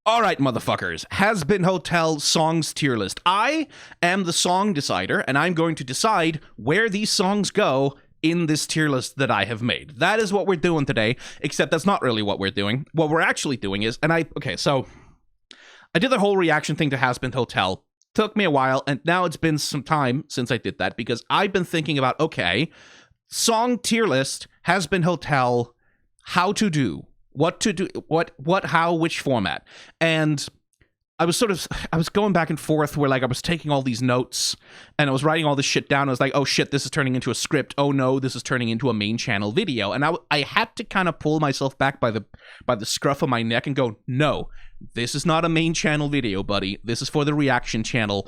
All right, motherfuckers. Hazbin Hotel songs tier list. I am the song decider, and I'm going to decide where these songs go in this tier list that I have made. That is what we're doing today, except that's not really what we're doing. What we're actually doing is, so I did the whole reaction thing to Hazbin Hotel. Took me a while, and now it's been some time since I did that, because I've been thinking about, okay, song tier list, Hazbin Hotel, how to do. What to do, how, which format. And I was going back and forth where, like, I was taking all these notes and I was writing all this shit down. I was like, oh shit, this is turning into a script. Oh no, this is turning into a main channel video. And I had to kind of pull myself back by the scruff of my neck and go, no, this is not a main channel video, buddy. This is for the reaction channel.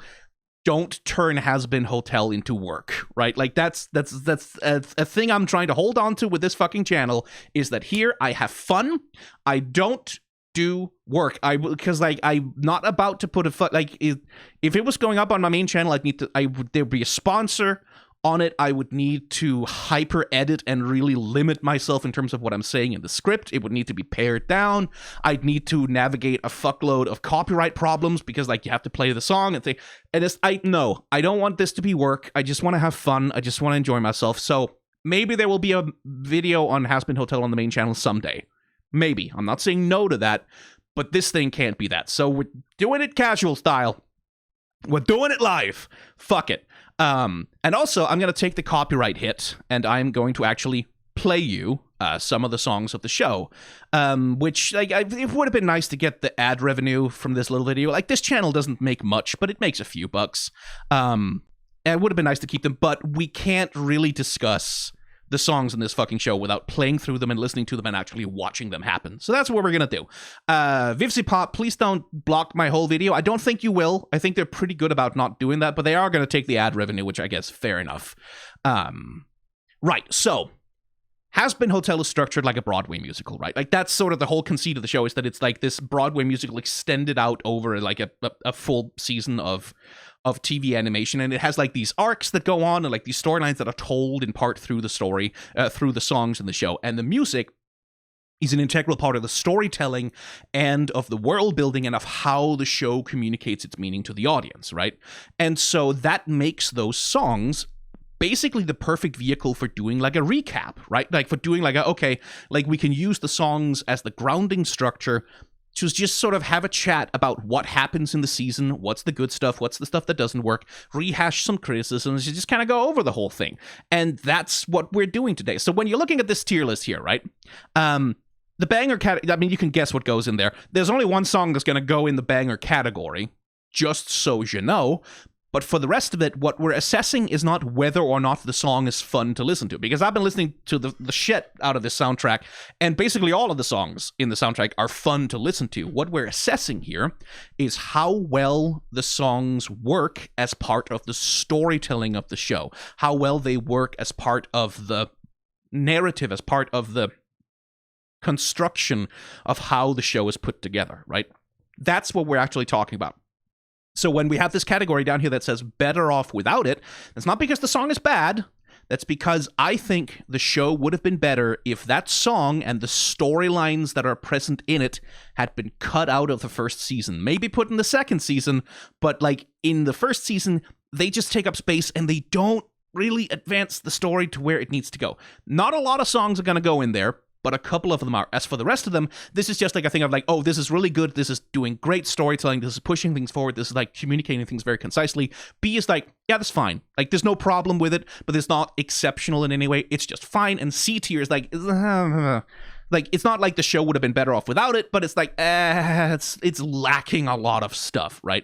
Don't turn Hazbin Hotel into work, right? Like, that's a thing I'm trying to hold on to with this fucking channel, is that here I have fun. I don't do work. Because I'm not about to put if it was going up on my main channel, there'd be a sponsor on it. I would need to hyper edit and really limit myself in terms of what I'm saying in the script. It would need to be pared down. I'd need to navigate a fuckload of copyright problems because, like, you have to play the song and I don't want this to be work. I just want to have fun. I just want to enjoy myself. So maybe there will be a video on Hazbin Hotel on the main channel someday. Maybe. I'm not saying no to that, but this thing can't be that. So we're doing it casual style. We're doing it live. Fuck it. And also, I'm going to take the copyright hit, and I'm going to actually play you some of the songs of the show, which, like, it would have been nice to get the ad revenue from this little video. Like, this channel doesn't make much, but it makes a few bucks. And it would have been nice to keep them, but we can't really discuss the songs in this fucking show without playing through them and listening to them and actually watching them happen. So that's what we're gonna do. Vivsy Pop, please don't block my whole video. I don't think you will. I think they're pretty good about not doing that, but they are gonna take the ad revenue, which I guess fair enough. Right, so Hazbin Hotel is structured like a Broadway musical, right? Like, that's sort of the whole conceit of the show, is that it's like this Broadway musical extended out over like a full season of TV animation, and it has like these arcs that go on and like these storylines that are told in part through the story, through the songs in the show, and the music is an integral part of the storytelling and of the world building and of how the show communicates its meaning to the audience, right? And so that makes those songs basically the perfect vehicle for doing like a recap, right? Like, for doing like we can use the songs as the grounding structure to just sort of have a chat about what happens in the season, what's the good stuff, what's the stuff that doesn't work, rehash some criticisms, just kind of go over the whole thing. And that's what we're doing today. So when you're looking at this tier list here, right? The banger category, I mean, you can guess what goes in there. There's only one song that's going to go in the banger category, just so you know. But for the rest of it, what we're assessing is not whether or not the song is fun to listen to. Because I've been listening to the shit out of this soundtrack, and basically all of the songs in the soundtrack are fun to listen to. What we're assessing here is how well the songs work as part of the storytelling of the show. How well they work as part of the narrative, as part of the construction of how the show is put together, right? That's what we're actually talking about. So when we have this category down here that says better off without it, it's not because the song is bad. That's because I think the show would have been better if that song and the storylines that are present in it had been cut out of the first season. Maybe put in the second season, but like in the first season, they just take up space and they don't really advance the story to where it needs to go. Not a lot of songs are going to go in there, but a couple of them are. As for the rest of them, this is just like a thing of like, oh, this is really good, this is doing great storytelling, this is pushing things forward, this is like communicating things very concisely. B is like, yeah, that's fine. Like, there's no problem with it, but it's not exceptional in any way. It's just fine. And C tier is like, it's not like the show would have been better off without it, but it's like, it's lacking a lot of stuff, right?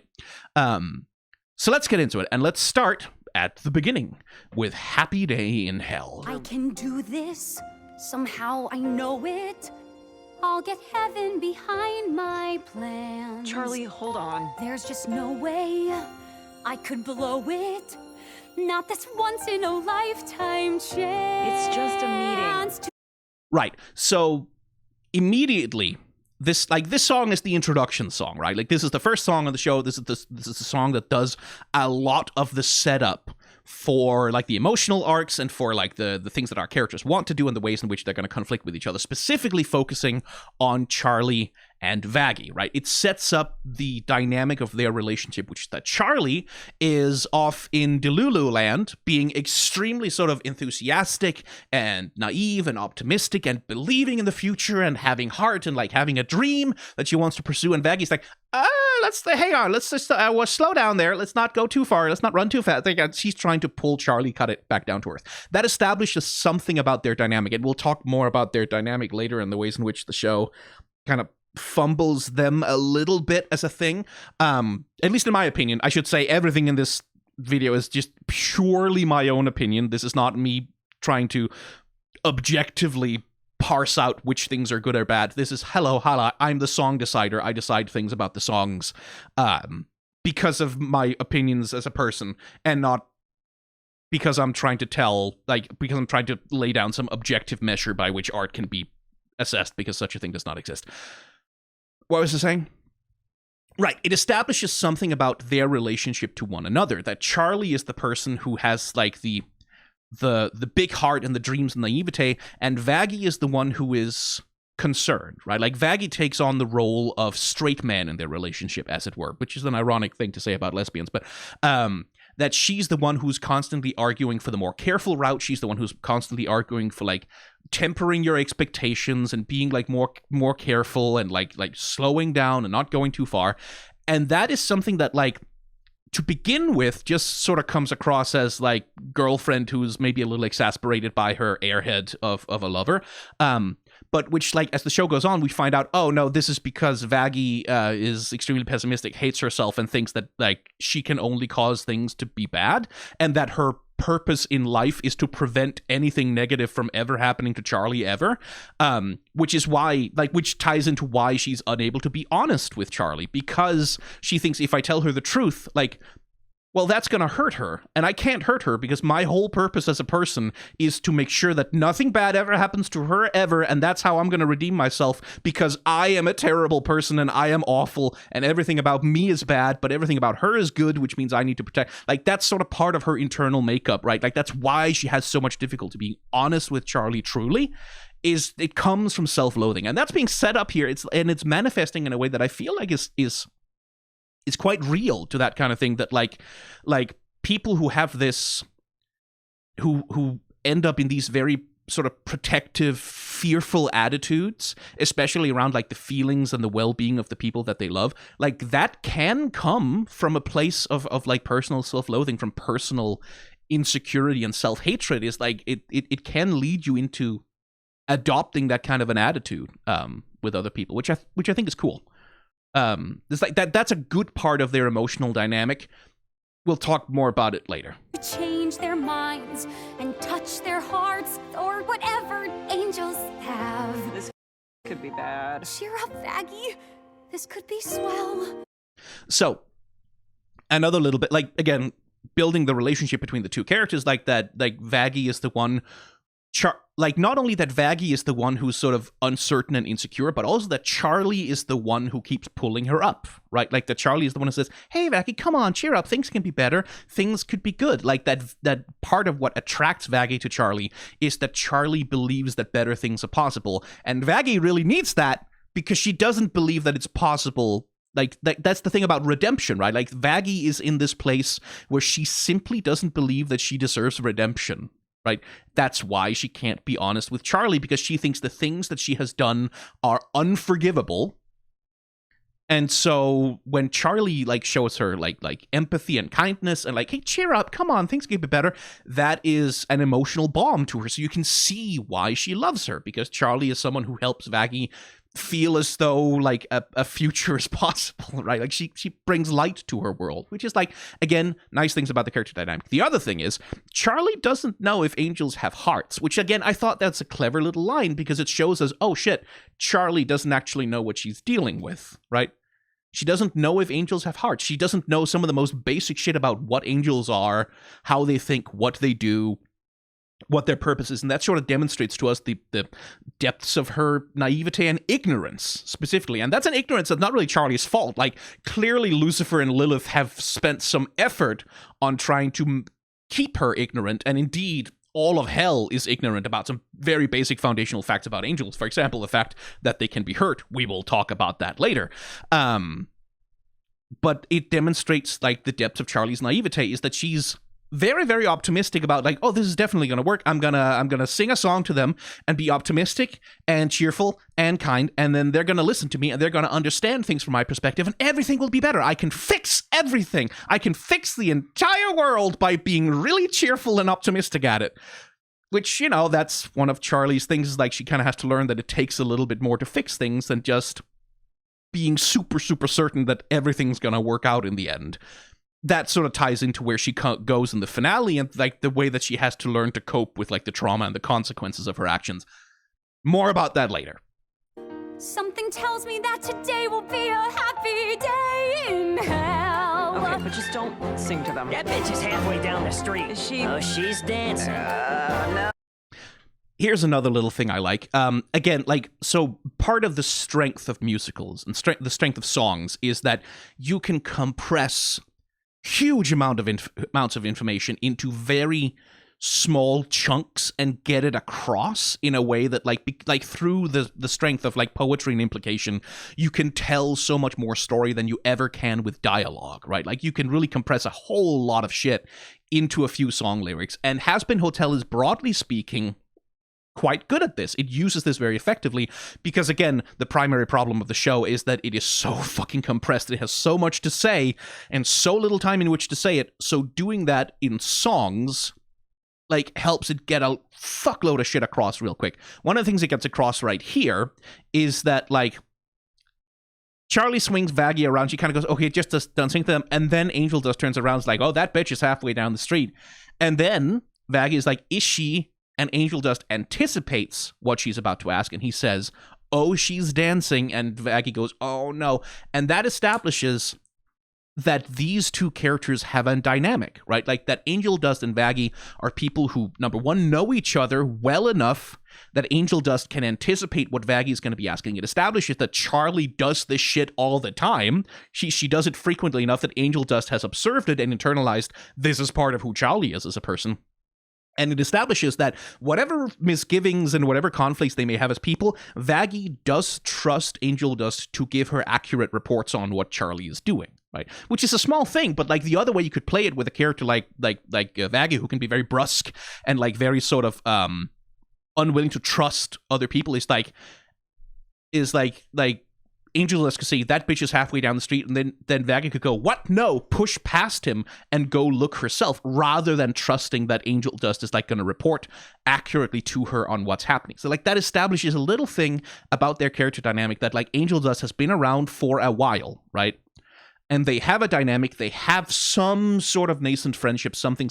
So let's get into it, and let's start at the beginning with Happy Day in Hell. I can do this. Somehow I know it. I'll get heaven behind my plans. Charlie, hold on. There's just no way I could blow it. Not this once in a lifetime chance. It's just a meeting. Right. So immediately, this song is the introduction song, right? Like, this is the first song on the show. This is the song that does a lot of the setup for like the emotional arcs and for like the things that our characters want to do and the ways in which they're going to conflict with each other, specifically focusing on Charlie and Vaggie, right? It sets up the dynamic of their relationship, which is that Charlie is off in Delulu land being extremely sort of enthusiastic and naive and optimistic and believing in the future and having heart and like having a dream that she wants to pursue. And Vaggie's like, hang on, let's just slow down there. Let's not go too far. Let's not run too fast. She's trying to pull Charlie, cut it back down to earth. That establishes something about their dynamic. And we'll talk more about their dynamic later and the ways in which the show kind of fumbles them a little bit as a thing. At least in my opinion. I should say everything in this video is just purely my own opinion. This is not me trying to objectively parse out which things are good or bad. This is hello, I'm the song decider. I decide things about the songs because of my opinions as a person, and not because I'm trying to lay down some objective measure by which art can be assessed, because such a thing does not exist. What was I saying? Right, it establishes something about their relationship to one another, that Charlie is the person who has like the big heart and the dreams and naivete, and Vaggie is the one who is concerned, right? Like Vaggie takes on the role of straight man in their relationship, as it were, which is an ironic thing to say about lesbians, but that she's the one who's constantly arguing for the more careful route. She's the one who's constantly arguing for like tempering your expectations and being like more careful and like slowing down and not going too far. And that is something that like to begin with just sort of comes across as like girlfriend who's maybe a little exasperated by her airhead of a lover. But which, like, as the show goes on, we find out, oh, no, this is because Vaggie is extremely pessimistic, hates herself, and thinks that, like, she can only cause things to be bad, and that her purpose in life is to prevent anything negative from ever happening to Charlie ever, which is why, like, which ties into why she's unable to be honest with Charlie, because she thinks if I tell her the truth, like, well, that's going to hurt her, and I can't hurt her because my whole purpose as a person is to make sure that nothing bad ever happens to her ever, and that's how I'm going to redeem myself, because I am a terrible person and I am awful and everything about me is bad, but everything about her is good, which means I need to protect. Like, that's sort of part of her internal makeup, right? Like, that's why she has so much difficulty being honest with Charlie truly. Is it comes from self-loathing, and that's being set up here. It's manifesting in a way that I feel like is quite real to that kind of thing, that like people who have this, who end up in these very sort of protective, fearful attitudes, especially around like the feelings and the well-being of the people that they love, like that can come from a place of like personal self-loathing, from personal insecurity and self-hatred. Is like it can lead you into adopting that kind of an attitude with other people, which I think is cool. It's like that's a good part of their emotional dynamic. We'll talk more about it later. Change their minds and touch their hearts, or whatever angels have. This could be bad. Cheer up, Vaggie. This could be swell. So, another little bit, like, again, building the relationship between the two characters like that, like Vaggie is the one, like, not only that Vaggie is the one who's sort of uncertain and insecure, but also that Charlie is the one who keeps pulling her up, right? Like, that Charlie is the one who says, hey, Vaggie, come on, cheer up. Things can be better. Things could be good. Like, that part of what attracts Vaggie to Charlie is that Charlie believes that better things are possible. And Vaggie really needs that because she doesn't believe that it's possible. Like, that's the thing about redemption, right? Like, Vaggie is in this place where she simply doesn't believe that she deserves redemption. Right? That's why she can't be honest with Charlie, because she thinks the things that she has done are unforgivable. And so when Charlie like shows her like empathy and kindness and like, hey, cheer up, come on, things can be better, that is an emotional balm to her. So you can see why she loves her, because Charlie is someone who helps Vaggie feel as though like a future is possible, right? Like she brings light to her world, which is like, again, nice things about the character dynamic. The other thing is Charlie doesn't know if angels have hearts, which again, I thought that's a clever little line, because it shows us, oh shit, Charlie doesn't actually know what she's dealing with, right? She doesn't know if angels have hearts. She doesn't know some of the most basic shit about what angels are, how they think, what they do, what their purpose is, and that sort of demonstrates to us the depths of her naivete and ignorance, specifically. And that's an ignorance that's not really Charlie's fault. Like, clearly Lucifer and Lilith have spent some effort on trying to keep her ignorant, and indeed all of hell is ignorant about some very basic foundational facts about angels. For example, the fact that they can be hurt. We will talk about that later. But it demonstrates like the depths of Charlie's naivete is that she's very, very optimistic about like, oh, this is definitely going to work. I'm gonna sing a song to them and be optimistic and cheerful and kind, and then they're gonna listen to me and they're gonna understand things from my perspective, and everything will be better. I can fix everything. I can fix the entire world by being really cheerful and optimistic at it. Which, you know, that's one of Charlie's things, is like she kind of has to learn that it takes a little bit more to fix things than just being super, super certain that everything's gonna work out in the end. That sort of ties into where she goes in the finale, and like the way that she has to learn to cope with like the trauma and the consequences of her actions. More about that later. Something tells me that today will be a happy day in hell. Okay, but just don't sing to them. That bitch is halfway down the street. Is she? Oh, she's dancing. No. Here's another little thing I like. Again, like, so part of the strength of musicals and the strength of songs is that you can compress huge amounts of information into very small chunks and get it across in a way that like through the strength of like poetry and implication, you can tell so much more story than you ever can with dialogue, right? Like you can really compress a whole lot of shit into a few song lyrics, and Hazbin Hotel is, broadly speaking, quite good at this. It uses this very effectively because, again, the primary problem of the show is that it is so fucking compressed. It has so much to say and so little time in which to say it. So doing that in songs like helps it get a fuckload of shit across real quick. One of the things it gets across right here is that like Charlie swings Vaggie around. She kind of goes, okay, just don't sing to them. And then Angel Dust turns around and is like, oh, that bitch is halfway down the street. And then Vaggie is like, is she? And Angel Dust anticipates what she's about to ask, and he says, oh, she's dancing, and Vaggie goes, oh, no. And that establishes that these two characters have a dynamic, right? Like that Angel Dust and Vaggie are people who, number one, know each other well enough that Angel Dust can anticipate what Vaggie is going to be asking. It establishes that Charlie does this shit all the time. She does it frequently enough that Angel Dust has observed it and internalized this is part of who Charlie is as a person. And it establishes that whatever misgivings and whatever conflicts they may have as people, Vaggie does trust Angel Dust to give her accurate reports on what Charlie is doing, right? Which is a small thing, but like the other way you could play it with a character like Vaggie, who can be very brusque and like very sort of unwilling to trust other people, is like Angel Dust could say, that bitch is halfway down the street, and then Vaggie could go, what? No, push past him and go look herself, rather than trusting that Angel Dust is like going to report accurately to her on what's happening. So like that establishes a little thing about their character dynamic that like Angel Dust has been around for a while, right? And they have a dynamic, they have some sort of nascent friendship, something.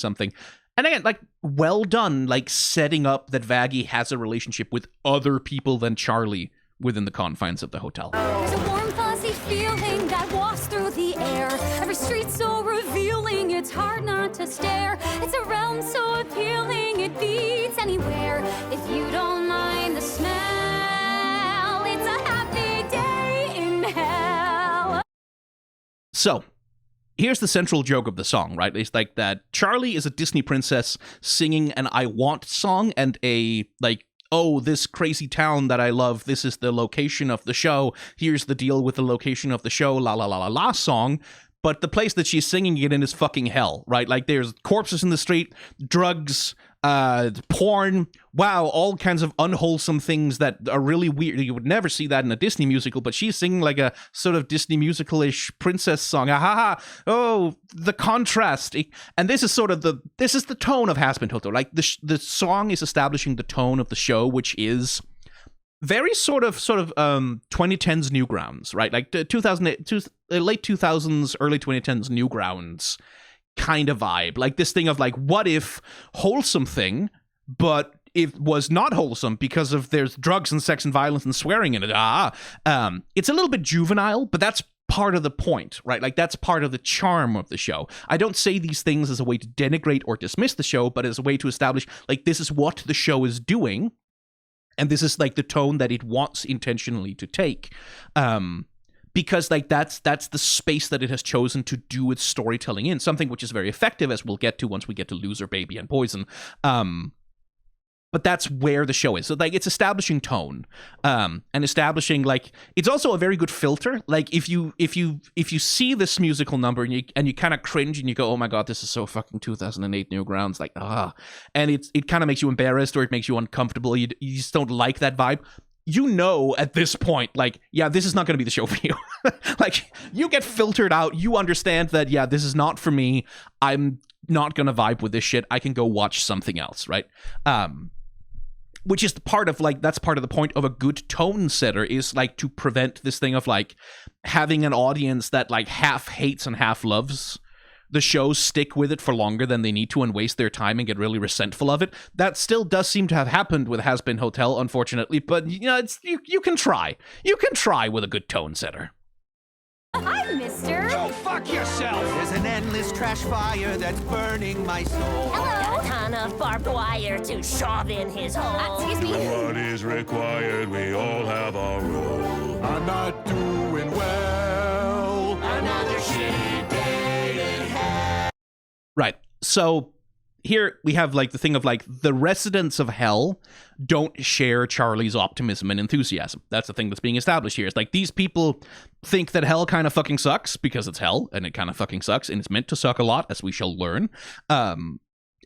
And again, like, well done, like setting up that Vaggie has a relationship with other people than Charlie within the confines of the hotel. There's a warm, fuzzy feeling that wafts through the air. Every street so revealing, it's hard not to stare. It's a realm so appealing, it beats anywhere. If you don't mind the smell, it's a happy day in hell. So, here's the central joke of the song, right? It's like that Charlie is a Disney princess singing an I Want song and a, like, oh, this crazy town that I love, this is the location of the show, here's the deal with the location of the show, la la la la la song. But the place that she's singing it in is fucking hell, right? Like there's corpses in the street, drugs, porn, wow, all kinds of unwholesome things that are really weird. You would never see that in a Disney musical, but she's singing like a sort of Disney musical-ish princess song. Ah, ha, ha. Oh, the contrast. And this is sort of the tone of Hazbin Hotel. Like the song is establishing the tone of the show, which is very sort of 2010s Newgrounds, right? Like late 2000s, early 2010s Newgrounds kind of vibe. Like this thing of like, what if wholesome thing, but it was not wholesome because of there's drugs and sex and violence and swearing in it. It's a little bit juvenile, but that's part of the point, right? Like that's part of the charm of the show. I don't say these things as a way to denigrate or dismiss the show, but as a way to establish like this is what the show is doing. And this is like the tone that it wants intentionally to take. because like that's the space that it has chosen to do its storytelling in, something which is very effective, as we'll get to once we get to Loser Baby and Poison. But that's where the show is. So like it's establishing tone, and establishing like it's also a very good filter. Like if you see this musical number and you kind of cringe and you go, oh my god, this is so fucking 2008 Newgrounds, like and it kind of makes you embarrassed or it makes you uncomfortable. You just don't like that vibe. You know at this point, like, yeah, this is not going to be the show for you. Like, you get filtered out. You understand that, yeah, this is not for me. I'm not going to vibe with this shit. I can go watch something else, right? Which is part of, like, that's part of the point of a good tone setter, is, like, to prevent this thing of, like, having an audience that, like, half hates and half loves the show, stick with it for longer than they need to and waste their time and get really resentful of it. That still does seem to have happened with Hazbin Hotel, unfortunately, but you know, it's you can try. You can try with a good tone setter. Hi, mister. Go fuck yourself! There's an endless trash fire that's burning my soul. Hello. A ton of barbed wire to shove in his hole. Excuse me. What is required? We all have our role. I'm not doing well. Another shitty day in hell. Right. So here we have like the thing of like the residents of hell don't share Charlie's optimism and enthusiasm. That's the thing that's being established here. It's like these people think that hell kind of fucking sucks because it's hell and it kind of fucking sucks and it's meant to suck a lot, as we shall learn. And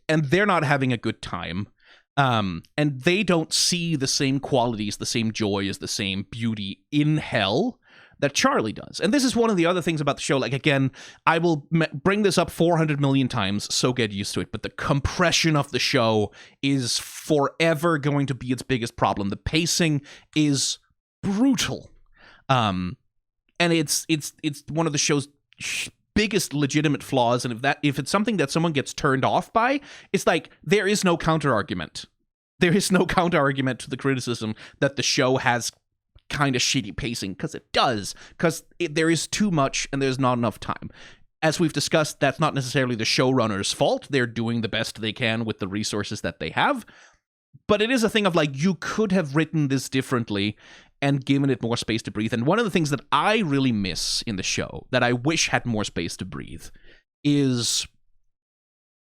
they're not having a good time. And they don't see the same qualities, the same joys, the same beauty in hell that Charlie does. And this is one of the other things about the show. Like, again, I will bring this up 400 million times, so get used to it. But the compression of the show is forever going to be its biggest problem. The pacing is brutal. And it's one of the show's biggest legitimate flaws. And if it's something that someone gets turned off by, it's like there is no counter argument. There is no counter argument to the criticism that the show has kind of shitty pacing, because it does, because there is too much and there's not enough time. As we've discussed, that's not necessarily the showrunner's fault. They're doing the best they can with the resources that they have, but it is a thing of like, you could have written this differently and given it more space to breathe. And one of the things that I really miss in the show, that I wish had more space to breathe, is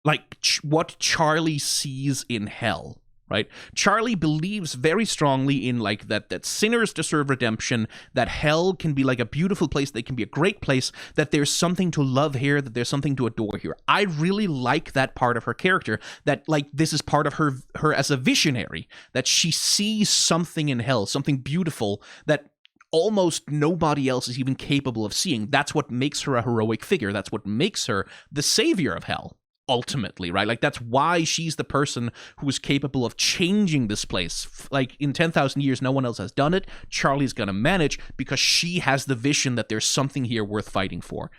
like what Charlie sees in hell. Right? Charlie believes very strongly in like that sinners deserve redemption, that hell can be like a beautiful place, that can be a great place, that there's something to love here, that there's something to adore here. I really like that part of her character, that like this is part of her as a visionary, that she sees something in hell, something beautiful that almost nobody else is even capable of seeing. That's what makes her a heroic figure. That's what makes her the savior of hell. Ultimately, right? Like, that's why she's the person who is capable of changing this place. Like, in 10,000 years, no one else has done it. Charlie's gonna manage because she has the vision that there's something here worth fighting for.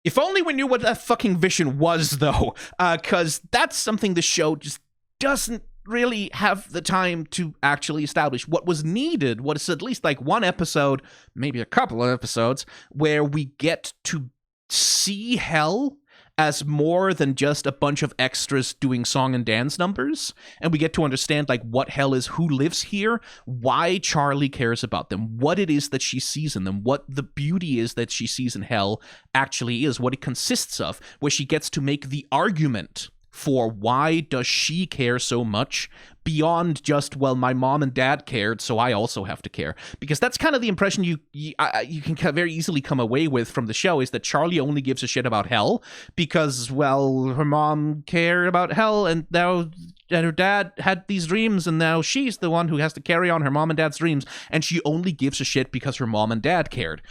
If only we knew what that fucking vision was, though, because that's something the show just doesn't really have the time to actually establish. What was needed was at least like one episode, maybe a couple of episodes, where we get to see hell as more than just a bunch of extras doing song and dance numbers, and we get to understand like what hell is, who lives here, why Charlie cares about them, what it is that she sees in them, what the beauty is that she sees in hell actually is, what it consists of, where she gets to make the argument for why does she care so much beyond just, well, my mom and dad cared, so I also have to care. Because that's kind of the impression you can very easily come away with from the show, is that Charlie only gives a shit about hell because, well, her mom cared about hell, and now her dad had these dreams, and now she's the one who has to carry on her mom and dad's dreams, and she only gives a shit because her mom and dad cared.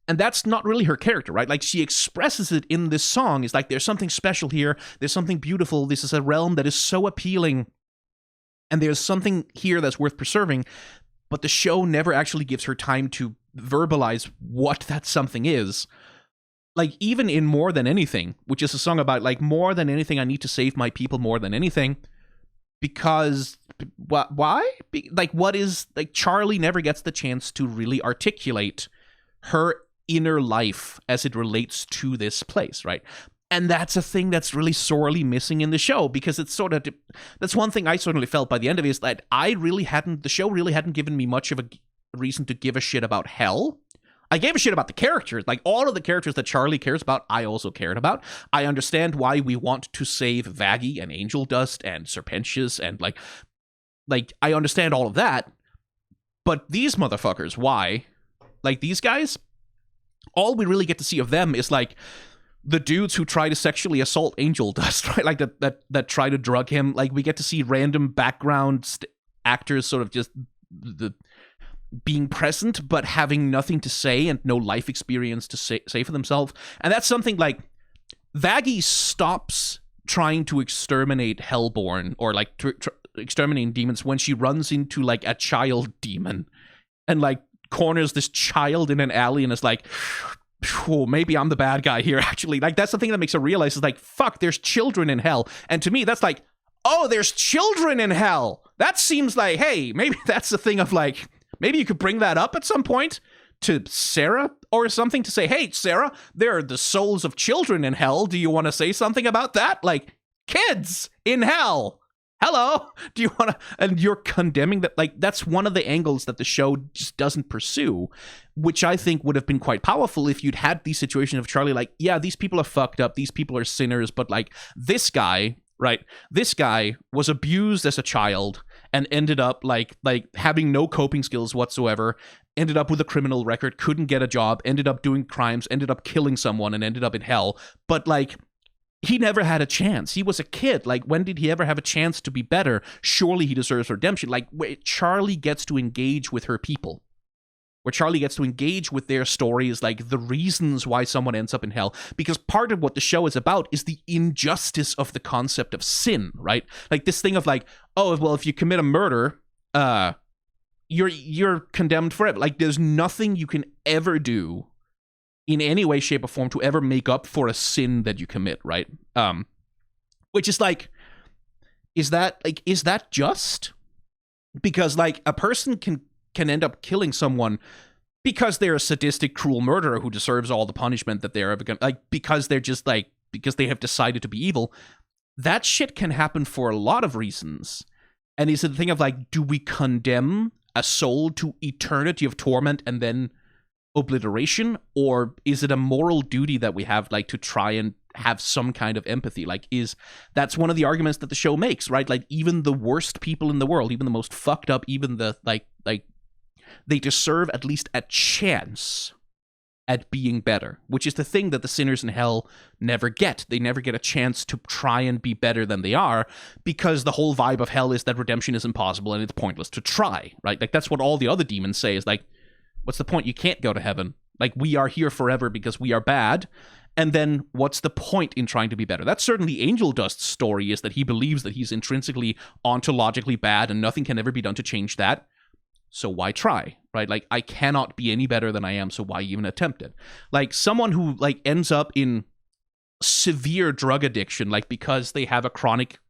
And that's not really her character, right? Like, she expresses it in this song. It's like, there's something special here. There's something beautiful. This is a realm that is so appealing. And there's something here that's worth preserving. But the show never actually gives her time to verbalize what that something is. Like, even in More Than Anything, which is a song about, like, more than anything, I need to save my people more than anything. Because, why? Like, what is, like, Charlie never gets the chance to really articulate her inner life as it relates to this place, right? And that's a thing that's really sorely missing in the show, because it's sort of, that's one thing I certainly felt by the end of it, is that the show really hadn't given me much of a reason to give a shit about hell. I gave a shit about the characters. Like, all of the characters that Charlie cares about, I also cared about. I understand why we want to save Vaggie and Angel Dust and Serpentius and, like, I understand all of that. But these motherfuckers, why? Like, these guys, all we really get to see of them is, like, the dudes who try to sexually assault Angel Dust, right? Like, that try to drug him. Like, we get to see random background actors sort of just being present, but having nothing to say and no life experience to say for themselves. And that's something, like, Vaggie stops trying to exterminate Hellborn or, like, exterminating demons when she runs into, like, a child demon and, like, corners this child in an alley and is like, oh, maybe I'm the bad guy here, actually. Like, that's the thing that makes her realize is, like, fuck, there's children in hell. And to me, that's like, oh, there's children in hell. That seems like, hey, maybe that's the thing of, like, maybe you could bring that up at some point to Sarah or something to say, hey, Sarah, there are the souls of children in hell. Do you want to say something about that? Like, kids in hell. Hello, do you want to, and you're condemning that? Like, that's one of the angles that the show just doesn't pursue, which I think would have been quite powerful if you'd had the situation of Charlie, like, yeah, these people are fucked up, these people are sinners, but, like, this guy, right, this guy was abused as a child and ended up, like having no coping skills whatsoever, ended up with a criminal record, couldn't get a job, ended up doing crimes, ended up killing someone, and ended up in hell, but, like, he never had a chance. He was a kid. Like, when did he ever have a chance to be better? Surely he deserves redemption. Like, where Charlie gets to engage with her people. Where Charlie gets to engage with their stories, like, the reasons why someone ends up in hell. Because part of what the show is about is the injustice of the concept of sin, right? Like, this thing of, like, oh, well, if you commit a murder, you're condemned forever. Like, there's nothing you can ever do in any way, shape, or form to ever make up for a sin that you commit, right? Which is like, is that just? Because, like, a person can end up killing someone because they're a sadistic, cruel murderer who deserves all the punishment that they're ever gonna, like, because they're just, like, because they have decided to be evil. That shit can happen for a lot of reasons. And is it the thing of, like, do we condemn a soul to eternity of torment and then obliteration, or is it a moral duty that we have, like, to try and have some kind of empathy? Like, that's one of the arguments that the show makes, right? Like, even the worst people in the world, even the most fucked up, even the like they deserve at least a chance at being better, which is the thing that the sinners in hell never get. They never get a chance to try and be better than they are, because the whole vibe of hell is that redemption is impossible and it's pointless to try, right? Like, that's what all the other demons say, is like, what's the point? You can't go to heaven. Like, we are here forever because we are bad. And then what's the point in trying to be better? That's certainly Angel Dust's story, is that he believes that he's intrinsically ontologically bad and nothing can ever be done to change that. So why try, right? Like, I cannot be any better than I am, so why even attempt it? Like, someone who, like, ends up in severe drug addiction, like, because they have a chronic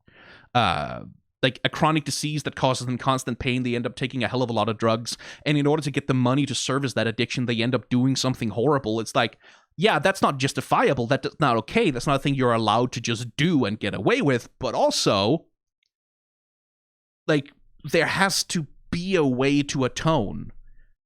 disease that causes them constant pain, they end up taking a hell of a lot of drugs, and in order to get the money to service that addiction, they end up doing something horrible. It's like, yeah, that's not justifiable, that's not okay, that's not a thing you're allowed to just do and get away with, but also, like, there has to be a way to atone.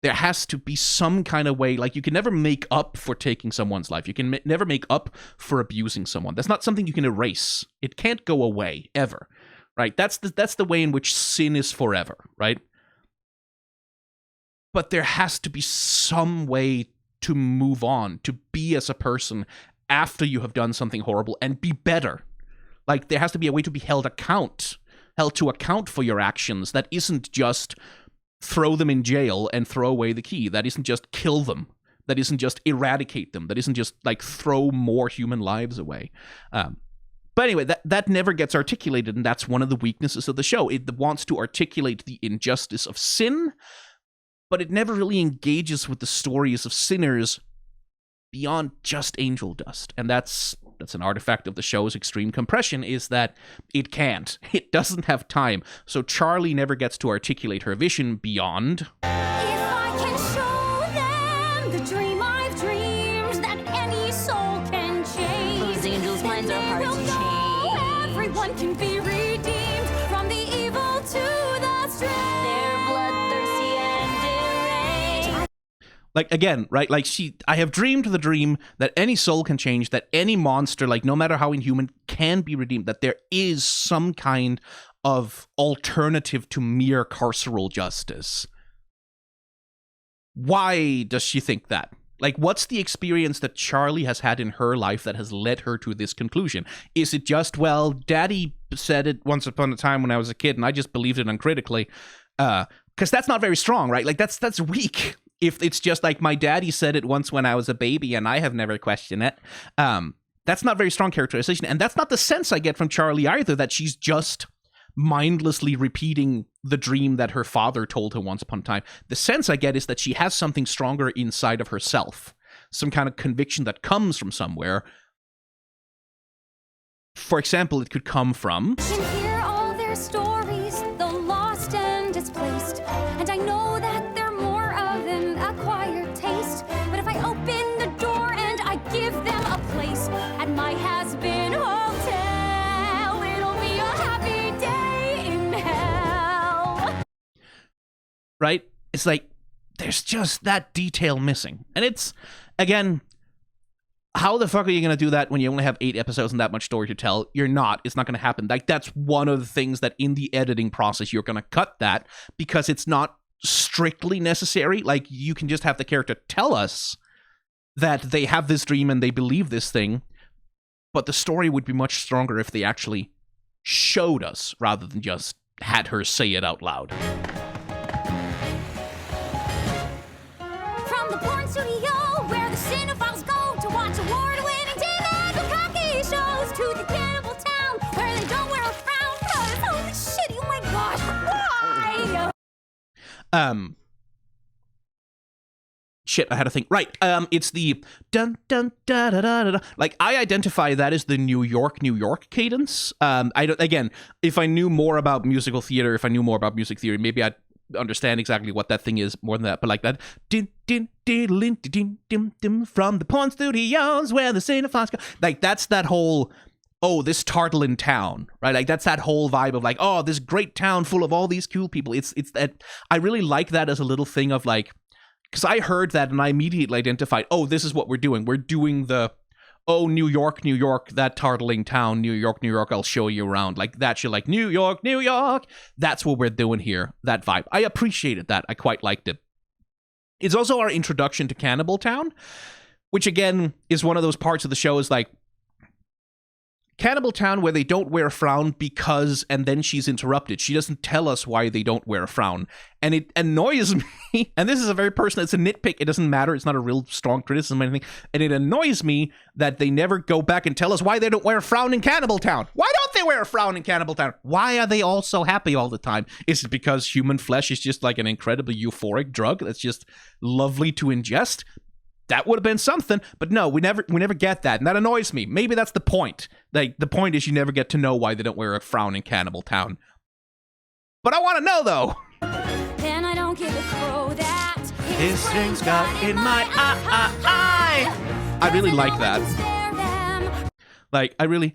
There has to be some kind of way. Like, you can never make up for taking someone's life. You can never make up for abusing someone. That's not something you can erase. It can't go away, ever. Right? That's the way in which sin is forever, right? But there has to be some way to move on, to be as a person after you have done something horrible and be better. Like, there has to be a way to be held to account for your actions. That isn't just throw them in jail and throw away the key. That isn't just kill them. That isn't just eradicate them. That isn't just, like, throw more human lives away. But anyway, that never gets articulated, and that's one of the weaknesses of the show. It wants to articulate the injustice of sin, but it never really engages with the stories of sinners beyond just Angel Dust. And that's an artifact of the show's extreme compression, is that it can't. It doesn't have time. So Charlie never gets to articulate her vision beyond... If I can show them the dream I've dreamed, that any soul can change. Those angels' minds are hard to change. Everyone can be redeemed from the evil to the strange. They're bloodthirsty and deranged. Like, again, right? Like, I have dreamed the dream that any soul can change, that any monster, like, no matter how inhuman, can be redeemed, that there is some kind of alternative to mere carceral justice. Why does she think that? Like, what's the experience that Charlie has had in her life that has led her to this conclusion? Is it just, well, Daddy said it once upon a time when I was a kid, and I just believed it uncritically? Because that's not very strong, right? Like, that's weak. If it's just like, my daddy said it once when I was a baby, and I have never questioned it. That's not very strong characterization, and that's not the sense I get from Charlie either, that she's just mindlessly repeating the dream that her father told her once upon a time. The sense I get is that she has something stronger inside of herself, some kind of conviction that comes from somewhere. For example, it could come from... Can hear all their stories, the lost and displaced, and I know that they're more of an acquired taste. But if I open the door and I give them a place at my Hazbin Hotel, it'll be a happy day in hell. Right? It's like, there's just that detail missing. And it's, again, how the fuck are you going to do that when you only have 8 episodes and that much story to tell? You're not. It's not going to happen. Like, that's one of the things that in the editing process, you're going to cut that because it's not strictly necessary. Like, you can just have the character tell us that they have this dream and they believe this thing, but the story would be much stronger if they actually showed us rather than just had her say it out loud. From the porn studio where the cinephiles go to watch award-winning TV Bukkake shows, to the cannibal town where they don't wear a frown. Holy shit, oh my gosh, why? Shit, I had to think. Right, it's the dun dun da da da da. Like, I identify that as the New York cadence. I don't. Again, if I knew more about musical theater, if I knew more about music theory, maybe I'd understand exactly what that thing is more than that. But like that, din din din din din din from the porn studios where the cinephiles go. Like, that's that whole, oh, this Tartland town, right? Like, that's that whole vibe of like, oh, this great town full of all these cool people. It's that, I really like that as a little thing of like, because I heard that and I immediately identified, oh, this is what we're doing. We're doing the, oh, New York, that Tartling town, New York, I'll show you around. Like that shit, like New York. That's what we're doing here, that vibe. I appreciated that. I quite liked it. It's also our introduction to Cannibal Town, which again is one of those parts of the show is like, Cannibal Town where they don't wear a frown because, and then she's interrupted. She doesn't tell us why they don't wear a frown. And it annoys me, and this is a very personal, it's a nitpick, it doesn't matter, it's not a real strong criticism or anything, and it annoys me that they never go back and tell us why they don't wear a frown in Cannibal Town. Why don't they wear a frown in Cannibal Town? Why are they all so happy all the time? Is it because human flesh is just like an incredibly euphoric drug that's just lovely to ingest? That would have been something, but no, we never get that, and that annoys me. Maybe that's the point. Like, the point is you never get to know why they don't wear a frown in Cannibal Town. But I want to know, though. Then I don't give a crow that His string's got in my eye. I really like that. Like, I really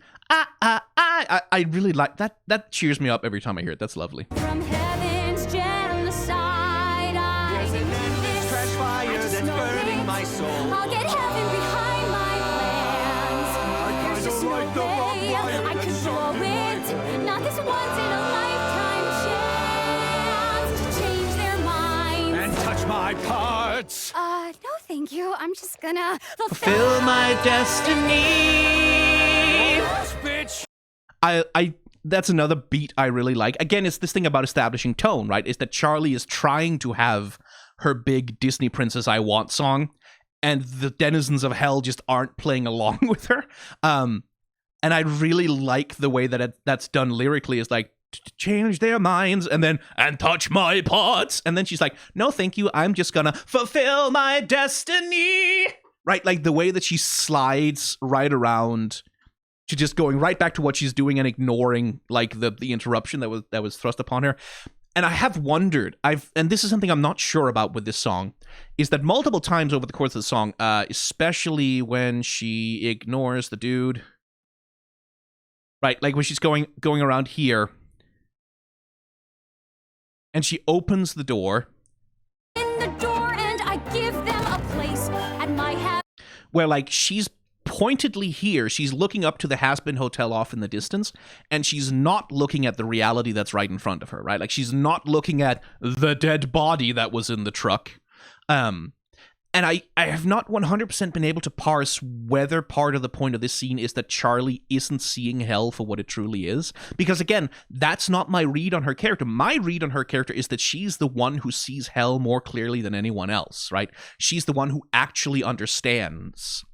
like that. That cheers me up every time I hear it. That's lovely. From heaven's genocide, There's an endless trash fire that's burning my soul. I'll get heaven behind my plans. There's just no way I could blow it. Not this once in a lifetime chance to change their minds. And touch my parts. No thank you. I'm just gonna Fulfill my destiny. Bitch. I that's another beat I really like. Again, it's this thing about establishing tone, right? Is that Charlie is trying to have her big Disney Princess I Want song, and the denizens of hell just aren't playing along with her. And I really like the way that that's done lyrically. Is like, change their minds, and then, and touch my parts. And then she's like, no, thank you. I'm just gonna fulfill my destiny. Right? Like the way that she slides right around to just going right back to what she's doing and ignoring like the interruption that was thrust upon her. And I have wondered, and this is something I'm not sure about with this song, is that multiple times over the course of the song, especially when she ignores the dude, right? Like when she's going around here, and she opens the door. in the door and I give them a where like she's pointedly here, she's looking up to the Hazbin Hotel off in the distance, and she's not looking at the reality that's right in front of her, right? Like she's not looking at the dead body that was in the truck. And I have not 100% been able to parse whether part of the point of this scene is that Charlie isn't seeing hell for what it truly is. Because again, that's not my read on her character. My read on her character is that she's the one who sees hell more clearly than anyone else, right? She's the one who actually understands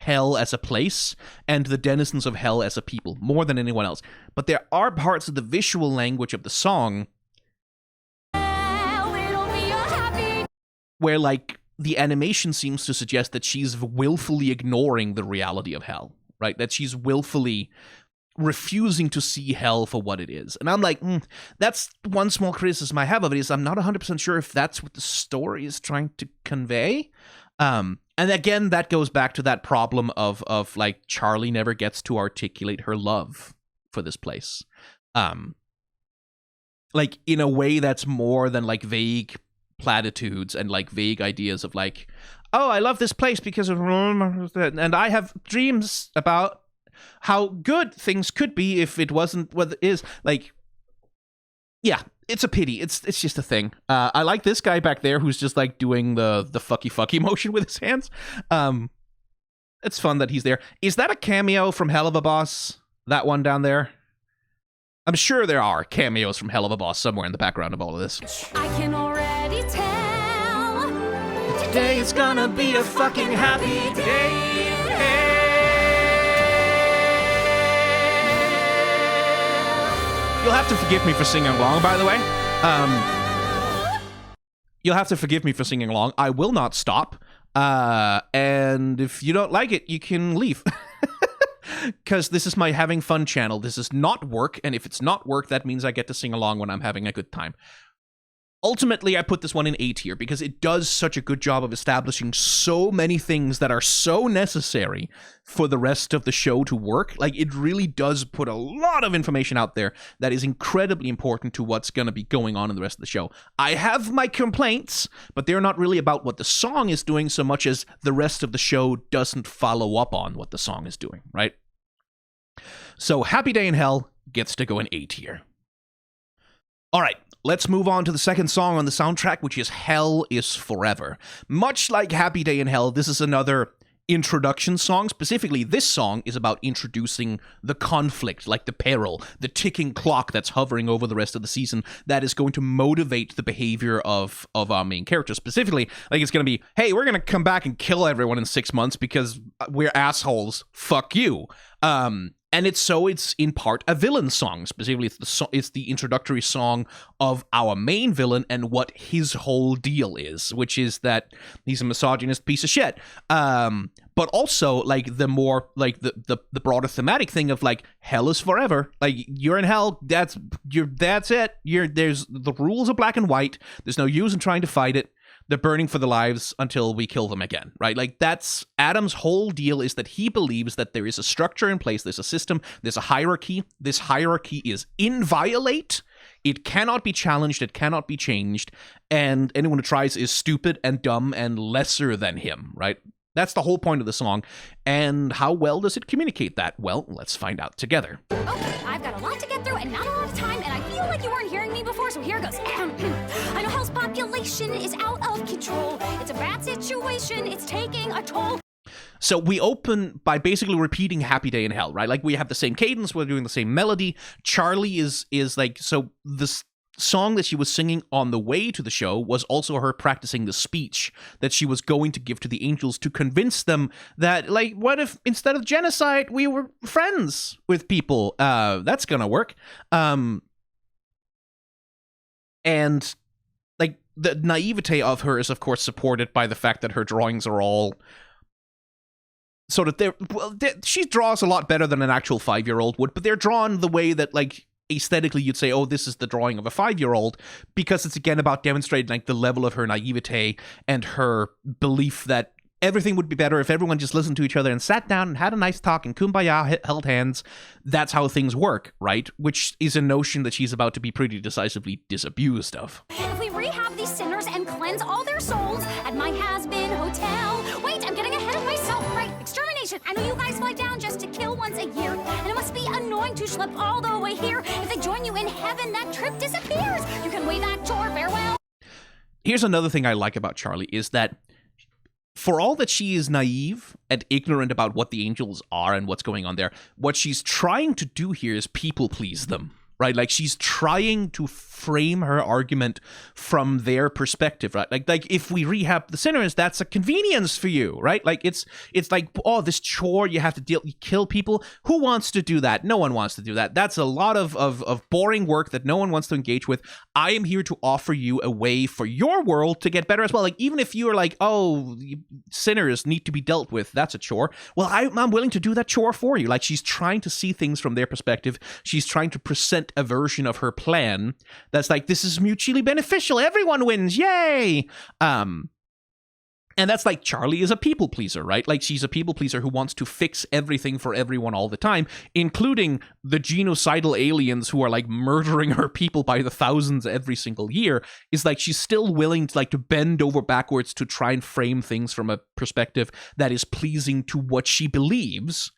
hell as a place and the denizens of hell as a people more than anyone else. But there are parts of the visual language of the song where, like, the animation seems to suggest that she's willfully ignoring the reality of hell, right? That she's willfully refusing to see hell for what it is. And I'm like, that's one small criticism I have of it, is I'm not 100% sure if that's what the story is trying to convey. And again, that goes back to that problem of like, Charlie never gets to articulate her love for this place. Like, in a way that's more than, like, vague platitudes and like vague ideas of like, oh, I love this place because of, and I have dreams about how good things could be if it wasn't what it is. Like, yeah, it's a pity. It's just a thing. I like this guy back there who's just like doing the fucky motion with his hands. It's fun that he's there. Is that a cameo from Hell of a Boss? That one down there? I'm sure there are cameos from Hell of a Boss somewhere in the background of all of this. I can already tell. Today is gonna be a fucking happy day. You'll have to forgive me for singing along, by the way. You'll have to forgive me for singing along. I will not stop. And if you don't like it, you can leave. Because this is my having fun channel. This is not work, and if it's not work, that means I get to sing along when I'm having a good time. Ultimately, I put this one in A tier because it does such a good job of establishing so many things that are so necessary for the rest of the show to work. Like, it really does put a lot of information out there that is incredibly important to what's going to be going on in the rest of the show. I have my complaints, but they're not really about what the song is doing so much as the rest of the show doesn't follow up on what the song is doing, right? So, Happy Day in Hell gets to go in A tier. All right, let's move on to the second song on the soundtrack, which is Hell is Forever. Much like Happy Day in Hell, this is another introduction song. Specifically, this song is about introducing the conflict, like the peril, the ticking clock that's hovering over the rest of the season that is going to motivate the behavior of our main character. Specifically, like, it's going to be, hey, we're going to come back and kill everyone in 6 months because we're assholes. Fuck you. And it's in part a villain song. Specifically, it's the introductory song of our main villain and what his whole deal is, which is that he's a misogynist piece of shit. But also, like, the more, like, the broader thematic thing of, like, hell is forever. Like, you're in hell, that's it. There's the rules are black and white. There's no use in trying to fight it. They're burning for their lives until we kill them again, right? Like, that's Adam's whole deal, is that he believes that there is a structure in place, there's a system, there's a hierarchy. This hierarchy is inviolate. It cannot be challenged, it cannot be changed, and anyone who tries is stupid and dumb and lesser than him, right? That's the whole point of the song. And how well does it communicate that? Well, let's find out together. Okay, I've got a lot to get through and not a lot of time, and I feel like you weren't hearing me before, so here goes. I know hell's population is out of control. It's a bad situation, it's taking a toll. So we open by basically repeating Happy Day in Hell, right? Like, we have the same cadence, we're doing the same melody. Charlie is like, so this song that she was singing on the way to the show was also her practicing the speech that she was going to give to the angels to convince them that, like, what if instead of genocide we were friends with people? That's gonna work. And like, the naivete of her is of course supported by the fact that her drawings are all sort of she draws a lot better than an actual 5-year-old would, but they're drawn the way that, like, aesthetically you'd say, oh, this is the drawing of a 5-year-old, because it's again about demonstrating, like, the level of her naivete and her belief that everything would be better if everyone just listened to each other and sat down and had a nice talk and kumbaya, held hands. That's how things work, right? Which is a notion that she's about to be pretty decisively disabused of. If we rehab these sinners and cleanse all their souls at my Hazbin Hotel. Wait, I'm getting a year. And it must be annoying to schlep all the way here. If they join you in heaven, that trip disappears. You can wave at chore farewell. Here's another thing I like about Charlie is that for all that she is naive and ignorant about what the angels are and what's going on there, what she's trying to do here is people please them, right? Like, she's trying to frame her argument from their perspective, right? Like if we rehab the sinners, that's a convenience for you, right? Like it's like, oh, this chore you have to kill people. Who wants to do that? No one wants to do that. That's a lot of boring work that no one wants to engage with. I am here to offer you a way for your world to get better as well. Like, even if you are like, oh, sinners need to be dealt with, that's a chore. Well, I'm willing to do that chore for you. Like, she's trying to see things from their perspective. She's trying to present a version of her plan that's like, this is mutually beneficial. Everyone wins. Yay. And that's like, Charlie is a people pleaser, right? Like, she's a people pleaser who wants to fix everything for everyone all the time, including the genocidal aliens who are like murdering her people by the thousands every single year. Is like, she's still willing to like to bend over backwards to try and frame things from a perspective that is pleasing to what she believes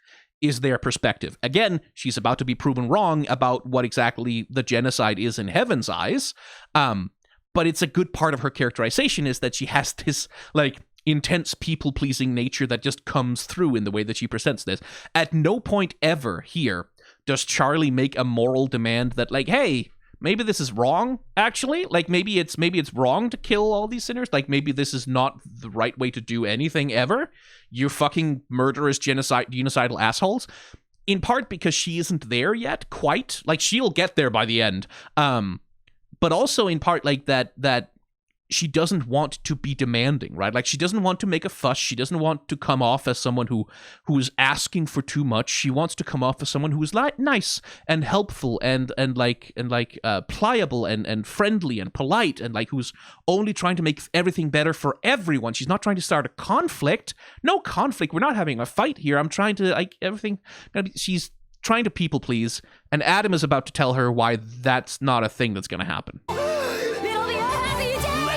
is their perspective. Again, she's about to be proven wrong about what exactly the genocide is in Heaven's eyes. But it's a good part of her characterization is that she has this like intense people-pleasing nature that just comes through in the way that she presents this. At no point ever here does Charlie make a moral demand that like, hey, maybe this is wrong, actually. Like, maybe it's wrong to kill all these sinners. Like, maybe this is not the right way to do anything ever. You fucking murderous genocidal assholes. In part because she isn't there yet, quite. Like, she'll get there by the end. But also in part like that she doesn't want to be demanding, right? Like, she doesn't want to make a fuss. She doesn't want to come off as someone who's asking for too much. She wants to come off as someone who is nice and helpful and pliable and friendly and polite and like who's only trying to make everything better for everyone. She's not trying to start a conflict. No conflict. We're not having a fight here. I'm trying to like everything. She's trying to people please, and Adam is about to tell her why that's not a thing that's going to happen. Let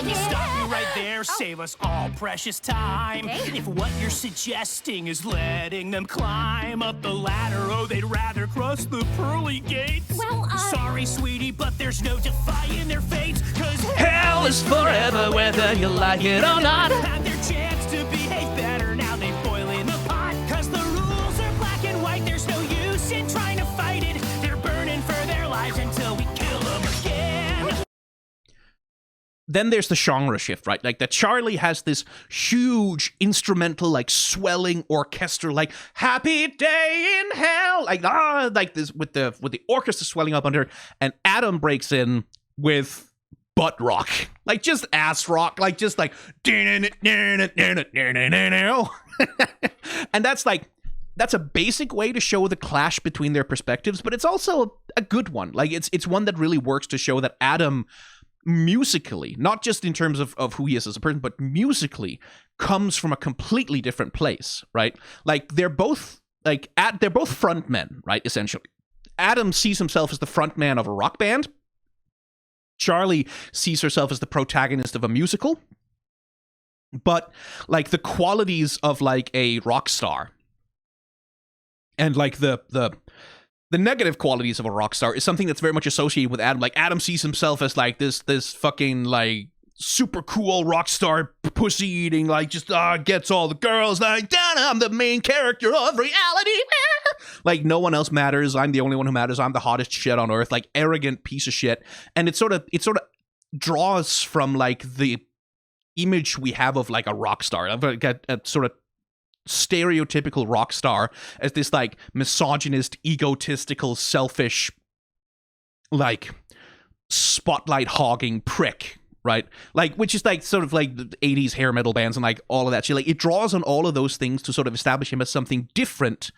me stop you right there. Save us all precious time. If what you're suggesting is letting them climb up the ladder, oh, they'd rather cross the pearly gates. Well, sorry, sweetie, but there's no defying their fates. Cause Hell is forever, whether you like it or not. had their chance to behave better. Now they boil in the pot. Cause the rules are black and white. There's no use in trying to fight it. They're burning for their lives until we kill them again. Then there's the genre shift, right? Like that Charlie has this huge instrumental, like swelling orchestra, like happy day in hell, like this with the orchestra swelling up under, and Adam breaks in with butt rock, like just ass rock, like just like and that's a basic way to show the clash between their perspectives, but it's also a good one. Like it's one that really works to show that Adam musically, not just in terms of who he is as a person, but musically comes from a completely different place, right? Like they're both front men, right? Essentially, Adam sees himself as the front man of a rock band. Charlie sees herself as the protagonist of a musical. But like the qualities of like a rock star and like the negative qualities of a rock star is something that's very much associated with Adam. Like Adam sees himself as like this fucking like super cool rock star pussy eating, like just gets all the girls, like I'm the main character of reality. Like no one else matters. I'm the only one who matters. I'm the hottest shit on earth. Like arrogant piece of shit. And it sort of draws from like the image we have of like a rock star, of a sort of stereotypical rock star as this like misogynist, egotistical, selfish, like spotlight hogging prick, right? Like, which is like sort of like the 80s hair metal bands and like all of that shit. Like it draws on all of those things to sort of establish him as something different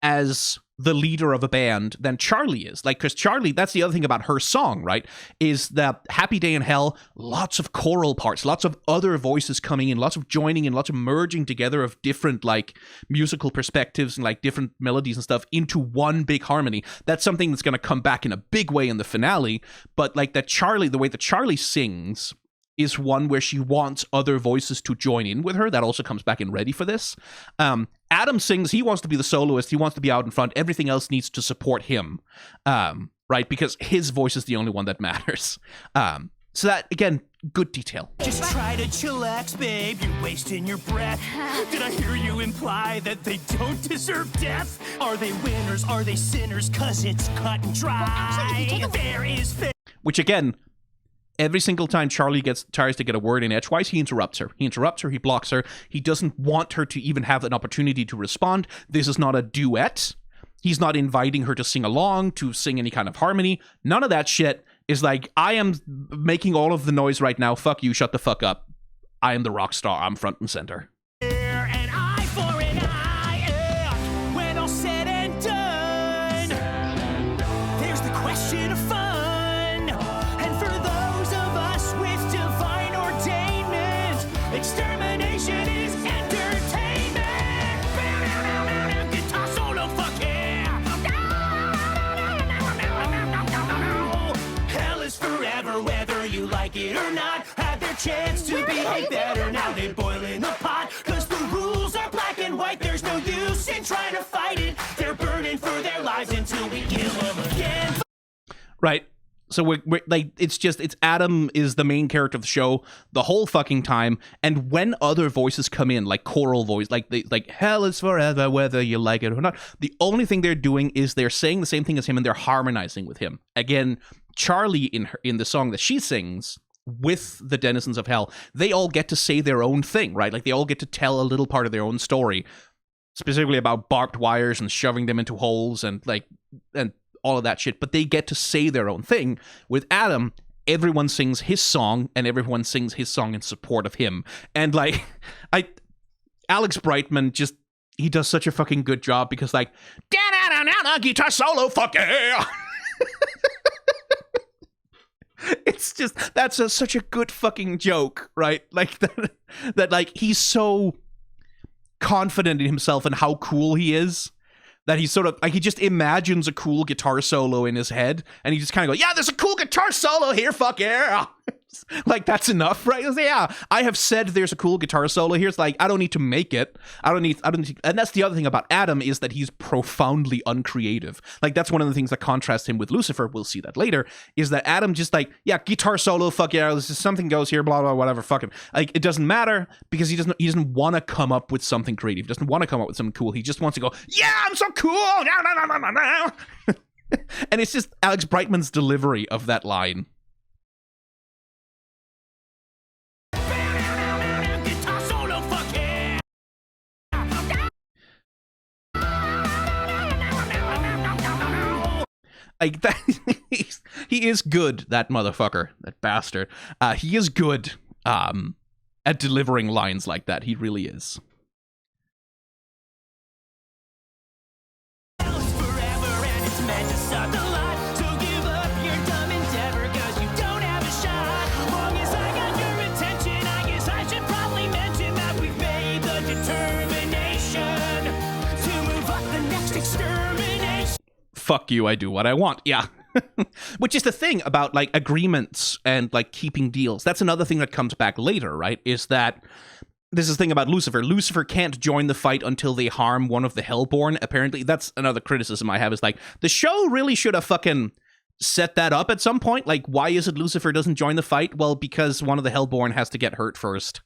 as the leader of a band than Charlie is. Like, because Charlie, that's the other thing about her song, right, is that Happy Day in Hell, lots of choral parts, lots of other voices coming in, lots of joining in, lots of merging together of different, like, musical perspectives and, like, different melodies and stuff into one big harmony. That's something that's going to come back in a big way in the finale, but, like, that Charlie, the way that Charlie sings is one where she wants other voices to join in with her. That also comes back in Ready for This. Adam sings, he wants to be the soloist, he wants to be out in front, everything else needs to support him, right? Because his voice is the only one that matters. So that, again, good detail. Just try to chillax, babe. You're wasting your breath. Did I hear you imply that they don't deserve death? Are they winners? Are they sinners? 'Cause it's cut and dry. There is fair. Which, again, every single time Charlie tries to get a word in edgewise, he interrupts her. He interrupts her, he blocks her. He doesn't want her to even have an opportunity to respond. This is not a duet. He's not inviting her to sing along, to sing any kind of harmony. None of that shit. Is like, I am making all of the noise right now. Fuck you, shut the fuck up. I am the rock star. I'm front and center. An eye for an eye, yeah. When all said and done, there's the question of fun. And for those of us with divine ordainment, extermination is entertainment. Guitar solo, fuck yeah. Hell is forever, whether you like it or not. Had their chance to behave better, now they boil in the pot. 'Cause the rules are black and white, there's no use in trying to fight it. They're burning for their lives until we kill them again. Right. So we're like, it's Adam is the main character of the show the whole fucking time. And when other voices come in, like choral voice, like hell is forever, whether you like it or not, the only thing they're doing is they're saying the same thing as him and they're harmonizing with him. Again, Charlie in the song that she sings with the denizens of hell, they all get to say their own thing, right? Like they all get to tell a little part of their own story, specifically about barbed wires and shoving them into holes and all of that shit, but they get to say their own thing. With Adam, everyone sings his song and everyone sings his song in support of him. And like, Alex Brightman just, he does such a fucking good job because like, guitar solo, fuck yeah. It's just, that's such a good fucking joke, right? Like that like he's so confident in himself and how cool he is that he's sort of like, he just imagines a cool guitar solo in his head and he just kind of goes, yeah, there's a cool guitar solo here, fuck yeah. Like that's enough, right? Like, yeah, I have said there's a cool guitar solo here. It's like, I don't need to make it. I don't need, and that's the other thing about Adam is that he's profoundly uncreative. Like that's one of the things that contrasts him with Lucifer. We'll see that later. Is that Adam just like, yeah, guitar solo, fuck yeah, this is something goes here, blah blah, whatever, fuck him. Like it doesn't matter because he doesn't want to come up with something creative. He doesn't want to come up with something cool. He just wants to go, yeah, I'm so cool. No. And it's just Alex Brightman's delivery of that line. Like that, he is good, that motherfucker, that bastard. He is good at delivering lines like that. He really is. Fuck you, I do what I want. Yeah. Which is the thing about like agreements and like keeping deals. That's another thing that comes back later, right? Is that this is the thing about Lucifer. Lucifer can't join the fight until they harm one of the Hellborn. Apparently, that's another criticism I have is like the show really should have fucking set that up at some point. Like, why is it Lucifer doesn't join the fight? Well, because one of the Hellborn has to get hurt first.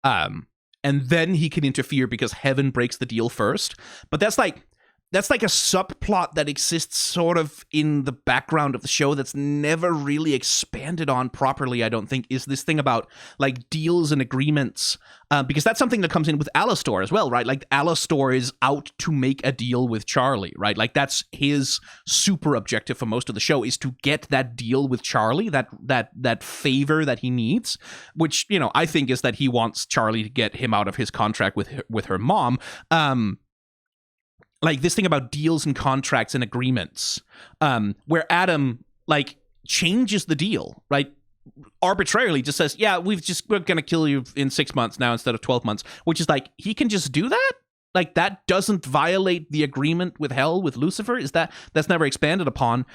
And then he can interfere because heaven breaks the deal first. But that's like a subplot that exists sort of in the background of the show that's never really expanded on properly, I don't think, is this thing about, like, deals and agreements. Because that's something that comes in with Alastor as well, right? Like, Alastor is out to make a deal with Charlie, right? Like, that's his super objective for most of the show, is to get that deal with Charlie, that favor that he needs, which, you know, I think is that he wants Charlie to get him out of his contract with her mom. Like this thing about deals and contracts and agreements, where Adam like changes the deal, right? Arbitrarily just says, yeah, we're going to kill you in 6 months now instead of 12 months, which is like, he can just do that? Like that doesn't violate the agreement with hell with Lucifer? That's never expanded upon.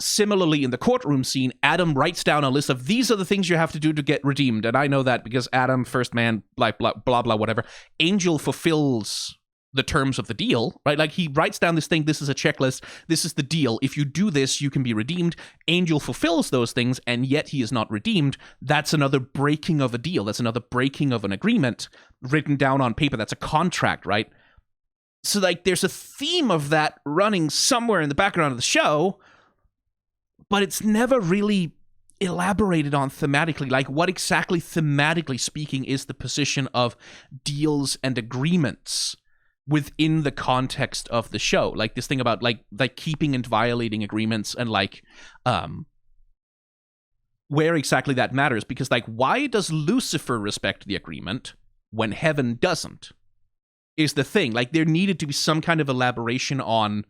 Similarly, in the courtroom scene, Adam writes down a list of these are the things you have to do to get redeemed. And I know that because Adam, first man, blah, blah, blah, blah, whatever. Angel fulfills the terms of the deal, right? Like, he writes down this thing, this is a checklist, this is the deal. If you do this, you can be redeemed. Angel fulfills those things, and yet he is not redeemed. That's another breaking of a deal. That's another breaking of an agreement written down on paper. That's a contract, right? So, like, there's a theme of that running somewhere in the background of the show, but it's never really elaborated on thematically. Like, what exactly, thematically speaking, is the position of deals and agreements within the context of the show? Like, this thing about like keeping and violating agreements, and like where exactly that matters. Because, like, why does Lucifer respect the agreement when heaven doesn't, is the thing. Like, there needed to be some kind of elaboration on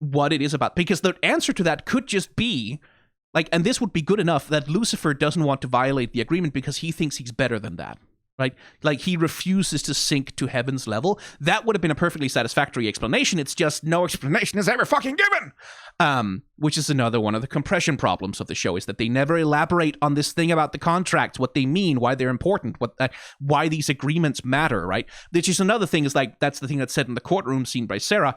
what it is about, because the answer to that could just be like, and this would be good enough, that Lucifer doesn't want to violate the agreement because he thinks he's better than that. Right? Like, he refuses to sink to heaven's level. That would have been a perfectly satisfactory explanation. It's just no explanation is ever fucking given. Which is another one of the compression problems of the show, is that they never elaborate on this thing about the contracts, what they mean, why they're important, why these agreements matter, right? Which is another thing, is like, that's the thing that's said in the courtroom scene by Sarah.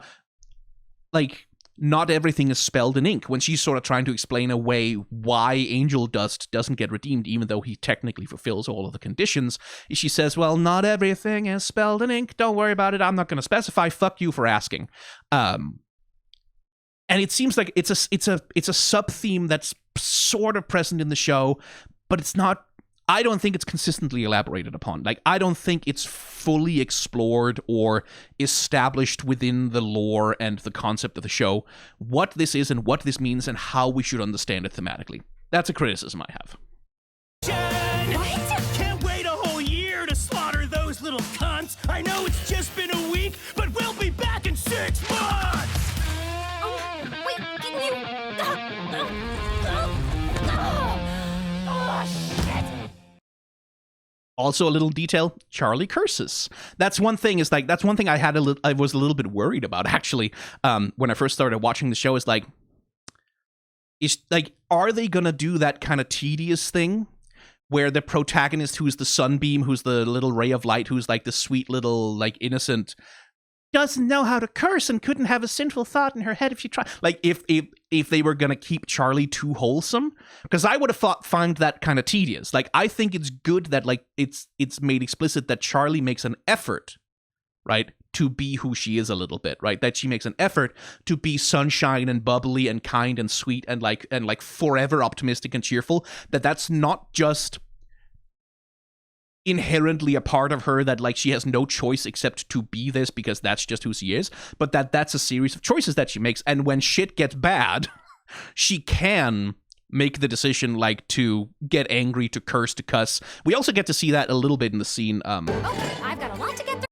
Like, not everything is spelled in ink. When she's sort of trying to explain away why Angel Dust doesn't get redeemed, even though he technically fulfills all of the conditions, she says, well, not everything is spelled in ink. Don't worry about it. I'm not going to specify. Fuck you for asking. And it seems like it's a sub-theme that's sort of present in the show, but it's not. I don't think it's consistently elaborated upon. Like, I don't think it's fully explored or established within the lore and the concept of the show what this is and what this means and how we should understand it thematically. That's a criticism I have. Can't wait a whole year to slaughter those little cunts. I know it's just been a week, but we'll be back in 6 months. Wait, can you? Oh, shit. Also, a little detail: Charlie curses. That's one thing. That's one thing I was a little bit worried about, actually, when I first started watching the show. Is are they gonna do that kind of tedious thing where the protagonist, who's the sunbeam, who's the little ray of light, who's like the sweet little like innocent, doesn't know how to curse and couldn't have a sinful thought in her head if she tried? Like, if they were gonna keep Charlie too wholesome, because I would have find that kind of tedious. Like, I think it's good that like it's made explicit that Charlie makes an effort, right, to be who she is a little bit, right? That she makes an effort to be sunshine and bubbly and kind and sweet and like forever optimistic and cheerful. That's not just inherently a part of her, that like she has no choice except to be this because that's just who she is, but that's a series of choices that she makes, and when shit gets bad, she can make the decision like to get angry, to curse, to cuss. We also get to see that a little bit in the scene Okay, I've got a lot to get through.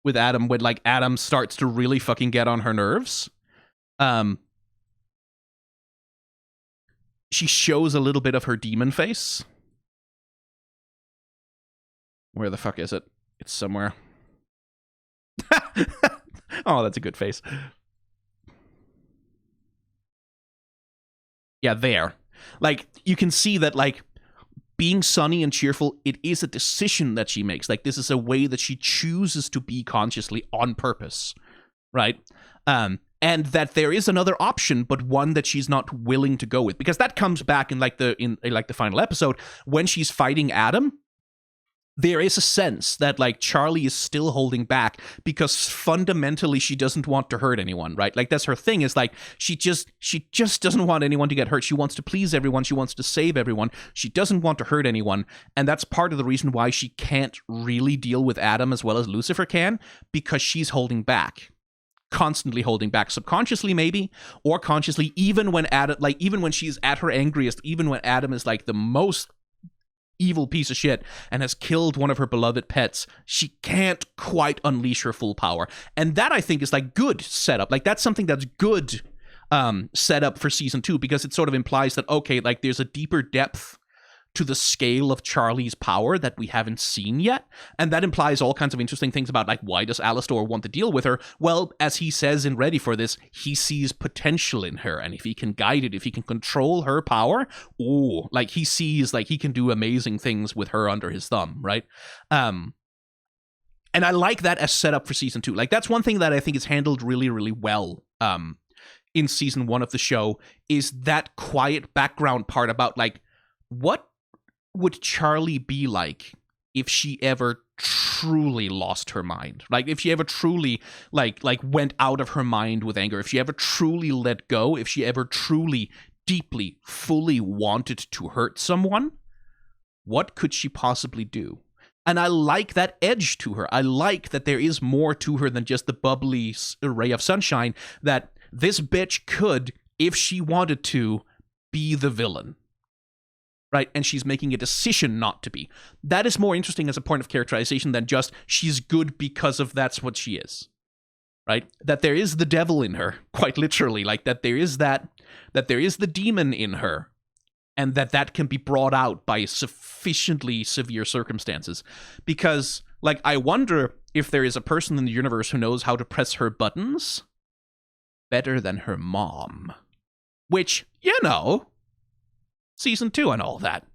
with Adam, when like Adam starts to really fucking get on her nerves. She shows a little bit of her demon face. Where the fuck is it? It's somewhere. Oh, that's a good face. Yeah, there. Like, you can see that, like, being sunny and cheerful, it is a decision that she makes. Like, this is a way that she chooses to be consciously on purpose, right? And that there is another option, but one that she's not willing to go with, because that comes back in the final episode when she's fighting Adam. There is a sense that like Charlie is still holding back because fundamentally she doesn't want to hurt anyone, right? Like, that's her thing, is like she just doesn't want anyone to get hurt. She wants to please everyone. She wants to save everyone. She doesn't want to hurt anyone. And that's part of the reason why she can't really deal with Adam as well as Lucifer can, because she's holding back. Constantly holding back, subconsciously maybe, or consciously, even when she's at her angriest, even when Adam is like the most evil piece of shit and has killed one of her beloved pets, she can't quite unleash her full power. And that, I think, is like good setup. Like, that's something that's good setup for season 2, because it sort of implies that, okay, like there's a deeper depth to the scale of Charlie's power that we haven't seen yet. And that implies all kinds of interesting things about, like, why does Alastor want to deal with her? Well, as he says in Ready for This, he sees potential in her. And if he can guide it, if he can control her power, like, he sees, like, he can do amazing things with her under his thumb, right? And And I like that as setup for season 2. Like, that's one thing that I think is handled really, really well in season 1 of the show, is that quiet background part about, like, what would Charlie be like if she ever truly lost her mind? Like, if she ever truly, like went out of her mind with anger, if she ever truly let go, if she ever truly, deeply, fully wanted to hurt someone, what could she possibly do? And I like that edge to her. I like that there is more to her than just the bubbly ray of sunshine, that this bitch could, if she wanted to, be the villain. Right? And she's making a decision not to be. That is more interesting as a point of characterization than just she's good because of that's what she is. Right? That there is the devil in her, quite literally. Like, that there is that there is the demon in her, and that can be brought out by sufficiently severe circumstances. Because, like, I wonder if there is a person in the universe who knows how to press her buttons better than her mom. Which, you know, season 2 and all that.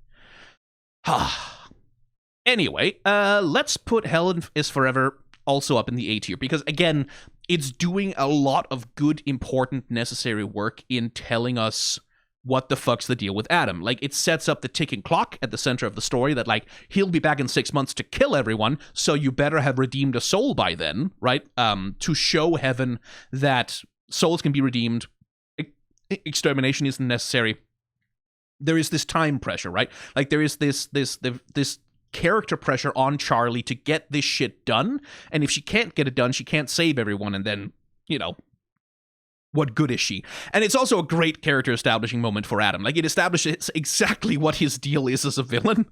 Anyway, let's put Hell is Forever also up in the A tier, because, again, it's doing a lot of good, important, necessary work in telling us what the fuck's the deal with Adam. Like, it sets up the ticking clock at the center of the story that, like, he'll be back in 6 months to kill everyone, so you better have redeemed a soul by then, right? To show heaven that souls can be redeemed, extermination isn't necessary. There is this time pressure, right? Like, there is this character pressure on Charlie to get this shit done, and if she can't get it done, she can't save everyone, and then, you know, what good is she? And it's also a great character establishing moment for Adam. Like, it establishes exactly what his deal is as a villain.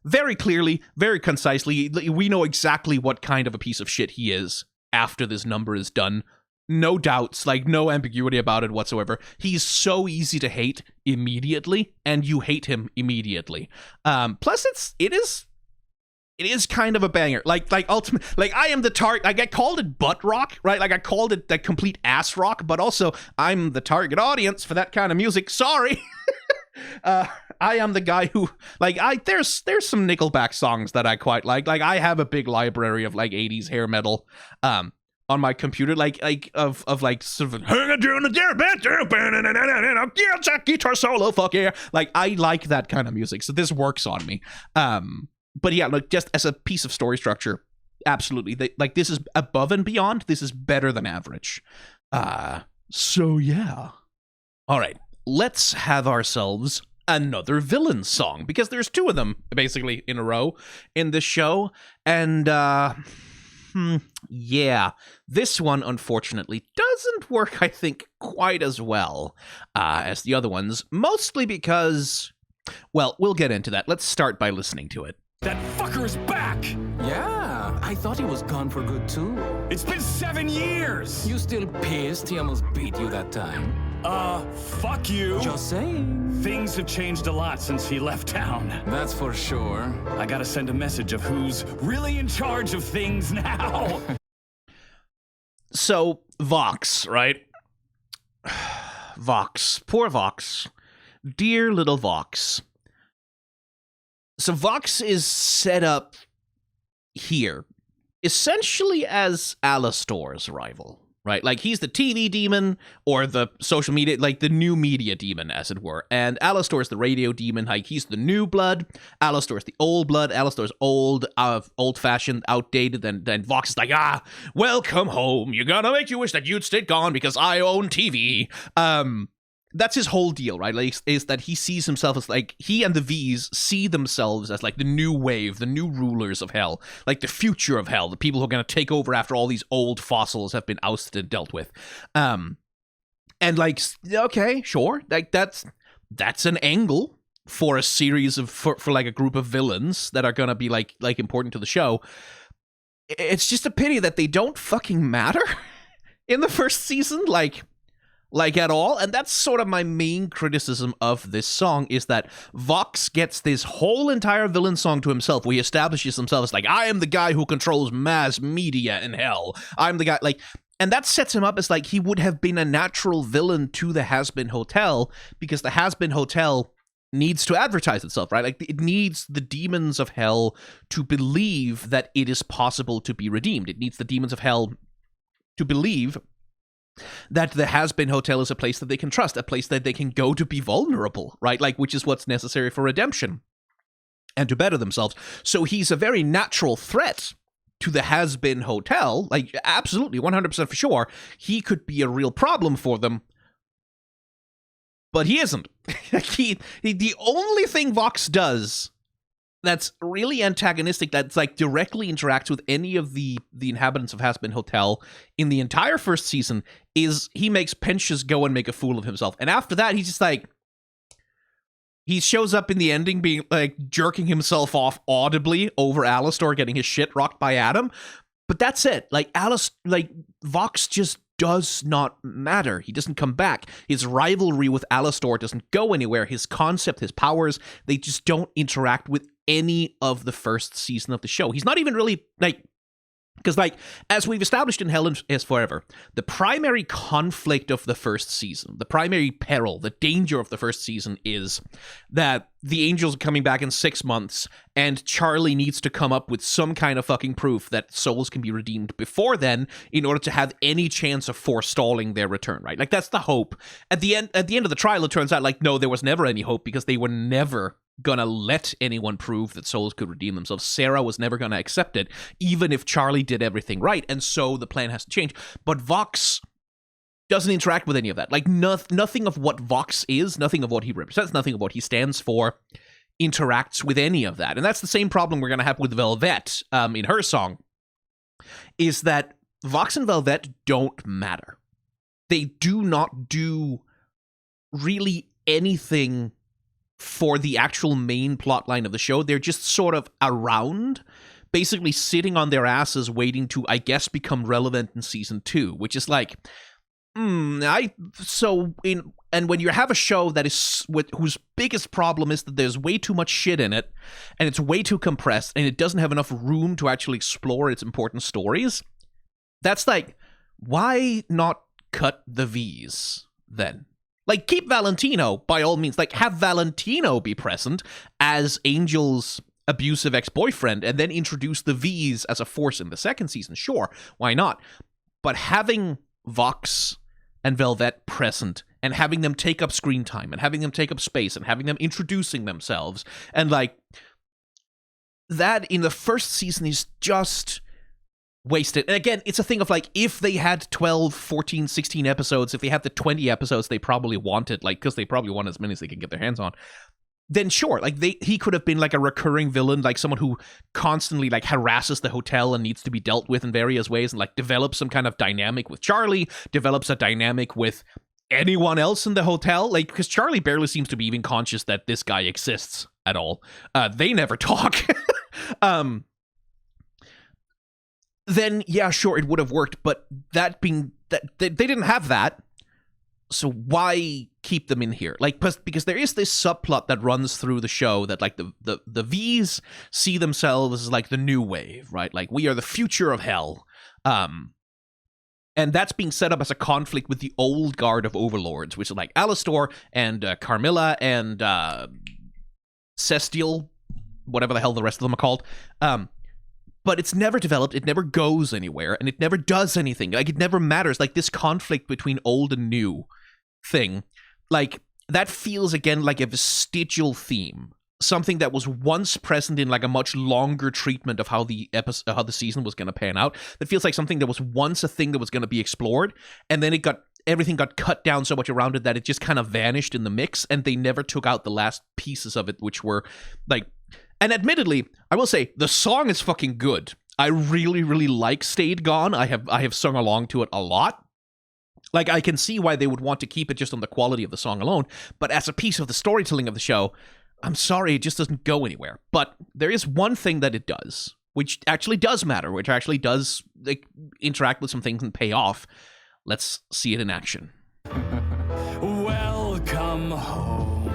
Very clearly, very concisely. We know exactly what kind of a piece of shit he is after this number is done. No doubts, like, no ambiguity about it whatsoever. He's so easy to hate immediately, and you hate him immediately. Plus, it is kind of a banger. Like ultimate, like, I am the target. Like, I called it butt rock, right? Like, I called it the complete ass rock, but also I'm the target audience for that kind of music. Sorry. I am the guy who, like, there's some Nickelback songs that I quite like. Like, I have a big library of, like, 80s hair metal on my computer, like of like sort of guitar solo, fuck yeah. Like, I like that kind of music, so this works on me. But yeah, like, just as a piece of story structure, absolutely. Like, this is above and beyond. This is better than average. So yeah. All right, let's have ourselves another villain song, because there's 2 of them basically in a row in this show, and yeah, this one unfortunately doesn't work, I think, quite as well as the other ones, mostly because, well, we'll get into that. Let's start by listening to it. That fucker's back! Yeah, I thought he was gone for good too. It's been 7 years! You still pissed he almost beat you that time? Fuck you! Just saying. Things have changed a lot since he left town. That's for sure. I gotta send a message of who's really in charge of things now. So, Vox, right? Vox. Poor Vox. Dear little Vox. So Vox is set up here essentially as Alastor's rival, right? Like, he's the TV demon, or the social media, like the new media demon, as it were. And Alastor's the radio demon. Like, he's the new blood. Alastor's the old blood. Alastor's old-fashioned, outdated. Then Vox is like, welcome home. You're gonna make you wish that you'd stayed gone because I own TV. That's his whole deal, right? Like, is that he sees himself as, like, he and the V's see themselves as, like, the new wave, the new rulers of hell, like the future of hell, the people who are going to take over after all these old fossils have been ousted and dealt with. And, like, okay, sure, like, that's an angle for a series of, for like a group of villains that are going to be like important to the show. It's just a pity that they don't fucking matter in the first season, like at all. And that's sort of my main criticism of this song, is that Vox gets this whole entire villain song to himself, where he establishes himself as, like, I am the guy who controls mass media in hell. I'm the guy, like, and that sets him up as, like, he would have been a natural villain to the Hazbin Hotel, because the Hazbin Hotel needs to advertise itself, right? Like, it needs the demons of hell to believe that it is possible to be redeemed. It needs the demons of hell to believe that the Hazbin Hotel is a place that they can trust, a place that they can go to be vulnerable, right? Like, which is what's necessary for redemption and to better themselves. So he's a very natural threat to the Hazbin Hotel. Like, absolutely, 100% for sure. He could be a real problem for them. But he isn't. The only thing Vox does that's really antagonistic, that's like directly interacts with any of the inhabitants of Hazbin Hotel in the entire first season, is he makes Pensius go and make a fool of himself. And after that, he's just like, he shows up in the ending being like jerking himself off audibly over Alastor getting his shit rocked by Adam. But that's it. Like, Vox just does not matter. He doesn't come back. His rivalry with Alastor doesn't go anywhere. His concept, his powers, they just don't interact with any of the first season of the show. He's not even really, like, because, like, as we've established in Hell is Forever, the primary conflict of the first season, the primary peril, the danger of the first season is that the angels are coming back in 6 months, and Charlie needs to come up with some kind of fucking proof that souls can be redeemed before then in order to have any chance of forestalling their return, right? Like, that's the hope. At the end of the trial, it turns out, like, no, there was never any hope because they were never gonna let anyone prove that souls could redeem themselves. Sarah was never gonna accept it, even if Charlie did everything right, and so the plan has to change. But Vox doesn't interact with any of that. Like, nothing of what Vox is, nothing of what he represents, nothing of what he stands for interacts with any of that. And that's the same problem we're gonna have with Velvet in her song, is that Vox and Velvet don't matter. They do not do really anything for the actual main plot line of the show. They're just sort of around, basically sitting on their asses waiting to, I guess, become relevant in season 2, which is like, and when you have a show that is whose biggest problem is that there's way too much shit in it, and it's way too compressed, and it doesn't have enough room to actually explore its important stories, that's like, why not cut the V's then? Like, keep Valentino, by all means. Like, have Valentino be present as Angel's abusive ex-boyfriend, and then introduce the V's as a force in the second season. Sure, why not? But having Vox and Velvet present, and having them take up screen time, and having them take up space, and having them introducing themselves, and, like, that in the first season is just wasted. And again, it's a thing of, like, if they had 12, 14, 16 episodes, if they had the 20 episodes they probably wanted, like, because they probably want as many as they can get their hands on, then sure, like, he could have been, like, a recurring villain, like someone who constantly, like, harasses the hotel and needs to be dealt with in various ways, and, like, develops some kind of dynamic with Charlie, develops a dynamic with anyone else in the hotel, like, because Charlie barely seems to be even conscious that this guy exists at all. They never talk. Then, yeah, sure, it would have worked, but that being that they didn't have that, so why keep them in here? Like, because there is this subplot that runs through the show that, like, the V's see themselves as, like, the new wave, right? Like, we are the future of hell. And that's being set up as a conflict with the old guard of overlords, which is, like, Alastor and Carmilla and Cestial, whatever the hell the rest of them are called. But it's never developed, it never goes anywhere, and it never does anything. Like, it never matters. Like, this conflict between old and new thing, like, that feels, again, like a vestigial theme. Something that was once present in, like, a much longer treatment of how the season was going to pan out. That feels like something that was once a thing that was going to be explored, and then everything got cut down so much around it that it just kind of vanished in the mix, and they never took out the last pieces of it, which were, like... And admittedly, I will say, the song is fucking good. I really, really like Stayed Gone. I have sung along to it a lot. Like, I can see why they would want to keep it just on the quality of the song alone, but as a piece of the storytelling of the show, I'm sorry, it just doesn't go anywhere. But there is one thing that it does, which actually does matter, which actually does, like, interact with some things and pay off. Let's see it in action. Welcome home.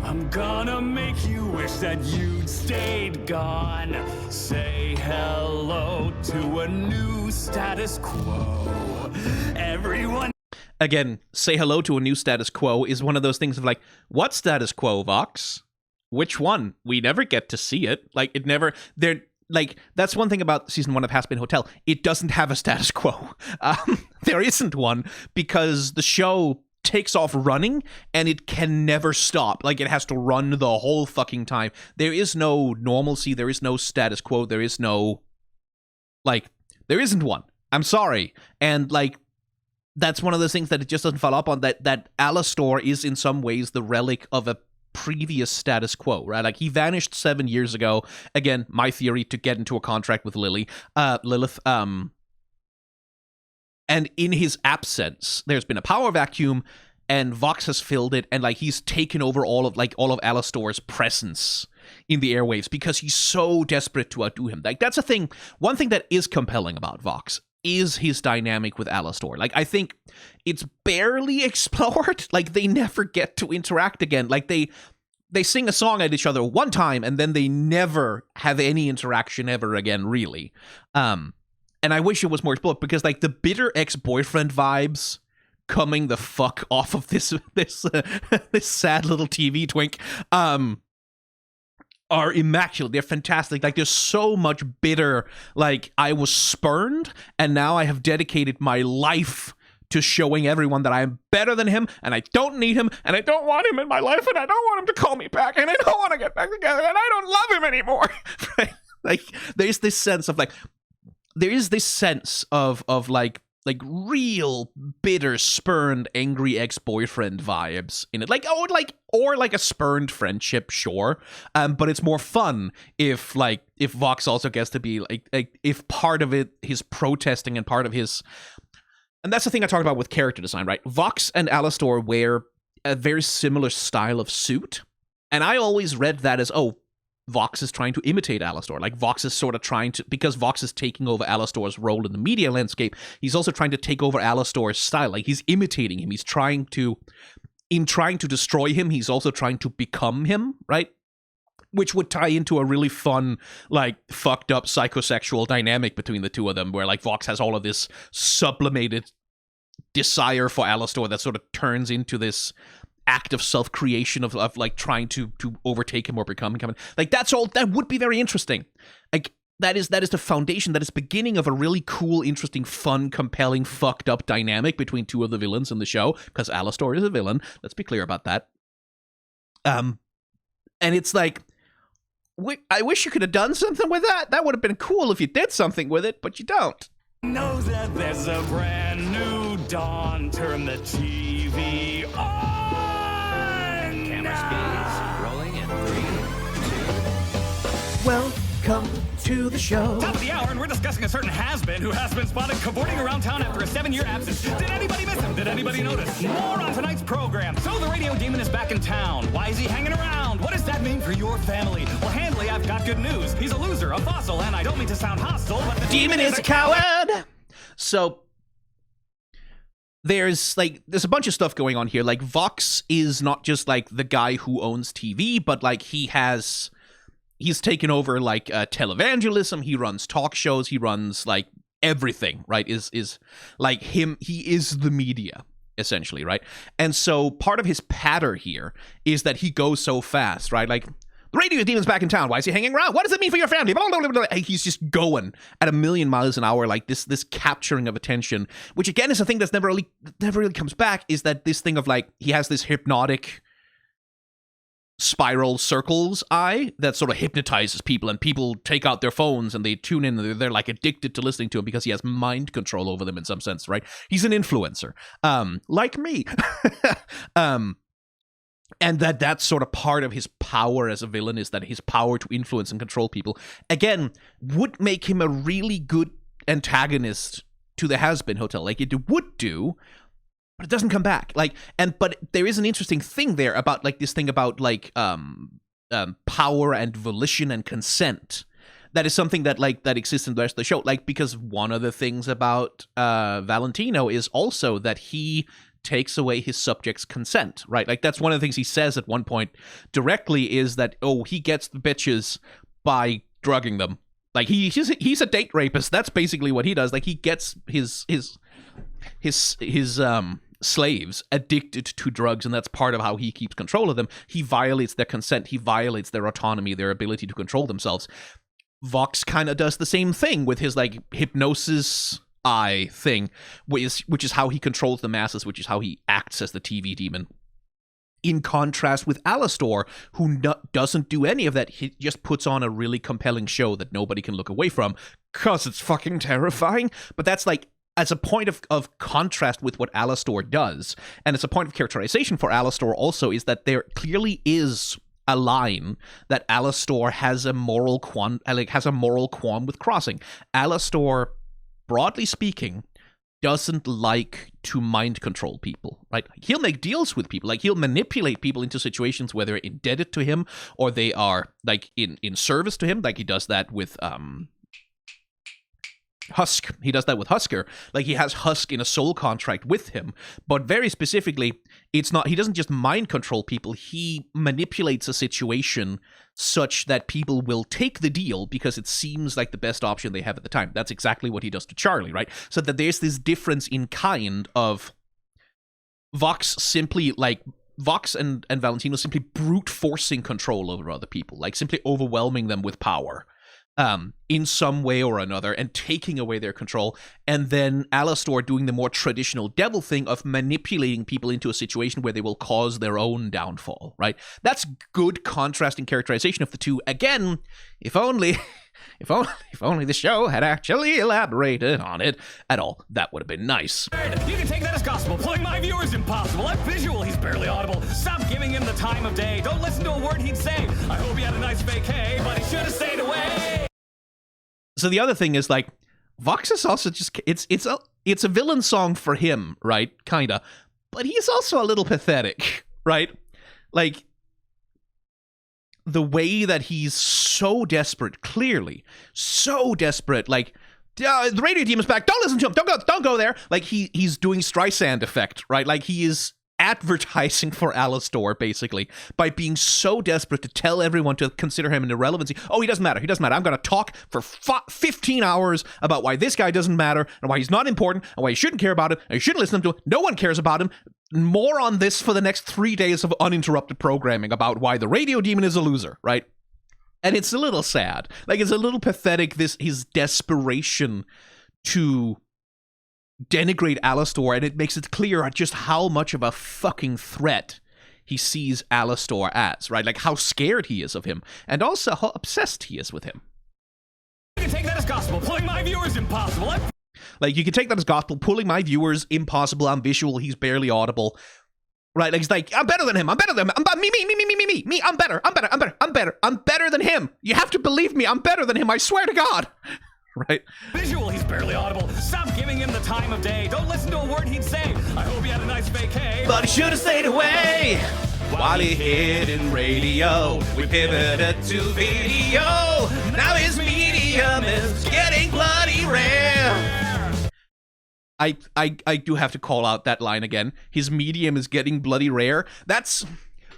I'm gonna make you wish that you'd stayed gone. Say hello to a new status quo. Everyone. again, say hello to a new status quo is one of those things of like, what status quo, Vox? Which one? We never get to see it. Like, it never... Like, that's one thing about season 1 of Hazbin Hotel. It doesn't have a status quo. There isn't one because the show takes off running and it can never stop. Like, it has to run the whole fucking time. There is no normalcy. There is no status quo. There is no... Like, there isn't one. I'm sorry. And, like, that's one of those things that it just doesn't follow up on. That Alastor is in some ways the relic of a previous status quo, right? Like, he vanished 7 years ago. Again, my theory, to get into a contract with Lilith. And in his absence, there's been a power vacuum, and Vox has filled it, and like he's taken over all of Alastor's presence in the airwaves because he's so desperate to outdo him. Like, that's a thing. One thing that is compelling about Vox is his dynamic with Alastor. Like, I think it's barely explored. Like, they never get to interact again. Like, they sing a song at each other one time, and then they never have any interaction ever again, really. And I wish it was more explored, because, like, the bitter ex-boyfriend vibes coming the fuck off of this sad little TV twink, are immaculate. They're fantastic. Like, there's so much bitter, like, I was spurned, and now I have dedicated my life to showing everyone that I am better than him, and I don't need him, and I don't want him in my life, and I don't want him to call me back, and I don't want to get back together, and I don't love him anymore. Right? Like, there's this sense of, like, there is this sense of real bitter, spurned, angry ex-boyfriend vibes in it. Like, or a spurned friendship, sure. But it's more fun if Vox also gets to be like if part of it, his protesting, and part of his... And that's the thing I talked about with character design, right? Vox and Alastor wear a very similar style of suit. And I always read that as, Vox is trying to imitate Alastor. Like, Vox is sort of trying to, because Vox is taking over Alastor's role in the media landscape, he's also trying to take over Alastor's style. Like, he's imitating him. He's trying to destroy him, he's also trying to become him, right? Which would tie into a really fun, like, fucked up psychosexual dynamic between the two of them, where, like, Vox has all of this sublimated desire for Alastor that sort of turns into this act of self-creation of like trying to overtake him or become him. Like, that would be very interesting. Like, that is the foundation, that is beginning of a really cool, interesting, fun, compelling, fucked up dynamic between two of the villains in the show, because Alastor is a villain. Let's be clear about that. And it's like, I wish you could have done something with that. That would have been cool if you did something with it, but you don't. Knows that there's a brand new dawn. Turn the TV on. Camera speeds rolling in 3, 2. Welcome to the show. Top of the hour, and we're discussing a certain has-been who has been spotted cavorting around town after a 7-year absence. Did anybody miss him? Did anybody notice? More on tonight's program. So the radio demon is back in town. Why is he hanging around? What does that mean for your family? Well, Handley, I've got good news. He's a loser, a fossil, and I don't mean to sound hostile, but the Demon is a coward! So, there's a bunch of stuff going on here. Like, Vox is not just, like, the guy who owns TV, but, like, he's taken over, like, televangelism. He runs talk shows. He runs, like, everything, right? Is like him. He is the media, essentially, right? And so part of his patter here is that he goes so fast, right? Like, the radio demon's back in town. Why is he hanging around? What does it mean for your family? Blah, blah, blah, blah. He's just going at 1,000,000 miles an hour, like this capturing of attention, which again is a thing that's never really comes back, is that this thing of, like, he has this hypnotic spiral circles eye that sort of hypnotizes people, and people take out their phones and they tune in, and they're like addicted to listening to him because he has mind control over them in some sense, right? He's an influencer, like me. And that's sort of part of his power as a villain, is that his power to influence and control people, again, would make him a really good antagonist to the Hazbin Hotel. Like, it would do, but it doesn't come back. Like, but there is an interesting thing there about, like, this thing about, like, power and volition and consent. That is something that exists in the rest of the show. Like, because one of the things about Valentino is also that he takes away his subject's consent, right? Like, that's one of the things he says at one point directly, is that, he gets the bitches by drugging them. Like, he's a date rapist. That's basically what he does. Like, he gets his slaves addicted to drugs, and that's part of how he keeps control of them. He violates their consent, he violates their autonomy, their ability to control themselves. Vox kind of does the same thing with his like hypnosis eye thing, which is how he controls the masses, which is how he acts as the TV demon. In contrast with Alastor, who doesn't do any of that. He just puts on a really compelling show that nobody can look away from, because it's fucking terrifying. But that's like, as a point of contrast with what Alastor does, and it's a point of characterization for Alastor also, is that there clearly is a line that Alastor has a moral qualm with crossing. Alastor, broadly speaking, doesn't like to mind control people, right? He'll make deals with people, like he'll manipulate people into situations where they're indebted to him or they are like in service to him, like he does that with Husk. He does that with Husker. Like he has Husk in a soul contract with him, but very specifically, it's not, he doesn't just mind control people, he manipulates a situation such that people will take the deal because it seems like the best option they have at the time. That's exactly what he does to Charlie, right? So that there's this difference in kind of Vox and Valentino simply brute forcing control over other people, like simply overwhelming them with power. In some way or another, and taking away their control, and then Alastor doing the more traditional devil thing of manipulating people into a situation where they will cause their own downfall, right? That's good contrasting characterization of the two. Again, if only the show had actually elaborated on it at all, that would have been nice. You can take that as gospel. Pulling my viewer is impossible. I'm visual. He's barely audible. Stop giving him the time of day. Don't listen to a word he'd say. I hope he had a nice vacay, but he should have stayed away. So the other thing is, like, Vox is also just, it's a villain song for him, right? Kinda. But he's also a little pathetic, right? Like, the way that he's so desperate, clearly, so desperate, like, the radio team is back, don't listen to him, don't go there. Like, he's doing Streisand effect, right? Like, he is advertising for Alastor, basically, by being so desperate to tell everyone to consider him an irrelevancy. Oh, he doesn't matter. I'm going to talk for 15 hours about why this guy doesn't matter, and why he's not important, and why you shouldn't care about him, and you shouldn't listen to him. No one cares about him. More on this for the next 3 days of uninterrupted programming about why the radio demon is a loser, right? And it's a little sad. Like, it's a little pathetic, his desperation to denigrate Alastor, and it makes it clear just how much of a fucking threat he sees Alastor as, right? Like, how scared he is of him, and also how obsessed he is with him. You can take that as gospel. Pulling my viewer is impossible. Like, you can take that as gospel. Pulling my viewers, impossible. I'm visual. He's barely audible. Right? Like, he's like, I'm better than him. I'm better than him. Me. I'm better than him. You have to believe me. I'm better than him. I swear to God. Right? Visual, he's barely audible. Stop giving him the time of day. Don't listen to a word he'd say. I hope he had a nice vacay, but he should have stayed away. While he hid in radio, we pivoted to video. Now his medium is getting bloody rare. I do have to call out that line again. His medium is getting bloody rare. That's,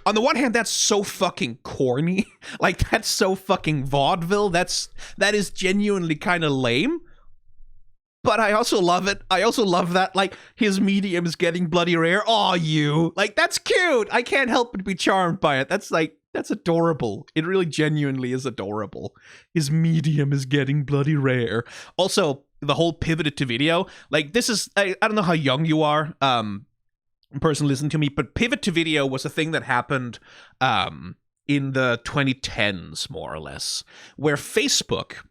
on the one hand, that's so fucking corny. Like, that's so fucking vaudeville. That is genuinely kind of lame. But I also love it. I also love that, like, his medium is getting bloody rare. Aw, you. Like, that's cute. I can't help but be charmed by it. That's adorable. It really genuinely is adorable. His medium is getting bloody rare. Also, the whole pivoted to video. Like, this is, I don't know how young you are, person listening to me, but pivot to video was a thing that happened in the 2010s, more or less, where Facebook,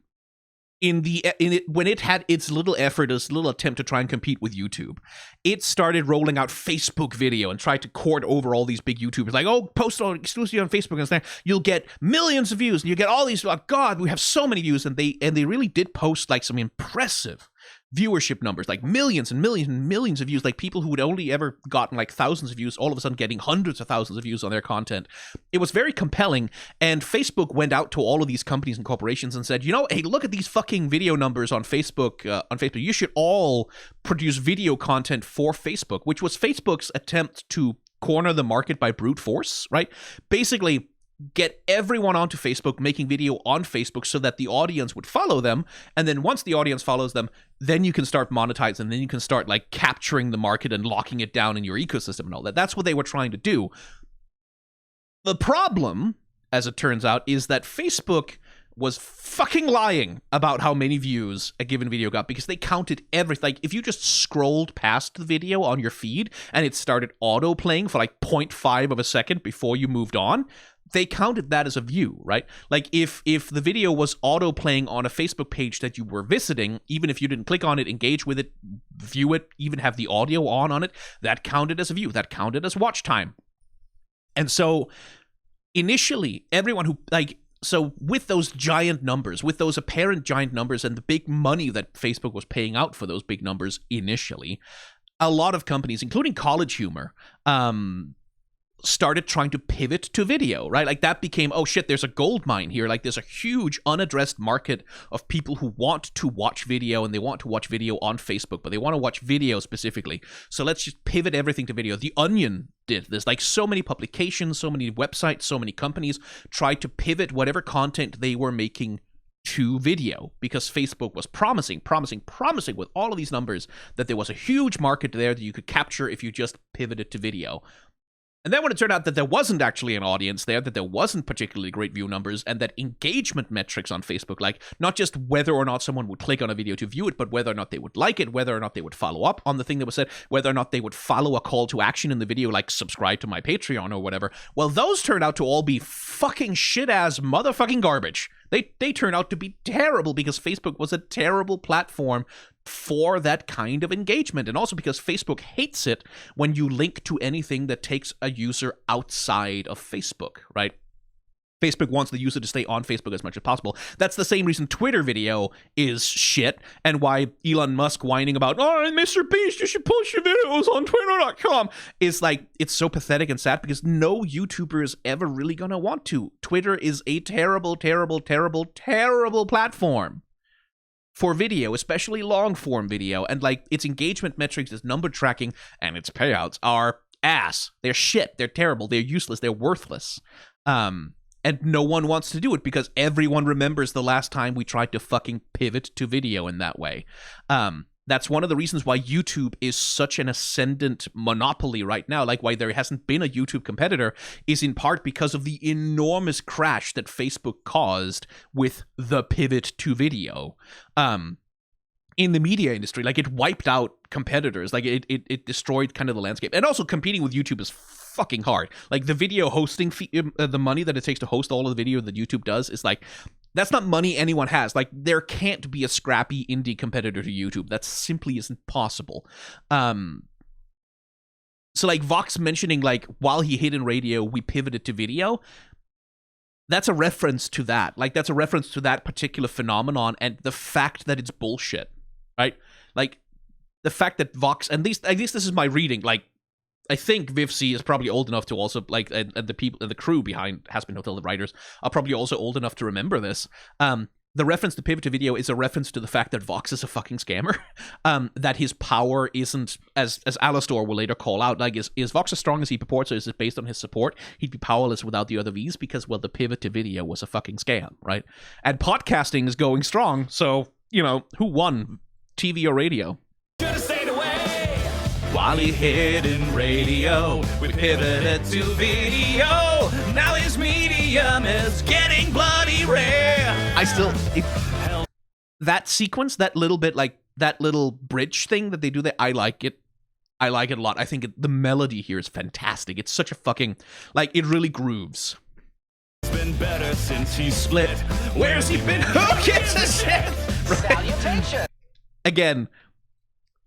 when it had its little effort, its little attempt to try and compete with YouTube, it started rolling out Facebook video and tried to court over all these big YouTubers. Like, oh, post on exclusively on Facebook and stuff. You'll get millions of views, and you get all these. Oh God, we have so many views, and they really did post like some impressive viewership numbers, like millions and millions and millions of views, like people who would only ever gotten like thousands of views, all of a sudden getting hundreds of thousands of views on their content. It was very compelling, and Facebook went out to all of these companies and corporations and said, you know, hey, look at these fucking video numbers on Facebook. You should all produce video content for Facebook, which was Facebook's attempt to corner the market by brute force, right? Basically, get everyone onto Facebook, making video on Facebook so that the audience would follow them. And then once the audience follows them, then you can start monetizing, and then you can start like capturing the market and locking it down in your ecosystem and all that. That's what they were trying to do. The problem, as it turns out, is that Facebook was fucking lying about how many views a given video got, because they counted everything. Like, if you just scrolled past the video on your feed and it started auto-playing for like 0.5 of a second before you moved on, they counted that as a view, right? Like, if the video was auto-playing on a Facebook page that you were visiting, even if you didn't click on it, engage with it, view it, even have the audio on it, that counted as a view. That counted as watch time. And so, initially, everyone who, like, so with those giant numbers, with those apparent giant numbers and the big money that Facebook was paying out for those big numbers initially, a lot of companies, including College Humor, started trying to pivot to video, right? Like, that became, oh shit, there's a gold mine here. Like, there's a huge unaddressed market of people who want to watch video, and they want to watch video on Facebook, but they want to watch video specifically. So let's just pivot everything to video. The Onion did this. Like, so many publications, so many websites, so many companies tried to pivot whatever content they were making to video, because Facebook was promising with all of these numbers that there was a huge market there that you could capture if you just pivoted to video. And then when it turned out that there wasn't actually an audience there, that there wasn't particularly great view numbers, and that engagement metrics on Facebook, like not just whether or not someone would click on a video to view it, but whether or not they would like it, whether or not they would follow up on the thing that was said, whether or not they would follow a call to action in the video, like subscribe to my Patreon or whatever. Well, those turned out to all be fucking shit-ass motherfucking garbage. They turned out to be terrible, because Facebook was a terrible platform for that kind of engagement, and also because Facebook hates it when you link to anything that takes a user outside of Facebook, right? Facebook wants the user to stay on Facebook as much as possible. That's the same reason Twitter video is shit, and why Elon Musk whining about, oh, Mr. Beast, you should post your videos on Twitter.com, is like, it's so pathetic and sad, because no YouTuber is ever really gonna want to. Twitter is a terrible, terrible, terrible, terrible platform for video, especially long-form video, and like, its engagement metrics, its number tracking, and its payouts are ass. They're shit. They're terrible. They're useless. They're worthless. And no one wants to do it, because everyone remembers the last time we tried to fucking pivot to video in that way. That's one of the reasons why YouTube is such an ascendant monopoly right now, like why there hasn't been a YouTube competitor, is in part because of the enormous crash that Facebook caused with the pivot to video. In the media industry, like, it wiped out competitors, like it destroyed kind of the landscape. And also, competing with YouTube is fucking hard. Like, the video hosting fee, the money that it takes to host all of the video that YouTube does is like, that's not money anyone has. Like, there can't be a scrappy indie competitor to YouTube. That simply isn't possible. So like Vox mentioning, like, while he hid in radio, we pivoted to video. That's a reference to that. Like, that's a reference to that particular phenomenon, and the fact that it's bullshit, right? Like, the fact that Vox, and at least this is my reading, like, I think Viv C is probably old enough to also, like, and the people, the crew behind Hazbin Hotel, the writers, are probably also old enough to remember this. The reference to pivot to video is a reference to the fact that Vox is a fucking scammer. That his power isn't, as Alastor will later call out, like, is Vox as strong as he purports, or is it based on his support? He'd be powerless without the other Vs, because, well, the pivot to video was a fucking scam, right? And podcasting is going strong, so, you know, who won? TV or radio? Should've stayed away. While he hid in radio, we pivoted to video. Now his medium is getting bloody rare. That sequence, that little bit, like, that little bridge thing that they do there, I like it. I like it a lot. I think the melody here is fantastic. It's such a fucking, like, it really grooves. It's been better since he split. Where's he been? Who gives a shit? Salutation. Again,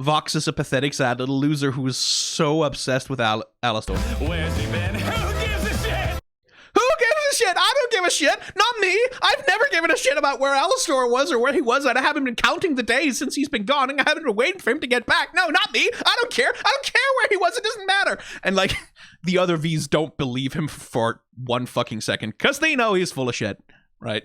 Vox is a pathetic, sad little loser who is so obsessed with Alastor. Where's he been? Who gives a shit? Who gives a shit? I don't give a shit. Not me. I've never given a shit about where Alastor was or where he was. And I haven't been counting the days since he's been gone, and I haven't been waiting for him to get back. No, not me. I don't care. I don't care where he was. It doesn't matter. And, like, the other Vs don't believe him for one fucking second, because they know he's full of shit, right?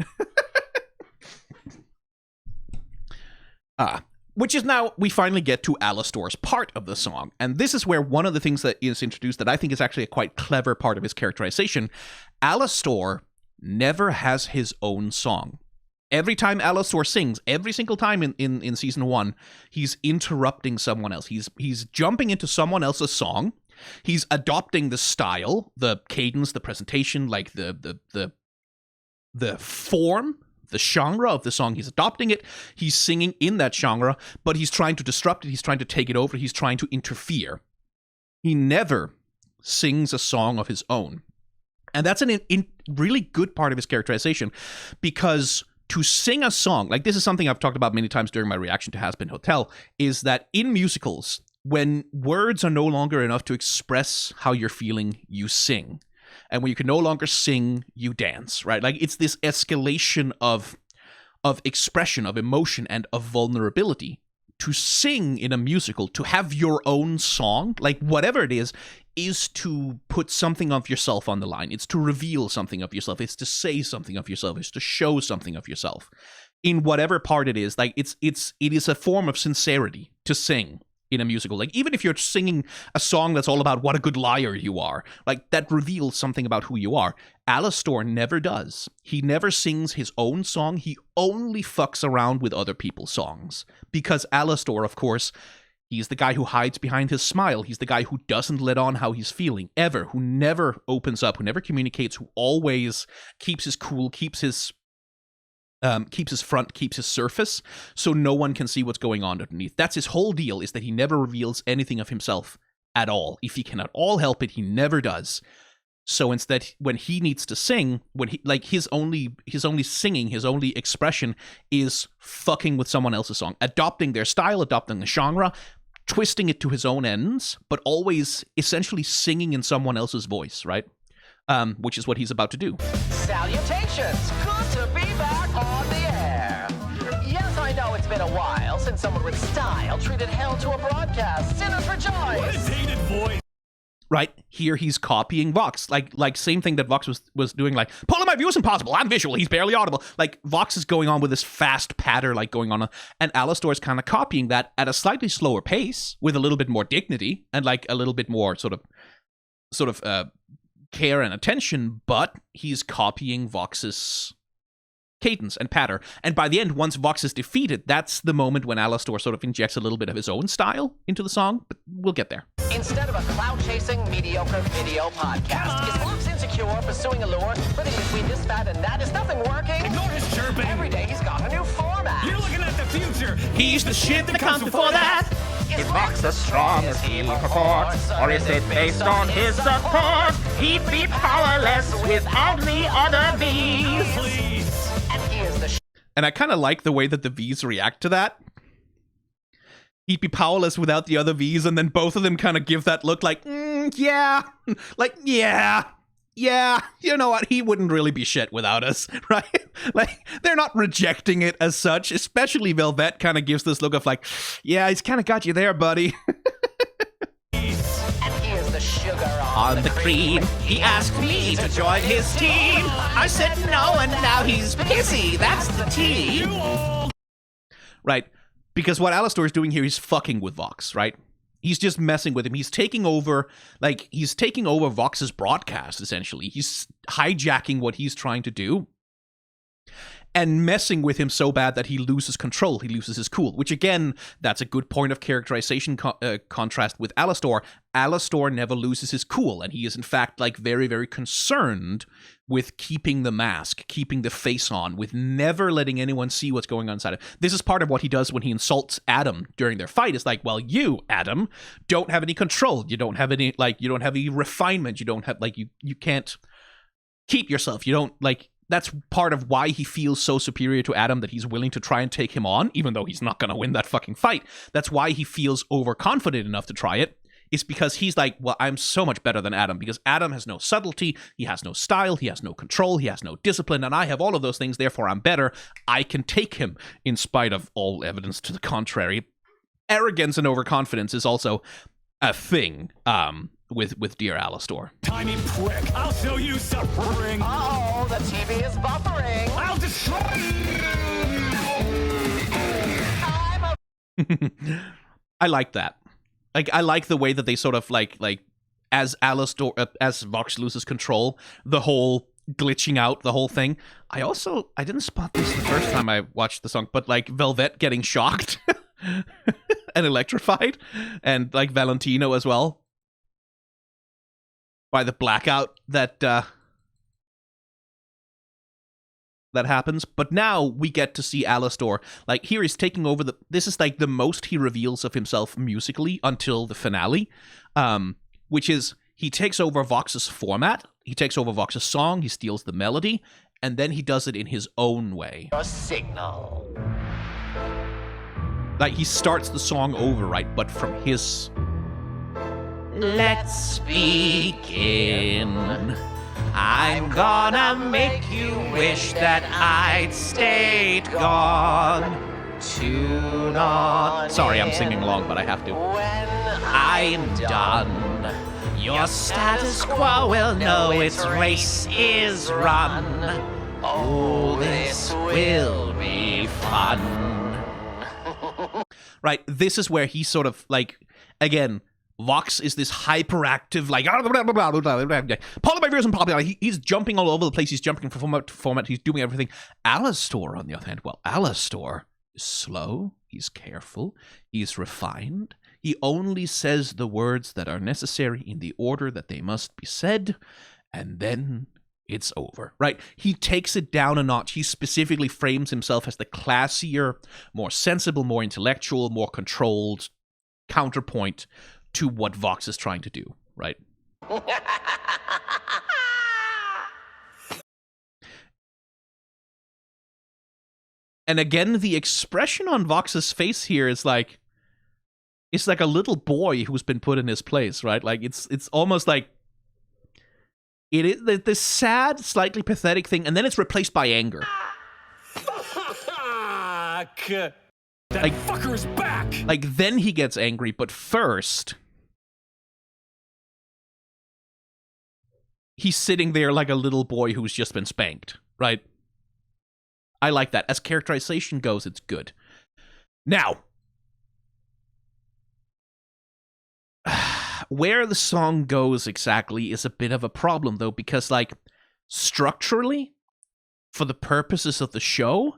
Which is now, we finally get to Alastor's part of the song. And this is where one of the things that is introduced that I think is actually a quite clever part of his characterization. Alastor never has his own song. Every time Alastor sings, every single time in season 1, he's interrupting someone else. He's jumping into someone else's song. He's adopting the style, the cadence, the presentation, like the form, the genre of the song. He's adopting it. He's singing in that genre, but he's trying to disrupt it. He's trying to take it over. He's trying to interfere. He never sings a song of his own. And that's a really good part of his characterization, because to sing a song, like this is something I've talked about many times during my reaction to Hazbin Hotel, is that in musicals, when words are no longer enough to express how you're feeling, you sing. And when you can no longer sing, you dance, right? Like it's this escalation of expression, of emotion, and of vulnerability. To sing in a musical, to have your own song, like whatever it is to put something of yourself on the line. It's to reveal something of yourself. It's to say something of yourself. It's to show something of yourself. In whatever part it is, like it is a form of sincerity to sing in a musical. Like even if you're singing a song that's all about what a good liar you are, like that reveals something about who you are. Alastor never does. He never sings his own song. He only fucks around with other people's songs. Because Alastor, of course, he's the guy who hides behind his smile. He's the guy who doesn't let on how he's feeling, ever. Who never opens up, who never communicates, who always keeps his cool, keeps his front, keeps his surface, so no one can see what's going on underneath. That's his whole deal, is that he never reveals anything of himself at all. If he can at all help it, he never does. So instead, when he needs to sing, when he, like, his only singing, his only expression is fucking with someone else's song, adopting their style, adopting the genre, twisting it to his own ends, but always essentially singing in someone else's voice, right? Which is what he's about to do. Salutations! Good to be back on the air. Yes, I know it's been a while since someone with style treated hell to a broadcast. Sinners rejoice! What a dated voice. Right? Here he's copying Vox. Like same thing that Vox was doing, like, pulling my view is impossible. I'm visual. He's barely audible. Like, Vox is going on with this fast patter, like, going on. And Alastor is kind of copying that at a slightly slower pace, with a little bit more dignity, and, like, a little bit more sort of care and attention, but he's copying Vox's cadence and patter. And by the end, once Vox is defeated, that's the moment when Alastor sort of injects a little bit of his own style into the song, but we'll get there. Instead of a cloud-chasing, mediocre video podcast, is Vox insecure, pursuing a lure, living between this, that, and that? Is nothing working? Ignore his chirping. Every day he's got a new format. You're looking at the future. He's the shit that comes before that. Is Vox as strong as he purports, or is it based on his support? He'd be powerless without the other bees. Please. And he is the And I kind of like the way that the V's react to that. He'd be powerless without the other V's, and then both of them kind of give that look like, yeah, like, yeah, you know what, he wouldn't really be shit without us, right? Like, they're not rejecting it as such, especially Velvet kind of gives this look of like, yeah, he's kind of got you there, buddy. And he is the sugar On the cream, he asked me to join his team. I said no, and now he's pissy. That's the tea. Right? Because what Alastor is doing here, he's fucking with Vox, right? He's just messing with him. He's taking over Vox's broadcast, essentially. He's hijacking what he's trying to do and messing with him so bad that he loses control. He loses his cool, which, again, that's a good point of characterization contrast with Alastor. Alastor never loses his cool, and he is, in fact, like, very, very concerned with keeping the mask, keeping the face on, with never letting anyone see what's going on inside of. This is part of what he does when he insults Adam during their fight. It's like, well, you, Adam, don't have any control. You don't have any, like, you don't have any refinement. You don't have, like, you can't keep yourself. You don't, like, that's part of why he feels so superior to Adam, that he's willing to try and take him on, even though he's not going to win that fucking fight. That's why he feels overconfident enough to try it. Is because he's like, well, I'm so much better than Adam, because Adam has no subtlety, he has no style, he has no control, he has no discipline, and I have all of those things, therefore I'm better. I can take him, in spite of all evidence to the contrary. Arrogance and overconfidence is also a thing with dear Alastor. Tiny prick. I'll show you suffering. Uh-oh, the TV is buffering. I'll destroy you. I like that. Like, I like the way that they sort of like as Vox loses control, the whole glitching out the whole thing. I didn't spot this the first time I watched the song, but like Velvet getting shocked and electrified, and like Valentino as well by the blackout that happens. But now we get to see Alastor. Like, here he's taking over this is like the most he reveals of himself musically until the finale, which is he takes over Vox's format, he takes over Vox's song, he steals the melody, and then he does it in his own way. A signal. Like, he starts the song over, right, but from his... Let's begin. I'm gonna make you wish that I'd stayed gone. Tune on. Sorry, I'm singing along, but I have to. When I'm done. Your status quo will know its race is run. Oh, this will be fun. Right, this is where he sort of, like, again, Vox is this hyperactive, like, polybivirus and polybivirus. He's jumping all over the place. He's jumping from format to format. He's doing everything. Alastor, on the other hand, well, Alastor is slow. He's careful. He's refined. He only says the words that are necessary in the order that they must be said, and then it's over, right? He takes it down a notch. He specifically frames himself as the classier, more sensible, more intellectual, more controlled counterpoint to what Vox is trying to do, right? And again, the expression on Vox's face here is like, it's like a little boy who's been put in his place, right? Like, it's almost like it is this sad, slightly pathetic thing, and then it's replaced by anger. Fuck! That Like- fucker is back! Like, then he gets angry, but first, he's sitting there like a little boy who's just been spanked, right? I like that. As characterization goes, it's good. Now, where the song goes exactly is a bit of a problem, though, because, like, structurally, for the purposes of the show,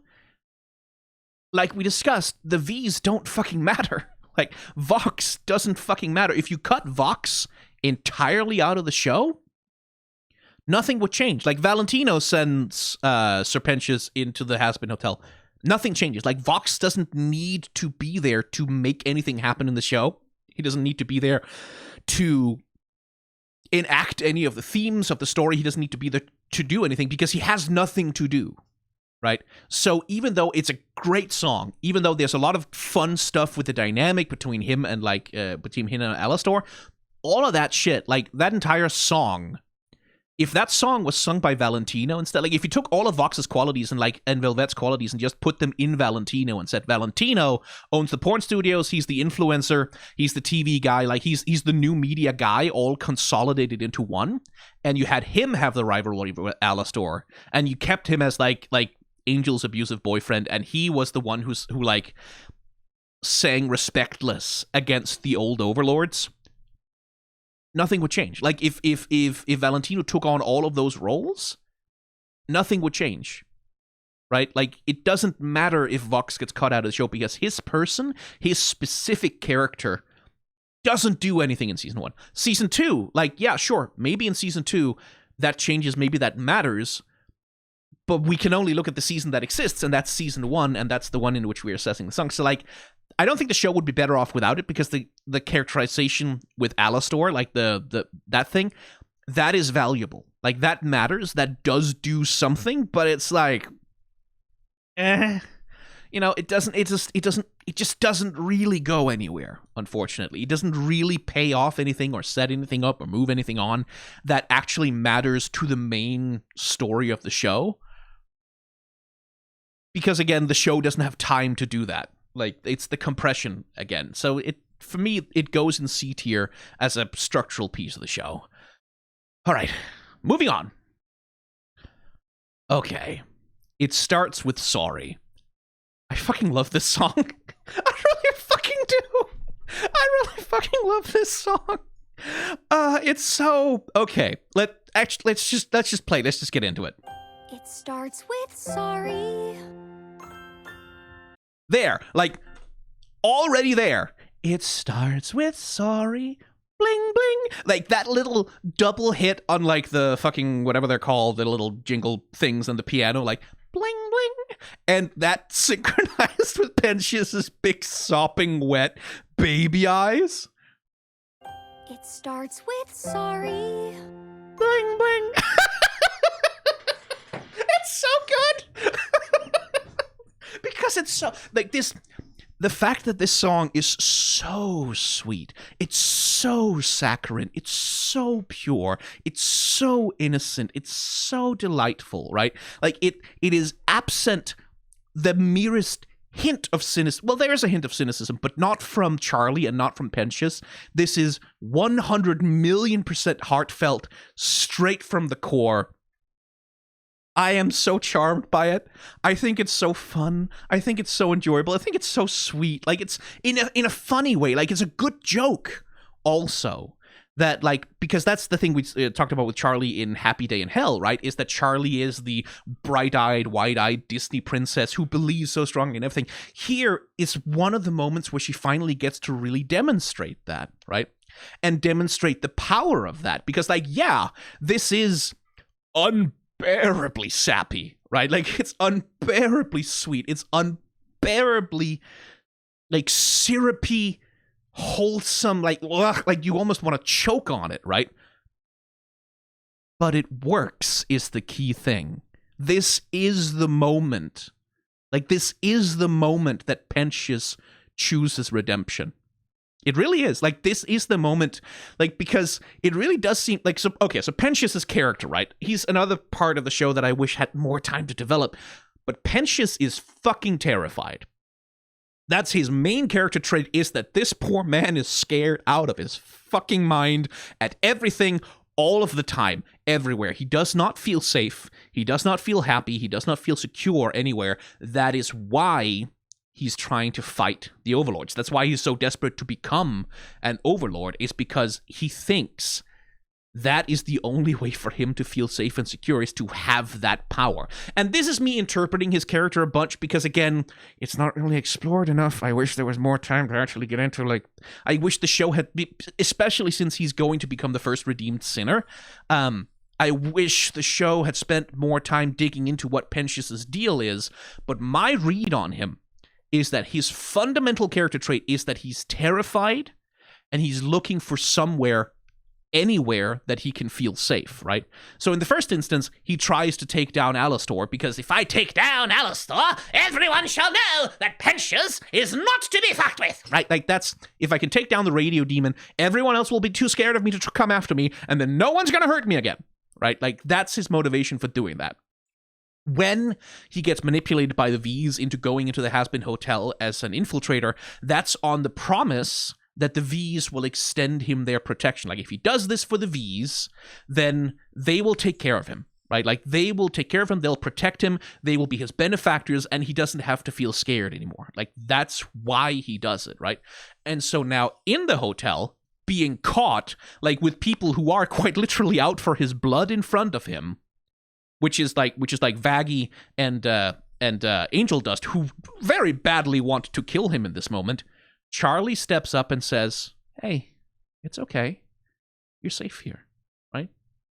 like we discussed, the V's don't fucking matter. Like, Vox doesn't fucking matter. If you cut Vox entirely out of the show, nothing would change. Like, Valentino sends Serpentius into the Hazbin Hotel. Nothing changes. Like, Vox doesn't need to be there to make anything happen in the show. He doesn't need to be there to enact any of the themes of the story. He doesn't need to be there to do anything because he has nothing to do, right? So even though it's a great song, even though there's a lot of fun stuff with the dynamic between him and between him and Alastor, all of that shit, like that entire song, if that song was sung by Valentino instead, like if you took all of Vox's qualities and Velvet's qualities and just put them in Valentino and said Valentino owns the porn studios, he's the influencer, he's the TV guy, like he's the new media guy, all consolidated into one, and you had him have the rivalry with Alastor, and you kept him as like Angel's abusive boyfriend, and he was the one who like sang Respectless against the old overlords, nothing would change. Like, if Valentino took on all of those roles, nothing would change, right? Like, it doesn't matter if Vox gets cut out of the show because his person, his specific character, doesn't do anything in Season 1. Season 2, like, yeah, sure, maybe in Season 2 that changes, maybe that matters, but we can only look at the season that exists, and that's Season 1, and that's the one in which we're assessing the song. So, like, I don't think the show would be better off without it, because the characterization with Alastor, like that thing, that is valuable. Like, that matters. That does do something, but it's like, you know, it just doesn't really go anywhere, unfortunately. It doesn't really pay off anything or set anything up or move anything on that actually matters to the main story of the show. Because, again, the show doesn't have time to do that. Like, it's the compression again. So for me, it goes in C tier as a structural piece of the show. All right, moving on. Okay, it starts with Sorry. I fucking love this song. I really fucking do. I really fucking love this song. It's so okay. Let's just play. Let's just get into it. It starts with sorry. There, like already there. It starts with sorry. Bling bling. Like that little double hit on like the fucking whatever they're called, the little jingle things on the piano, like bling bling. And that synchronized with Pensius's big sopping wet baby eyes. It starts with sorry. Bling bling. It's so good. Because it's so like this. The fact that this song is so sweet, it's so saccharine, it's so pure, it's so innocent, it's so delightful, right? Like it is absent the merest hint of cynicism. Well, there is a hint of cynicism, but not from Charlie and not from Pensius. This is 100,000,000% heartfelt, straight from the core. I am so charmed by it. I think it's so fun. I think it's so enjoyable. I think it's so sweet. Like it's in a funny way. Like it's a good joke also. That like, because that's the thing we talked about with Charlie in Happy Day in Hell, right? Is that Charlie is the bright-eyed, wide-eyed Disney princess who believes so strongly in everything. Here is one of the moments where she finally gets to really demonstrate that, right? And demonstrate the power of that. Because like, yeah, this is unbearably sappy, right? Like it's unbearably sweet. It's unbearably like syrupy, wholesome, like ugh, like you almost want to choke on it, right? But it works is the key thing. This is the moment. Like this is the moment that Pensius chooses redemption. It really is. Like, this is the moment, like, because it really does seem like, so Pensius's character, right? He's another part of the show that I wish had more time to develop, but Pensius is fucking terrified. That's his main character trait, is that this poor man is scared out of his fucking mind at everything, all of the time, everywhere. He does not feel safe. He does not feel happy. He does not feel secure anywhere. That is why he's trying to fight the overlords. That's why he's so desperate to become an overlord, is because he thinks that is the only way for him to feel safe and secure, is to have that power. And this is me interpreting his character a bunch because, again, it's not really explored enough. I wish there was more time to actually get into, like, I wish the show had, especially since he's going to become the first redeemed sinner, I wish the show had spent more time digging into what Pensius's deal is, but my read on him is that his fundamental character trait is that he's terrified and he's looking for somewhere, anywhere that he can feel safe, right? So in the first instance, he tries to take down Alastor because if I take down Alastor, everyone shall know that Pensius is not to be fucked with, right? Like that's, if I can take down the radio demon, everyone else will be too scared of me to come after me, and then no one's gonna hurt me again, right? Like that's his motivation for doing that. When he gets manipulated by the V's into going into the Hazbin Hotel as an infiltrator, that's on the promise that the V's will extend him their protection. Like, if he does this for the V's, then they will take care of him, right? Like, they will take care of him, they'll protect him, they will be his benefactors, and he doesn't have to feel scared anymore. Like, that's why he does it, right? And so now, in the hotel, being caught, like, with people who are quite literally out for his blood in front of him, which is like Vaggie and Angel Dust, who very badly want to kill him in this moment. Charlie steps up and says, "Hey, it's okay. You're safe here, right?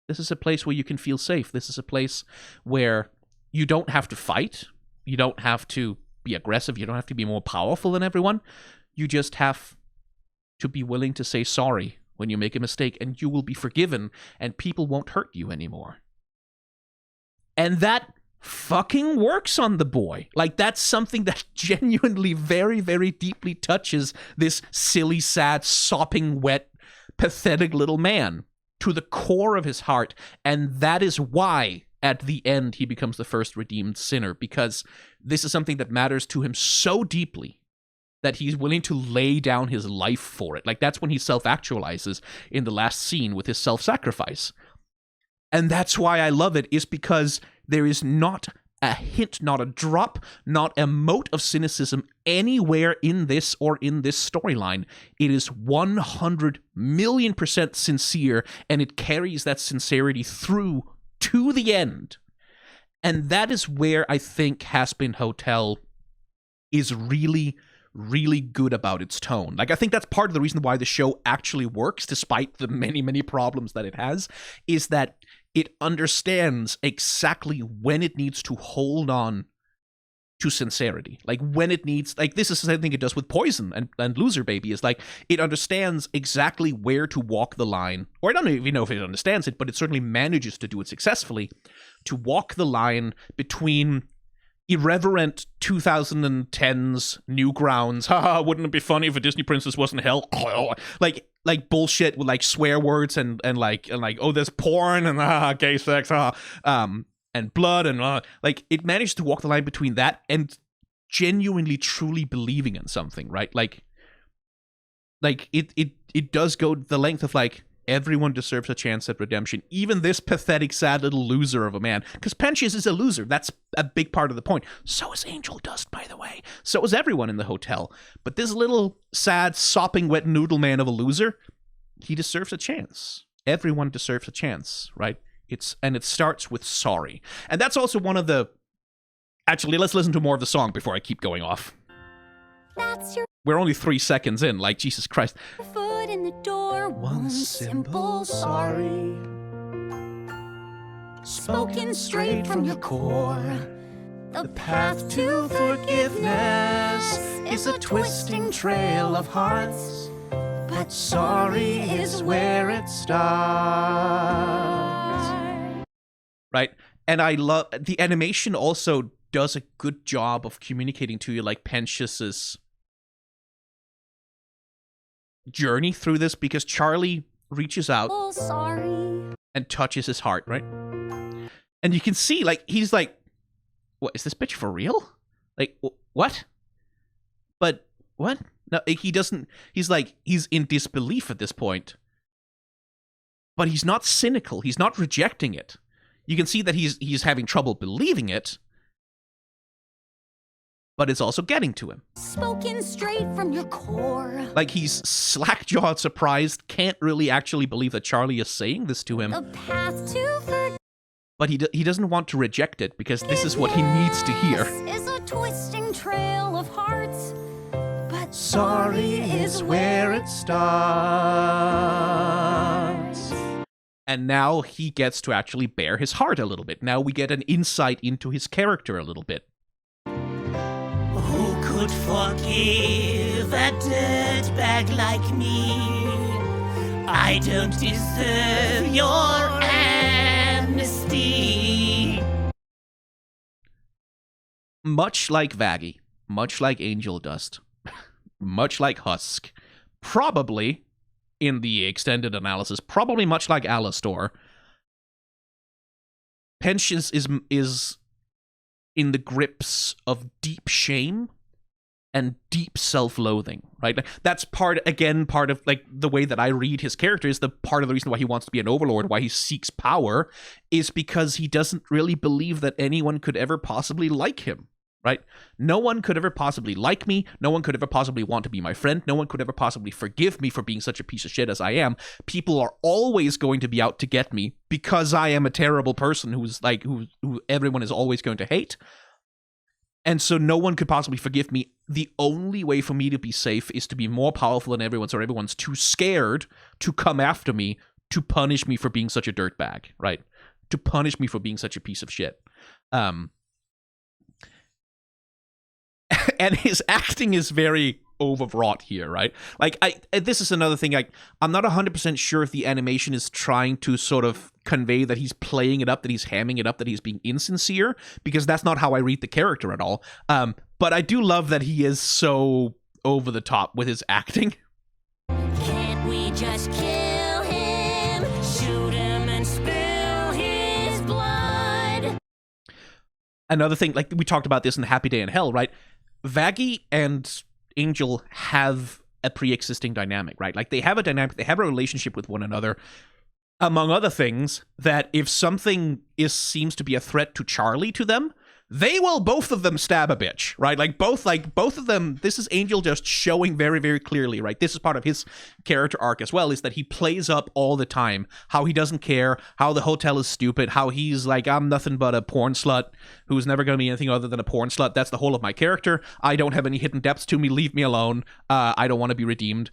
This is a place where you can feel safe. This is a place where you don't have to fight. You don't have to be aggressive. You don't have to be more powerful than everyone. You just have to be willing to say sorry when you make a mistake, and you will be forgiven, and people won't hurt you anymore." And that fucking works on the boy. Like, that's something that genuinely very, very deeply touches this silly, sad, sopping wet, pathetic little man to the core of his heart. And that is why, at the end, he becomes the first redeemed sinner, because this is something that matters to him so deeply that he's willing to lay down his life for it. Like, that's when he self-actualizes in the last scene with his self-sacrifice. And that's why I love it, is because there is not a hint, not a drop, not a mote of cynicism anywhere in this or in this storyline. It is 100,000,000% sincere, and it carries that sincerity through to the end. And that is where I think Hazbin Hotel is really, really good about its tone. Like, I think that's part of the reason why the show actually works, despite the many, many problems that it has, is that it understands exactly when it needs to hold on to sincerity. Like, when it needs, like, this is the same thing it does with Poison and Loser Baby, is like, it understands exactly where to walk the line, or I don't even know if it understands it, but it certainly manages to do it successfully, to walk the line between irreverent 2010s Newgrounds, haha, wouldn't it be funny if a Disney princess wasn't hell, like bullshit with like swear words and like oh, there's porn and gay sex, and blood and like, it managed to walk the line between that and genuinely truly believing in something, right? Like it does go the length of like, everyone deserves a chance at redemption, even this pathetic, sad little loser of a man. Because Pensius is a loser. That's a big part of the point. So is Angel Dust, by the way. So is everyone in the hotel. But this little, sad, sopping wet noodle man of a loser, he deserves a chance. Everyone deserves a chance, right? And it starts with sorry. And that's also one of the... Actually, let's listen to more of the song before I keep going off. That's your We're only 3 seconds in, like, Jesus Christ. foot in the door. One simple sorry, spoken straight from your core. The path to forgiveness is a twisting trail of hearts, but sorry is where it starts. Right? And I love... The animation also does a good job of communicating to you, like, Pensius's journey through this, because Charlie reaches out Sorry. and touches his heart, right? And you can see, like, he's like, what, is this bitch for real? Like, what? But, what? No, he doesn't, he's like, he's in disbelief at this point. But he's not cynical, he's not rejecting it. You can see that he's having trouble believing it, but it's also getting to him. Spoken straight from your core. Like, he's slack-jawed, surprised, can't really actually believe that Charlie is saying this to him. The path to forgiveness But he doesn't want to reject it, because this is what he needs to hear. is a twisting trail of hearts, but Sorry is where it starts. And now he gets to actually bare his heart a little bit. Now we get an insight into his character a little bit. Who could forgive a dirtbag like me? I don't deserve your amnesty. Much like Vaggie, much like Angel Dust, much like Husk, probably, in the extended analysis, probably much like Alastor, Pensius is in the grips of deep shame and deep self-loathing, right? That's part of like the way that I read his character, is the part of the reason why he wants to be an overlord, why he seeks power, is because he doesn't really believe that anyone could ever possibly like him, right? No one could ever possibly like me. No one could ever possibly want to be my friend. No one could ever possibly forgive me for being such a piece of shit as I am. People are always going to be out to get me because I am a terrible person who's like, who everyone is always going to hate. And so no one could possibly forgive me. The only way for me to be safe is to be more powerful than everyone, so everyone's too scared to come after me, to punish me for being such a dirtbag, right? To punish me for being such a piece of shit. And his acting is very overwrought here, right? Like, this is another thing, I'm not 100% sure if the animation is trying to sort of convey that he's playing it up, that he's hamming it up, that he's being insincere, because that's not how I read the character at all. But I do love that he is so over the top with his acting. Can't we just kill him, shoot him and spill his blood? Another thing, like we talked about this in Happy Day in Hell, right? Vaggie and Angel have a pre-existing dynamic, right? Like, they have a dynamic, they have a relationship with one another, among other things, that if something seems to be a threat to Charlie to them, they will both of them stab a bitch, right? Like both of them. This is Angel just showing very, very clearly, right? This is part of his character arc as well, is that he plays up all the time how he doesn't care, how the hotel is stupid, how he's like, I'm nothing but a porn slut who's never going to be anything other than a porn slut. That's the whole of my character. I don't have any hidden depths to me. Leave me alone. I don't want to be redeemed.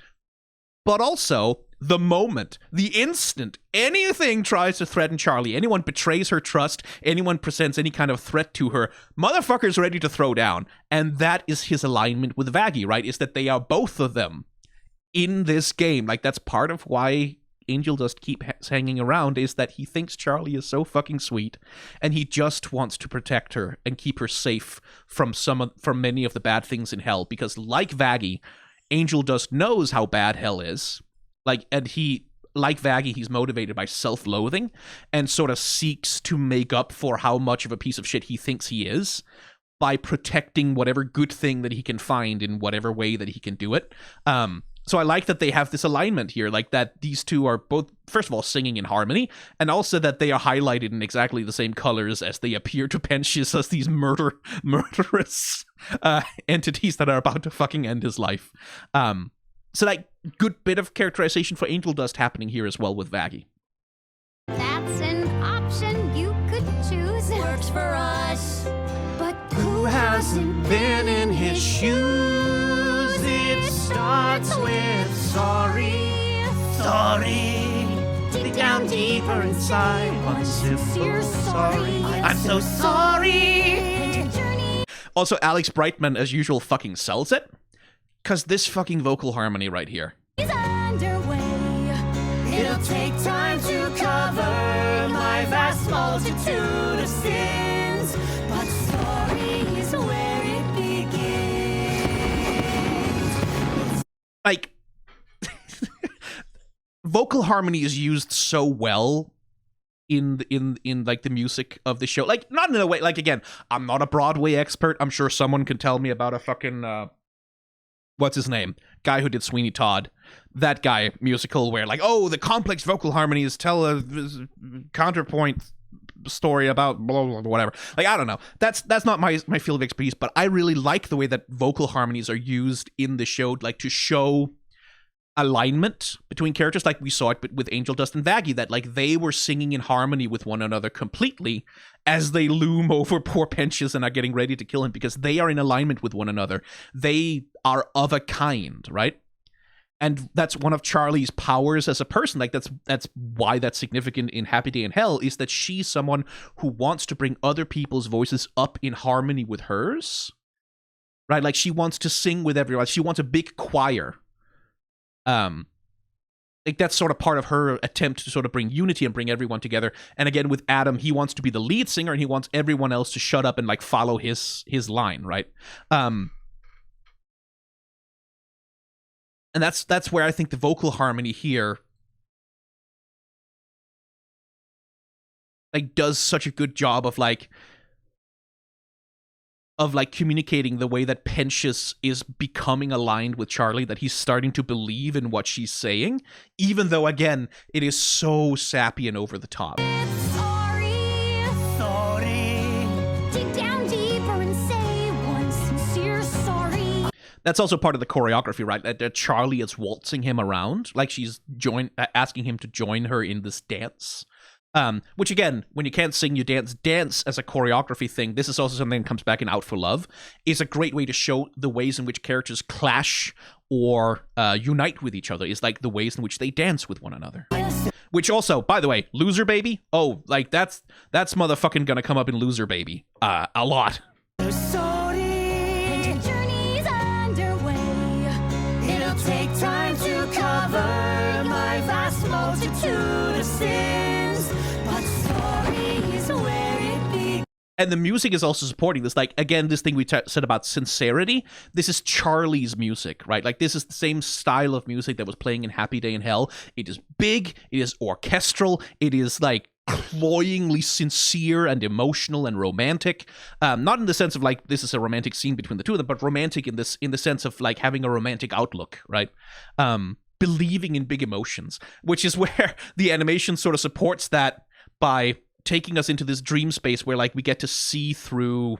But also, the moment, the instant anything tries to threaten Charlie, anyone betrays her trust, anyone presents any kind of threat to her, motherfucker's ready to throw down. And that is his alignment with Vaggie, right? Is that they are both of them in this game. Like, that's part of why Angel Dust keeps hanging around, is that he thinks Charlie is so fucking sweet, and he just wants to protect her and keep her safe from many of the bad things in hell. Because like Vaggie, Angel Dust knows how bad hell is. Like Vaggie, he's motivated by self-loathing and sort of seeks to make up for how much of a piece of shit he thinks he is by protecting whatever good thing that he can find in whatever way that he can do it. So I like that they have this alignment here, like that these two are both, first of all, singing in harmony, and also that they are highlighted in exactly the same colors as they appear to Pensius as these murderous entities that are about to fucking end his life. So that good bit of characterization for Angel Dust happening here as well with Vaggie. That's an option you could choose. Works for us. But who hasn't been in his shoes? It starts with sorry. Sorry. Dig down deeper inside. One sincere sorry. I'm so sorry. And your journey. Also, Alex Brightman, as usual, fucking sells it. Because this fucking vocal harmony right here. Is underway. It'll take time to cover my vast multitude of sins, but sorry is where it begins. Like, vocal harmony is used so well in like the music of the show. Like, not in a way, like, again, I'm not a Broadway expert. I'm sure someone can tell me about a fucking what's his name? Guy who did Sweeney Todd. That guy, musical, where like, oh, the complex vocal harmonies tell a counterpoint story about blah, blah, blah, whatever. Like, I don't know. That's not my field of expertise, but I really like the way that vocal harmonies are used in the show, like to show alignment between characters, like we saw it with Angel Dust and Vaggie, that like they were singing in harmony with one another completely as they loom over poor Pensius and are getting ready to kill him, because they are in alignment with one another. They are of a kind, right? And that's one of Charlie's powers as a person. Like that's why that's significant in Happy Day in Hell, is that she's someone who wants to bring other people's voices up in harmony with hers, right? Like she wants to sing with everyone. She wants a big choir. Like that's sort of part of her attempt to sort of bring unity and bring everyone together. And again, with Adam, he wants to be the lead singer and he wants everyone else to shut up and like follow his line, right? And that's where I think the vocal harmony here like does such a good job of communicating the way that Pensius is becoming aligned with Charlie, that he's starting to believe in what she's saying, even though, again, it is so sappy and over the top. Sorry. Dig down deeper and say one sincere sorry. That's also part of the choreography, right? That Charlie is waltzing him around, like she's asking him to join her in this dance. Which again, when you can't sing, you dance. Dance as a choreography thing, this is also something that comes back in Out for Love, is a great way to show the ways in which characters clash or unite with each other, is like the ways in which they dance with one another. Which also, by the way, Loser Baby, oh, like that's motherfucking gonna come up in Loser Baby a lot. And your journey's underway. It'll take time to cover my vast multitude of sins, but sorry is where it begins. And the music is also supporting this. Like, again, this thing we said about sincerity, this is Charlie's music, right? Like, this is the same style of music that was playing in Happy Day in Hell. It is big, it is orchestral, it is, like, cloyingly sincere and emotional and romantic. Not in the sense of, like, this is a romantic scene between the two of them, but romantic in the sense of, like, having a romantic outlook, right? Believing in big emotions, which is where the animation sort of supports that by taking us into this dream space where like we get to see through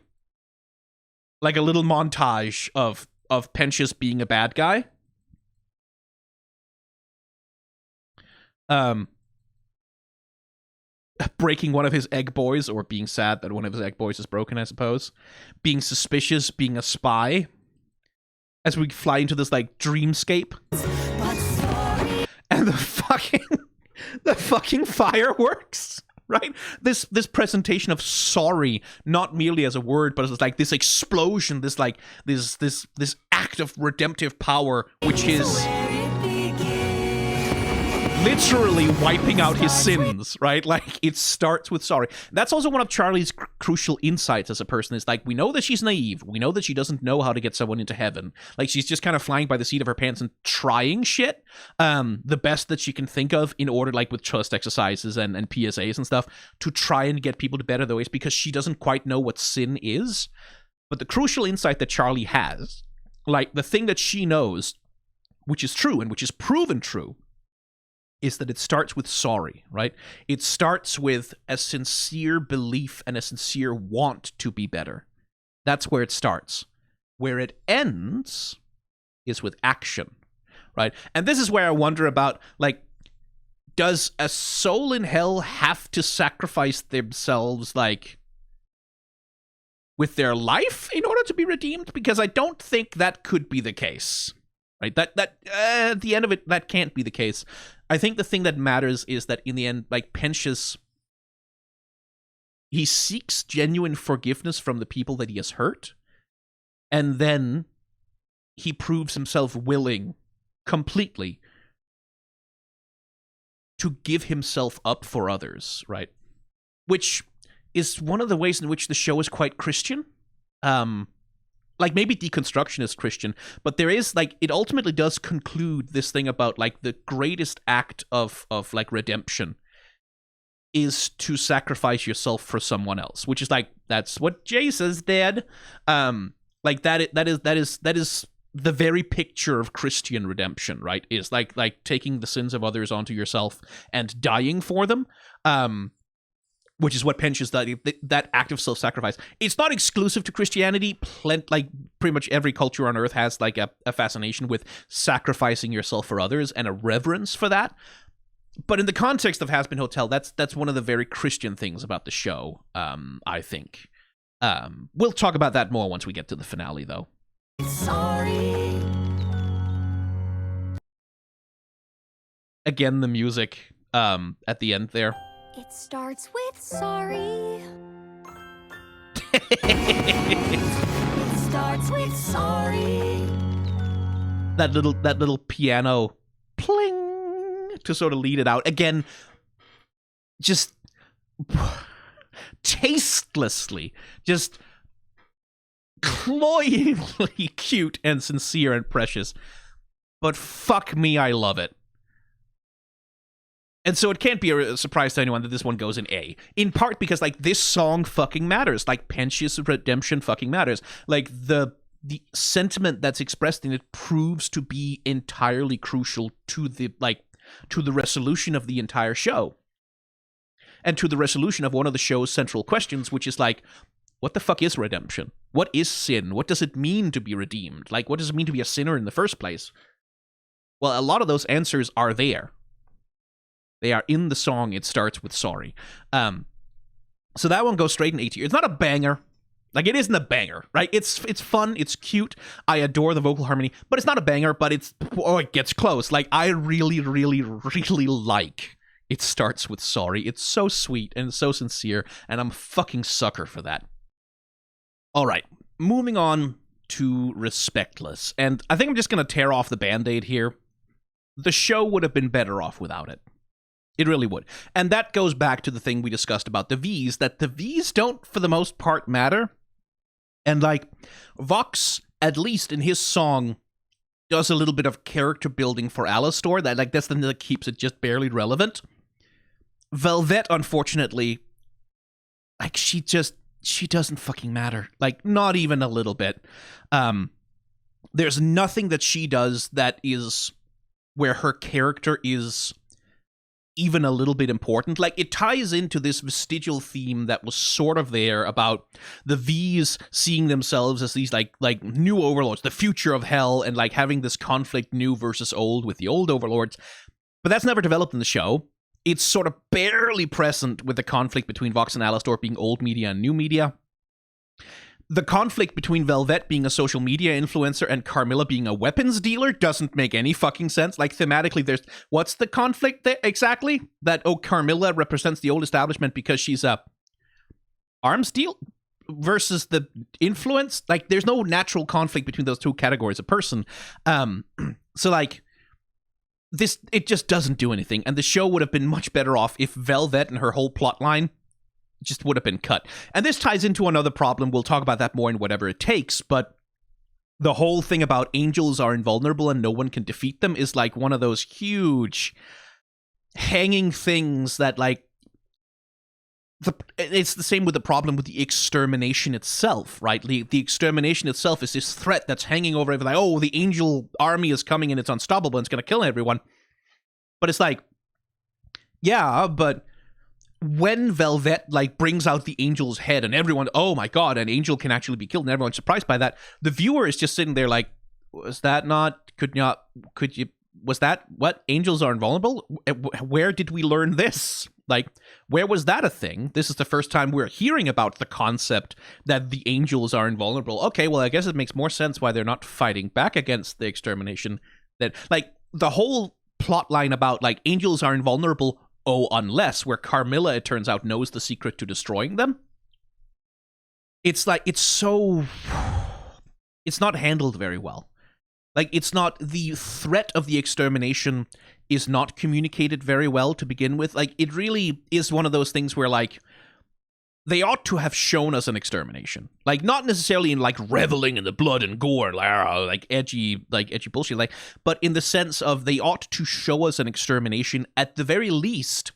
like a little montage of Pensius being a bad guy. Breaking one of his egg boys, or being sad that one of his egg boys is broken, I suppose. Being suspicious, being a spy. As we fly into this, like, dreamscape. And the fucking fireworks, right? This presentation of sorry, not merely as a word, but as like this explosion, this act of redemptive power, which is literally wiping out his sins, right? Like, it starts with sorry. That's also one of Charlie's crucial insights as a person, is like, we know that she's naive. We know that she doesn't know how to get someone into heaven. Like, she's just kind of flying by the seat of her pants and trying shit, the best that she can think of in order, like, with trust exercises and PSAs and stuff, to try and get people to better their ways, because she doesn't quite know what sin is. But the crucial insight that Charlie has, like, the thing that she knows, which is true and which is proven true, is that it starts with sorry, right? It starts with a sincere belief and a sincere want to be better. That's where it starts. Where it ends is with action, right? And this is where I wonder about, like, does a soul in hell have to sacrifice themselves, like, with their life in order to be redeemed? Because I don't think that could be the case, right? That at the end of it, that can't be the case. I think the thing that matters is that in the end, like, Pensius, he seeks genuine forgiveness from the people that he has hurt, and then he proves himself willing completely to give himself up for others, right? Which is one of the ways in which the show is quite Christian. Like, maybe deconstruction is Christian, but there is, like, it ultimately does conclude this thing about, like, the greatest act of like, redemption is to sacrifice yourself for someone else, which is, like, that's what Jesus did. Like, that is the very picture of Christian redemption, right? Is like taking the sins of others onto yourself and dying for them. Which is what Pensius does, that act of self-sacrifice. It's not exclusive to Christianity. Like, pretty much every culture on Earth has, like, a fascination with sacrificing yourself for others and a reverence for that. But in the context of Hazbin Hotel, that's one of the very Christian things about the show, I think. We'll talk about that more once we get to the finale, though. Sorry. Again, the music at the end there. It starts with sorry. It starts with sorry. That little piano pling to sort of lead it out. Again, just tastelessly, just cloyingly cute and sincere and precious. But fuck me, I love it. And so it can't be a surprise to anyone that this one goes in A. In part because, like, this song fucking matters. Like, Pensius' redemption fucking matters. Like, the sentiment that's expressed in it proves to be entirely crucial to the resolution of the entire show. And to the resolution of one of the show's central questions, which is, like, what the fuck is redemption? What is sin? What does it mean to be redeemed? Like, what does it mean to be a sinner in the first place? Well, a lot of those answers are there. They are in the song. It starts with sorry. So that one goes straight in A tier. It's not a banger. Like, it isn't a banger, right? It's fun. It's cute. I adore the vocal harmony, but it's not a banger, but it gets close. Like, I really, really, really like It Starts With Sorry. It's so sweet and so sincere, and I'm a fucking sucker for that. All right, moving on to Respectless. And I think I'm just going to tear off the Band-Aid here. The show would have been better off without it. It really would. And that goes back to the thing we discussed about the V's, that the V's don't, for the most part, matter. And, like, Vox, at least in his song, does a little bit of character building for Alastor. That's the thing that keeps it just barely relevant. Velvet, unfortunately, like, she doesn't fucking matter. Like, not even a little bit. There's nothing that she does that is where her character is even a little bit important. Like, it ties into this vestigial theme that was sort of there about the V's seeing themselves as these like new overlords, the future of hell, and like having this conflict, new versus old, with the old overlords. But that's never developed in the show. It's sort of barely present with the conflict between Vox and Alastor being old media and new media. The conflict between Velvet being a social media influencer and Carmilla being a weapons dealer doesn't make any fucking sense. Like, thematically, what's the conflict there exactly? That, Carmilla represents the old establishment because she's a arms deal versus the influence? Like, there's no natural conflict between those two categories of person. So, like, it just doesn't do anything. And the show would have been much better off if Velvet and her whole plot line just would have been cut. And this ties into another problem. We'll talk about that more in Whatever It Takes, but the whole thing about angels are invulnerable and no one can defeat them is like one of those huge hanging things that, like, it's the same with the problem with the extermination itself, right? The extermination itself is this threat that's hanging over everything. Like, oh, the angel army is coming and it's unstoppable and it's going to kill everyone. But it's like, yeah, but when Velvet, like, brings out the angel's head and everyone, oh my god, an angel can actually be killed, and everyone's surprised by that, the viewer is just sitting there like, was that not, was that what? Angels are invulnerable? Where did we learn this? Like, where was that a thing? This is the first time we're hearing about the concept that the angels are invulnerable. Okay, well, I guess it makes more sense why they're not fighting back against the extermination. That, like, the whole plot line about, like, angels are invulnerable, unless, where Carmilla, it turns out, knows the secret to destroying them. It's like, it's not handled very well. Like, it's not, the threat of the extermination is not communicated very well to begin with. Like, it really is one of those things where, like, they ought to have shown us an extermination. Like, not necessarily in, like, reveling in the blood and gore, like edgy bullshit, like, but in the sense of they ought to show us an extermination at the very least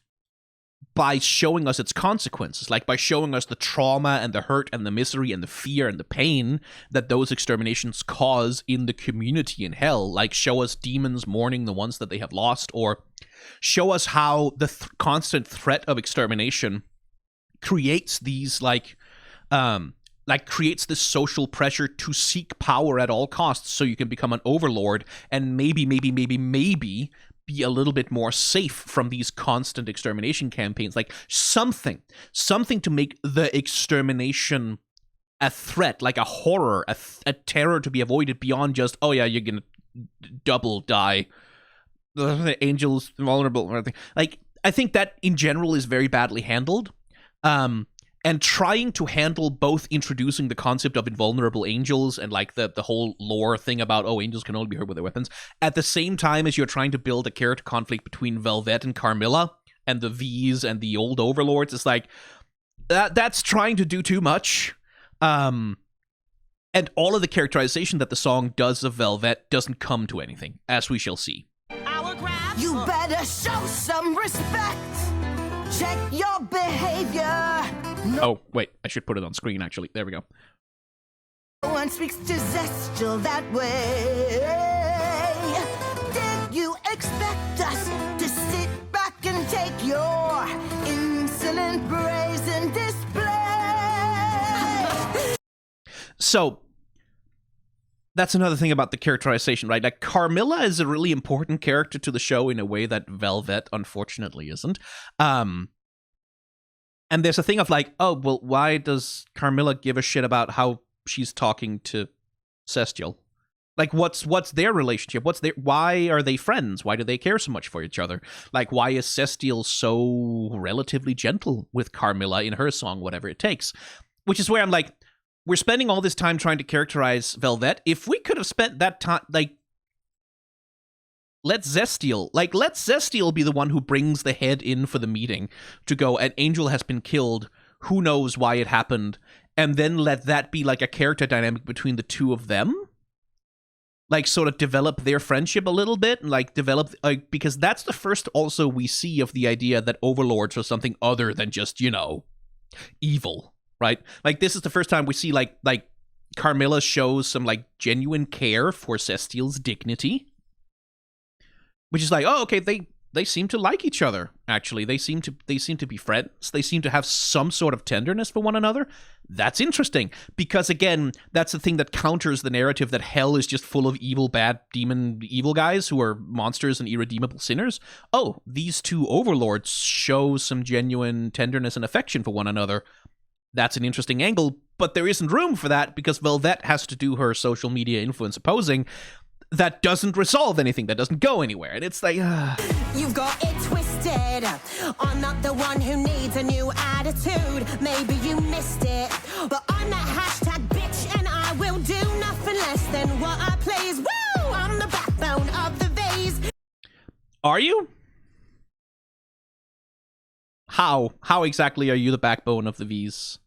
by showing us its consequences, like by showing us the trauma and the hurt and the misery and the fear and the pain that those exterminations cause in the community in hell. Like, show us demons mourning the ones that they have lost, or show us how the constant threat of extermination creates these, creates this social pressure to seek power at all costs so you can become an overlord and maybe be a little bit more safe from these constant extermination campaigns. Like, something to make the extermination a threat, like a horror, a terror to be avoided beyond just, oh yeah, you're gonna double die. The angel's vulnerable or anything. Like, I think that in general is very badly handled. And trying to handle both introducing the concept of invulnerable angels and, like, the whole lore thing about, oh, angels can only be hurt with their weapons, at the same time as you're trying to build a character conflict between Velvet and Carmilla and the V's and the old overlords, it's like, that's trying to do too much. And all of the characterization that the song does of Velvet doesn't come to anything, as we shall see. You better show some respect. Check your behavior. Oh, wait, I should put it on screen, actually. There we go. No one speaks to Zestial that way. Did you expect us to sit back and take your insolent brazen display? So, that's another thing about the characterization, right? Like, Carmilla is a really important character to the show in a way that Velvet, unfortunately, isn't. And there's a thing of like, oh, well, why does Carmilla give a shit about how she's talking to Zestial? Like, what's their relationship? Why are they friends? Why do they care so much for each other? Like, why is Zestial so relatively gentle with Carmilla in her song, Whatever It Takes? Which is where I'm like, we're spending all this time trying to characterize Velvet. If we could have spent that time, like, let Zestial be the one who brings the head in for the meeting to go, an angel has been killed, who knows why it happened, and then let that be like a character dynamic between the two of them. Like, sort of develop their friendship a little bit, and like develop, like, because that's the first also we see of the idea that overlords are something other than just, you know, evil, right? Like, this is the first time we see like Carmilla shows some like genuine care for Zestial's dignity. Which is like, oh, okay, they seem to like each other. Actually, they seem to be friends. They seem to have some sort of tenderness for one another. That's interesting because, again, that's the thing that counters the narrative that hell is just full of evil, bad, demon, evil guys who are monsters and irredeemable sinners. Oh, these two overlords show some genuine tenderness and affection for one another. That's an interesting angle, but there isn't room for that because Velvet has to do her social media influence opposing. That doesn't resolve anything. That doesn't go anywhere. And it's like, You've got it twisted. I'm not the one who needs a new attitude. Maybe you missed it. But I'm that hashtag bitch, and I will do nothing less than what I please. Woo! I'm the backbone of the vase. Are you? How exactly are you the backbone of the V's?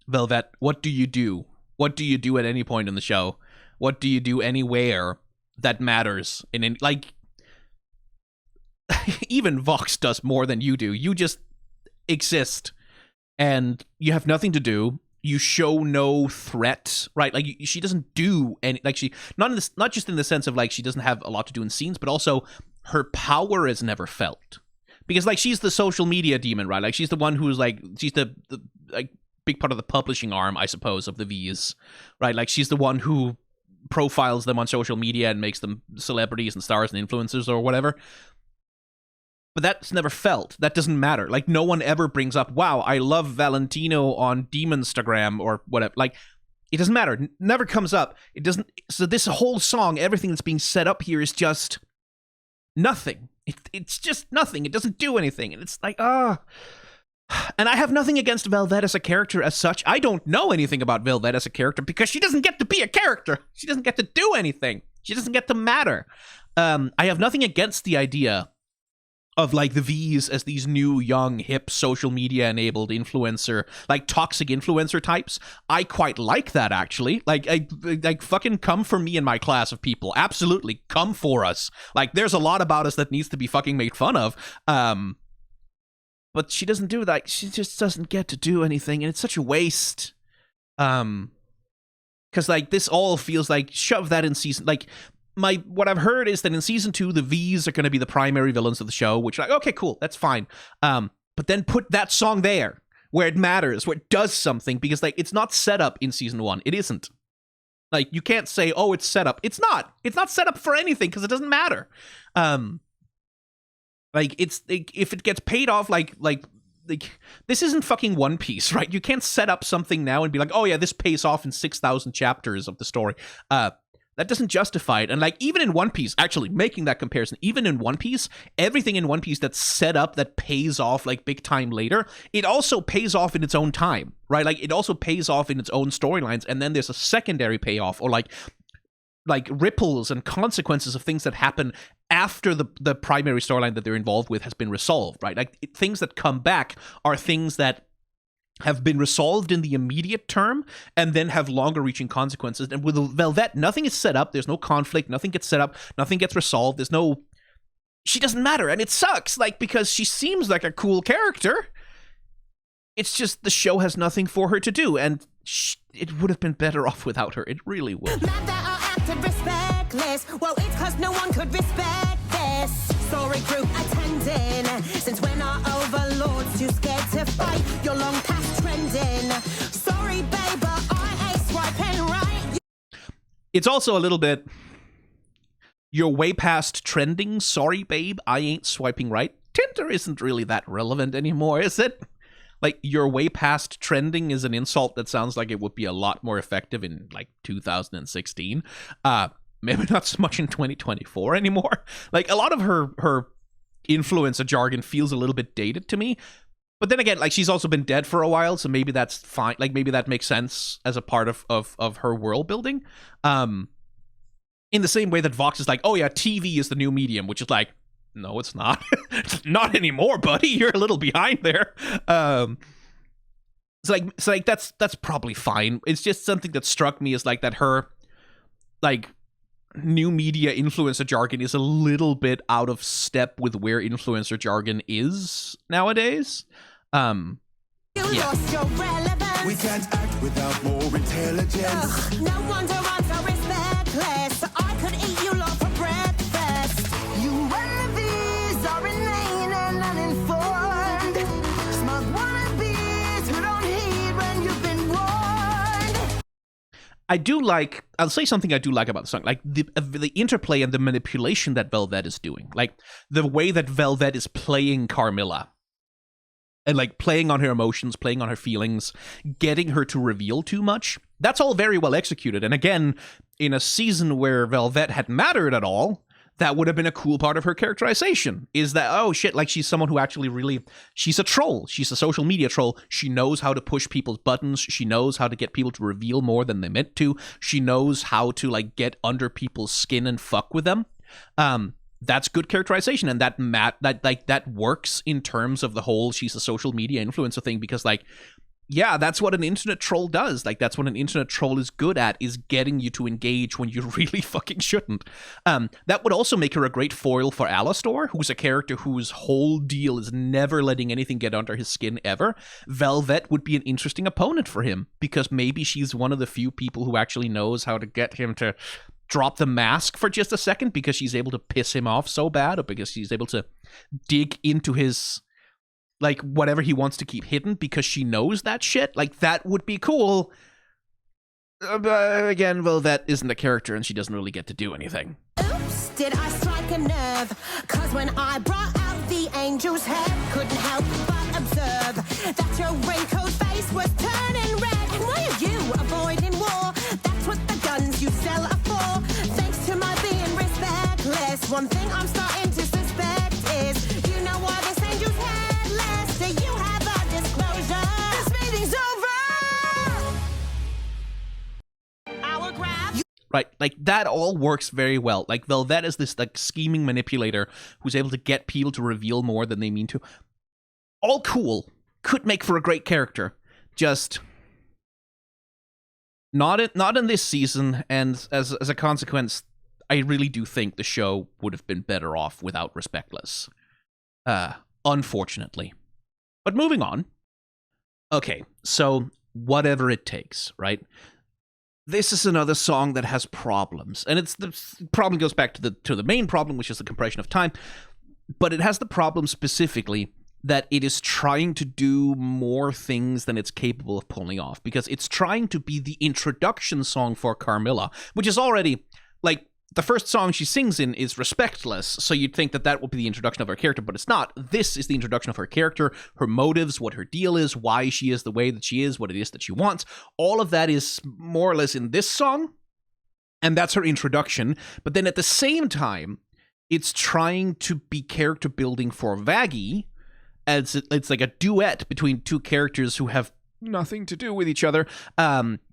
Velvet, what do you do? What do you do at any point in the show? What do you do anywhere that matters? Like, even Vox does more than you do. You just exist, and you have nothing to do. You show no threat, right? Like, she doesn't do any. Like, she not just in the sense of like she doesn't have a lot to do in scenes, but also her power is never felt because like she's the social media demon, right? Like she's the one who's like she's the like big part of the publishing arm, I suppose, of the V's, right? Like she's the one who profiles them on social media and makes them celebrities and stars and influencers or whatever. But that's never felt. That doesn't matter. Like no one ever brings up, wow, I love Valentino on Demonstagram or whatever. Like it doesn't matter. It never comes up. It doesn't. So this whole song, everything that's being set up here is just nothing. It's just nothing. It doesn't do anything. And it's like, And I have nothing against Velvet as a character as such. I don't know anything about Velvet as a character because she doesn't get to be a character. She doesn't get to do anything. She doesn't get to matter. I have nothing against the idea of like the V's as these new, young, hip, social media enabled influencer, like toxic influencer types. I quite like that actually. Like fucking come for me and my class of people. Absolutely come for us. Like there's a lot about us that needs to be fucking made fun of. But she doesn't do that. She just doesn't get to do anything, and it's such a waste. Because like this all feels like shove that in season. Like what I've heard is that in season 2, the V's are going to be the primary villains of the show. Which like okay, cool, that's fine. But then put that song there where it matters, where it does something, because like it's not set up in season 1. It isn't. Like you can't say, oh, it's set up. It's not. It's not set up for anything because it doesn't matter. Like it's if it gets paid off, like this isn't fucking One Piece, right? You can't set up something now and be like, oh yeah, this pays off in 6,000 chapters of the story. That doesn't justify it. And like even in One Piece, actually making that comparison, even in One Piece, everything in One Piece that's set up that pays off like big time later, it also pays off in its own time, right? Like it also pays off in its own storylines, and then there's a secondary payoff or like ripples and consequences of things that happen after the primary storyline that they're involved with has been resolved, right? Like things that come back are things that have been resolved in the immediate term and then have longer reaching consequences. And with Velvet, nothing is set up. There's no conflict. Nothing gets set up. Nothing gets resolved. She doesn't matter. And it sucks, like, because she seems like a cool character. It's just the show has nothing for her to do. And it would have been better off without her. It really would. Respectless. Well, it's cause no one could respect this. Sorry, group attending. Since when are overlords too scared to fight? You're long past trending. Sorry, babe, but I ain't swiping right. It's also a little bit, you're way past trending. Sorry, babe, I ain't swiping right. Tinder isn't really that relevant anymore, is it? Like, you're way past trending is an insult that sounds like it would be a lot more effective in, like, 2016. Maybe not so much in 2024 anymore. Like, a lot of her influencer jargon feels a little bit dated to me. But then again, like, she's also been dead for a while, so maybe that's fine. Like, maybe that makes sense as a part of her world building. In the same way that Vox is like, oh yeah, TV is the new medium, which is like, no, it's not. Not anymore, buddy. You're a little behind there. So that's probably fine. It's just something that struck me as like that her like new media influencer jargon is a little bit out of step with where influencer jargon is nowadays. Yeah. We can't act without more intelligence. No wonder I'm so respectless. I could eat you lot for breakfast. I do like, I'll say something I do like about the song, like the interplay and the manipulation that Velvet is doing. Like, the way that Velvet is playing Carmilla. And, like, playing on her emotions, playing on her feelings, getting her to reveal too much. That's all very well executed. And again, in a season where Velvet had mattered at all, that would have been a cool part of her characterization. Is that, oh shit, like, she's someone who actually really, she's a troll. She's a social media troll. She knows how to push people's buttons. She knows how to get people to reveal more than they meant to. She knows how to, like, get under people's skin and fuck with them. That's good characterization, and that works in terms of the whole she's a social media influencer thing, because, like, yeah, that's what an internet troll does. Like, that's what an internet troll is good at, is getting you to engage when you really fucking shouldn't. That would also make her a great foil for Alastor, who's a character whose whole deal is never letting anything get under his skin ever. Velvet would be an interesting opponent for him, because maybe she's one of the few people who actually knows how to get him to drop the mask for just a second, because she's able to piss him off so bad, or because she's able to dig into his, like, whatever he wants to keep hidden, because she knows that shit. Like, that would be cool. But again, Velvet isn't a character, and she doesn't really get to do anything. Oops, did I strike a nerve? Cause when I brought out the angel's head, couldn't help but observe that your wrinkled face was turning red. And why are you avoiding war? That's what the guns you sell are for. Thanks to my being respectless, one thing I'm starting to suspect is, you know why this angel's headless? Do you have a disclosure? This meeting's over! Our grab. Right, like, that all works very well. Like, Velvet is this, like, scheming manipulator who's able to get people to reveal more than they mean to. All cool. Could make for a great character. Just not in this season, and as a consequence, I really do think the show would have been better off without Respectless. Unfortunately. But moving on. Okay, so whatever it takes, right? This is another song that has problems, and the problem goes back to the main problem, which is the compression of time, but it has the problem specifically that it is trying to do more things than it's capable of pulling off, because it's trying to be the introduction song for Carmilla, which is already, like, the first song she sings in is Respectless, so you'd think that will be the introduction of her character, but it's not. This is the introduction of her character, her motives, what her deal is, why she is the way that she is, what it is that she wants. All of that is more or less in this song, and that's her introduction. But then at the same time, it's trying to be character building for Vaggie, as it's like a duet between two characters who have nothing to do with each other,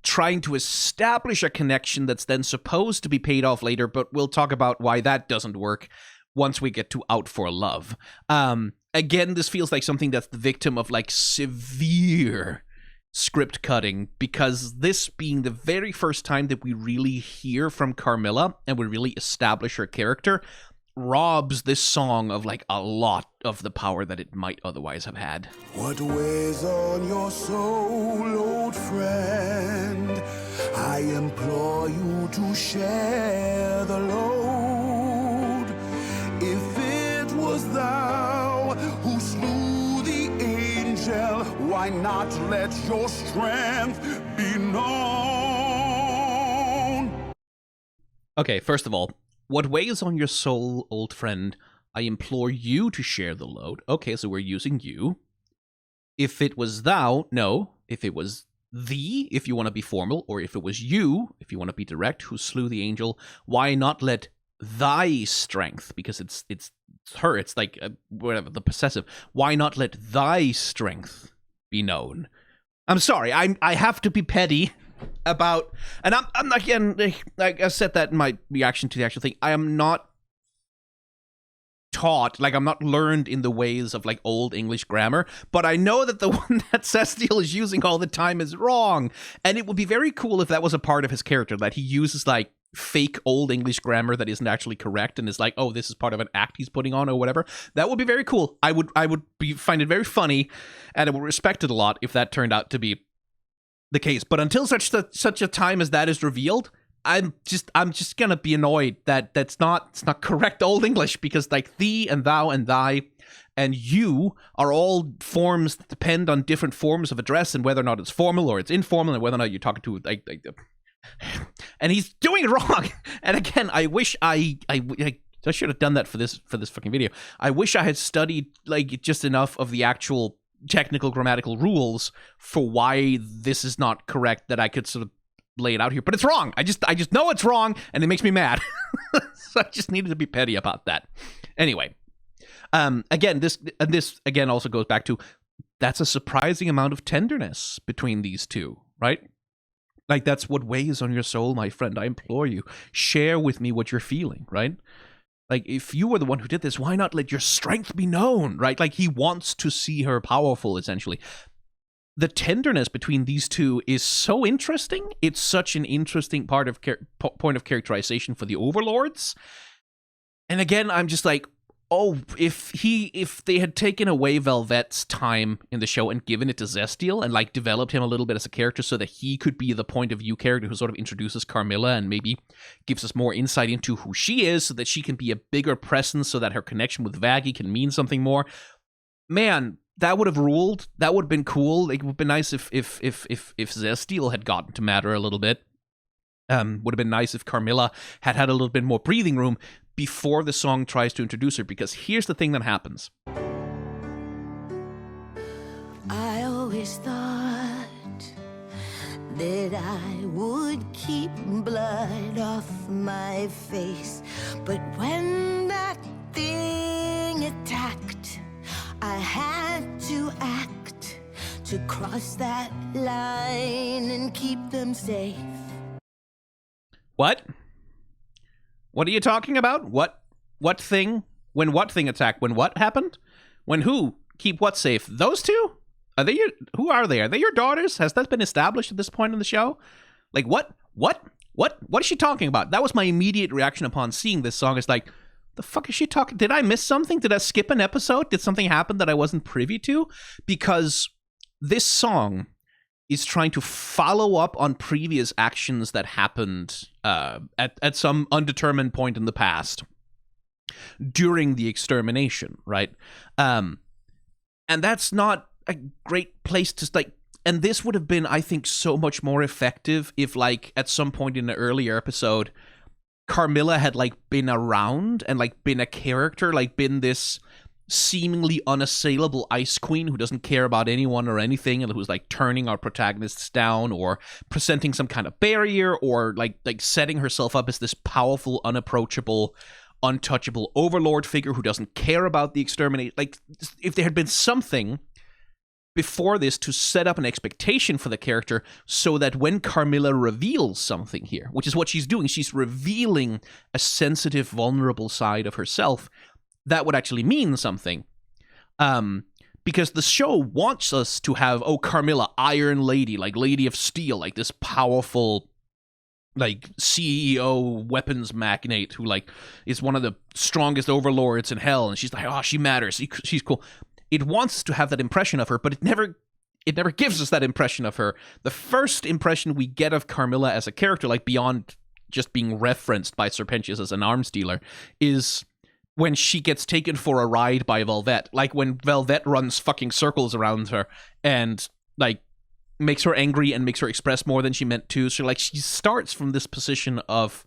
trying to establish a connection that's then supposed to be paid off later, but we'll talk about why that doesn't work once we get to Out for Love. Again, this feels like something that's the victim of, like, severe script cutting, because this being the very first time that we really hear from Carmilla and we really establish her character, robs this song of, like, a lot of the power that it might otherwise have had. What weighs on your soul, old friend? I implore you to share the load. If it was thou who slew the angel, why not let your strength be known? Okay, first of all, what weighs on your soul, old friend? I implore you to share the load. Okay, so we're using you. If it was thou, no. If it was thee, if you want to be formal, or if it was you, if you want to be direct, who slew the angel, why not let thy strength, because it's her, it's like, whatever, the possessive, why not let thy strength be known? I'm sorry, I have to be petty about, and I'm again, like I said that in my reaction to the actual thing, I am not taught, like, I'm not learned in the ways of, like, old English grammar, but I know that the one that Cestiel is using all the time is wrong, and it would be very cool if that was a part of his character, that he uses, like, fake old English grammar that isn't actually correct and is like, oh, this is part of an act he's putting on or whatever. That would be very cool. I would find it very funny, and I would respect it a lot if that turned out to be the case. But until such a time as that is revealed, I'm just gonna be annoyed that it's not correct old English, because, like, thee and thou and thy and you are all forms that depend on different forms of address, and whether or not it's formal or it's informal, and whether or not you're talking to, like And he's doing it wrong. And again, I wish I should have done that for this fucking video. I wish I had studied like just enough of the actual technical grammatical rules for why this is not correct that I could sort of lay it out here. But it's wrong. I just know it's wrong, and it makes me mad. So I just needed to be petty about that. Anyway, again, this again also goes back to that's a surprising amount of tenderness between these two, right? Like, that's what weighs on your soul, my friend. I implore you, share with me what you're feeling, right? Like, if you were the one who did this, why not let your strength be known, right? Like, he wants to see her powerful, essentially. The tenderness between these two is so interesting. It's such an interesting point of characterization for the overlords. And again, I'm just like, oh, if they had taken away Velvet's time in the show and given it to Zestiel and like developed him a little bit as a character so that he could be the point of view character who sort of introduces Carmilla and maybe gives us more insight into who she is so that she can be a bigger presence so that her connection with Vaggie can mean something more. Man, that would have ruled. That would have been cool. It would have been nice if Zestiel had gotten to matter a little bit. Would have been nice if Carmilla had a little bit more breathing room before the song tries to introduce her, because here's the thing that happens. I always thought that I would keep blood off my face, but when that thing attacked, I had to act to cross that line and keep them safe. What? What are you talking about? What thing? When what thing attacked? When what happened? When who? Keep what safe? Those two? Who are they? Are they your daughters? Has that been established at this point in the show? Like, what is she talking about? That was my immediate reaction upon seeing this song. It's like, the fuck is she talking? Did I miss something? Did I skip an episode? Did something happen that I wasn't privy to? Because this song is trying to follow up on previous actions that happened at some undetermined point in the past during the extermination, right? And that's not a great place to, like, and this would have been, I think, so much more effective if, like, at some point in an earlier episode, Carmilla had, like, been around and, like, been a character, like, been this seemingly unassailable ice queen who doesn't care about anyone or anything and who's like turning our protagonists down or presenting some kind of barrier or like setting herself up as this powerful, unapproachable, untouchable overlord figure who doesn't care about the exterminate. Like, if there had been something before this to set up an expectation for the character so that when Carmilla reveals something here, which is what she's doing, she's revealing a sensitive, vulnerable side of herself, that would actually mean something. Because the show wants us to have, oh, Carmilla, Iron Lady, like Lady of Steel, like this powerful, like, CEO weapons magnate who, like, is one of the strongest overlords in hell, and she's like, oh, she matters, she's cool. It wants us to have that impression of her, but it never gives us that impression of her. The first impression we get of Carmilla as a character, like, beyond just being referenced by Serpentius as an arms dealer, is when she gets taken for a ride by Velvet. Like, when Velvet runs fucking circles around her and, like, makes her angry and makes her express more than she meant to. So, like, she starts from this position of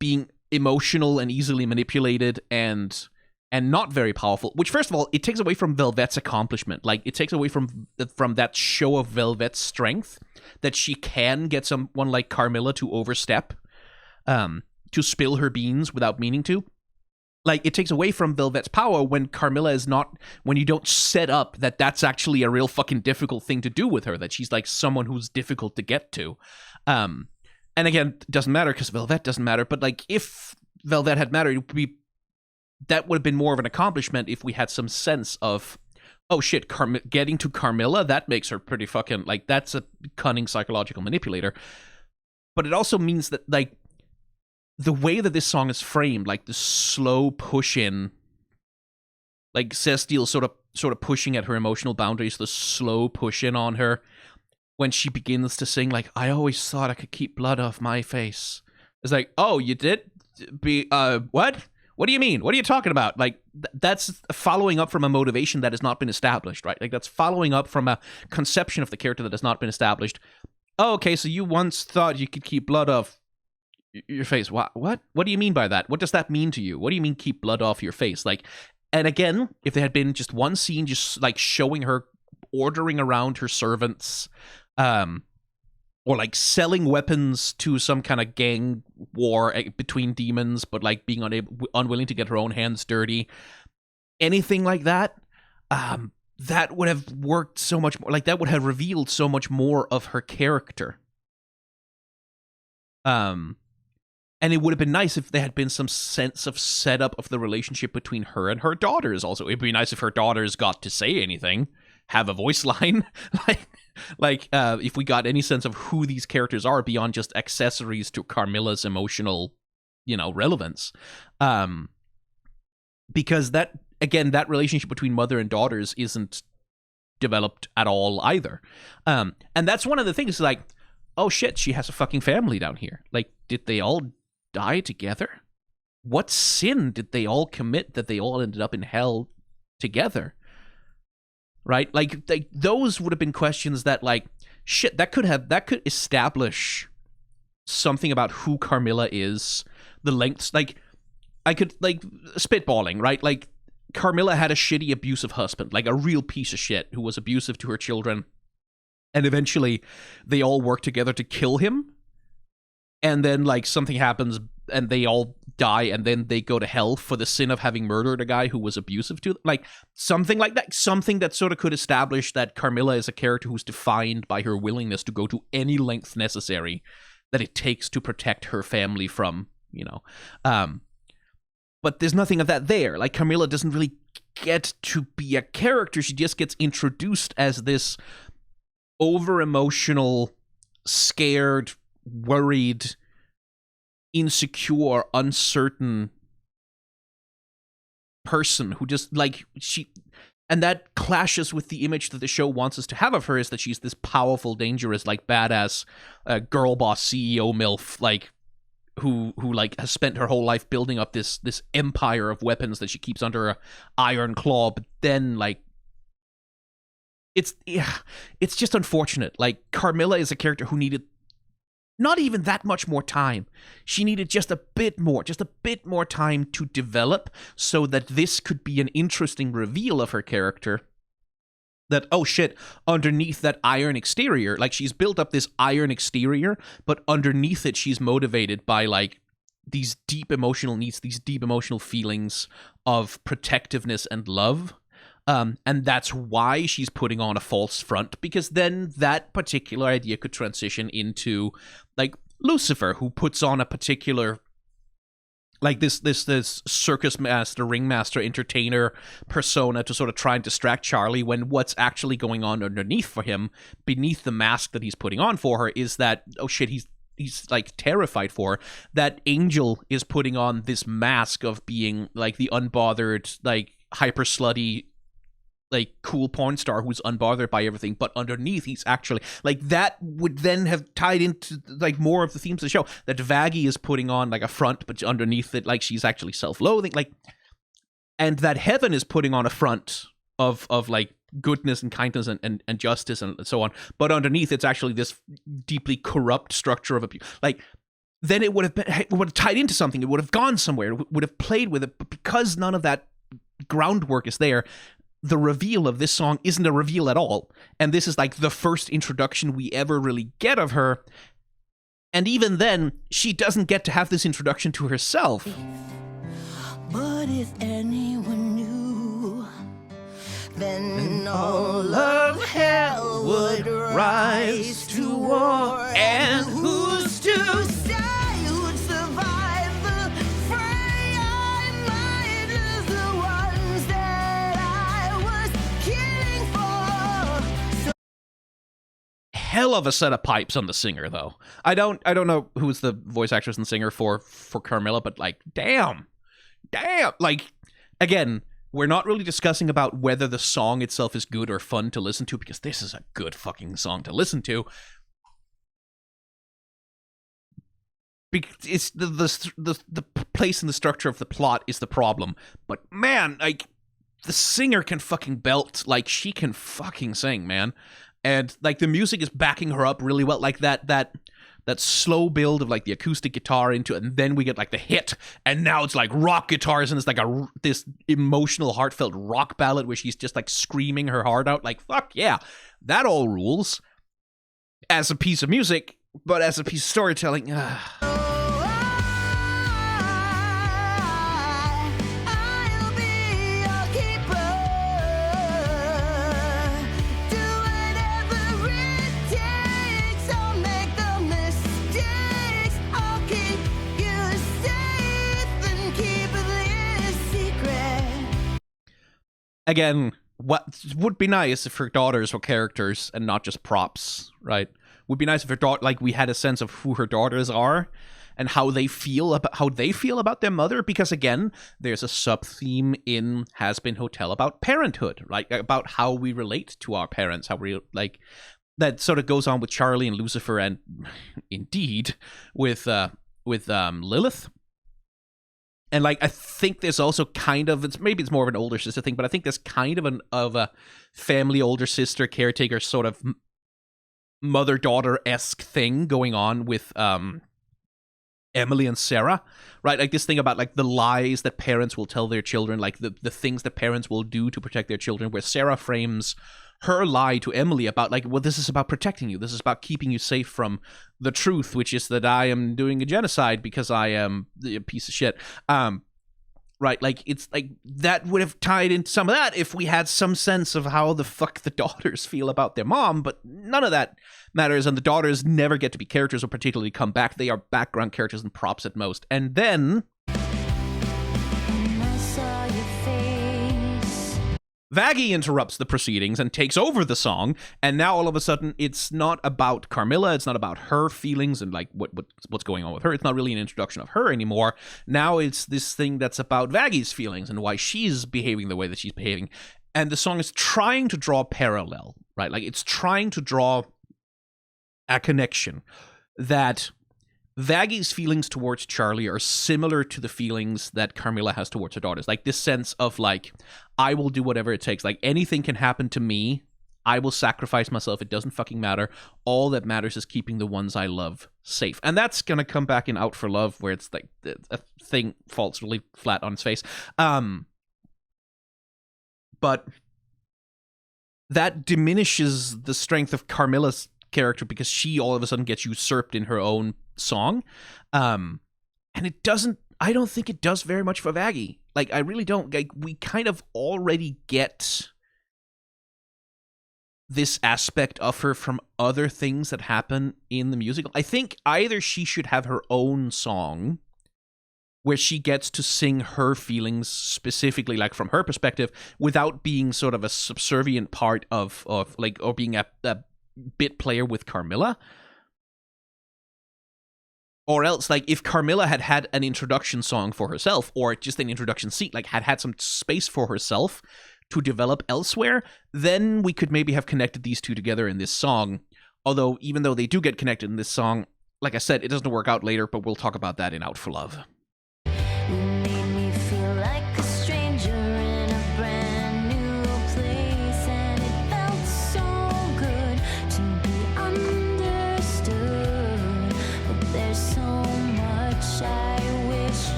being emotional and easily manipulated and not very powerful, which, first of all, it takes away from Velvet's accomplishment. Like, it takes away from that show of Velvet's strength, that she can get someone like Carmilla to overstep, to spill her beans without meaning to. Like, it takes away from Velvet's power when Carmilla is not, when you don't set up that that's actually a real fucking difficult thing to do with her, that she's like someone who's difficult to get to. And again, it doesn't matter because Velvet doesn't matter, but like, if Velvet had mattered, that would have been more of an accomplishment if we had some sense of, oh shit, getting to Carmilla, that makes her pretty fucking, like, that's a cunning psychological manipulator. But it also means that, like, the way that this song is framed, like the slow push in, like Zestiel sort of pushing at her emotional boundaries, the slow push in on her when she begins to sing, like, I always thought I could keep blood off my face. It's like, oh, you did? What? What do you mean? What are you talking about? Like, that's following up from a motivation that has not been established, right? Like, that's following up from a conception of the character that has not been established, Oh, okay, so you once thought you could keep blood off your face. What? What do you mean by that? What does that mean to you? What do you mean keep blood off your face? Like, and again, if there had been just one scene just like showing her ordering around her servants, or like selling weapons to some kind of gang war between demons, but like being unwilling to get her own hands dirty, anything like that, that would have worked so much more. Like, that would have revealed so much more of her character. And it would have been nice if there had been some sense of setup of the relationship between her and her daughters. Also, it'd be nice if her daughters got to say anything, have a voice line, like if we got any sense of who these characters are beyond just accessories to Carmilla's emotional, relevance. Because that, again, that relationship between mother and daughters isn't developed at all either. And that's one of the things, like, oh shit, she has a fucking family down here. Like, did they all die together? What sin did they all commit that they all ended up in hell together? Right? Like those would have been questions that, like, shit, that could establish something about who Carmilla is, the lengths, like, I could, like, spitballing, right? Like, Carmilla had a shitty, abusive husband, like a real piece of shit who was abusive to her children, and eventually they all work together to kill him, and then, like, something happens and they all die, and then they go to hell for the sin of having murdered a guy who was abusive to them. Like, something like that. Something that sort of could establish that Carmilla is a character who's defined by her willingness to go to any length necessary that it takes to protect her family from, but there's nothing of that there. Like, Carmilla doesn't really get to be a character. She just gets introduced as this over-emotional, scared, worried, insecure, uncertain person who just, like, and that clashes with the image that the show wants us to have of her, is that she's this powerful, dangerous, like, badass girl boss CEO MILF, like, who like has spent her whole life building up this empire of weapons that she keeps under a iron claw. But then, like, it's just unfortunate. Like, Carmilla is a character who needed not even that much more time. She needed just a bit more time to develop, so that this could be an interesting reveal of her character. That, oh shit, underneath that iron exterior, like, she's built up this iron exterior, but underneath it she's motivated by, like, these deep emotional needs, these deep emotional feelings of protectiveness and love. And that's why she's putting on a false front, because then that particular idea could transition into, like, Lucifer, who puts on a particular, like, this circus master, ringmaster, entertainer persona to sort of try and distract Charlie, when what's actually going on underneath for him, beneath the mask that he's putting on for her, is that, oh shit, he's like terrified for her. That Angel is putting on this mask of being, like, the unbothered, like, hyper slutty, like, cool porn star who's unbothered by everything, but underneath he's actually, like, that would then have tied into, like, more of the themes of the show, that Vaggie is putting on, like, a front, but underneath it, like, she's actually self-loathing, like, and that Heaven is putting on a front of like, goodness and kindness and justice and so on, but underneath it's actually this deeply corrupt structure of abuse. Like, then it would have tied into something, it would have gone somewhere, it would have played with it, but because none of that groundwork is there, the reveal of this song isn't a reveal at all. And this is, like, the first introduction we ever really get of her. And even then, she doesn't get to have this introduction to herself. But if anyone knew, then all of hell would rise to war. And who's to say who'd survive the fray? I might lose the ones that I was killing for. Hell of a set of pipes on the singer, though. I don't know who's the voice actress and singer for Carmilla, but, like, damn, like, again, we're not really discussing about whether the song itself is good or fun to listen to, because this is a good fucking song to listen to. It's the place and the structure of the plot is the problem. But man, like, the singer can fucking belt. Like, she can fucking sing, man. And like the music is backing her up really well, like that slow build of like the acoustic guitar into it, and then we get like the hit, and now it's like rock guitars, and it's like this emotional, heartfelt rock ballad where she's just like screaming her heart out. Like, fuck yeah, that all rules as a piece of music, but as a piece of storytelling, again, what would be nice if her daughters were characters and not just props, right? Would be nice if her daughter, like, we had a sense of who her daughters are and how they feel about their mother, because again, there's a sub-theme in Hazbin Hotel about parenthood, right? About how we relate to our parents, how we like that sort of goes on with Charlie and Lucifer, and indeed with Lilith. And like, I think there's also kind of, maybe it's more of an older sister thing, but I think there's kind of a family older sister caretaker sort of mother-daughter-esque thing going on with Emily and Sarah, right? Like this thing about like the lies that parents will tell their children, like the things that parents will do to protect their children, where Sarah frames her lie to Emily about like, well, this is about protecting you. This is about keeping you safe from the truth, which is that I am doing a genocide because I am a piece of shit. Right, like, it's like, that would have tied into some of that if we had some sense of how the fuck the daughters feel about their mom, but none of that matters, and the daughters never get to be characters or particularly come back. They are background characters and props at most. And then Vaggie interrupts the proceedings and takes over the song, and now all of a sudden it's not about Carmilla, it's not about her feelings and like what's going on with her. It's not really an introduction of her anymore. Now it's this thing that's about Vaggie's feelings and why she's behaving the way that she's behaving. And the song is trying to draw a parallel, right? Like, it's trying to draw a connection that Vaggie's feelings towards Charlie are similar to the feelings that Carmilla has towards her daughters. Like, this sense of, like, I will do whatever it takes. Like, anything can happen to me. I will sacrifice myself. It doesn't fucking matter. All that matters is keeping the ones I love safe. And that's going to come back in Out for Love, where it's like a thing falls really flat on its face. But that diminishes the strength of Carmilla's character because she all of a sudden gets usurped in her own song. And it doesn't, I don't think it does very much for Vaggie. Like, I really don't. Like, we kind of already get this aspect of her from other things that happen in the musical. I think either she should have her own song where she gets to sing her feelings specifically, like, from her perspective, without being sort of a subservient part of like, or being a bit player with Carmilla. Or else, like, if Carmilla had had an introduction song for herself, or just an introduction scene, like, had some space for herself to develop elsewhere, then we could maybe have connected these two together in this song. Although, even though they do get connected in this song, like I said, it doesn't work out later, but we'll talk about that in Out for Love.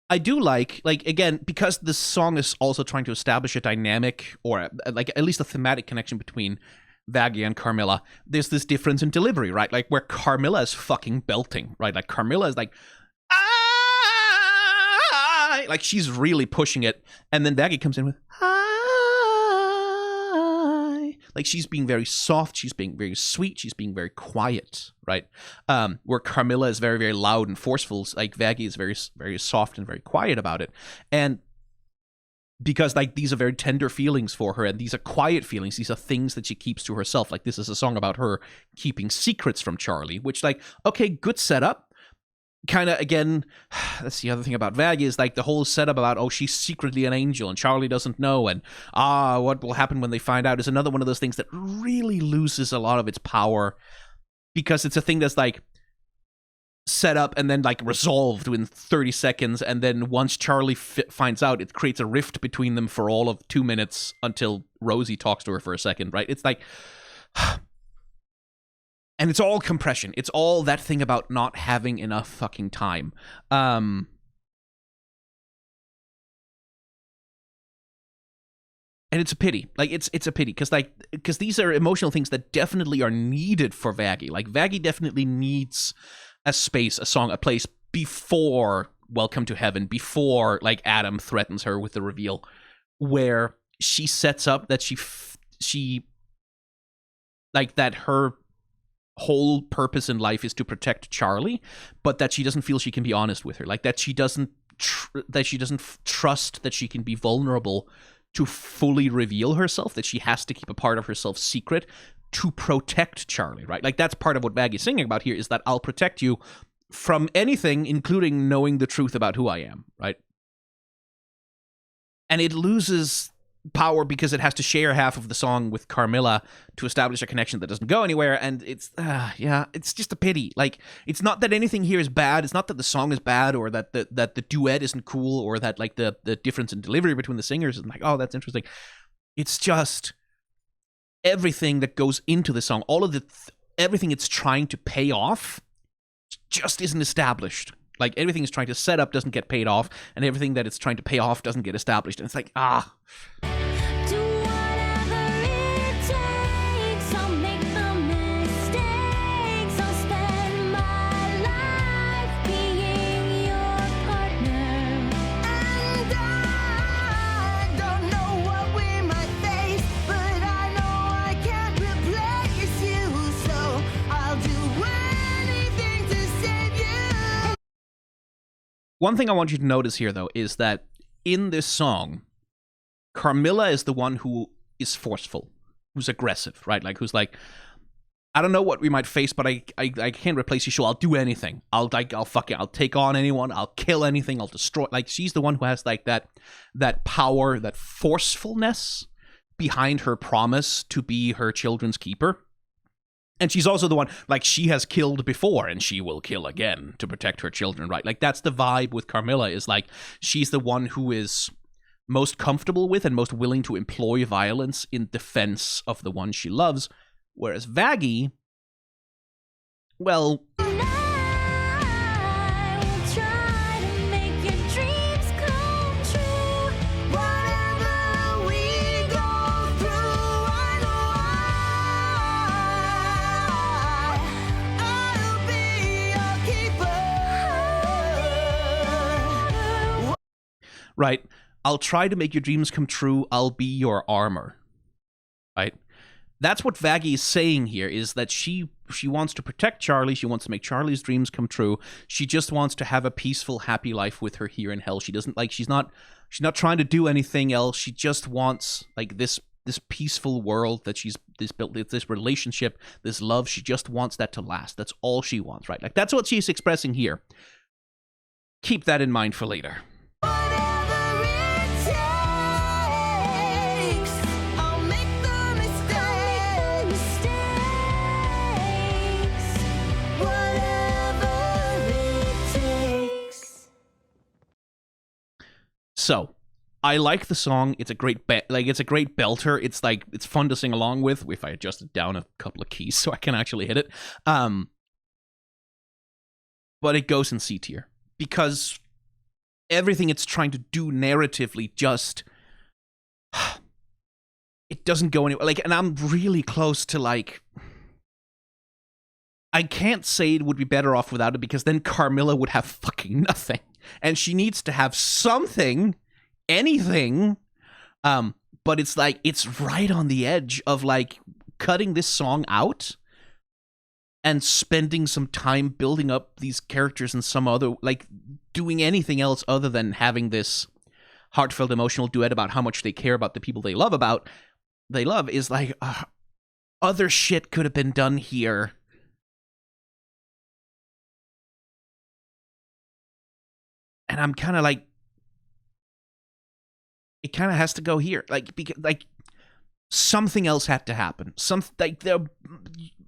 I do like, again, because this song is also trying to establish a dynamic, or like at least a thematic connection between Vaggie and Carmilla, there's this difference in delivery, right? Like, where Carmilla is fucking belting, right? Like, Carmilla is like, ah! Like, she's really pushing it, and then Vaggie comes in with, like, she's being very soft, she's being very sweet, she's being very quiet, right? Where Carmilla is very, very loud and forceful, like, Vaggie is very, very soft and very quiet about it. And because, like, these are very tender feelings for her, and these are quiet feelings, these are things that she keeps to herself. Like, this is a song about her keeping secrets from Charlie, which, like, okay, good setup. Kind of, again, that's the other thing about Vaggie, is like the whole setup about, oh, she's secretly an angel and Charlie doesn't know, and what will happen when they find out, is another one of those things that really loses a lot of its power because it's a thing that's like set up and then like resolved within 30 seconds, and then once Charlie finds out, it creates a rift between them for all of 2 minutes until Rosie talks to her for a second, right? It's like, and it's all compression. It's all that thing about not having enough fucking time. And it's a pity. Like, it's a pity, because these are emotional things that definitely are needed for Vaggie. Like, Vaggie definitely needs a space, a song, a place before Welcome to Heaven, before, like, Adam threatens her with the reveal, where she sets up that she like, that her whole purpose in life is to protect Charlie, but that she doesn't feel she can be honest with her. Like, that she doesn't trust that she can be vulnerable to fully reveal herself, that she has to keep a part of herself secret to protect Charlie, right? Like, that's part of what Vaggie's singing about here, is that I'll protect you from anything, including knowing the truth about who I am, right? And it loses power because it has to share half of the song with Carmilla to establish a connection that doesn't go anywhere, and it's it's just a pity. Like, it's not that anything here is bad, it's not that the song is bad, or that the duet isn't cool, or that, like, the difference in delivery between the singers is like, oh, that's interesting. It's just everything that goes into the song, all of everything it's trying to pay off just isn't established. Like, everything it's trying to set up doesn't get paid off, and everything that it's trying to pay off doesn't get established. And it's like, Do whatever it takes. I'll make the mistakes. I'll spend my life being your partner. And I don't know what we might face, but I know I can't replace you, so I'll do anything to save you. one thing I want you to notice here, though, is that in this song, Carmilla is the one who is forceful, who's aggressive, right? Like, who's like, I don't know what we might face, but I can't replace you, so I'll do anything. I'll fuck it. I'll take on anyone. I'll kill anything. I'll destroy. Like, she's the one who has, like, that power, that forcefulness behind her promise to be her children's keeper. And she's also the one, like, she has killed before, and she will kill again to protect her children, right? Like, that's the vibe with Carmilla, is, like, she's the one who is most comfortable with and most willing to employ violence in defense of the one she loves. Whereas Vaggie, well, I will try to make your dreams come true. Whatever we go through, I know I'll be your keeper. right, I'll try to make your dreams come true. I'll be your armor, right? That's what Vaggie is saying here, is that she wants to protect Charlie. She wants to make Charlie's dreams come true. She just wants to have a peaceful, happy life with her here in hell. She doesn't, like, she's not trying to do anything else. She just wants, like, this peaceful world that she's built, this relationship, this love. She just wants that to last. That's all she wants, right? Like, that's what she's expressing here. Keep that in mind for later. Whatever it takes, I'll make the mistakes. Whatever it takes. So, I like the song. It's a great it's a great belter. It's like, it's fun to sing along with if I adjust it down a couple of keys so I can actually hit it. But it goes in C tier because everything it's trying to do narratively just it doesn't go anywhere. Like, and I'm really close to, like, I can't say it would be better off without it, because then Carmilla would have fucking nothing, and she needs to have something, anything. But it's like, it's right on the edge of, like, cutting this song out and spending some time building up these characters in some other, like, doing anything else other than having this heartfelt emotional duet about how much they care about the people they love is like, other shit could have been done here. And I'm kind of like, it kind of has to go here, like, because, like, something else had to happen.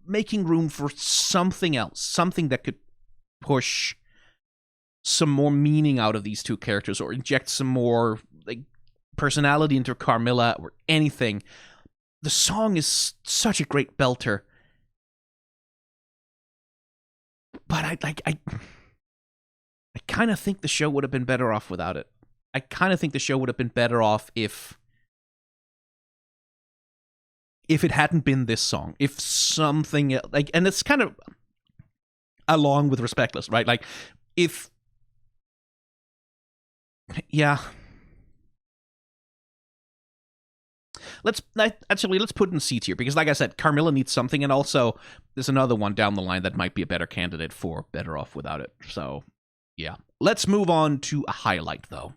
making room for something else, something that could push some more meaning out of these two characters or inject some more like personality into Carmilla or anything. The song is such a great belter. But I kind of think the show would have been better off without it. I kind of think the show would have been better off if it hadn't been this song. If something like, and it's kind of along with Respectless, right? Like, if, yeah. Let's put it in C tier, because like I said, Carmilla needs something, and also there's another one down the line that might be a better candidate for better off without it. So, yeah. Let's move on to a highlight, though.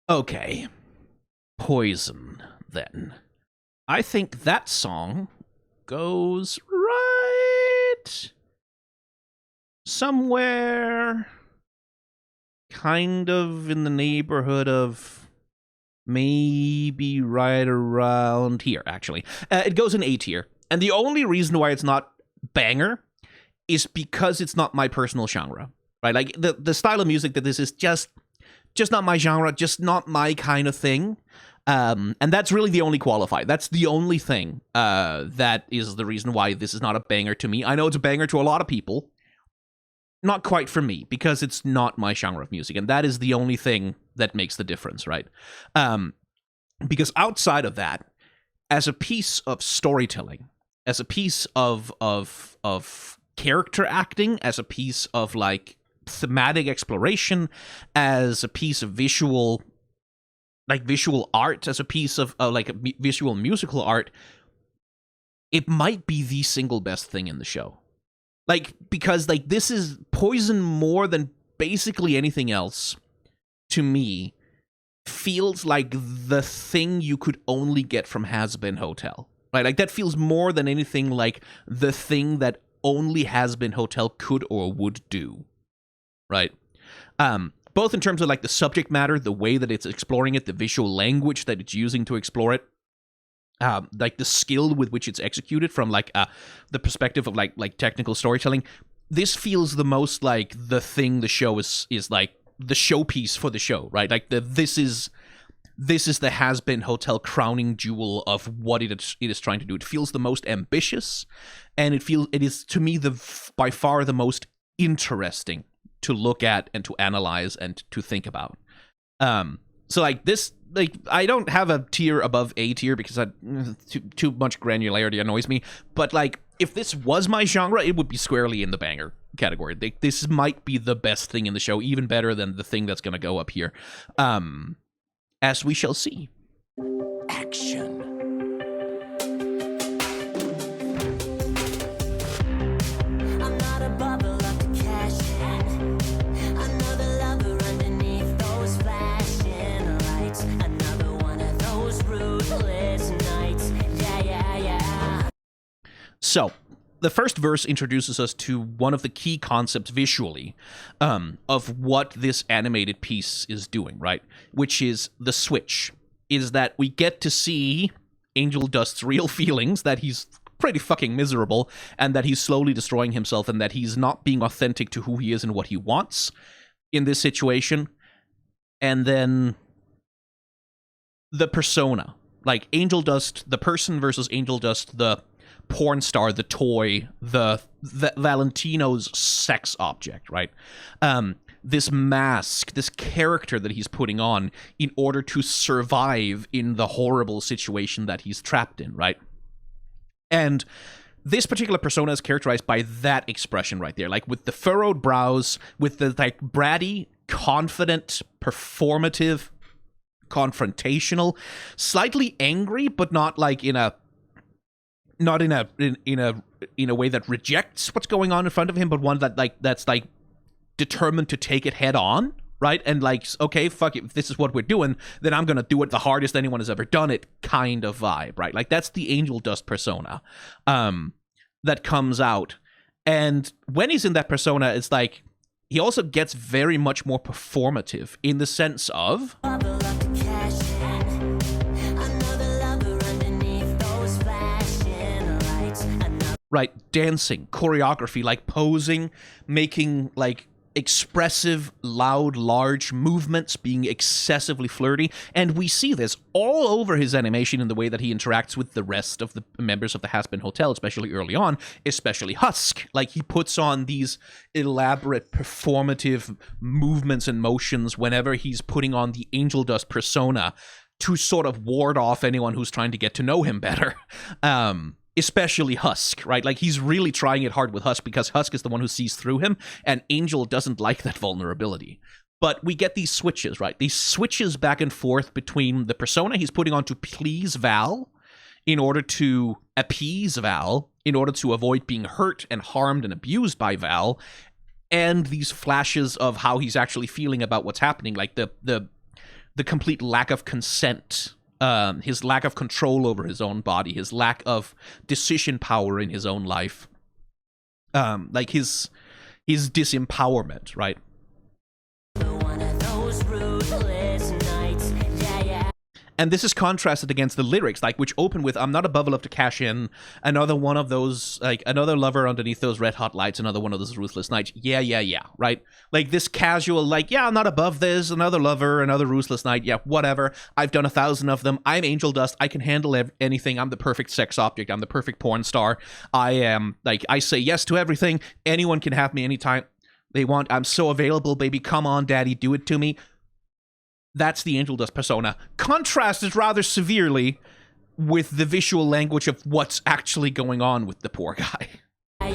Okay. Poison, then. I think that song goes right somewhere kind of in the neighborhood of maybe right around here, actually. It goes in A tier. And the only reason why it's not banger is because it's not my personal genre, right? Like, the style of music that this is just not my genre, just not my kind of thing. And that's really the only qualifier. That's the only thing that is the reason why this is not a banger to me. I know it's a banger to a lot of people. Not quite for me, because it's not my genre of music. And that is the only thing that makes the difference, right? Because outside of that, as a piece of storytelling, as a piece of character acting, as a piece of, like, thematic exploration, as a piece of visual art, as a piece of visual musical art, it might be the single best thing in the show. Like, because, like, this is Poison more than basically anything else, to me, feels like the thing you could only get from Hazbin Hotel. Right? Like, that feels more than anything like the thing that only Hazbin Hotel could or would do. Right? Both in terms of, like, the subject matter, the way that it's exploring it, the visual language that it's using to explore it, like the skill with which it's executed from, like, the perspective of, like technical storytelling. This feels the most like the thing the show is like the showpiece for the show, right? Like, this is the Hazbin Hotel crowning jewel of what it is trying to do. It feels the most ambitious, and it is, to me, by far the most interesting to look at and to analyze and to think about. So, like, this, like, I don't have a tier above A tier because too much granularity annoys me. But, like, if this was my genre, it would be squarely in the banger category. This might be the best thing in the show, even better than the thing that's going to go up here. As we shall see. Action. I'm not a bubble up to cash in. Another lover underneath those flashing lights. Another one of those ruthless nights. Yeah. So, the first verse introduces us to one of the key concepts visually of what this animated piece is doing, right? Which is the switch. Is that we get to see Angel Dust's real feelings, that he's pretty fucking miserable, and that he's slowly destroying himself, and that he's not being authentic to who he is and what he wants in this situation. And then the persona. Like, Angel Dust, the person, versus Angel Dust, the porn star, the toy, the Valentino's sex object, right? This mask, this character that he's putting on in order to survive in the horrible situation that he's trapped in, right? And this particular persona is characterized by that expression right there, like with the furrowed brows, with the, like, bratty, confident, performative, confrontational, slightly angry, but not like in a way that rejects what's going on in front of him, but one that, like, that's, like, determined to take it head on, right? And, like, okay, fuck it, if this is what we're doing, then I'm gonna do it the hardest anyone has ever done it kind of vibe, right? Like, that's the Angel Dust persona that comes out. And when he's in that persona, it's like he also gets very much more performative in the sense of Bubble up to cash in. Another lover underneath those flashing lights. Another right? Dancing, choreography, like posing, making like expressive, loud, large movements, being excessively flirty. And we see this all over his animation in the way that he interacts with the rest of the members of the Hazbin Hotel, especially early on, especially Husk. Like, he puts on these elaborate performative movements and motions whenever he's putting on the angel dust persona to sort of ward off anyone who's trying to get to know him better. Especially Husk, right? Like, he's really trying it hard with Husk because Husk is the one who sees through him, and Angel doesn't like that vulnerability. But we get these switches, right? These switches back and forth between the persona he's putting on to please Val, in order to appease Val, in order to avoid being hurt and harmed and abused by Val, and these flashes of how he's actually feeling about what's happening, like the complete lack of consent, his lack of control over his own body, his lack of decision power in his own life, like his disempowerment, right? And this is contrasted against the lyrics, like, which open with, I'm not above enough to cash in, another one of those, like, another lover underneath those red hot lights, another one of those ruthless nights. Yeah, right? Like, this casual, like, yeah, I'm not above this, another lover, another ruthless night, yeah, whatever. I've done 1,000 of them. I'm angel dust. I can handle anything. I'm the perfect sex object. I'm the perfect porn star. I am, like, I say yes to everything. Anyone can have me anytime they want. I'm so available, baby. Come on, daddy, do it to me. That's the angel dust persona, contrasted rather severely with the visual language of what's actually going on with the poor guy. I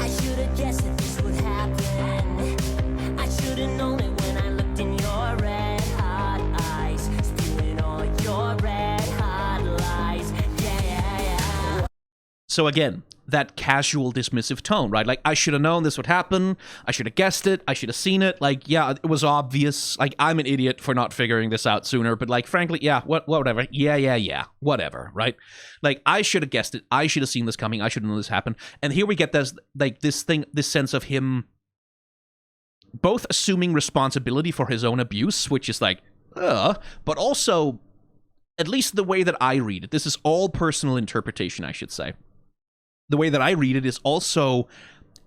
should have guessed that this would happen. I should have known it when I looked in your red hot eyes, spewing all your red hot lies. Yeah. So again, that casual dismissive tone, right? Like, I should have known this would happen. I should have guessed it. I should have seen it. Like, yeah, it was obvious. Like, I'm an idiot for not figuring this out sooner. But, like, frankly, yeah, whatever. Yeah, whatever, right? Like, I should have guessed it. I should have seen this coming. I should have known this happened. And here we get this, like, this sense of him both assuming responsibility for his own abuse, which is like, but also, at least the way that I read it, this is all personal interpretation, I should say. The way that I read it is also,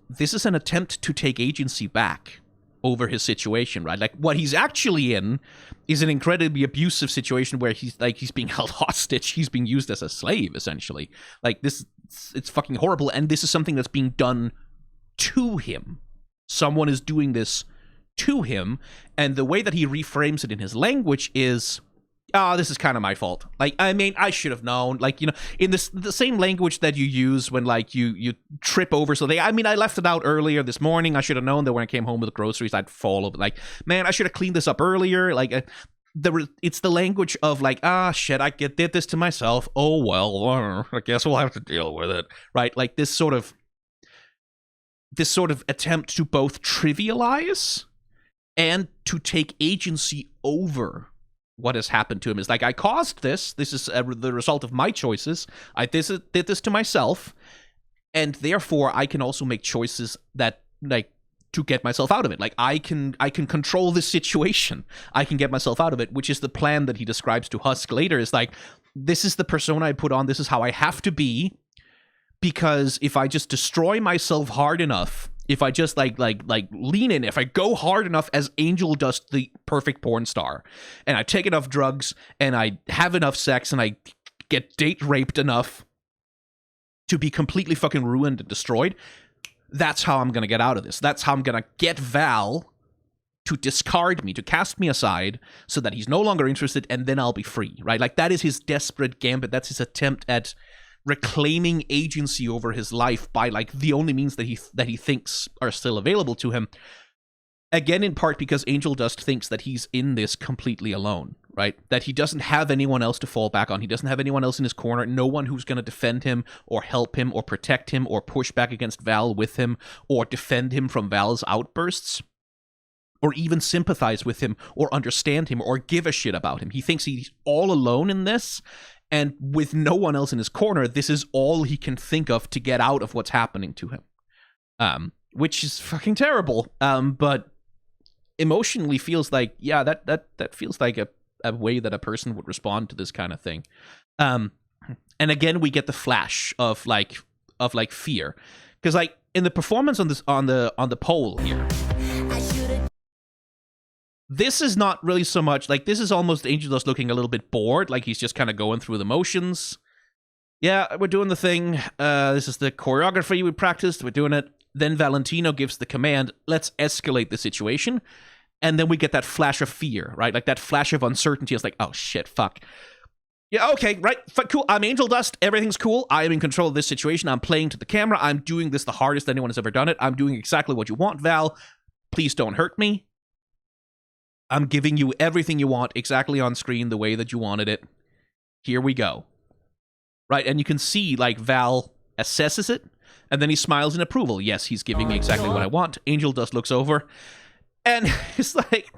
this is an attempt to take agency back over his situation, right? Like, what he's actually in is an incredibly abusive situation where he's being held hostage. He's being used as a slave, essentially. Like, this, it's fucking horrible. And this is something that's being done to him. Someone is doing this to him. And the way that he reframes it in his language is, this is kind of my fault. Like, I mean, I should have known. Like, you know, in the same language that you use when, like, you trip over something. I mean, I left it out earlier this morning. I should have known that when I came home with groceries, I'd fall over. Like, man, I should have cleaned this up earlier. Like, it's the language of, like, shit, I did this to myself. Oh, well, I guess we'll have to deal with it. Right? Like, this sort of attempt to both trivialize and to take agency over what has happened to him. Is like, I caused this. This is the result of my choices. I did this to myself, and therefore I can also make choices that, like, to get myself out of it. Like, I can control this situation. I can get myself out of it, which is the plan that he describes to Husk later. Is like, this is the persona I put on. This is how I have to be, because if I just destroy myself hard enough, if I just like lean in, if I go hard enough as Angel Dust, the perfect porn star, and I take enough drugs, and I have enough sex, and I get date raped enough to be completely fucking ruined and destroyed, that's how I'm gonna get out of this. That's how I'm gonna get Val to discard me, to cast me aside, so that he's no longer interested, and then I'll be free, right? Like, that is his desperate gambit. That's his attempt at reclaiming agency over his life by, like, the only means that he thinks are still available to him. Again, in part because Angel Dust thinks that he's in this completely alone, right? That he doesn't have anyone else to fall back on. He doesn't have anyone else in his corner. No one who's going to defend him or help him or protect him or push back against Val with him or defend him from Val's outbursts or even sympathize with him or understand him or give a shit about him. He thinks he's all alone in this. And with no one else in his corner, this is all he can think of to get out of what's happening to him. Which is fucking terrible. But emotionally feels like, yeah, that feels like a way that a person would respond to this kind of thing. And again, we get the flash of fear, because like in the performance on the pole here, this is not really so much like, this is almost Angel Dust looking a little bit bored, like he's just kind of going through the motions. Yeah, we're doing the thing. This is the choreography we practiced. We're doing it. Then Valentino gives the command, let's escalate the situation. And then we get that flash of fear, right? Like that flash of uncertainty. It's like, oh shit, fuck. Yeah, okay, right, cool. I'm Angel Dust. Everything's cool. I am in control of this situation. I'm playing to the camera. I'm doing this the hardest anyone has ever done it. I'm doing exactly what you want, Val. Please don't hurt me. I'm giving you everything you want exactly on screen the way that you wanted it. Here we go. Right, and you can see, like, Val assesses it, and then he smiles in approval. Yes, he's giving me exactly what I want. Angel Dust looks over, and he's like,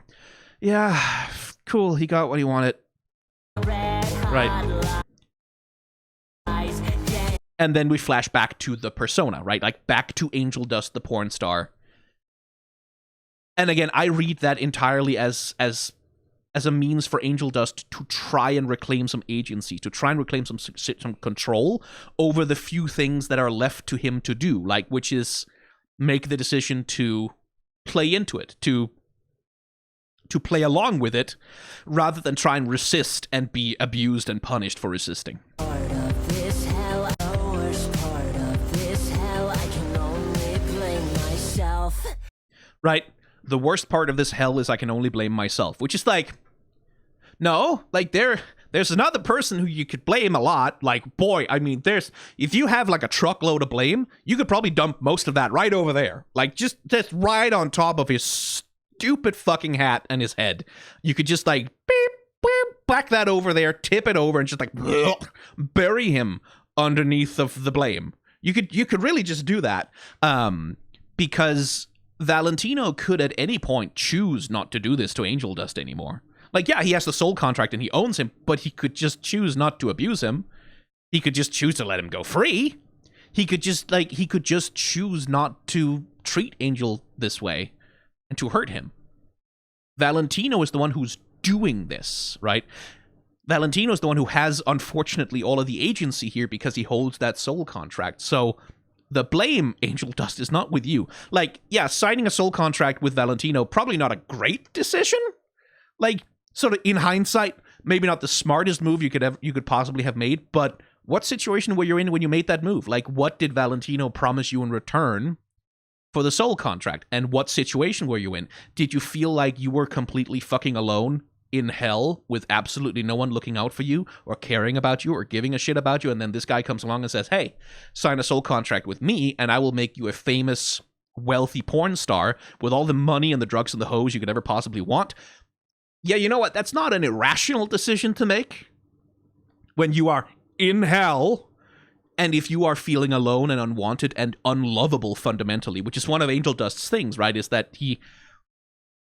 yeah, cool, he got what he wanted. Right. And then we flash back to the persona, right? Like, back to Angel Dust, the porn star. And again, I read that entirely as a means for Angel Dust to try and reclaim some agency, to try and reclaim some control over the few things that are left to him to do, like, which is make the decision to play into it, to play along with it, rather than try and resist and be abused and punished for resisting. Right? The worst part of this hell is I can only blame myself, which is like, no, like there's another person who you could blame a lot. Like, boy, I mean, if you have like a truckload of blame, you could probably dump most of that right over there. Like, just right on top of his stupid fucking hat and his head. You could just like, beep, beep, back that over there, tip it over, and just like, bury him underneath of the blame. You could really just do that. Because Valentino could at any point choose not to do this to Angel Dust anymore. Like, yeah, he has the soul contract and he owns him, but he could just choose not to abuse him. He could just choose to let him go free. He could just choose not to treat Angel this way and to hurt him. Valentino is the one who's doing this, right? Valentino is the one who has, unfortunately, all of the agency here because he holds that soul contract. So the blame, Angel Dust, is not with you. Like, yeah, signing a soul contract with Valentino, probably not a great decision. Like, sort of in hindsight, maybe not the smartest move you could possibly have made, but what situation were you in when you made that move? Like, what did Valentino promise you in return for the soul contract? And what situation were you in? Did you feel like you were completely fucking alone in hell with absolutely no one looking out for you or caring about you or giving a shit about you, and then this guy comes along and says, hey, sign a soul contract with me and I will make you a famous, wealthy porn star with all the money and the drugs and the hoes you could ever possibly want? Yeah, you know what? That's not an irrational decision to make when you are in hell, and if you are feeling alone and unwanted and unlovable fundamentally, which is one of Angel Dust's things, right? Is that he,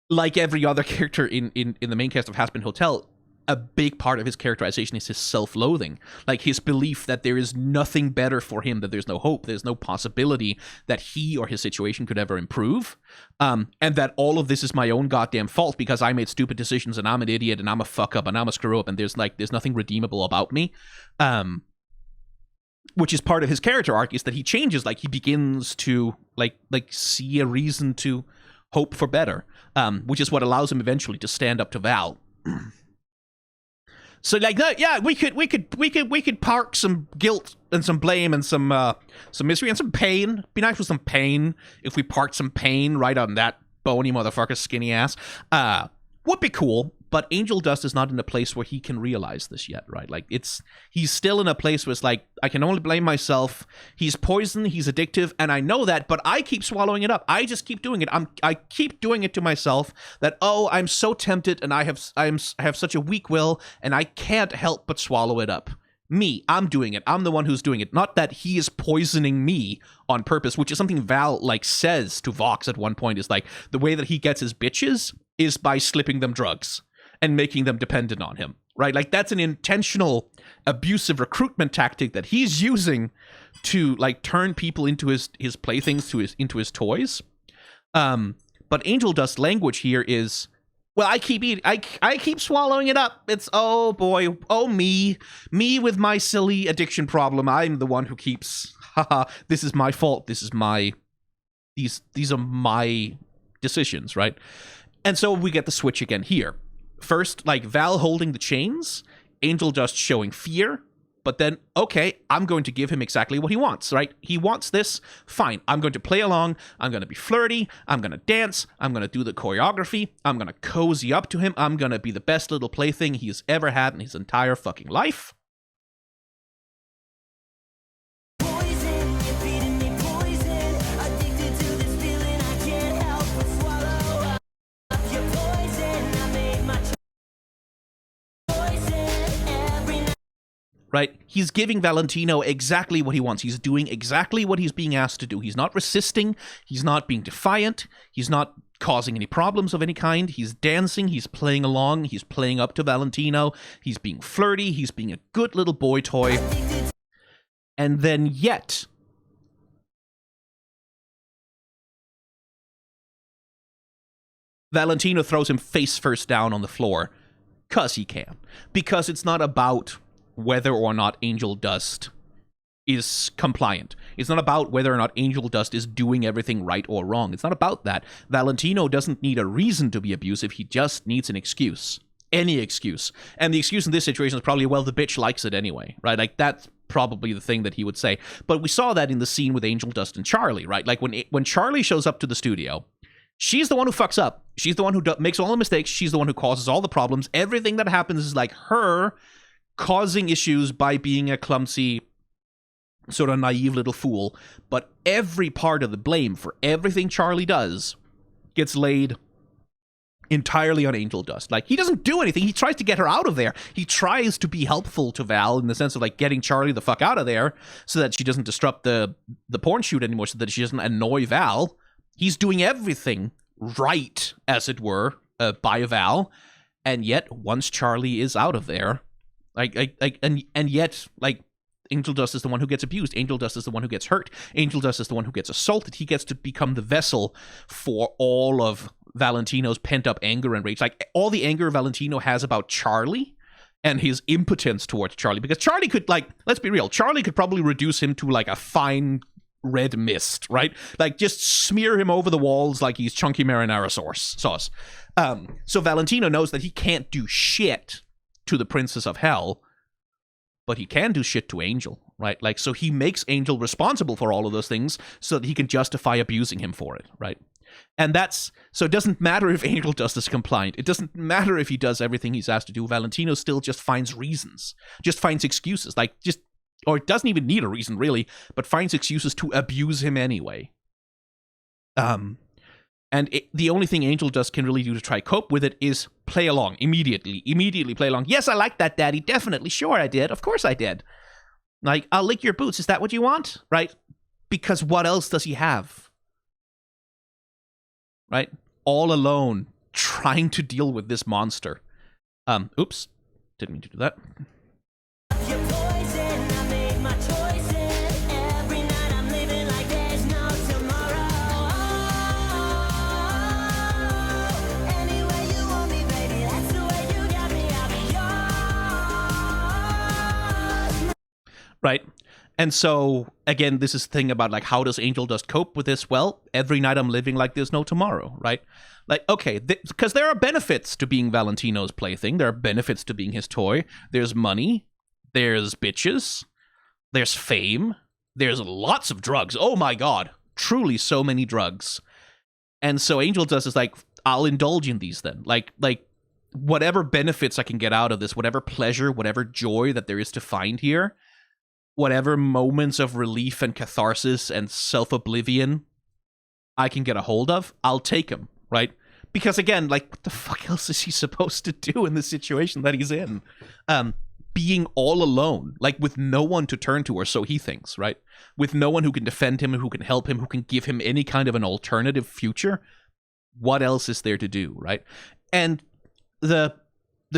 like every other character in the main cast of Hazbin Hotel, a big part of his characterization is his self-loathing. Like, his belief that there is nothing better for him, that there's no hope, there's no possibility that he or his situation could ever improve, and that all of this is my own goddamn fault because I made stupid decisions and I'm an idiot and I'm a fuck-up and I'm a screw-up and there's nothing redeemable about me. Which is part of his character arc, is that he changes, like, he begins to, like see a reason to hope for better, which is what allows him eventually to stand up to Val. So, like, yeah, we could park some guilt and some blame and some misery and some pain. Be nice with some pain if we parked some pain right on that bony motherfucker's skinny ass. Would be cool, but Angel Dust is not in a place where he can realize this yet, right? Like, he's still in a place where it's like, I can only blame myself. He's poison, he's addictive, and I know that, but I keep swallowing it up. I just keep doing it. I keep doing it to myself that, oh, I'm so tempted, and I have such a weak will, and I can't help but swallow it up. Me, I'm doing it. I'm the one who's doing it. Not that he is poisoning me on purpose, which is something Val, like, says to Vox at one point, is like, the way that he gets his bitches is by slipping them drugs and making them dependent on him, right? Like, that's an intentional abusive recruitment tactic that he's using to, like, turn people into his playthings, into his toys. But Angel Dust's language here is, Well, I keep eating. I keep swallowing it up. It's, oh boy, oh me with my silly addiction problem. I'm the one who keeps. Haha, this is my fault. This is my. These are my decisions, right? And so we get the switch again here. First, like Val holding the chains, Angel Dust showing fear. But then, okay, I'm going to give him exactly what he wants, right? He wants this, fine. I'm going to play along. I'm going to be flirty. I'm going to dance. I'm going to do the choreography. I'm going to cozy up to him. I'm going to be the best little plaything he's ever had in his entire fucking life. Poison, you're feeding me poison. Addicted to this feeling, I can't help but swallow up your poison. I made my poison every night. Right? He's giving Valentino exactly what he wants. He's doing exactly what he's being asked to do. He's not resisting. He's not being defiant. He's not causing any problems of any kind. He's dancing. He's playing along. He's playing up to Valentino. He's being flirty. He's being a good little boy toy. And then yet, Valentino throws him face first down on the floor. 'Cause he can. Because it's not about whether or not Angel Dust is compliant. It's not about whether or not Angel Dust is doing everything right or wrong. It's not about that. Valentino doesn't need a reason to be abusive. He just needs an excuse. Any excuse. And the excuse in this situation is probably, well, the bitch likes it anyway, right? Like, that's probably the thing that he would say. But we saw that in the scene with Angel Dust and Charlie, right? Like, when Charlie shows up to the studio, she's the one who fucks up. She's the one who makes all the mistakes. She's the one who causes all the problems. Everything that happens is like her causing issues by being a clumsy, sort of naive little fool. But every part of the blame for everything Charlie does gets laid entirely on Angel Dust. Like, he doesn't do anything. He tries to get her out of there. He tries to be helpful to Val in the sense of, like, getting Charlie the fuck out of there so that she doesn't disrupt the porn shoot anymore, so that she doesn't annoy Val. He's doing everything right, as it were, by Val. And yet, once Charlie is out of there, and yet, like, Angel Dust is the one who gets abused. Angel Dust is the one who gets hurt. Angel Dust is the one who gets assaulted. He gets to become the vessel for all of Valentino's pent-up anger and rage. Like, all the anger Valentino has about Charlie and his impotence towards Charlie. Because Charlie could, like, let's be real, Charlie could probably reduce him to, like, a fine red mist, right? Like, just smear him over the walls like he's chunky marinara sauce. So Valentino knows that he can't do shit to the Princess of Hell, but he can do shit to Angel, right? Like, so he makes Angel responsible for all of those things so that he can justify abusing him for it, right? And that's, so it doesn't matter if Angel Dust is compliant. It doesn't matter if he does everything he's asked to do. Valentino still just finds reasons, just finds excuses, like, just, or it doesn't even need a reason, really, but finds excuses to abuse him anyway. The only thing Angel Dust can really do to try cope with it is play along immediately play along. Yes, I like that, Daddy. Definitely. Sure, I did. Of course I did. Like, I'll lick your boots. Is that what you want? Right? Because what else does he have? Right? All alone, trying to deal with this monster. Oops. Didn't mean to do that. Your poison, I made my choices. Every night I'm living like there's no tomorrow. Anywhere you want me, baby, that's the way you got me. I'll be yours. Right? And so, again, this is the thing about, like, how does Angel Dust cope with this? Well, every night I'm living like there's no tomorrow, right? Like, okay, because there are benefits to being Valentino's plaything. There are benefits to being his toy. There's money. There's bitches. There's fame. There's lots of drugs. Oh my god. Truly so many drugs. And so Angel Dust is like, I'll indulge in these then. Like, whatever benefits I can get out of this, whatever pleasure, whatever joy that there is to find here, whatever moments of relief and catharsis and self-oblivion I can get a hold of, I'll take them, right? Because again, like, what the fuck else is he supposed to do in the situation that he's in? Being all alone, like, with no one to turn to, or so he thinks, right? With no one who can defend him, who can help him, who can give him any kind of an alternative future. What else is there to do, right? And the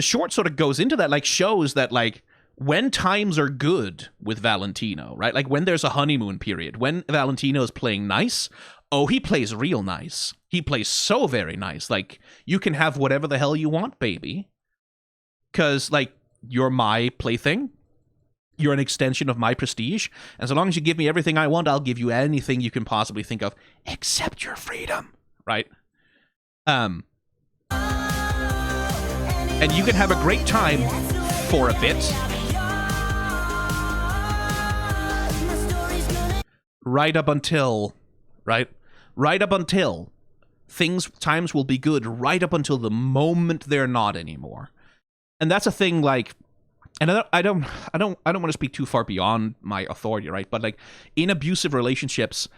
short sort of goes into that, like, shows that, like, when times are good with Valentino, right? Like, when there's a honeymoon period, when Valentino is playing nice, Oh, he plays real nice. He plays so very nice. Like, you can have whatever the hell you want, baby. Because, like, you're my plaything. You're an extension of my prestige. And so long as you give me everything I want, I'll give you anything you can possibly think of, except your freedom. Right? And you can have a great time for a bit. Right up until times will be good right up until the moment they're not anymore. And that's a thing, like, and I don't want to speak too far beyond my authority, right? But like, in abusive relationships,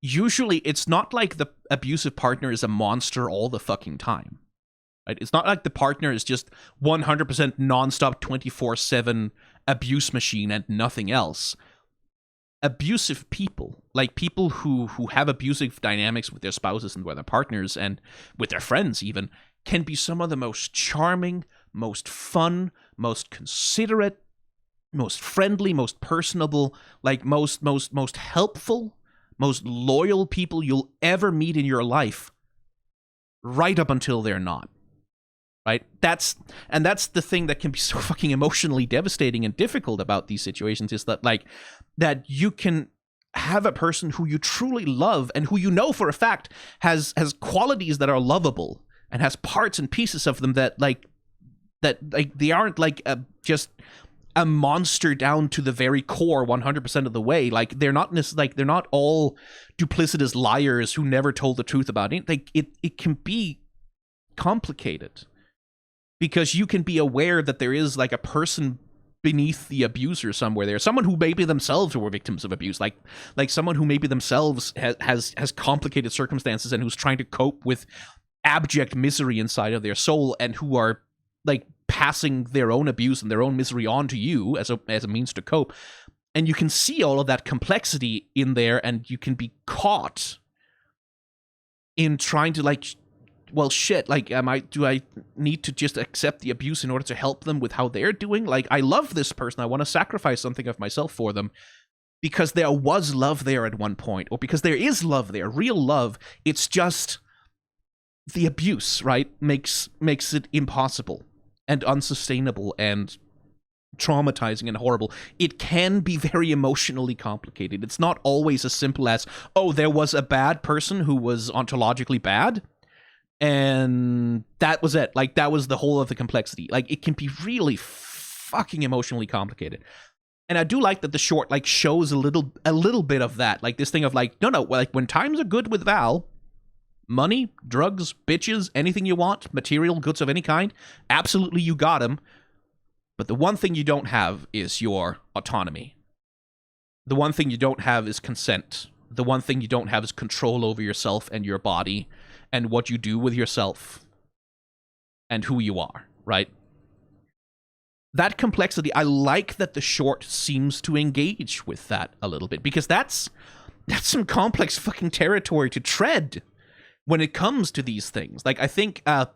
usually it's not like the abusive partner is a monster all the fucking time. Right? It's not like the partner is just 100% nonstop 24/7 abuse machine and nothing else. Abusive people, like people who have abusive dynamics with their spouses and with their partners and with their friends even, can be some of the most charming, most fun, most considerate, most friendly, most personable, like most helpful, most loyal people you'll ever meet in your life, right up until they're not. Right? That's the thing that can be so fucking emotionally devastating and difficult about these situations, is that, like, that you can have a person who you truly love and who you know for a fact has qualities that are lovable and has parts and pieces of them that they aren't like just a monster down to the very core 100% of the way. Like, they're not they're not all duplicitous liars who never told the truth about it. Like, it can be complicated. Because you can be aware that there is, like, a person beneath the abuser somewhere there. Someone who maybe themselves were victims of abuse. Like someone who maybe themselves has complicated circumstances and who's trying to cope with abject misery inside of their soul, and who are, like, passing their own abuse and their own misery on to you as a means to cope. And you can see all of that complexity in there, and you can be caught in trying to, like, well, shit, like, do I need to just accept the abuse in order to help them with how they're doing? Like, I love this person. I want to sacrifice something of myself for them because there was love there at one point, or because there is love there, real love. It's just the abuse, right, makes it impossible and unsustainable and traumatizing and horrible. It can be very emotionally complicated. It's not always as simple as, oh, there was a bad person who was ontologically bad, and that was it. Like, that was the whole of the complexity. Like, it can be really fucking emotionally complicated. And I do like that the short, like, shows a little bit of that. Like, this thing of, like, no, like, when times are good with Val, money, drugs, bitches, anything you want, material goods of any kind, absolutely you got them. But the one thing you don't have is your autonomy. The one thing you don't have is consent. The one thing you don't have is control over yourself and your body and what you do with yourself and who you are, right? That complexity, I like that the short seems to engage with that a little bit, because that's some complex fucking territory to tread when it comes to these things. Like, I think a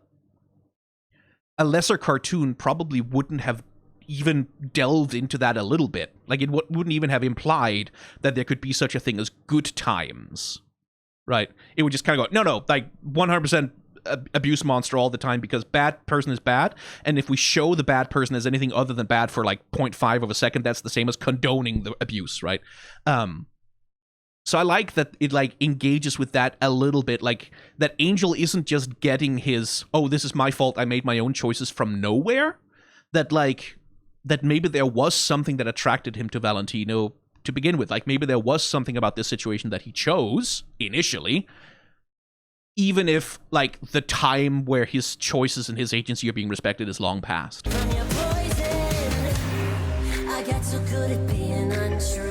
lesser cartoon probably wouldn't have even delved into that a little bit. Like, it wouldn't even have implied that there could be such a thing as good times, right? It would just kind of go, no, like 100% abuse monster all the time, because bad person is bad, and if we show the bad person as anything other than bad for like 0.5 of a second, that's the same as condoning the abuse, right? So I like that it, like, engages with that a little bit, like that Angel isn't just getting his, oh, this is my fault, I made my own choices from nowhere. That, like, that maybe there was something that attracted him to Valentino to begin with. Like, maybe there was something about this situation that he chose initially, even if, like, the time where his choices and his agency are being respected is long past. From your poison, I got so good at being untrue.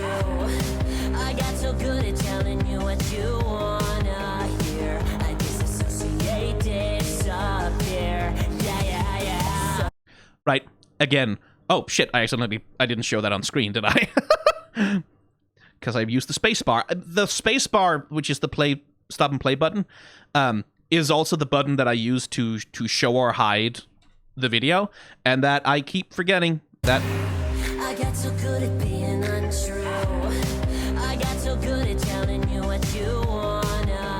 I got so good at telling you what you wanna hear. I disassociate, disappear. Yeah. Right. Again. Oh, shit, I didn't show that on screen, did I? Because I've used the spacebar. The spacebar, which is the stop and play button, is also the button that I use to show or hide the video, and that I keep forgetting that. I got so good at being untrue. I got so good at telling you what you wanna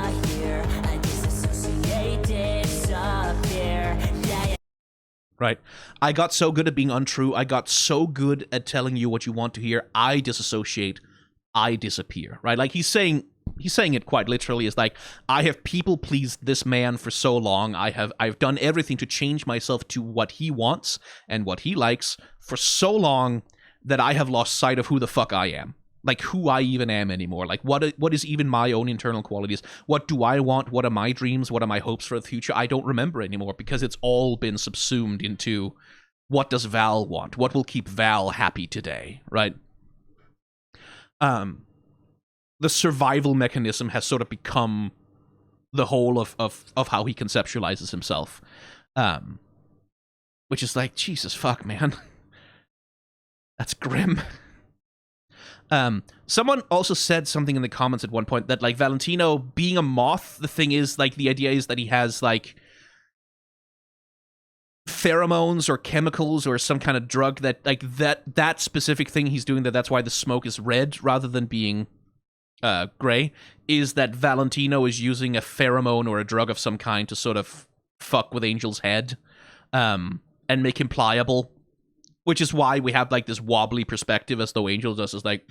right? I got so good at being untrue. I got so good at telling you what you want to hear. I disassociate. I disappear, right? Like he's saying it quite literally. Is like, I have people pleased this man for so long. I've done everything to change myself to what he wants and what he likes for so long that I have lost sight of who the fuck I am. Like, who I even am anymore. Like, what is even my own internal qualities? What do I want? What are my dreams? What are my hopes for the future? I don't remember anymore because it's all been subsumed into what does Val want? What will keep Val happy today, right? The survival mechanism has sort of become the whole of how he conceptualizes himself. Which is like, Jesus fuck, man. That's grim. Someone also said something in the comments at one point that, like, Valentino being a moth, the thing is, like, the idea is that he has, like, pheromones or chemicals or some kind of drug that, like, that specific thing he's doing, that's why the smoke is red rather than being gray, is that Valentino is using a pheromone or a drug of some kind to sort of fuck with Angel's head, and make him pliable. Which is why we have, like, this wobbly perspective as though Angel just is, like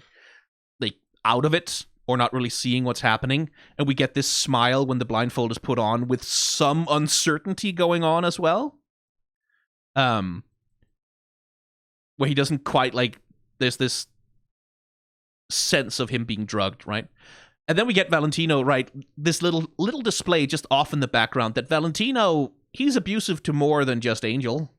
out of it, or not really seeing what's happening. And we get this smile when the blindfold is put on with some uncertainty going on as well. Where he doesn't quite, like, there's this sense of him being drugged, right? And then we get Valentino, right? This little display just off in the background that Valentino, he's abusive to more than just Angel.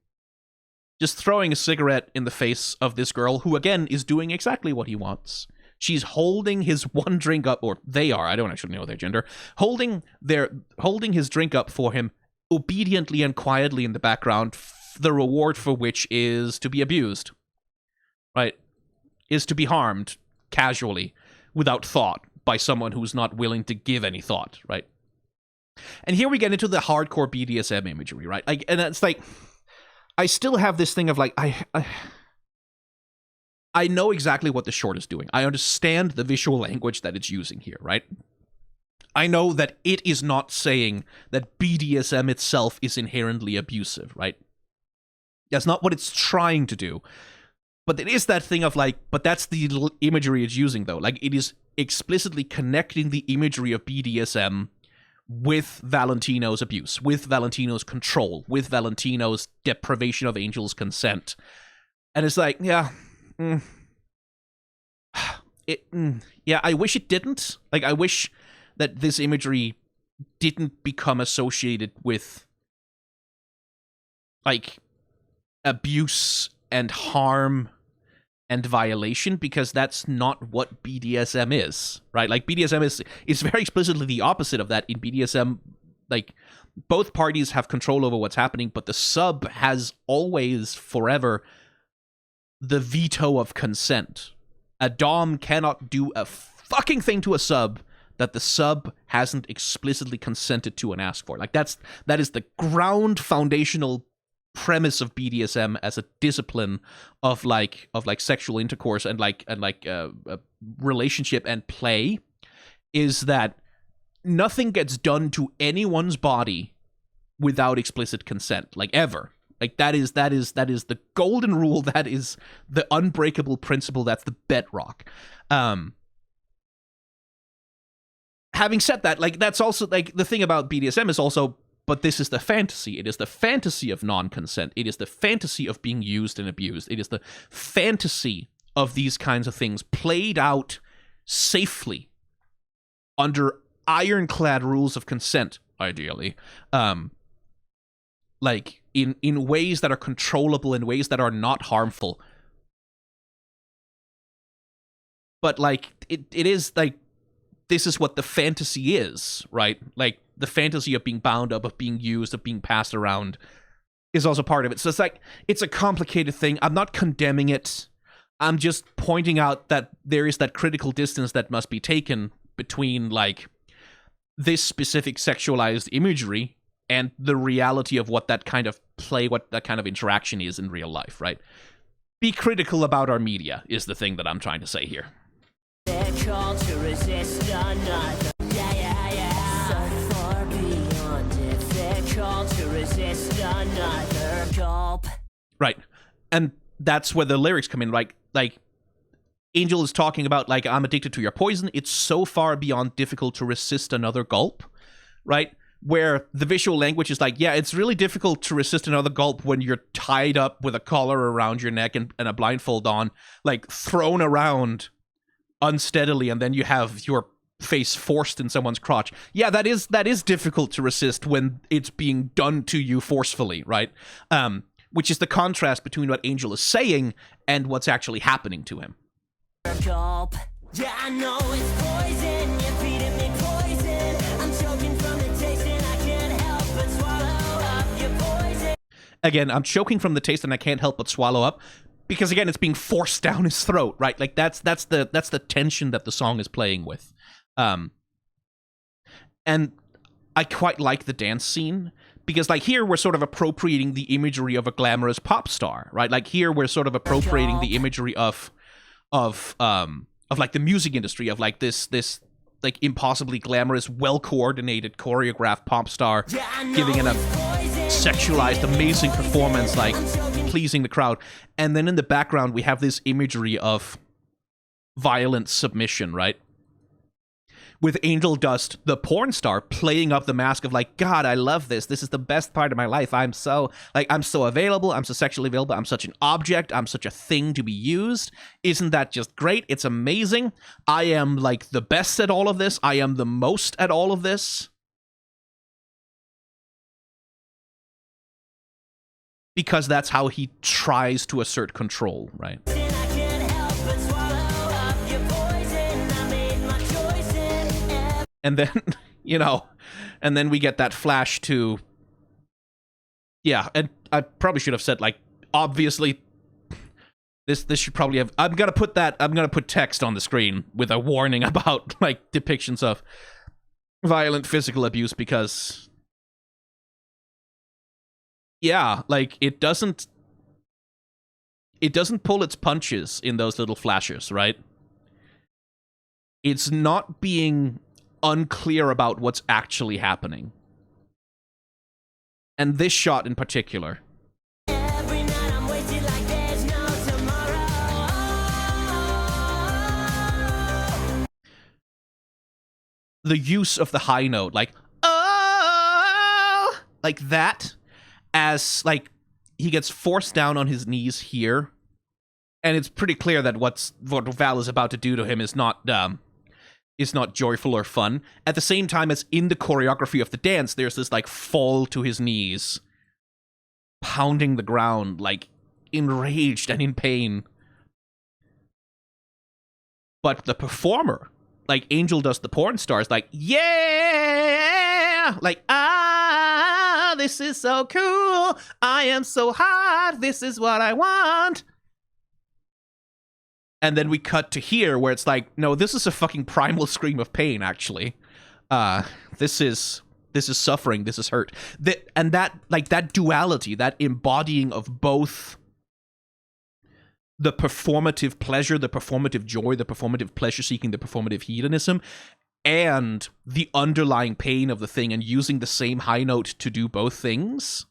Just throwing a cigarette in the face of this girl who, again, is doing exactly what he wants. She's holding his one drink up, or they are, I don't actually know their gender, holding his drink up for him obediently and quietly in the background, the reward for which is to be abused, right? Is to be harmed casually, without thought, by someone who's not willing to give any thought, right? And here we get into the hardcore BDSM imagery, right? Like, and it's like, I still have this thing of, like, I know exactly what the short is doing. I understand the visual language that it's using here, right? I know that it is not saying that BDSM itself is inherently abusive, right? That's not what it's trying to do. But it is that thing of, like, but that's the imagery it's using, though. Like, it is explicitly connecting the imagery of BDSM with Valentino's abuse, with Valentino's control, with Valentino's deprivation of Angel's consent. And it's like, yeah, I wish it didn't. Like, I wish that this imagery didn't become associated with, like, abuse and harm and violation, because that's not what BDSM is, right? Like, BDSM is very explicitly the opposite of that. In BDSM, like, both parties have control over what's happening, but the sub has always, forever, the veto of consent. A dom cannot do a fucking thing to a sub that the sub hasn't explicitly consented to and asked for. Like, that is the ground foundational premise of BDSM as a discipline of sexual intercourse and relationship and play, is that nothing gets done to anyone's body without explicit consent, like, ever. Like, that is the golden rule. That is the unbreakable principle. That's the bedrock. Having said that, like, that's also, like, the thing about BDSM is also, but this is the fantasy. It is the fantasy of non-consent. It is the fantasy of being used and abused. It is the fantasy of these kinds of things played out safely under ironclad rules of consent, ideally. Like, in ways that are controllable, in ways that are not harmful. But, like, it is, like, this is what the fantasy is, right? Like, the fantasy of being bound up, of being used, of being passed around is also part of it. So it's like, it's a complicated thing. I'm not condemning it. I'm just pointing out that there is that critical distance that must be taken between, like, this specific sexualized imagery and the reality of what that kind of play, what that kind of interaction is in real life, right? Be critical about our media is the thing that I'm trying to say here. They're called to resist another. So far beyond it. They're called to resist another gulp. Right. And that's where the lyrics come in. Like Angel is talking about, like, I'm addicted to your poison. It's so far beyond difficult to resist another gulp, right? Where the visual language is like, yeah, it's really difficult to resist another gulp when you're tied up with a collar around your neck and a blindfold on, like, thrown around unsteadily, and then you have your face forced in someone's crotch. Yeah, that is difficult to resist when it's being done to you forcefully, right? Which is the contrast between what Angel is saying and what's actually happening to him. Gulp. Yeah, I know it's poison. You're feeding me poison. I'm choking from the taste and I can't help but swallow up your poison. Again, I'm choking from the taste and I can't help but swallow up, because again, it's being forced down his throat, right? Like that's the tension that the song is playing with. And I quite like the dance scene, because like here we're sort of appropriating the imagery of a glamorous pop star, right? Like here we're sort of appropriating the imagery of like the music industry, of like this like impossibly glamorous, well-coordinated, choreographed pop star giving a sexualized, amazing performance, like pleasing the crowd. And then in the background we have this imagery of violent submission, right? With Angel Dust, the porn star, playing up the mask of like, God, I love this. This is the best part of my life. I'm so available. I'm so sexually available. I'm such an object. I'm such a thing to be used. Isn't that just great? It's amazing. I am like the best at all of this. I am the most at all of this. Because that's how he tries to assert control, right? And then, and then we get that flash to, yeah, and I probably should have said, like, obviously, this should probably have, I'm gonna put text on the screen with a warning about, like, depictions of violent physical abuse, because, yeah, like, it doesn't pull its punches in those little flashes, right? It's not being unclear about what's actually happening. And this shot in particular. Every night I'm wasted like there's no tomorrow. The use of the high note, like, oh, like that, as, like, he gets forced down on his knees here. And it's pretty clear that what Val is about to do to him is not joyful or fun. At the same time as in the choreography of the dance, there's this, like, fall to his knees, pounding the ground, like, enraged and in pain. But the performer, like Angel Dust, the porn star, is like, yeah! Like, this is so cool! I am so hot! This is what I want! And then we cut to here, where it's like, no, this is a fucking primal scream of pain, actually. This is suffering, this is hurt. And that, like, that duality, that embodying of both the performative pleasure, the performative joy, the performative pleasure-seeking, the performative hedonism, and the underlying pain of the thing, and using the same high note to do both things.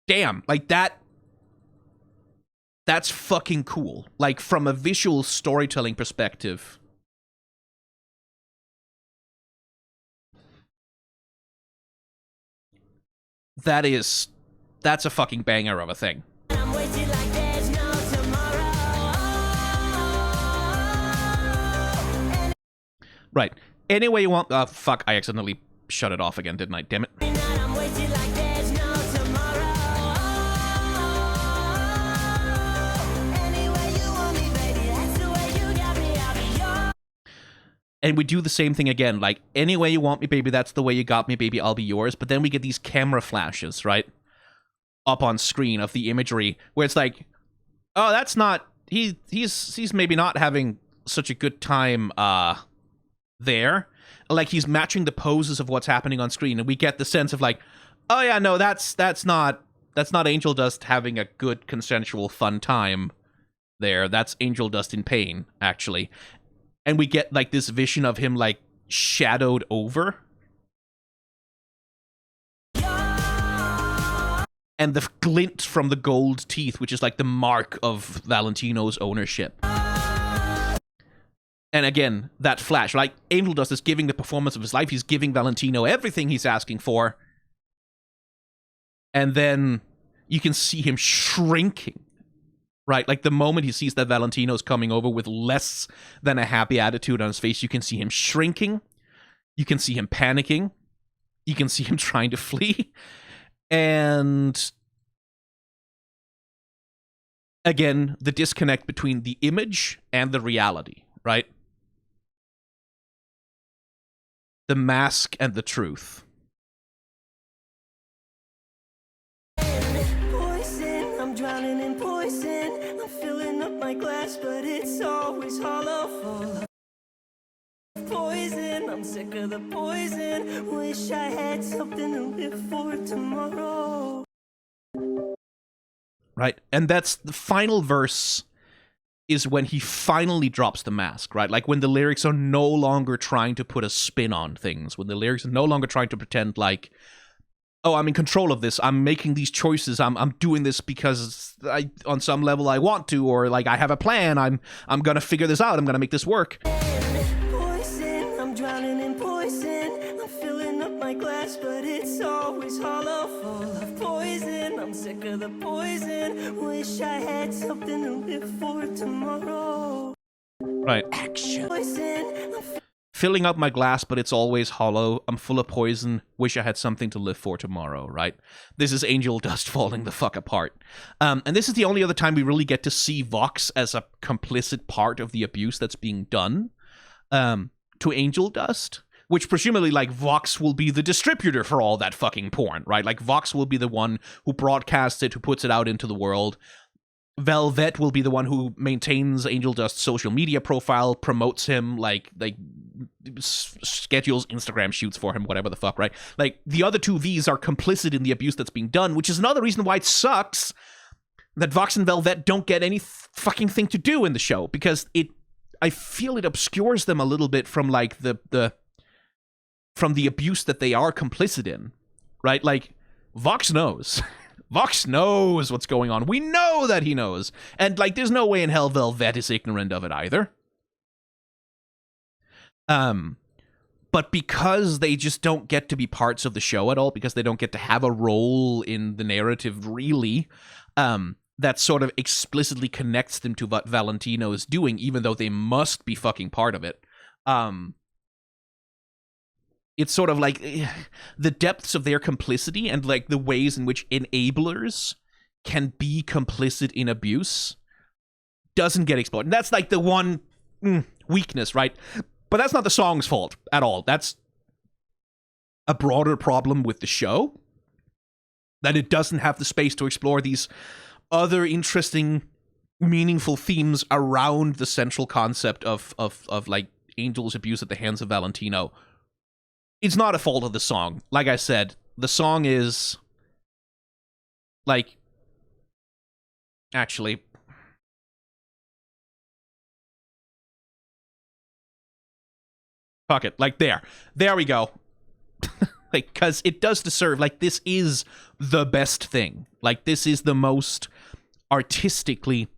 Damn, like, that's fucking cool. Like, from a visual storytelling perspective. That's a fucking banger of a thing. I'm wasted like there's no tomorrow. Right. Anyway you want... fuck, I accidentally shut it off again, didn't I? Damn it. Every night I'm wasted like there's no tomorrow. Any way you want me, baby, that's the way you got me. I'll be yours. And we do the same thing again, like, any way you want me, baby, that's the way you got me, baby, I'll be yours. But then we get these camera flashes, right? Up on screen of the imagery, where it's like, oh, that's not... He's maybe not having such a good time, there. Like, he's matching the poses of what's happening on screen, and we get the sense of, like, oh yeah, no, that's not Angel Dust having a good, consensual, fun time there. That's Angel Dust in pain, actually. And we get, like, this vision of him, like, shadowed over. and the glint from the gold teeth, which is like the mark of Valentino's ownership. And again, that flash, like Angel Dust is giving the performance of his life. He's giving Valentino everything he's asking for. And then you can see him shrinking, right? Like the moment he sees that Valentino's coming over with less than a happy attitude on his face, you can see him shrinking. You can see him panicking. You can see him trying to flee. And again, the disconnect between the image and the reality, right? The mask and the truth. Poison, I'm drowning in poison. I'm filling up my glass, but it's always hollow full of poison. I'm sick of the poison. Wish I had something to live for tomorrow. Right? And that's the final verse is when he finally drops the mask, right? Like when the lyrics are no longer trying to put a spin on things, when the lyrics are no longer trying to pretend like, oh, I'm in control of this, I'm making these choices, I'm doing this because on some level I want to, or like I have a plan, I'm gonna figure this out, I'm gonna make this work. Poison, I'm drowning in poison. I'm filling up my glass, but it's always hollow full of poison. I'm sick of the poison. Wish I had something to live for tomorrow. Right. Action. Poison, Filling up my glass, but it's always hollow. I'm full of poison. Wish I had something to live for tomorrow, right? This is Angel Dust falling the fuck apart. And this is the only other time we really get to see Vox as a complicit part of the abuse that's being done to Angel Dust. Which presumably, like, Vox will be the distributor for all that fucking porn, right? Like, Vox will be the one who broadcasts it, who puts it out into the world. Velvet will be the one who maintains Angel Dust's social media profile, promotes him, like schedules Instagram shoots for him, whatever the fuck, right? Like, the other two Vs are complicit in the abuse that's being done, which is another reason why it sucks that Vox and Velvet don't get any fucking thing to do in the show, because I feel it obscures them a little bit from, like, from the abuse that they are complicit in, right? Like, Vox knows. Vox knows what's going on. We know that he knows. And, like, there's no way in hell Velvet is ignorant of it either. But because they just don't get to be parts of the show at all, because they don't get to have a role in the narrative, really, that sort of explicitly connects them to what Valentino is doing, even though they must be fucking part of it. It's sort of like the depths of their complicity and like the ways in which enablers can be complicit in abuse doesn't get explored. And that's like the one weakness, right? But that's not the song's fault at all. That's a broader problem with the show, that it doesn't have the space to explore these other interesting, meaningful themes around the central concept of like Angel's abuse at the hands of Valentino. It's not a fault of the song. Like I said, the song is, like, actually, fuck it. Like, there we go. Like, because it does deserve, like, this is the best thing. Like, this is the most artistically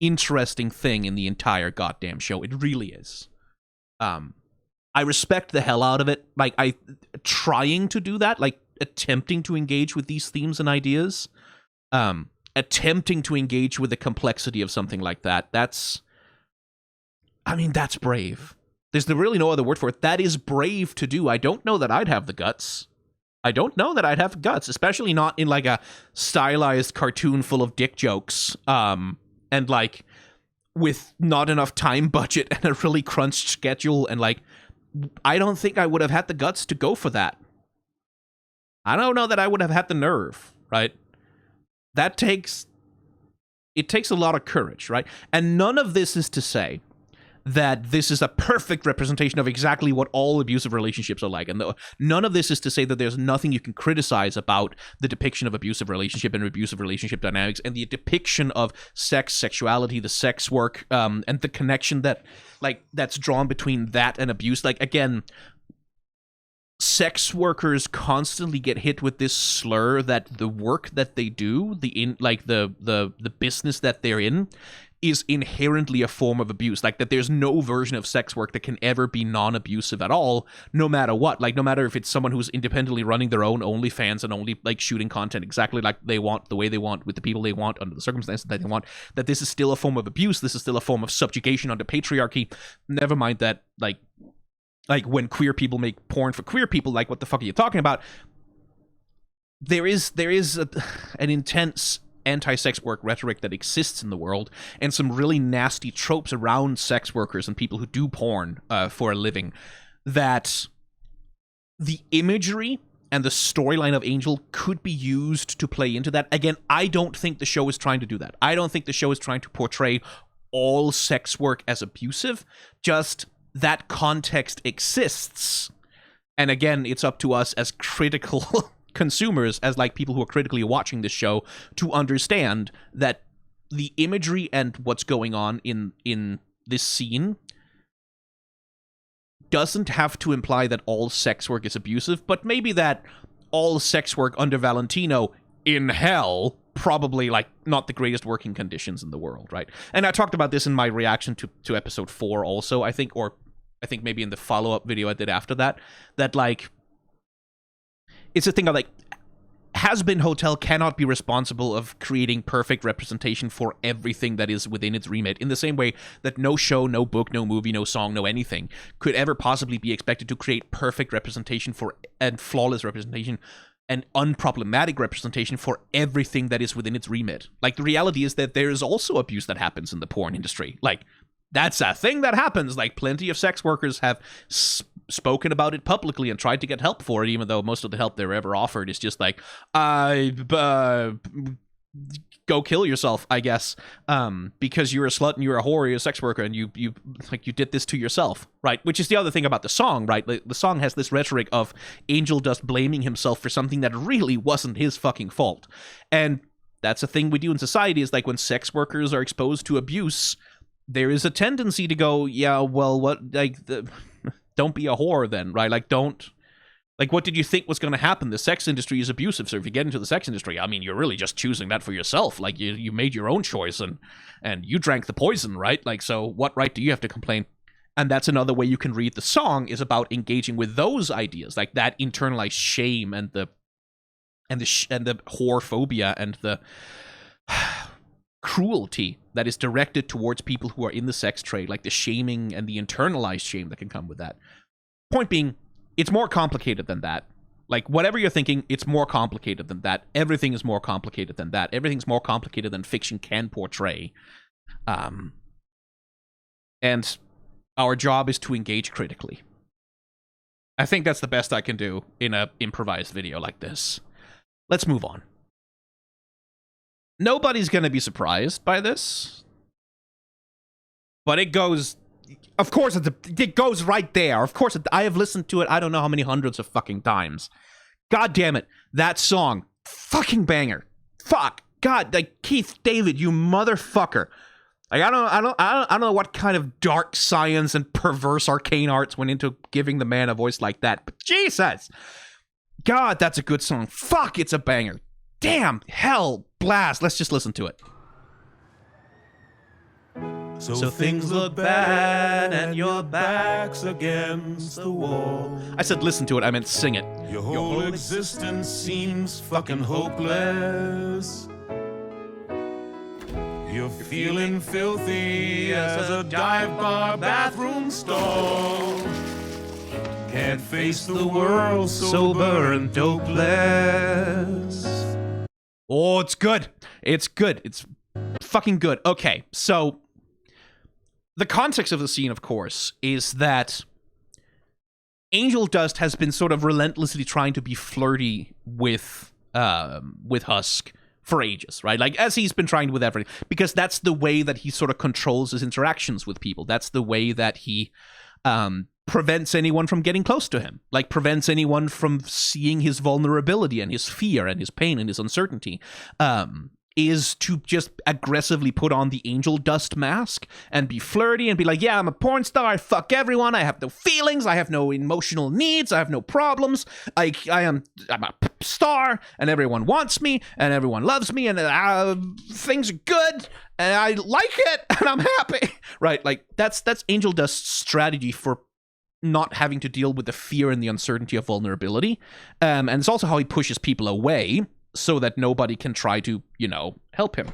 interesting thing in the entire goddamn show. It really is. I respect the hell out of it. Like, trying to do that, like, attempting to engage with these themes and ideas, attempting to engage with the complexity of something like that, that's brave. There's really no other word for it. That is brave to do. I don't know that I'd have the guts. Especially not in, like, a stylized cartoon full of dick jokes, and, like, with not enough time budget and a really crunched schedule, and, like, I don't think I would have had the guts to go for that. I don't know that I would have had the nerve, right? It takes a lot of courage, right? And none of this is to say that this is a perfect representation of exactly what all abusive relationships are like. And none of this is to say that there's nothing you can criticize about the depiction of abusive relationship and abusive relationship dynamics and the depiction of sex, sexuality, the sex work, and the connection that's drawn between that and abuse. Like, again, sex workers constantly get hit with this slur that the work that they do, the business that they're in, is inherently a form of abuse. Like, that there's no version of sex work that can ever be non-abusive at all, no matter what. Like, no matter if it's someone who's independently running their own OnlyFans and only, like, shooting content exactly like they want, the way they want, with the people they want, under the circumstances that they want, that this is still a form of abuse, this is still a form of subjugation under patriarchy. Never mind that, like when queer people make porn for queer people, like, what the fuck are you talking about? There is an intense anti-sex work rhetoric that exists in the world, and some really nasty tropes around sex workers and people who do porn for a living, that the imagery and the storyline of Angel could be used to play into that. Again, I don't think the show is trying to do that. I don't think the show is trying to portray all sex work as abusive, just that context exists. And again, it's up to us as critical consumers, as like people who are critically watching this show, to understand that the imagery and what's going on in this scene doesn't have to imply that all sex work is abusive, but maybe that all sex work under Valentino in hell, probably, like, not the greatest working conditions in the world, right? And I talked about this in my reaction to episode 4 also, I think maybe in the follow-up video I did after that, like, it's a thing of, like, Hazbin Hotel cannot be responsible of creating perfect representation for everything that is within its remit, in the same way that no show, no book, no movie, no song, no anything could ever possibly be expected to create perfect representation for, and flawless representation, and unproblematic representation for everything that is within its remit. Like, the reality is that there is also abuse that happens in the porn industry. Like, that's a thing that happens. Like, plenty of sex workers have spoken about it publicly and tried to get help for it, even though most of the help they're ever offered is just like, go kill yourself, I guess, because you're a slut and you're a whore, you're a sex worker, and you did this to yourself, right? Which is the other thing about the song, right? The song has this rhetoric of Angel Dust blaming himself for something that really wasn't his fucking fault. And that's a thing we do in society, is like, when sex workers are exposed to abuse, there is a tendency to go, yeah, well, what, like, don't be a whore then, right? Like, don't, like, what did you think was going to happen? The sex industry is abusive, so if you get into the sex industry, I mean, you're really just choosing that for yourself. Like, you made your own choice, and you drank the poison, right? Like, so what right do you have to complain? And that's another way you can read the song, is about engaging with those ideas, like that internalized shame and the whore phobia and the cruelty that is directed towards people who are in the sex trade, like the shaming and the internalized shame that can come with that. Point being, it's more complicated than that. Like, whatever you're thinking, it's more complicated than that. Everything is more complicated than that. Everything's more complicated than fiction can portray. And our job is to engage critically. I think that's the best I can do in an improvised video like this. Let's move on. Nobody's going to be surprised by this. But it goes... Of course, it goes right there. Of course, I have listened to it I don't know how many hundreds of fucking times. God damn it. That song. Fucking banger. Fuck. God, like, Keith David, you motherfucker. Like, I don't know what kind of dark science and perverse arcane arts went into giving the man a voice like that. But Jesus. God, that's a good song. Fuck, it's a banger. Damn, hell, blast. Let's just listen to it. So things look bad and your back's against the wall. I said listen to it, I meant sing it. Your whole existence seems fucking hopeless. You're feeling filthy as a dive bar bathroom stall. Can't face the world sober and dopeless. Oh, it's good. It's good. It's fucking good. Okay, so the context of the scene, of course, is that Angel Dust has been sort of relentlessly trying to be flirty with Husk for ages, right? Like, as he's been trying with everything, because that's the way that he sort of controls his interactions with people. That's the way that he prevents anyone from getting close to him, like prevents anyone from seeing his vulnerability and his fear and his pain and his uncertainty. is to just aggressively put on the angel dust mask and be flirty and be like, yeah, I'm a porn star, I fuck everyone, I have no feelings, I have no emotional needs, I have no problems, I'm a star, and everyone wants me, and everyone loves me, and things are good, and I like it, and I'm happy, right? Like, that's angel dust's strategy for not having to deal with the fear and the uncertainty of vulnerability, and it's also how he pushes people away, so that nobody can try to, help him.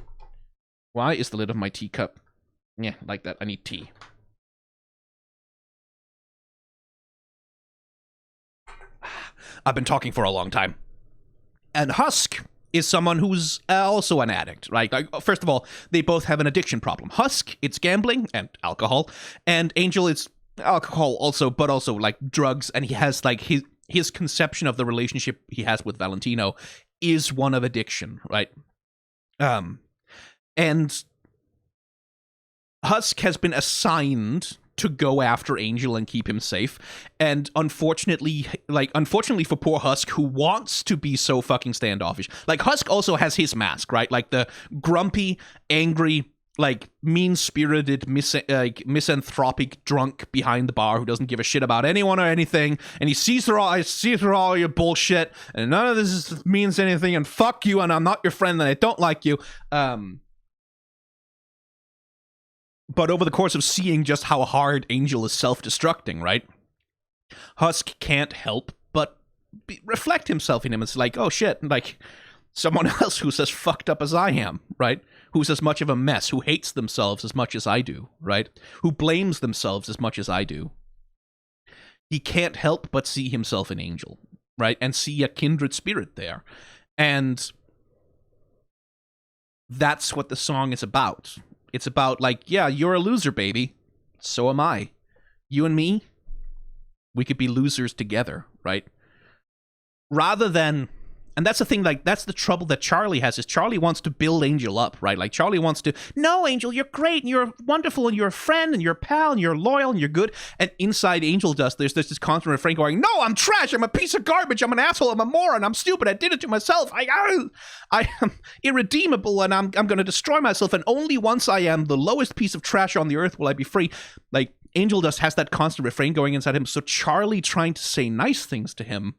Why is the lid of my teacup? Yeah, like that. I need tea. I've been talking for a long time. And Husk is someone who's also an addict, right? Like, first of all, they both have an addiction problem. Husk, it's gambling and alcohol. And Angel, it's alcohol also, but also, like, drugs. And he has, like, his conception of the relationship he has with Valentino is one of addiction, right? And Husk has been assigned to go after Angel and keep him safe. And unfortunately for poor Husk, who wants to be so fucking standoffish. Like, Husk also has his mask, right? Like, the grumpy, angry, like, mean-spirited, misanthropic drunk behind the bar who doesn't give a shit about anyone or anything, and he sees through all your bullshit, and none of this means anything, and fuck you, and I'm not your friend, and I don't like you. But over the course of seeing just how hard Angel is self-destructing, right? Husk can't help but reflect himself in him. It's like, oh shit, like, someone else who's as fucked up as I am, right? Who's as much of a mess, who hates themselves as much as I do, right? Who blames themselves as much as I do. He can't help but see himself in Angel, right? And see a kindred spirit there. And that's what the song is about. It's about, like, yeah, you're a loser, baby. So am I. You and me, we could be losers together, right? Rather than... And that's the thing, like, that's the trouble that Charlie has, is Charlie wants to build Angel up, right? Like, Charlie wants to, no, Angel, you're great, and you're wonderful, and you're a friend, and you're a pal, and you're loyal, and you're good. And inside Angel Dust, there's this constant refrain going, no, I'm trash, I'm a piece of garbage, I'm an asshole, I'm a moron, I'm stupid, I did it to myself, I am irredeemable, and I'm going to destroy myself, and only once I am the lowest piece of trash on the earth will I be free. Like, Angel Dust has that constant refrain going inside him, so Charlie trying to say nice things to him,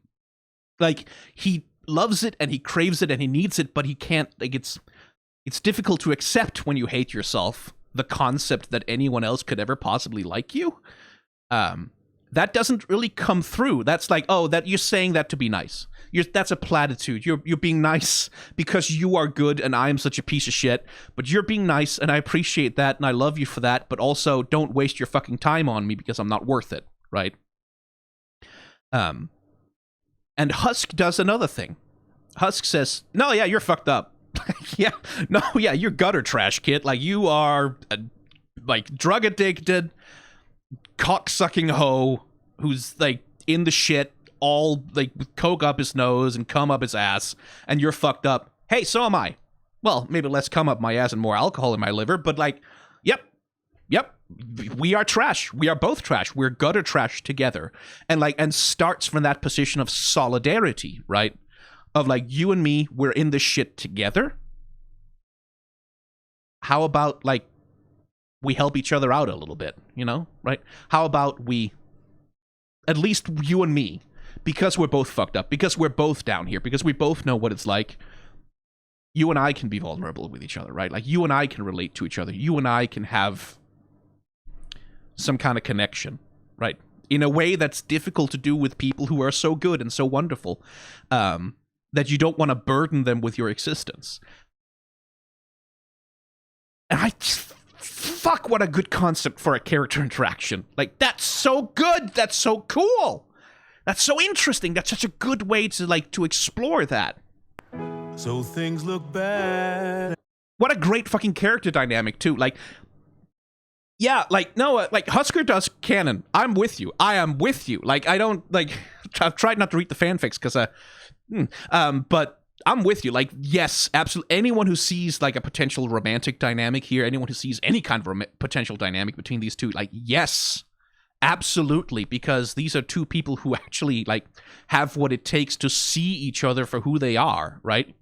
like, he loves it and he craves it and he needs it, but he can't, like, it's difficult to accept when you hate yourself, the concept that anyone else could ever possibly like you. That doesn't really come through. That's like, oh, that you're saying that to be nice. That's a platitude. You're being nice because you are good and I am such a piece of shit, but you're being nice and I appreciate that and I love you for that, but also don't waste your fucking time on me because I'm not worth it, right? And Husk does another thing. Husk says, no, yeah, you're fucked up. You're gutter trash, kid. Like, you are, like, drug addicted, cock-sucking hoe who's, like, in the shit, all, like, with coke up his nose and cum up his ass, and you're fucked up. Hey, so am I. Well, maybe less cum up my ass and more alcohol in my liver, but, like, yep. We are trash. We are both trash. We're gutter trash together. And starts from that position of solidarity, right? Of, like, you and me, we're in this shit together. How about, like, we help each other out a little bit, right? How about we, at least you and me, because we're both fucked up, because we're both down here, because we both know what it's like, you and I can be vulnerable with each other, right? Like, you and I can relate to each other. You and I can have some kind of connection, right? In a way that's difficult to do with people who are so good and so wonderful, that you don't want to burden them with your existence. And fuck, what a good concept for a character interaction. Like, that's so good. That's so cool. That's so interesting. That's such a good way to, like, to explore that. So things look bad. What a great fucking character dynamic, too. Like, yeah, like, no, like, Husker does canon. I'm with you. I am with you. Like, I don't, like, I've tried not to read the fanfics because, but I'm with you. Like, yes, absolutely. Anyone who sees, like, a potential romantic dynamic here, anyone who sees any kind of potential dynamic between these two, like, yes, absolutely, because these are two people who actually, like, have what it takes to see each other for who they are, right?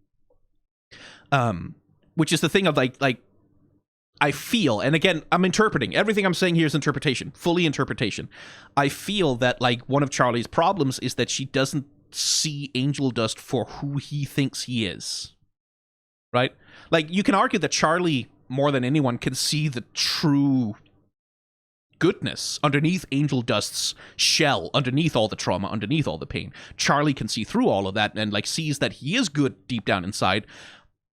which is the thing of like I feel, and again, I'm interpreting. Everything I'm saying here is interpretation, fully interpretation. I feel that, like, one of Charlie's problems is that she doesn't see Angel Dust for who he thinks he is. Right? Like, you can argue that Charlie, more than anyone, can see the true goodness underneath Angel Dust's shell, underneath all the trauma, underneath all the pain. Charlie can see through all of that and, like, sees that he is good deep down inside.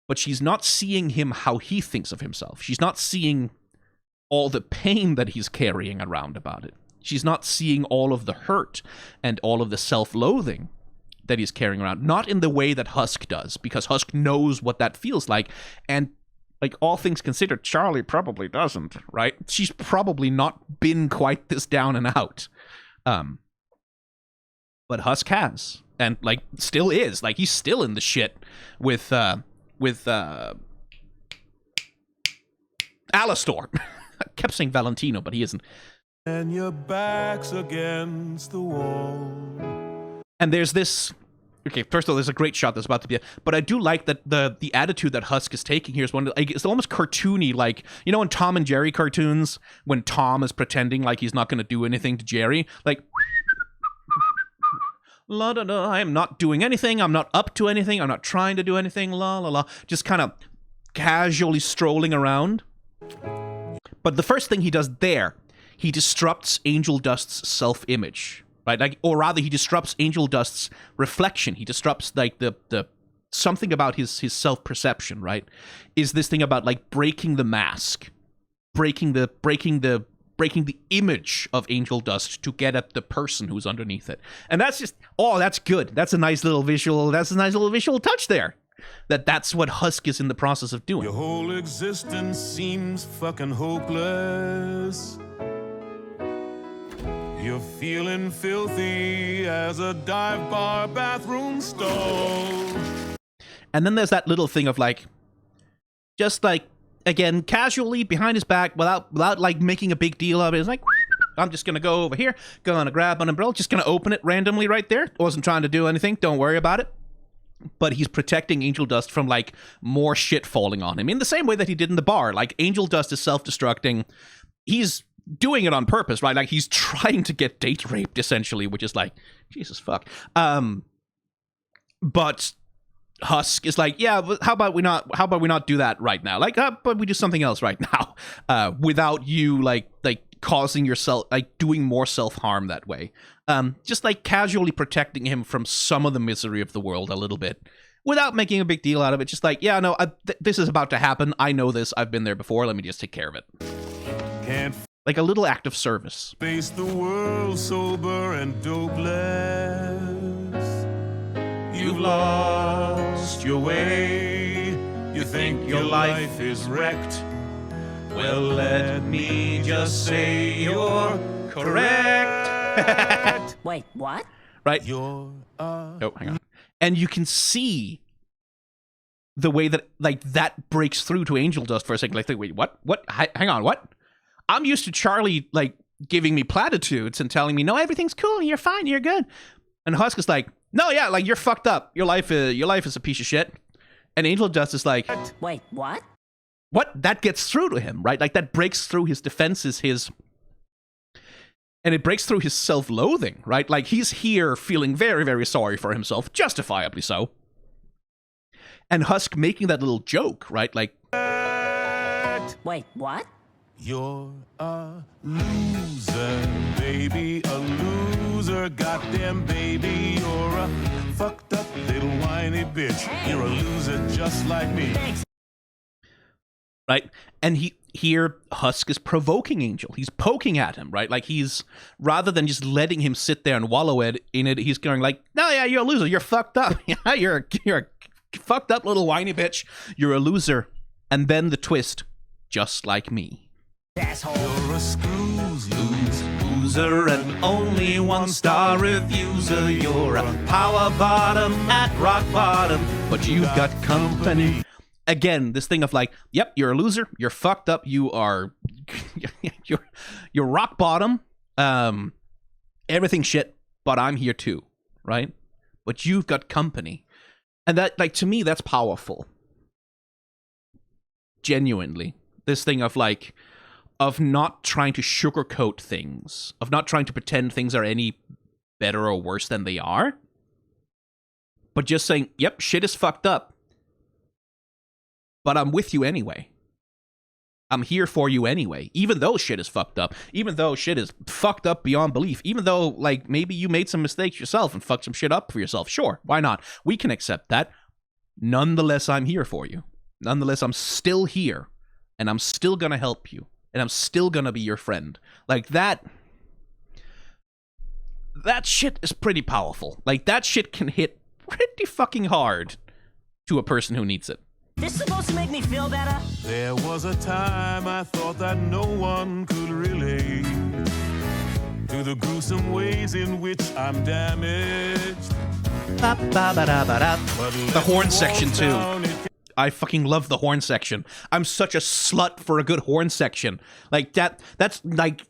But she's not seeing him how he thinks of himself. She's not seeing all the pain that he's carrying around about it. She's not seeing all of the hurt and all of the self-loathing that he's carrying around. Not in the way that Husk does, because Husk knows what that feels like. And, like, all things considered, Charlie probably doesn't, right? She's probably not been quite this down and out. But Husk has. And, like, still is. Like, he's still in the shit with Alastor. I kept saying Valentino, but he isn't. And your back's against the wall. And there's this... Okay, first of all, there's a great shot that's about to be... But I do like that the attitude that Husk is taking here is one... Like, it's almost cartoony, like... You know in Tom and Jerry cartoons, when Tom is pretending like he's not going to do anything to Jerry? Like... La da da, I am not doing anything, I'm not up to anything, I'm not trying to do anything, la la la. Just kind of casually strolling around. But the first thing he does there, he disrupts Angel Dust's self-image, right? Like, or rather, he disrupts Angel Dust's reflection. He disrupts, like, the something about his self-perception, right? Is this thing about, like, breaking the mask, breaking the image of Angel Dust to get at the person who's underneath it. And that's just, oh, that's good. That's a nice little visual touch there. That's what Husk is in the process of doing. Your whole existence seems fucking hopeless. You're feeling filthy as a dive bar bathroom stall. And then there's that little thing of, like, just, like, again, casually, behind his back, without like, making a big deal of it. It's like, I'm just going to go over here, going to grab an umbrella, just going to open it randomly right there. Wasn't trying to do anything. Don't worry about it. But he's protecting Angel Dust from, like, more shit falling on him. In the same way that he did in the bar. Like, Angel Dust is self-destructing. He's doing it on purpose, right? Like, he's trying to get date raped, essentially, which is like, Jesus fuck. But... Husk is like, yeah, how about we not do that right now? Like, but we do something else right now, without you like causing yourself, like, doing more self-harm that way. Just like casually protecting him from some of the misery of the world a little bit, without making a big deal out of it. Just like, yeah, no, this is about to happen. I know this. I've been there before. Let me just take care of it. Can't like a little act of service. face the world sober and dopeless. You've lost your way. You think your life is wrecked. Well, let me just say you're correct. Wait, what? Right? You're Oh, hang on. And you can see the way that, like, that breaks through to Angel Dust for a second. Like, wait, what? Hang on, what? I'm used to Charlie, like, giving me platitudes and telling me, no, everything's cool, you're fine, you're good. And Husk is like, no, yeah, like, you're fucked up. Your life is a piece of shit. And Angel Dust is like, wait, what? What? That gets through to him, right? Like, that breaks through his defenses, and it breaks through his self-loathing, right? Like, he's here feeling very, very sorry for himself, justifiably so. And Husk making that little joke, right? Like, wait, what? You're a loser, baby, a loser, goddamn baby. You're a fucked up little whiny bitch. You're a loser just like me. Right? And here Husk is provoking Angel. He's poking at him, right? Like, he's, rather than just letting him sit there and wallow in it, he's going like, no, yeah, you're a loser. You're fucked up. Yeah, you're a fucked up little whiny bitch. You're a loser. And then the twist, just like me. Asshole. You're a screws Loser and only one-star reviewer. You're a power bottom at rock bottom, but you've got company. Again, this thing of like, yep, you're a loser, you're fucked up, you are, you're rock bottom, everything shit, but I'm here too, right? But you've got company. And that, like, to me, that's powerful. Genuinely. This thing of like, of not trying to sugarcoat things, of not trying to pretend things are any better or worse than they are, but just saying, yep, shit is fucked up, but I'm with you anyway. I'm here for you anyway, even though shit is fucked up, even though shit is fucked up beyond belief, even though, like, maybe you made some mistakes yourself and fucked some shit up for yourself. Sure, why not? We can accept that. Nonetheless, I'm here for you. Nonetheless, I'm still here, and I'm still gonna help you, and I'm still gonna be your friend. Like, that shit is pretty powerful. Like, that shit can hit pretty fucking hard to a person who needs it. This supposed to make me feel better? There was a time I thought that no one could relate to the gruesome ways in which I'm damaged. The horn section, too. I fucking love the horn section. I'm such a slut for a good horn section. Like, that's, like,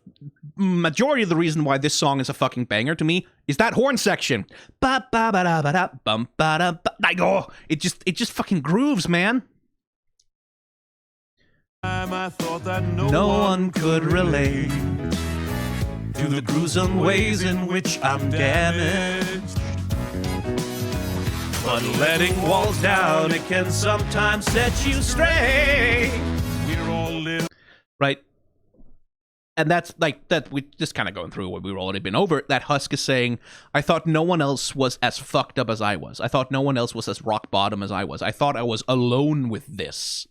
majority of the reason why this song is a fucking banger to me is that horn section. Like, oh, it just fucking grooves, man. I thought that No one could relate to the gruesome ways in which I'm damaged. But letting walls down, it can sometimes set you straight. We're all living. Right? And that's like that. We just kind of going through what we've already been over. That Husk is saying, "I thought no one else was as fucked up as I was. I thought no one else was as rock bottom as I was. I thought I was alone with this.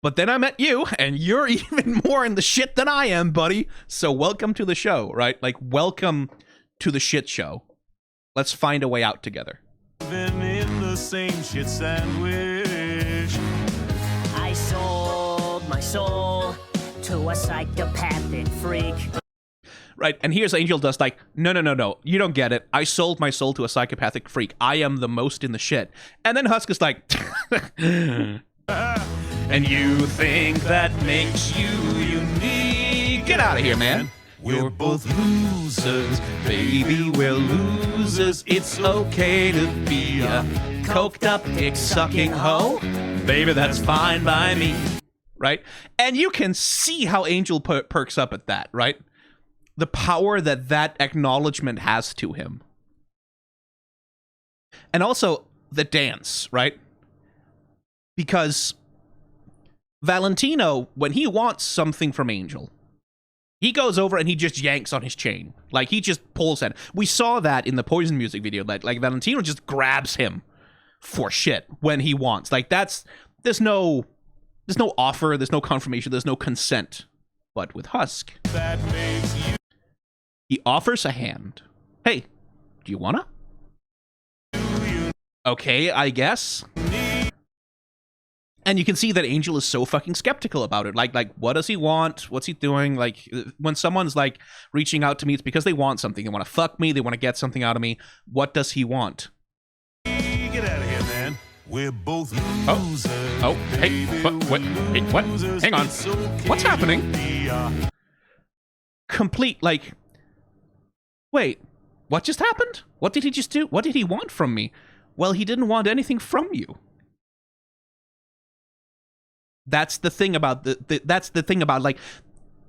But then I met you, and you're even more in the shit than I am, buddy. So welcome to the show, right? Like, welcome to the shit show. Let's find a way out together." In the same shit sandwich. I sold my soul to a psychopathic freak. Right, and here's Angel Dust like, no, you don't get it. I sold my soul to a psychopathic freak. I am the most in the shit. And then Husk is like, And you think that makes you unique. get out of here, man. You're both losers, baby, we're losers. It's okay to be a coked up, dick-sucking hoe. Baby, that's fine by me. Right? And you can see how Angel perks up at that, right? The power that acknowledgement has to him. And also, the dance, right? Because Valentino, when he wants something from Angel, he goes over and he just yanks on his chain. Like, he just pulls it. We saw that in the Poison music video. Like Valentino just grabs him for shit when he wants. Like, there's no offer, there's no confirmation, there's no consent. But with Husk, That makes you. he offers a hand. Hey, do you wanna? Okay, I guess. And you can see that Angel is so fucking skeptical about it. Like, what does he want? What's he doing? Like, when someone's, like, reaching out to me, it's because they want something. They want to fuck me. They want to get something out of me. What does he want? Get out of here, man. We're both losers. Oh, hey, what? Hang on. What's happening? Complete, like, wait, what just happened? What did he just do? What did he want from me? Well, he didn't want anything from you. That's the thing about that's the thing about, like,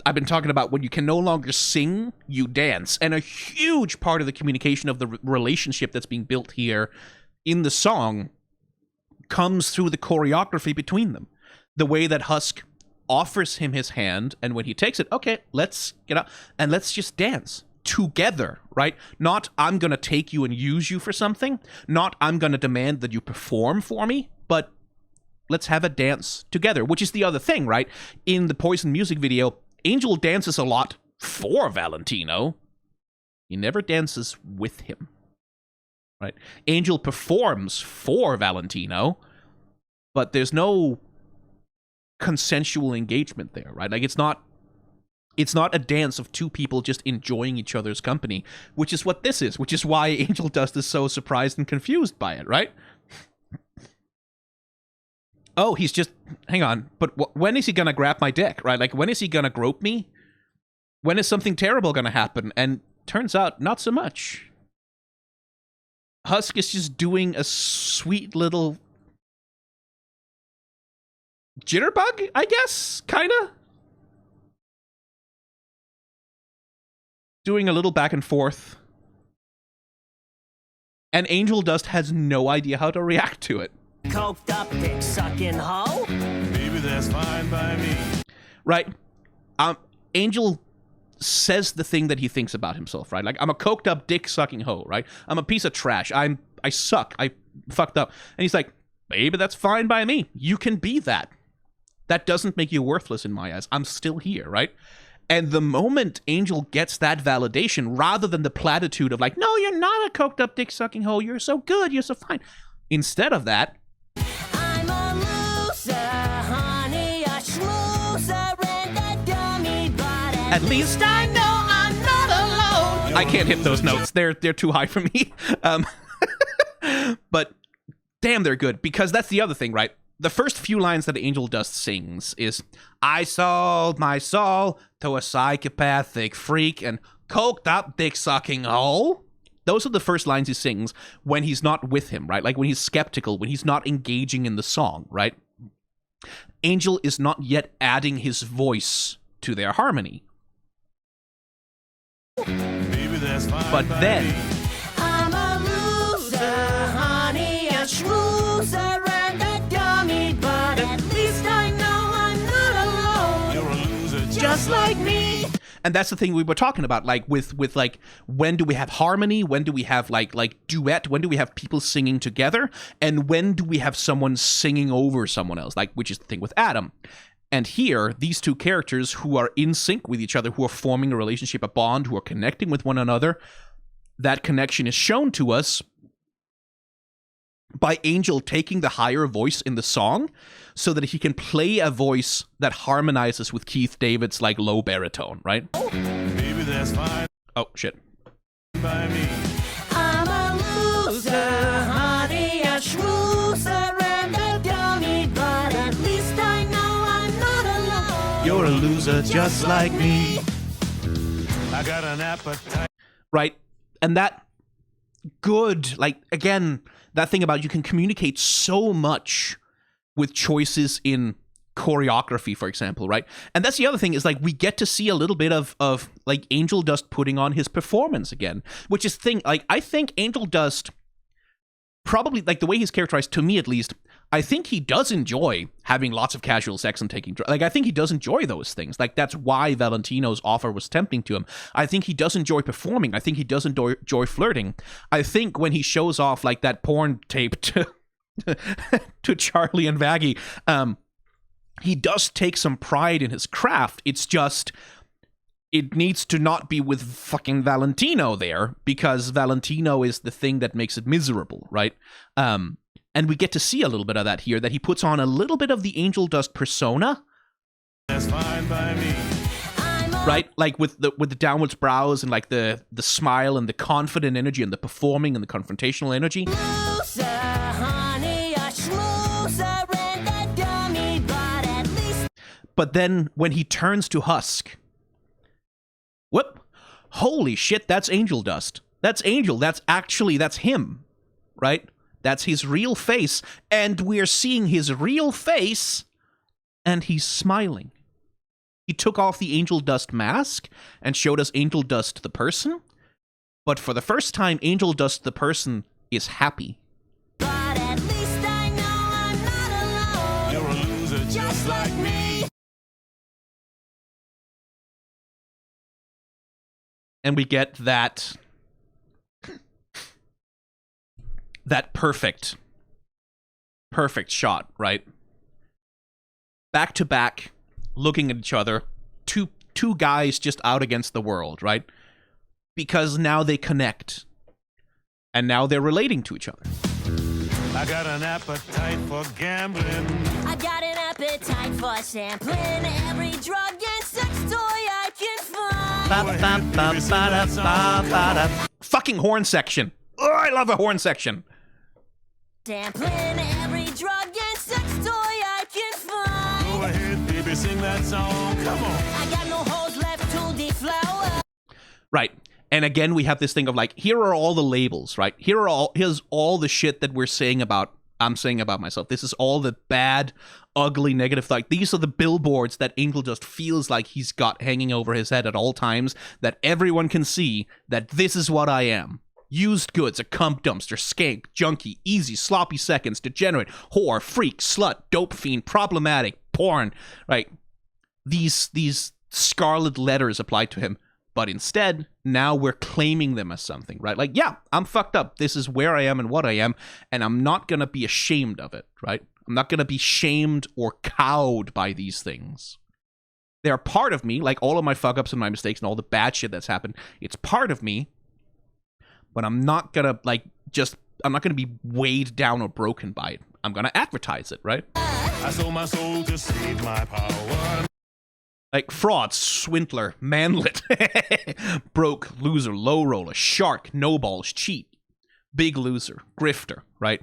I've been talking about when you can no longer sing, you dance. And a huge part of the communication of the relationship that's being built here in the song comes through the choreography between them. The way that Husk offers him his hand, and when he takes it, okay, let's get up and let's just dance together, right? Not, I'm gonna take you and use you for something. Not, I'm gonna demand that you perform for me, but let's have a dance together, which is the other thing, right? In the Poison music video, Angel dances a lot for Valentino. He never dances with him, right? Angel performs for Valentino, but there's no consensual engagement there, right? Like, it's not a dance of two people just enjoying each other's company, which is what this is, which is why Angel Dust is so surprised and confused by it, right? Oh, he's just, hang on, but when is he gonna grab my dick, right? Like, when is he gonna grope me? When is something terrible gonna happen? And turns out, not so much. Husk is just doing a sweet little jitterbug, I guess, kind of. Doing a little back and forth. And Angel Dust has no idea how to react to it. Coked up, dick sucking hoe. Baby, that's fine by me. Right? Angel says the thing that he thinks about himself, right? Like, I'm a coked up, dick sucking hoe, right? I'm a piece of trash. I suck. I fucked up. And he's like, baby, that's fine by me. You can be that. That doesn't make you worthless in my eyes. I'm still here, right? And the moment Angel gets that validation, rather than the platitude of like, no, you're not a coked up, dick sucking hoe. You're so good. You're so fine. Instead of that, I'm a loser, honey, a schmoozer, and a dummy, but at least I know I'm not alone. I can't hit those notes. They're too high for me. But damn, they're good, because that's the other thing, right? The first few lines that Angel Dust sings is, I sold my soul to a psychopathic freak and coked up dick sucking hole. Those are the first lines he sings when he's not with him, right? Like when he's skeptical, when he's not engaging in the song, right? Angel is not yet adding his voice to their harmony. Baby, that's fine But by then, me. I'm a loser, honey, a schmoozer, and a dummy, but at least I know I'm not alone. You're a loser Just like me. and that's the thing we were talking about, like with like, when do we have harmony? When do we have like duet? When do we have people singing together? And when do we have someone singing over someone else? Like, which is the thing with Adam. And here, these two characters who are in sync with each other, who are forming a relationship, a bond, who are connecting with one another, that connection is shown to us by Angel taking the higher voice in the song so that he can play a voice that harmonizes with Keith David's like low baritone, right? Baby, that's fine Oh, shit. by me. I'm a loser, honey, a schmoozer, and a dummy, but at least I know I'm not alone. You're a loser just like me. I got an appetite. Right? And that good, like, again, that thing about you can communicate so much with choices in choreography, for example, right? And that's the other thing, is like we get to see a little bit of like Angel Dust putting on his performance again, which is thing, like, I think Angel Dust probably, like, the way he's characterized, to me at least, I think he does enjoy having lots of casual sex and taking drugs. Like, I think he does enjoy those things. Like, that's why Valentino's offer was tempting to him. I think he does enjoy performing. I think he does enjoy flirting. I think when he shows off, like, that porn tape to to Charlie and Vaggie, he does take some pride in his craft. It's just, it needs to not be with fucking Valentino there, because Valentino is the thing that makes it miserable, right? And we get to see a little bit of that here, that he puts on a little bit of the Angel Dust persona. That's fine by me. Right? Like with the downwards brows and like the smile and the confident energy and the performing and the confrontational energy. Loser, honey, a schmoozer, and a dummy, but at least But then when he turns to Husk, whoop, holy shit, that's Angel Dust. That's Angel. That's him, right? That's his real face. And we're seeing his real face, and he's smiling. He took off the Angel Dust mask and showed us Angel Dust the person. But for the first time, Angel Dust the person is happy. but at least I know I'm not alone. You're a loser just like me. And we get that perfect shot, right? Back to back, looking at each other, two guys just out against the world, right? Because now they connect. And now they're relating to each other. I got an appetite for gambling. I got an appetite for sampling every drug and sex toy I can find. Fucking horn section. Oh, I love a horn section. Sampling every drug and sex toy I can find. Go ahead, baby, sing that song. Come on. I got no holes left to deflower. Right. And again, we have this thing of like, here are all the labels, right? Here's all the shit that we're saying about I'm saying about myself. This is all the bad, ugly, negative. Like, these are the billboards that Angel just feels like he's got hanging over his head at all times, that everyone can see that this is what I am. Used goods, a cum dumpster, skank, junkie, easy, sloppy seconds, degenerate, whore, freak, slut, dope fiend, problematic, porn, right? These scarlet letters apply to him. But instead, now we're claiming them as something, right? Like, yeah, I'm fucked up. This is where I am and what I am, and I'm not going to be ashamed of it, right? I'm not going to be shamed or cowed by these things. They're part of me, like all of my fuck-ups and my mistakes and all the bad shit that's happened. It's part of me, but I'm not going to, I'm not going to be weighed down or broken by it. I'm going to advertise it, right? I sold my soul to save my power. Like fraud, swindler, manlet, broke, loser, low roller, shark, no balls, cheat, big loser, grifter, right?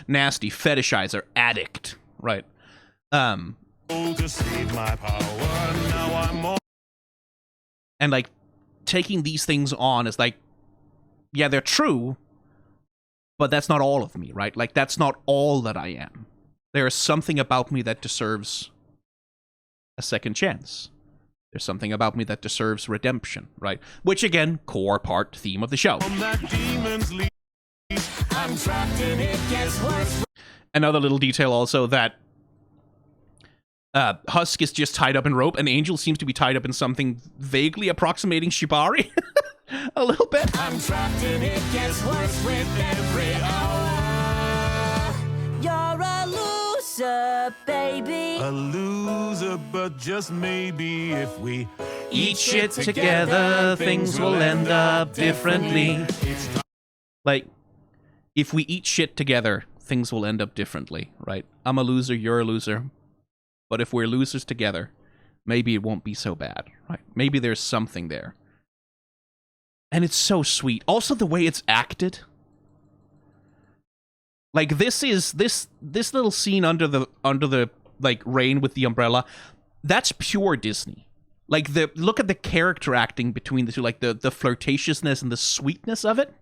Nasty, fetishizer, addict, right? To save my power. Now I'm more. And like taking these things on is like, yeah, they're true, but that's not all of me, right? Like, that's not all that I am. There is something about me that deserves a second chance. There's something about me that deserves redemption, right? Which, again, core part theme of the show. Another little detail also that Husk is just tied up in rope, and Angel seems to be tied up in something vaguely approximating shibari. A little bit. I'm trapped and it gets worse with every hour. You're a loser, baby. A loser, but just maybe if we Eat shit together, things will end up differently. Like, if we eat shit together, things will end up differently, right? I'm a loser, you're a loser. But if we're losers together, maybe it won't be so bad, right? Maybe there's something there. And it's so sweet. Also, the way it's acted. Like, this little scene under the like rain with the umbrella. That's pure Disney. Like, look at the character acting between the two, like the flirtatiousness and the sweetness of it.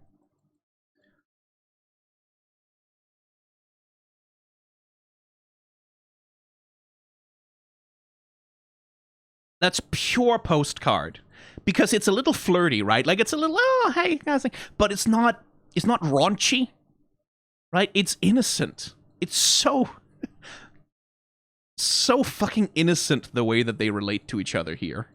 That's pure postcard. Because it's a little flirty, right? Like, it's a little, oh, hey, guys. But it's not raunchy, right? It's innocent. It's so fucking innocent the way that they relate to each other here.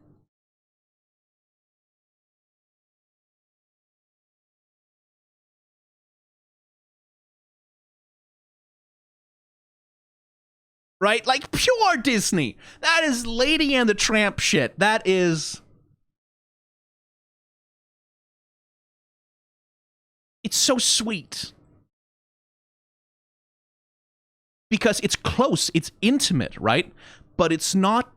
Right? Like, pure Disney. That is Lady and the Tramp shit. That is... It's so sweet. Because it's close, it's intimate, right? But it's not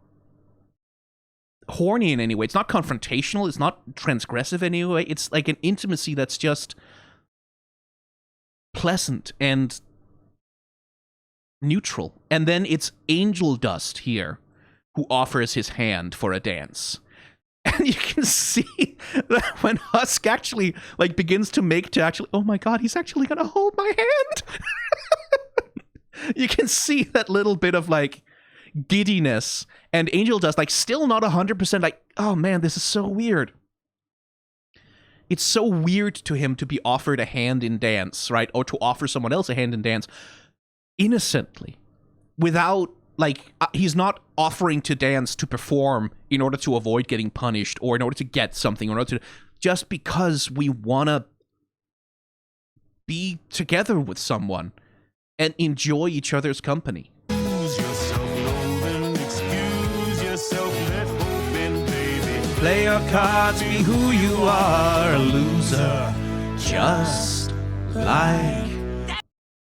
horny in any way. It's not confrontational, it's not transgressive in any way. It's like an intimacy that's just pleasant and neutral. And then it's Angel Dust here who offers his hand for a dance. And you can see that when Husk actually, like, begins to make to actually, oh my god, he's actually gonna hold my hand. You can see that little bit of, like, giddiness. And Angel Dust, like, still not 100%, like, oh man, this is so weird. It's so weird to him to be offered a hand in dance, right? Or to offer someone else a hand in dance innocently. Without, like, he's not offering to dance to perform in order to avoid getting punished or in order to get something, or in order to, just because we want to be together with someone and enjoy each other's company. Excuse yourself, let hope in, baby. Play your cards, be who you are, a loser, just like...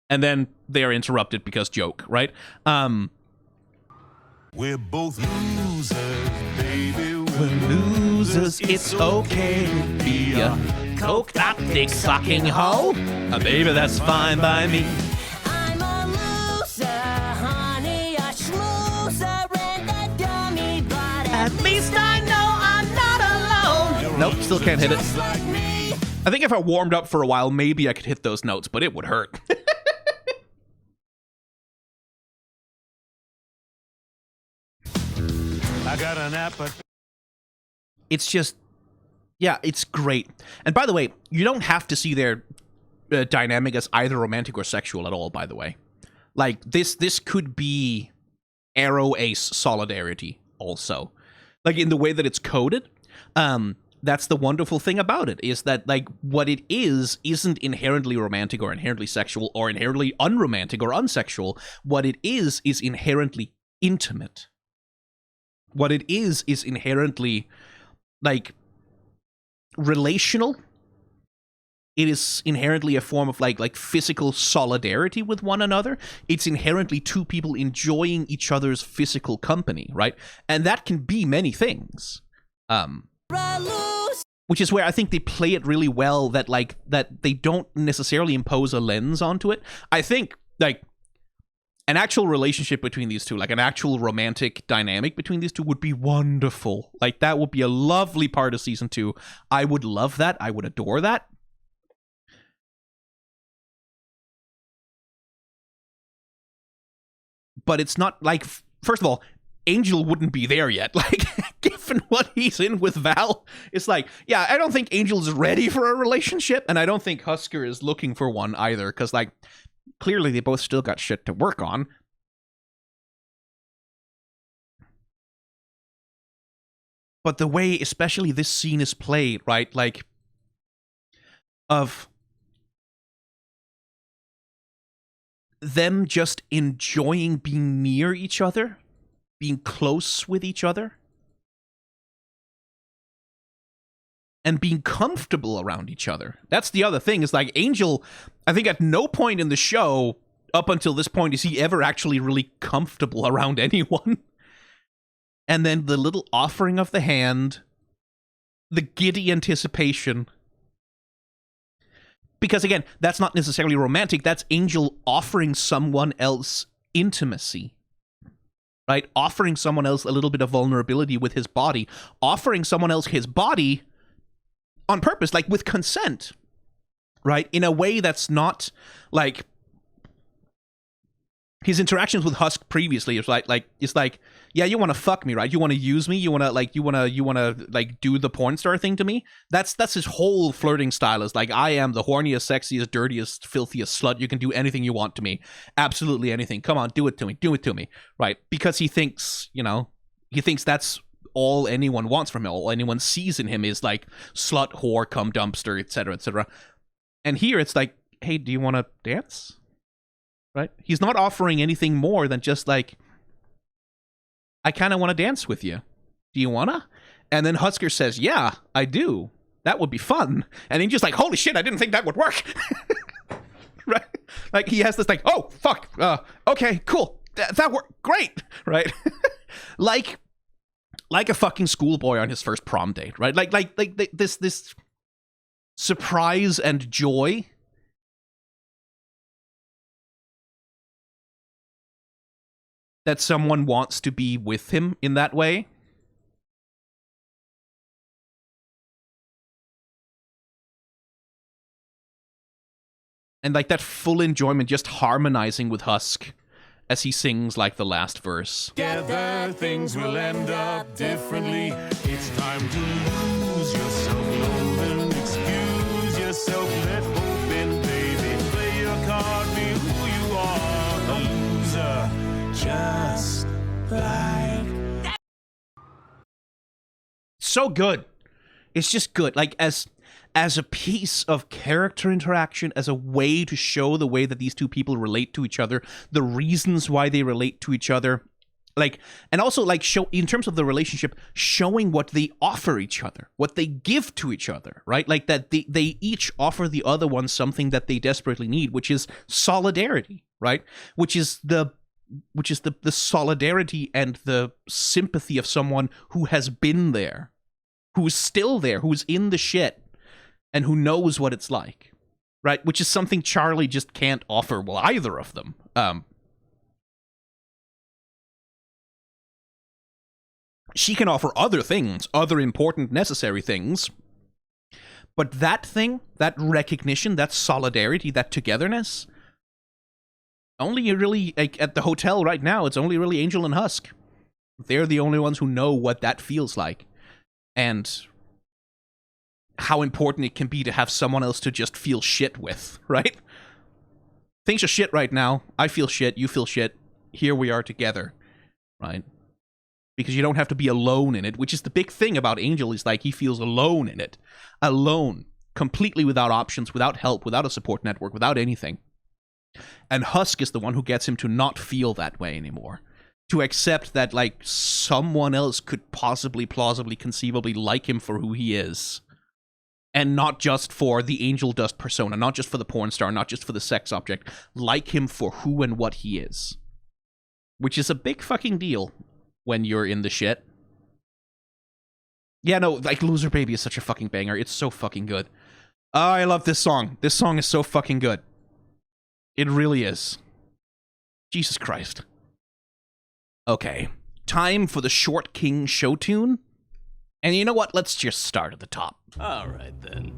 And then they're interrupted because joke, right? We're both losers, baby. We're losers, it's okay to be a coked up, dick-sucking hoe. Baby, that's fine by me. I'm a loser, honey, a schmoozer, and a dummy, but at least I know Still can't hit it. just like me. I think if I warmed up for a while, maybe I could hit those notes, but it would hurt. I got an appetite. It's just, yeah, it's great. And by the way, you don't have to see their dynamic as either romantic or sexual at all, by the way. Like, this could be Arrow Ace solidarity also. Like, in the way that it's coded, that's the wonderful thing about it, is that, like, what it isn't inherently romantic or inherently sexual or inherently unromantic or unsexual. What it is inherently intimate. What it is inherently, like, relational. It is inherently a form of, like physical solidarity with one another. It's inherently two people enjoying each other's physical company, right? And that can be many things. Which is where I think they play it really well, that they don't necessarily impose a lens onto it. I think, like, an actual relationship between these two, like an actual romantic dynamic between these two, would be wonderful. Like, that would be a lovely part of season 2. I would love that. I would adore that. But it's not like, first of all, Angel wouldn't be there yet. Like, given what he's in with Val, it's like, yeah, I don't think Angel's ready for a relationship, and I don't think Husker is looking for one either, because, like, clearly they both still got shit to work on. But the way, especially this scene is played, right, like, of them just enjoying being near each other, being close with each other, and being comfortable around each other. That's the other thing, is like, Angel, I think at no point in the show, up until this point, is he ever actually really comfortable around anyone. And then the little offering of the hand, the giddy anticipation. Because again, that's not necessarily romantic, that's Angel offering someone else intimacy. Right? Offering someone else a little bit of vulnerability with his body. Offering someone else his body on purpose, like with consent, right? In a way that's not, like, his interactions with Husk previously is like, yeah, you want to fuck me, right? You want to use me? You want to do the porn star thing to me? That's his whole flirting style, is like, I am the horniest, sexiest, dirtiest, filthiest slut. You can do anything you want to me. Absolutely anything. Come on, do it to me, right? Because he thinks, that's all anyone wants from him, all anyone sees in him is, like, slut, whore, cum dumpster, etc., etc. And here it's like, hey, do you want to dance? Right? He's not offering anything more than just, like, I kind of want to dance with you. Do you want to? And then Husker says, yeah, I do. That would be fun. And then just like, holy shit, I didn't think that would work. Right? Like, he has this, like, oh, fuck. Okay, cool. That worked. Great. Right? like a fucking schoolboy on his first prom date, right? Like this surprise and joy that someone wants to be with him in that way. And like that full enjoyment, just harmonizing with Husk as he sings like the last verse. Together things will end up differently. It's time to lose yourself, loathe, excuse yourself, let hope in, baby. Play your card, be who you are, a loser, just like. So good. It's just good. Like, as a piece of character interaction, as a way to show the way that these two people relate to each other, the reasons why they relate to each other, like, and also like show in terms of the relationship, showing what they offer each other, what they give to each other, right? Like that they each offer the other one something that they desperately need, which is solidarity, right? Which is the solidarity and the sympathy of someone who has been there, who's still there, who's in the shit, and who knows what it's like, right? Which is something Charlie just can't offer, well, either of them. She can offer other things, other important, necessary things, But that thing, that recognition, that solidarity, that togetherness, only really, like, at the hotel right now, it's only really Angel and Husk. They're the only ones who know what that feels like. And how important it can be to have someone else to just feel shit with, right? Things are shit right now. I feel shit, you feel shit. Here we are together, right? Because you don't have to be alone in it, which is the big thing about Angel, is like he feels alone in it. Alone. Completely without options, without help, without a support network, without anything. And Husk is the one who gets him to not feel that way anymore. To accept that, like, someone else could possibly, plausibly, conceivably like him for who he is. And not just for the angel dust persona, not just for the porn star, not just for the sex object. Like him for who and what he is. Which is a big fucking deal when you're in the shit. Yeah, no, like, Loser Baby is such a fucking banger. It's so fucking good. I love this song. This song is so fucking good. It really is. Jesus Christ. Okay. Time for the Short King show tune. And you know what? Let's just start at the top. All right, then.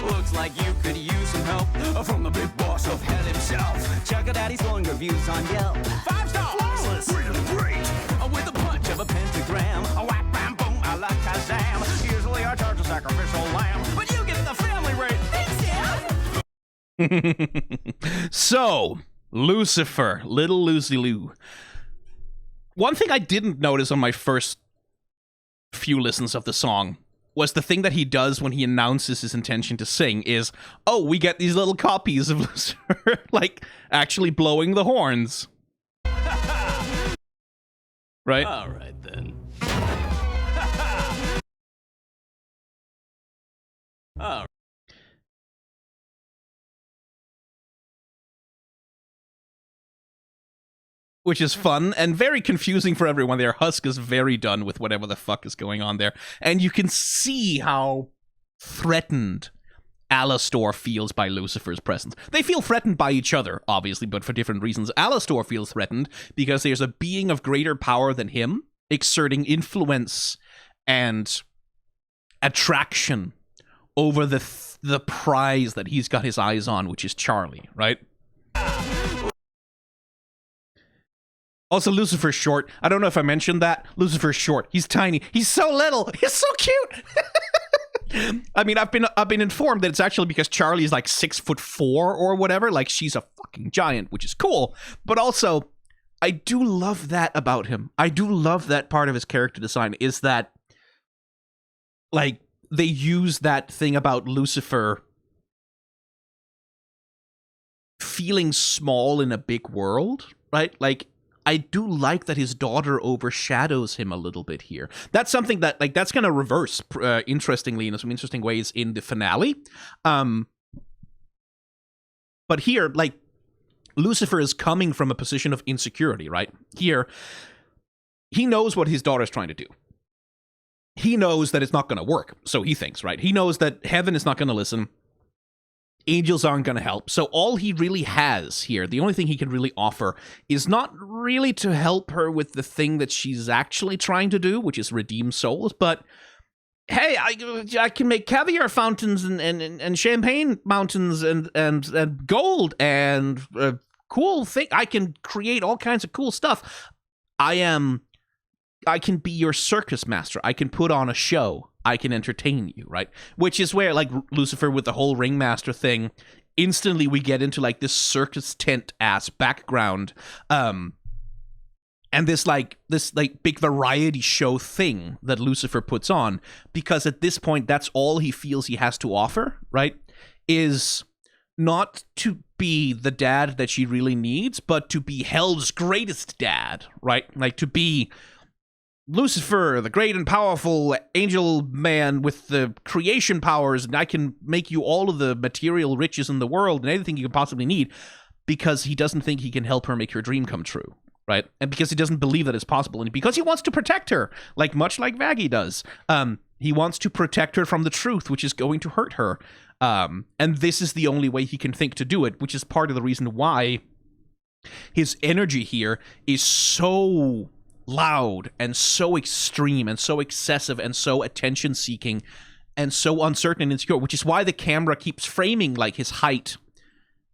Looks like you could use some help from the big boss of hell himself. Check out Daddy's glowing reviews on Yelp. 5 stars. Flawless. Really great. With a punch of a pentagram. A whap, bam, boom, a la Kazam. Usually I charge a sacrificial lamb, but you get the family rate. Thanks, Dad. So, Lucifer, Little Lucy Lou. One thing I didn't notice on my first few listens of the song was the thing that he does when he announces his intention to sing is, oh, we get these little copies of Lucifer, like, actually blowing the horns. Right? All right, then. All right. Which is fun and very confusing for everyone there. Husk is very done with whatever the fuck is going on there. And you can see how threatened Alastor feels by Lucifer's presence. They feel threatened by each other, obviously, but for different reasons. Alastor feels threatened because there's a being of greater power than him exerting influence and attraction over the prize that he's got his eyes on, which is Charlie, right? Also, Lucifer's short. I don't know if I mentioned that. Lucifer's short. He's tiny. He's so little. He's so cute. I mean, I've been informed that it's actually because Charlie is like 6'4" or whatever. Like, she's a fucking giant, which is cool. But also, I do love that about him. I do love that part of his character design is that, like, they use that thing about Lucifer feeling small in a big world, right? Like, I do like that his daughter overshadows him a little bit here. That's something that, like, that's going to reverse interestingly in some interesting ways in the finale. But here, like, Lucifer is coming from a position of insecurity, right? Here, he knows what his daughter's trying to do. He knows that it's not going to work, so he thinks, right? He knows that heaven is not going to listen. Angels aren't going to help. So all he really has here, the only thing he can really offer, is not really to help her with the thing that she's actually trying to do, which is redeem souls, but hey, I can make caviar fountains and champagne mountains and gold and cool thing. I can create all kinds of cool stuff. I can be your circus master. I can put on a show. I can entertain you, right? Which is where, like, Lucifer with the whole ringmaster thing, instantly we get into, like, this circus tent-ass background, and this big variety show thing that Lucifer puts on, because at this point, that's all he feels he has to offer, right? Is not to be the dad that she really needs, but to be Hell's greatest dad, right? Like, to be Lucifer, the great and powerful angel man with the creation powers, and I can make you all of the material riches in the world and anything you could possibly need, because he doesn't think he can help her make her dream come true, right? And because he doesn't believe that it's possible, and because he wants to protect her, much like Vaggie does. He wants to protect her from the truth, which is going to hurt her. And this is the only way he can think to do it, which is part of the reason why his energy here is so loud and so extreme and so excessive and so attention-seeking and so uncertain and insecure, which is why the camera keeps framing like his height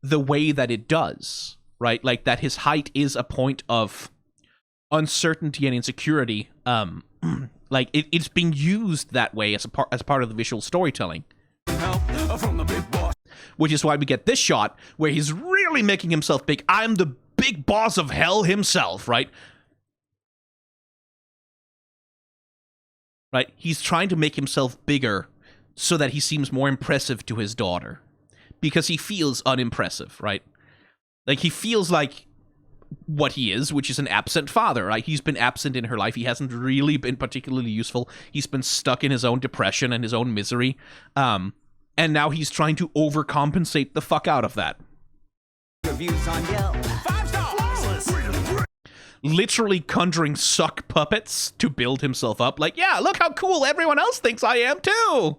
the way that it does, right? Like that his height is a point of uncertainty and insecurity. Like it's being used that way as part of the visual storytelling. From the big boss. Which is why we get this shot where he's really making himself big. I'm the big boss of hell himself, right? Right? He's trying to make himself bigger so that he seems more impressive to his daughter. Because he feels unimpressive, right? Like, he feels like what he is, which is an absent father. Like, he's been absent in her life. He hasn't really been particularly useful. He's been stuck in his own depression and his own misery. And now he's trying to overcompensate the fuck out of that. Reviews on Yelp. 5-star. Flawless. Literally conjuring suck puppets to build himself up. Like, yeah, look how cool everyone else thinks I am too.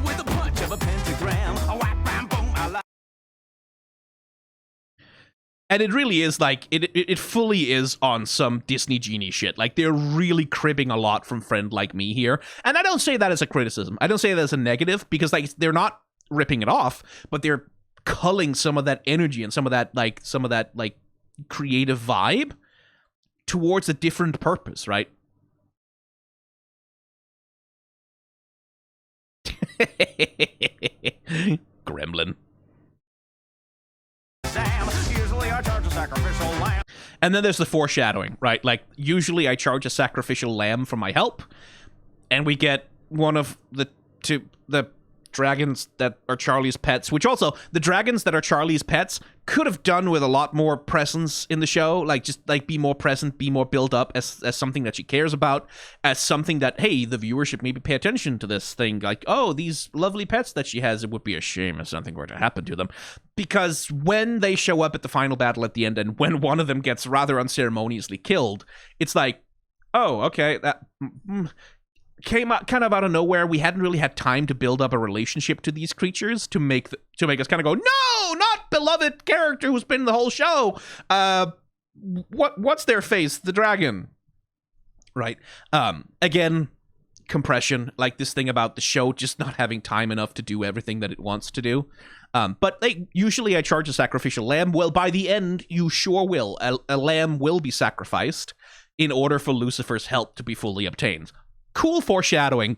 With a punch of a pentagram. A whack, bam, boom, I like. And it really is like, it fully is on some Disney Genie shit. Like, they're really cribbing a lot from Friend Like Me here. And I don't say that as a criticism. I don't say that as a negative, because like they're not ripping it off, but they're culling some of that energy and some of that creative vibe towards a different purpose, right? Gremlin. Usually I charge a sacrificial lamb. And then there's the foreshadowing, right? Like, usually I charge a sacrificial lamb for my help, and we get one of the dragons that are Charlie's pets, which also, the dragons that are Charlie's pets could have done with a lot more presence in the show, like, just, like, be more present, be more built up as something that she cares about, as something that, hey, the viewer should maybe pay attention to this thing, like, oh, these lovely pets that she has, it would be a shame if something were to happen to them, because when they show up at the final battle at the end, and when one of them gets rather unceremoniously killed, it's like, oh, okay, that came out kind of out of nowhere. We hadn't really had time to build up a relationship to these creatures to make us kind of go, no, not beloved character who's been in the whole show. What's their face? The dragon, right? Again, compression, like this thing about the show just not having time enough to do everything that it wants to do. But like, usually I charge a sacrificial lamb. Well, by the end, you sure will. A lamb will be sacrificed in order for Lucifer's help to be fully obtained. Cool foreshadowing.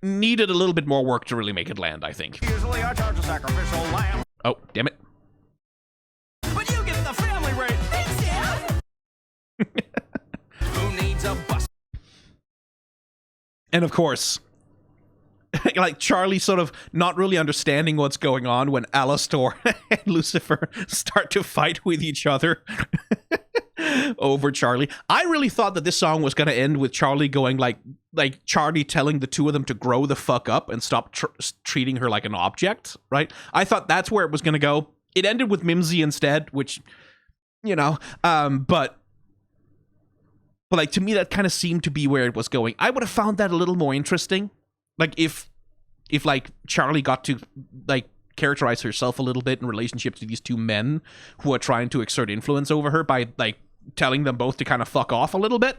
Needed a little bit more work to really make it land, I think. Usually I charge a sacrificial lamb. Oh, damn it. But you get the family rate. Thanks, Dad. Who needs a bus? And of course, like Charlie sort of not really understanding what's going on when Alastor and Lucifer start to fight with each other over Charlie. I really thought that this song was going to end with Charlie going like Charlie telling the two of them to grow the fuck up and stop treating her like an object, right? I thought that's where it was going to go. It ended with Mimsy instead, which, you know, but like, to me, that kind of seemed to be where it was going. I would have found that a little more interesting. Like, if like Charlie got to like characterize herself a little bit in relationship to these two men who are trying to exert influence over her by like telling them both to kind of fuck off a little bit,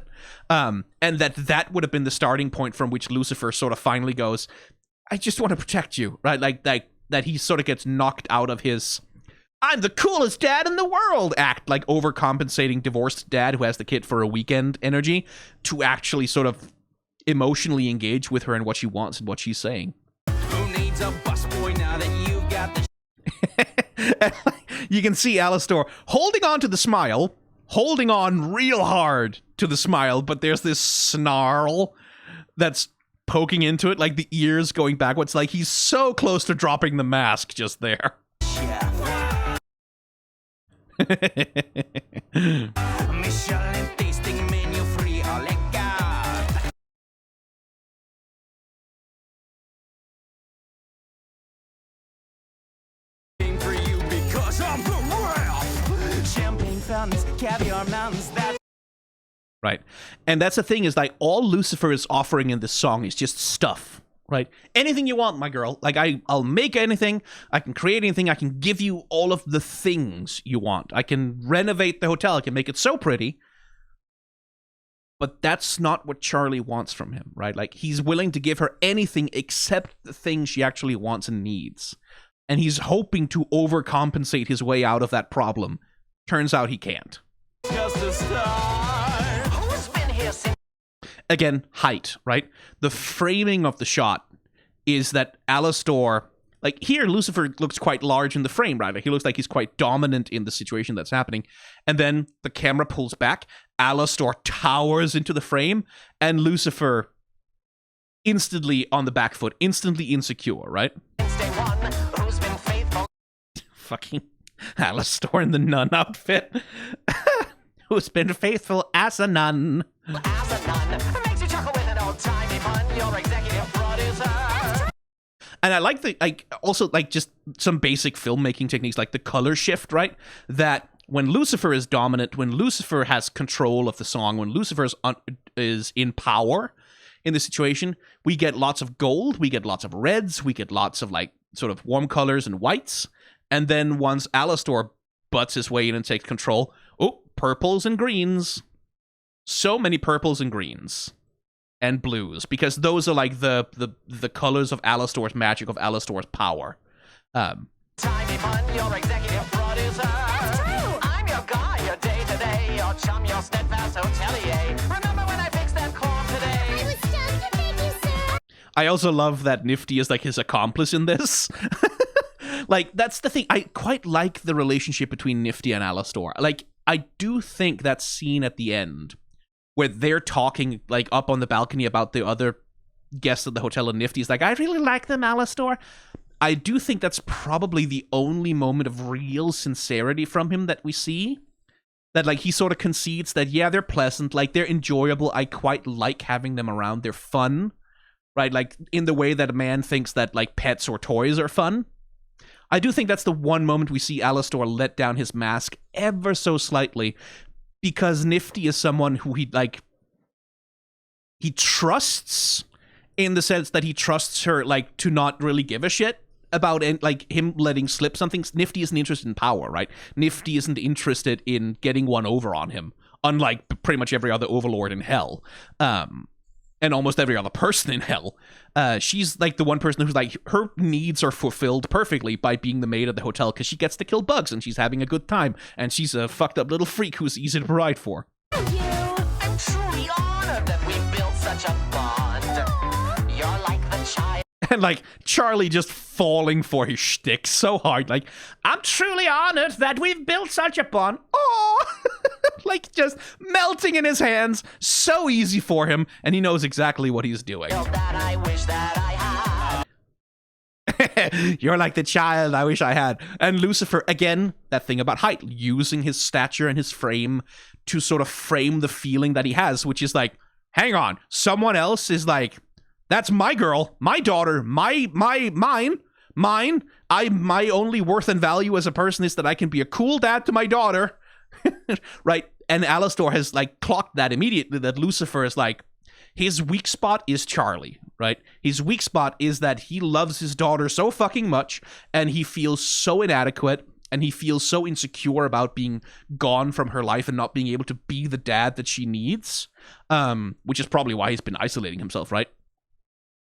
and that would have been the starting point from which Lucifer sort of finally goes, I just want to protect you, right? Like that he sort of gets knocked out of his I'm the coolest dad in the world act, like overcompensating divorced dad who has the kid for a weekend energy, to actually sort of emotionally engage with her and what she wants and what she's saying. Who needs a busboy now that you got the You can see Alastor holding on to the smile, holding on real hard to the smile, but there's this snarl that's poking into it, like the ears going backwards, like he's so close to dropping the mask just there. Michelin tasting menu free, a la carte. For you because I'm the real champagne fountains, caviar mountains. That's right, and that's the thing, is like all Lucifer is offering in this song is just stuff. Right? Anything you want, my girl. Like, I'll make anything. I can create anything. I can give you all of the things you want. I can renovate the hotel. I can make it so pretty. But that's not what Charlie wants from him, right? Like, he's willing to give her anything except the thing she actually wants and needs. And he's hoping to overcompensate his way out of that problem. Turns out he can't. Just a start. Who's been here since? Again, height, right? The framing of the shot is that Alastor, like here, Lucifer looks quite large in the frame, right? Like he looks like he's quite dominant in the situation that's happening. And then the camera pulls back, Alastor towers into the frame, and Lucifer instantly on the back foot, instantly insecure, right? Since day one, who's been faithful? Fucking Alastor in the nun outfit. Who's been faithful as a nun. As a nun, makes you chuckle with an old-timey pun. Your executive producer. And I like also just some basic filmmaking techniques, like the color shift, right? That when Lucifer is dominant, when Lucifer has control of the song, when Lucifer is in power in the situation, we get lots of gold, we get lots of reds, we get lots of like sort of warm colors and whites. And then once Alastor butts his way in and takes control, purples and greens. So many purples and greens. And blues, because those are like the colors of Alastor's magic, of Alastor's power. Timey pun, your executive producer. That's true. I'm your guy, your day-to-day, your chum, your steadfast hotelier. Remember when I fixed that corn today? I was stunned to make you sad. I also love that Nifty is like his accomplice in this. Like, that's the thing. I quite like the relationship between Nifty and Alastor. Like, I do think that scene at the end where they're talking like up on the balcony about the other guests at the hotel, and Nifty's like, I really like them, Alastor. I do think that's probably the only moment of real sincerity from him that we see. That like he sort of concedes that, yeah, they're pleasant, like they're enjoyable, I quite like having them around, they're fun. Right? Like in the way that a man thinks that like pets or toys are fun. I do think that's the one moment we see Alastor let down his mask ever so slightly, because Nifty is someone who he trusts, in the sense that he trusts her like to not really give a shit about like him letting slip something. Nifty isn't interested in power, right? Nifty isn't interested in getting one over on him, unlike pretty much every other overlord in hell. And almost every other person in hell. She's like the one person who's like, her needs are fulfilled perfectly by being the maid at the hotel, because she gets to kill bugs and she's having a good time, and she's a fucked up little freak who's easy to provide for. I'm truly honored that we built such a bond. You're like the child. And like Charlie just falling for his shtick so hard, like, I'm truly honored that we've built such a bond. Oh, like just melting in his hands, so easy for him, and he knows exactly what he's doing. That I wish that I had. You're like the child I wish I had. And Lucifer, again, that thing about height, using his stature and his frame to sort of frame the feeling that he has, which is like, hang on, someone else is like, that's my girl, my daughter, mine. My only worth and value as a person is that I can be a cool dad to my daughter. Right? And Alastor has like clocked that immediately, that Lucifer is like, his weak spot is Charlie, right? His weak spot is that he loves his daughter so fucking much, and he feels so inadequate, and he feels so insecure about being gone from her life and not being able to be the dad that she needs, which is probably why he's been isolating himself, right?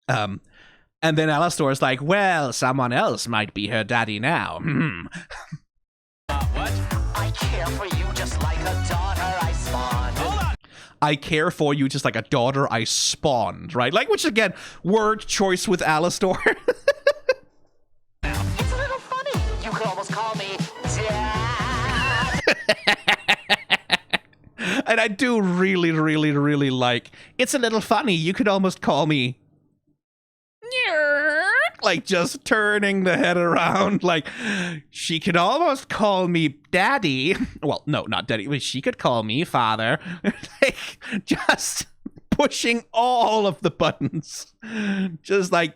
And then Alastor is like, well, someone else might be her daddy now. What? I care for you just like a daughter I spawned. Hold on. I care for you just like a daughter I spawned, right? Like, which again, word choice with Alastor. It's a little funny. You could almost call me Dad. And I do really, really, really like, it's a little funny, you could almost call me, like just turning the head around, like she could almost call me daddy. Well, no, not daddy, but she could call me father. Like just pushing all of the buttons, just like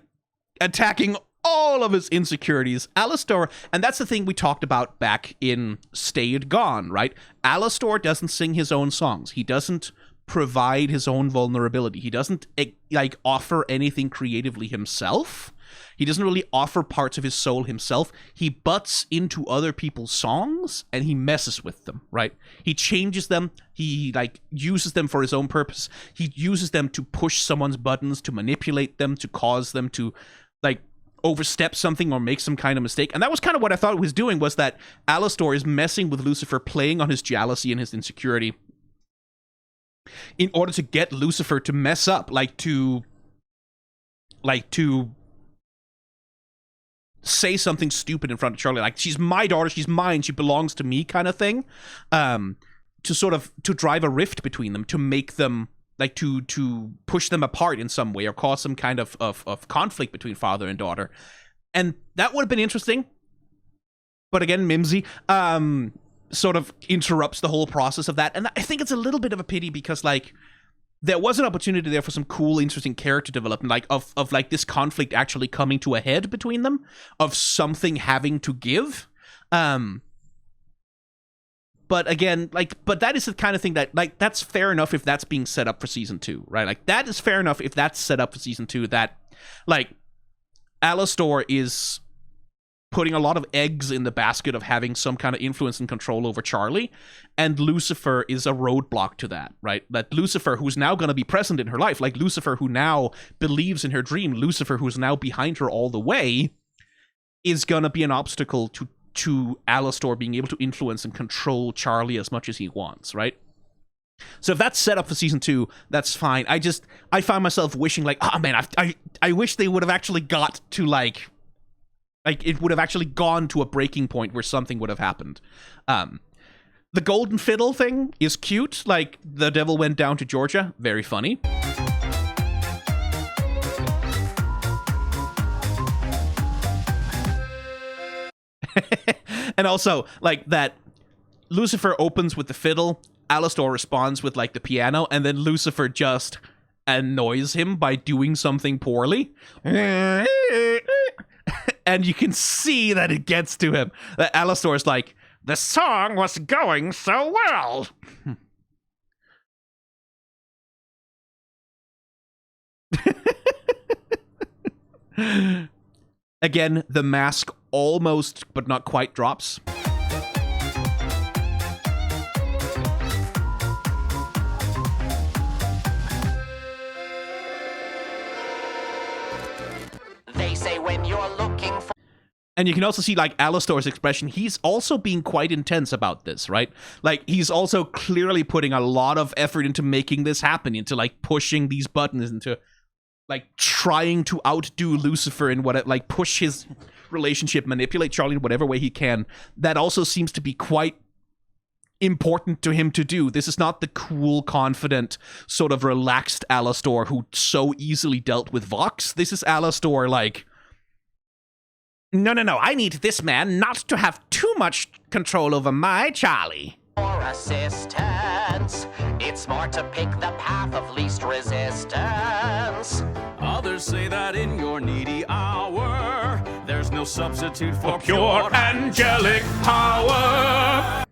attacking all of his insecurities. Alastor, and that's the thing we talked about back in Stayed Gone, right? Alastor doesn't sing his own songs. He doesn't provide his own vulnerability. He doesn't like offer anything creatively himself. He doesn't really offer parts of his soul himself. He butts into other people's songs and he messes with them, right? He changes them. He like uses them for his own purpose. He uses them to push someone's buttons, to manipulate them, to cause them to like overstep something or make some kind of mistake. And that was kind of what I thought it was doing, was that Alastor is messing with Lucifer, playing on his jealousy and his insecurity in order to get Lucifer to mess up, like to say something stupid in front of Charlie, like, she's my daughter, she's mine, she belongs to me, kind of thing, to drive a rift between them, to make them, like, to push them apart in some way, or cause some kind of conflict between father and daughter. And that would have been interesting, but again, Mimsy sort of interrupts the whole process of that. And I think it's a little bit of a pity, because, like, there was an opportunity there for some cool, interesting character development, like, of like, this conflict actually coming to a head between them, of something having to give. But again, like, but that is the kind of thing that, like, that's fair enough if that's being set up for season 2, right? Like, that is fair enough if that's set up for season 2, that, like, Alastor is putting a lot of eggs in the basket of having some kind of influence and control over Charlie, and Lucifer is a roadblock to that, right? That Lucifer, who's now going to be present in her life, like Lucifer who now believes in her dream, Lucifer who's now behind her all the way, is going to be an obstacle to Alastor being able to influence and control Charlie as much as he wants, right? So if that's set up for season 2, that's fine. I find myself wishing, like, oh man, I wish they would have actually got to, like, it would have actually gone to a breaking point where something would have happened. The golden fiddle thing is cute. Like, the devil went down to Georgia. Very funny. And also, like, that Lucifer opens with the fiddle, Alastor responds with, like, the piano, and then Lucifer just annoys him by doing something poorly. And you can see that it gets to him. That Alastor is like, the song was going so well. Again, the mask almost, but not quite, drops. They say when you're looking for... And you can also see, like, Alastor's expression. He's also being quite intense about this, right? Like, he's also clearly putting a lot of effort into making this happen, into, like, pushing these buttons, into, like, trying to outdo Lucifer in what, like, push his relationship, manipulate Charlie in whatever way he can. That also seems to be quite important to him to do. This is not the cool, confident, sort of relaxed Alastor who so easily dealt with Vox. This is Alastor, like, no, I need this man not to have too much control over my Charlie. For assistance, it's smart to pick the path of least resistance. Others say that in your needy hour, there's no substitute for pure angelic power.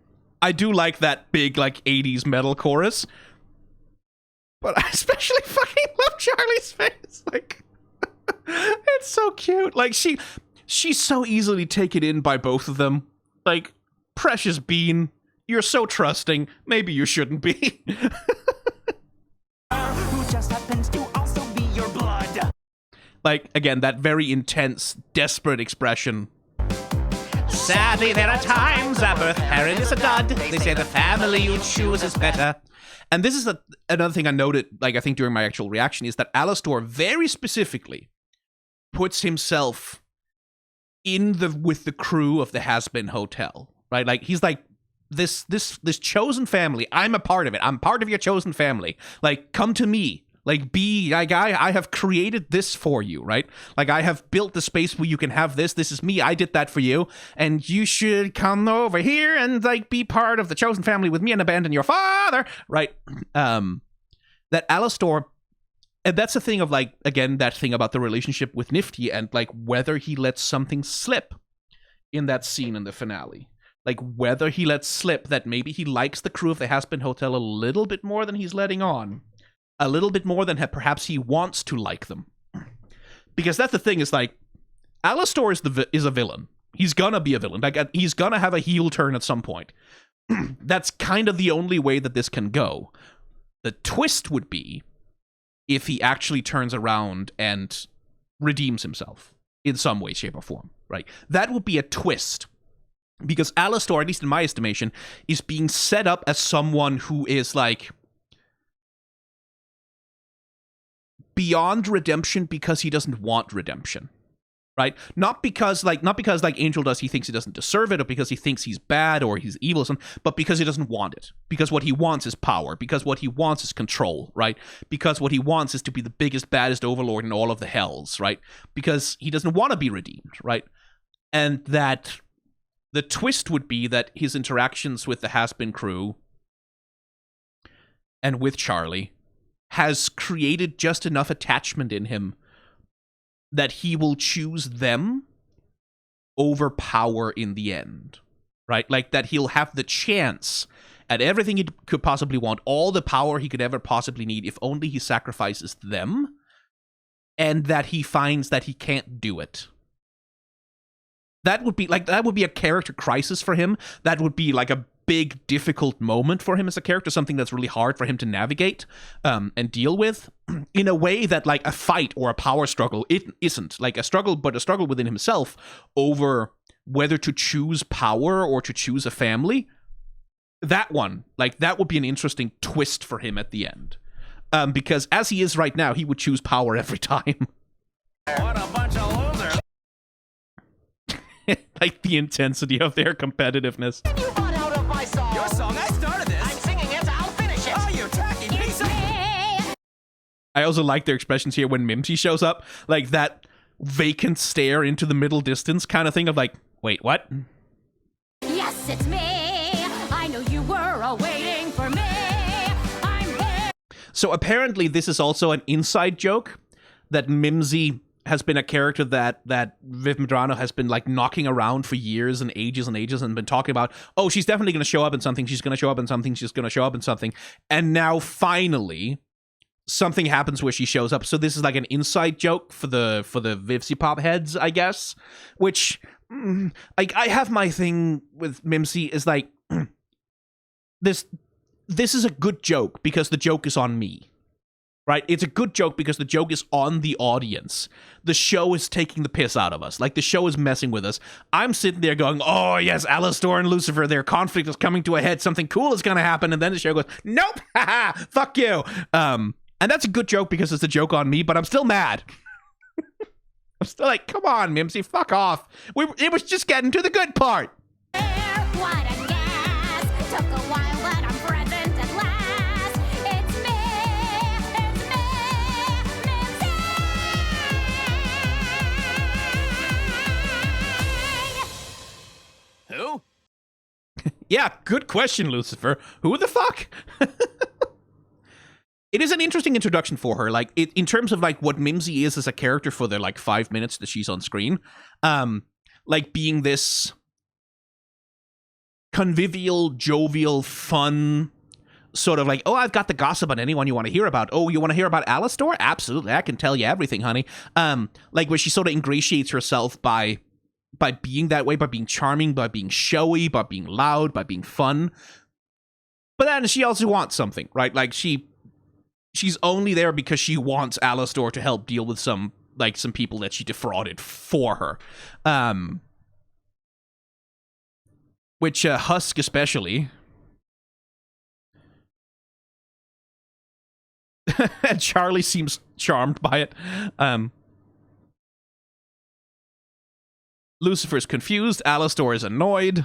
I do like that big, like, 80s metal chorus. But I especially fucking love Charlie's face. Like, it's so cute. Like, she's so easily taken in by both of them. Like, precious bean, you're so trusting. Maybe you shouldn't be. Who just happens to also be your blood. Like, again, that very intense, desperate expression. Sadly, there are times a birth parent is a dud. They say the family you choose is better. And this is another thing I noted, like, I think during my actual reaction, is that Alastor very specifically puts himself with the crew of the Hazbin Hotel, right? Like, he's like, this chosen family, I'm a part of it. I'm part of your chosen family. Like, come to me. Like, I have created this for you, right? Like, I have built the space where you can have this. This is me. I did that for you. And you should come over here and, like, be part of the chosen family with me and abandon your father, right? That Alastor, and that's the thing of, like, again, that thing about the relationship with Nifty and, like, whether he lets something slip in that scene in the finale. Like, whether he lets slip that maybe he likes the crew of the Hazbin Hotel a little bit more than he's letting on. A little bit more than perhaps he wants to like them. Because that's the thing, is, like, Alastor is a villain. He's gonna be a villain. Like, he's gonna have a heel turn at some point. That's kind of the only way that this can go. The twist would be if he actually turns around and redeems himself in some way, shape, or form, right? That would be a twist. Because Alastor, at least in my estimation, is being set up as someone who is, like, beyond redemption because he doesn't want redemption. Right? Not because Angel does, he thinks he doesn't deserve it, or because he thinks he's bad or he's evil or something, but because he doesn't want it. Because what he wants is power. Because what he wants is control, right? Because what he wants is to be the biggest, baddest overlord in all of the hells, right? Because he doesn't want to be redeemed, right? And that the twist would be that his interactions with the Hazbin crew and with Charlie has created just enough attachment in him that he will choose them over power in the end, right? Like, that he'll have the chance at everything he could possibly want, all the power he could ever possibly need, if only he sacrifices them, and that he finds that he can't do it. That would be a character crisis for him. That would be like a big, difficult moment for him as a character, something that's really hard for him to navigate and deal with, in a way that, like, a fight or a power struggle, it isn't. Like, a struggle, but a struggle within himself over whether to choose power or to choose a family. That one, like, that would be an interesting twist for him at the end. Because as he is right now, he would choose power every time. What a bunch of losers. Like, the intensity of their competitiveness. You run out of my song. Your song, I started this. I'm singing it, I'll finish it. Oh, you tacky piece of... I also like their expressions here when Mimsy shows up. Like, that vacant stare into the middle distance kind of thing of, like, wait, what? Yes, it's me. I know you were waiting for me. I'm here. So apparently this is also an inside joke that Mimsy has been a character that Viv Medrano has been, like, knocking around for years and ages and been talking about, oh, she's definitely going to show up in something, she's going to show up in something, she's going to show up in something. And now finally something happens where she shows up. So this is like an inside joke for the Vivsy Pop heads, I guess, which I have my thing with Mimsy is like this is a good joke because the joke is on me. Right? It's a good joke because the joke is on the audience. The show is taking the piss out of us. Like, the show is messing with us. I'm sitting there going, oh, yes, Alastor and Lucifer, their conflict is coming to a head. Something cool is going to happen. And then the show goes, nope, haha, fuck you. And that's a good joke because it's a joke on me, but I'm still mad. I'm still like, come on, Mimsy, fuck off. It was just getting to the good part. What a gas. Took a while, but I'm present at last. It's me, Mimsy. Who? Yeah, good question, Lucifer. Who the fuck? It is an interesting introduction for her, like, in terms of, like, what Mimsy is as a character for the, like, 5 minutes that she's on screen. Like, being this convivial, jovial, fun, sort of like, oh, I've got the gossip on anyone you want to hear about. Oh, you want to hear about Alastor? Absolutely, I can tell you everything, honey. Like, where she sort of ingratiates herself by being that way, by being charming, by being showy, by being loud, by being fun. But then she also wants something, right? Like, she's only there because she wants Alastor to help deal with some people that she defrauded for her. Which Husk especially. And Charlie seems charmed by it. Lucifer's confused. Alastor is annoyed.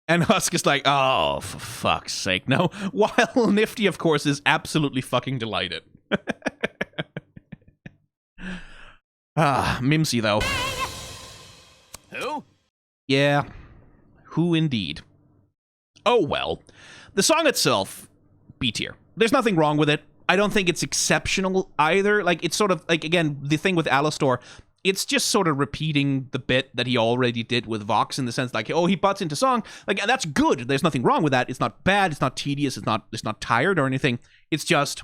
And Husk is like, oh, for fuck's sake, no. While Nifty, of course, is absolutely fucking delighted. Mimsy, though. Who? Yeah, who indeed. Oh, well. The song itself, B tier. There's nothing wrong with it. I don't think it's exceptional either. Like, it's sort of, like, again, the thing with Alastor, it's just sort of repeating the bit that he already did with Vox, in the sense, like, oh, he butts into song. Like, that's good. There's nothing wrong with that. It's not bad. It's not tedious. It's not tired or anything. It's just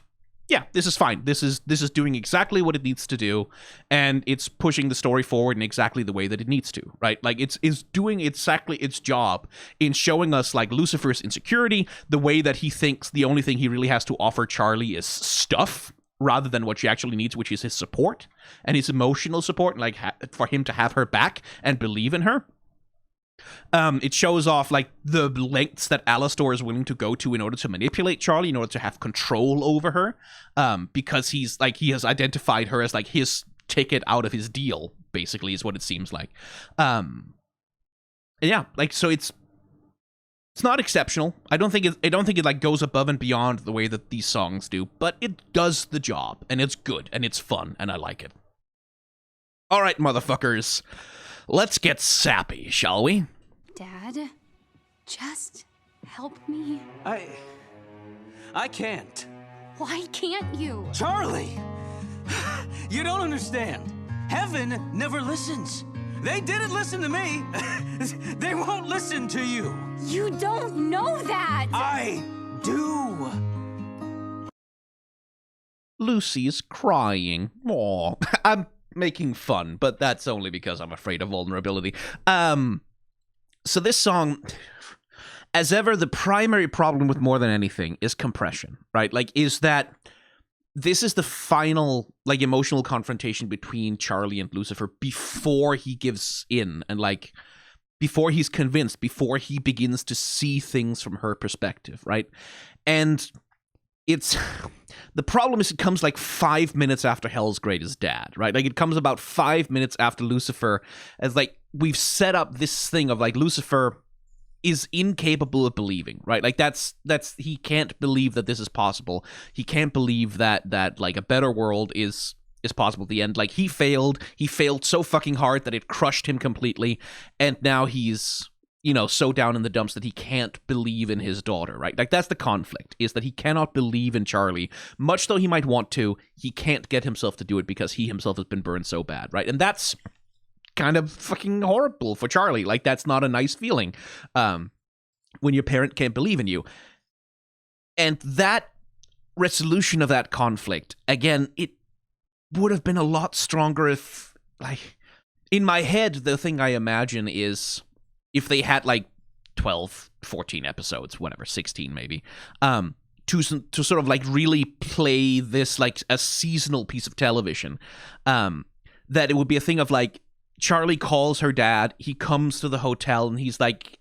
yeah, this is fine. This is doing exactly what it needs to do, and it's pushing the story forward in exactly the way that it needs to, right? Like it's doing exactly its job in showing us like Lucifer's insecurity, the way that he thinks the only thing he really has to offer Charlie is stuff rather than what she actually needs, which is his support and his emotional support, like for him to have her back and believe in her. It shows off like the lengths that Alastor is willing to go to in order to manipulate Charlie, in order to have control over her, because he has identified her as like his ticket out of his deal, basically, is what it seems like. Yeah, like so it's not exceptional. I don't think it like goes above and beyond the way that these songs do, but it does the job, and it's good, and it's fun, and I like it. All right, motherfuckers. Let's get sappy, shall we? Dad, just help me. I can't. Why can't you? Charlie! You don't understand. Heaven never listens. They didn't listen to me. They won't listen to you. You don't know that! I do. Lucy's crying. Aw. I'm making fun, but that's only because I'm afraid of vulnerability. So this song, as ever, the primary problem with More Than Anything is compression, right? Like, is that this is the final, like, emotional confrontation between Charlie and Lucifer before he gives in and, like, before he's convinced, before he begins to see things from her perspective, right? And it's... The problem is it comes like 5 minutes after Hell's Greatest Dad, right? Like it comes about 5 minutes after Lucifer, as like we've set up this thing of like Lucifer is incapable of believing, right? Like that's he can't believe that this is possible. He can't believe that like a better world is possible at the end. Like he failed so fucking hard that it crushed him completely, and now he's, you know, so down in the dumps that he can't believe in his daughter, right? Like, that's the conflict, is that he cannot believe in Charlie. Much though he might want to, he can't get himself to do it because he himself has been burned so bad, right? And that's kind of fucking horrible for Charlie. Like, that's not a nice feeling when your parent can't believe in you. And that resolution of that conflict, again, it would have been a lot stronger if, like, in my head, the thing I imagine is... if they had like 12, 14 episodes, whatever, 16 maybe, to sort of like really play this like a seasonal piece of television, that it would be a thing of like Charlie calls her dad, he comes to the hotel and he's like,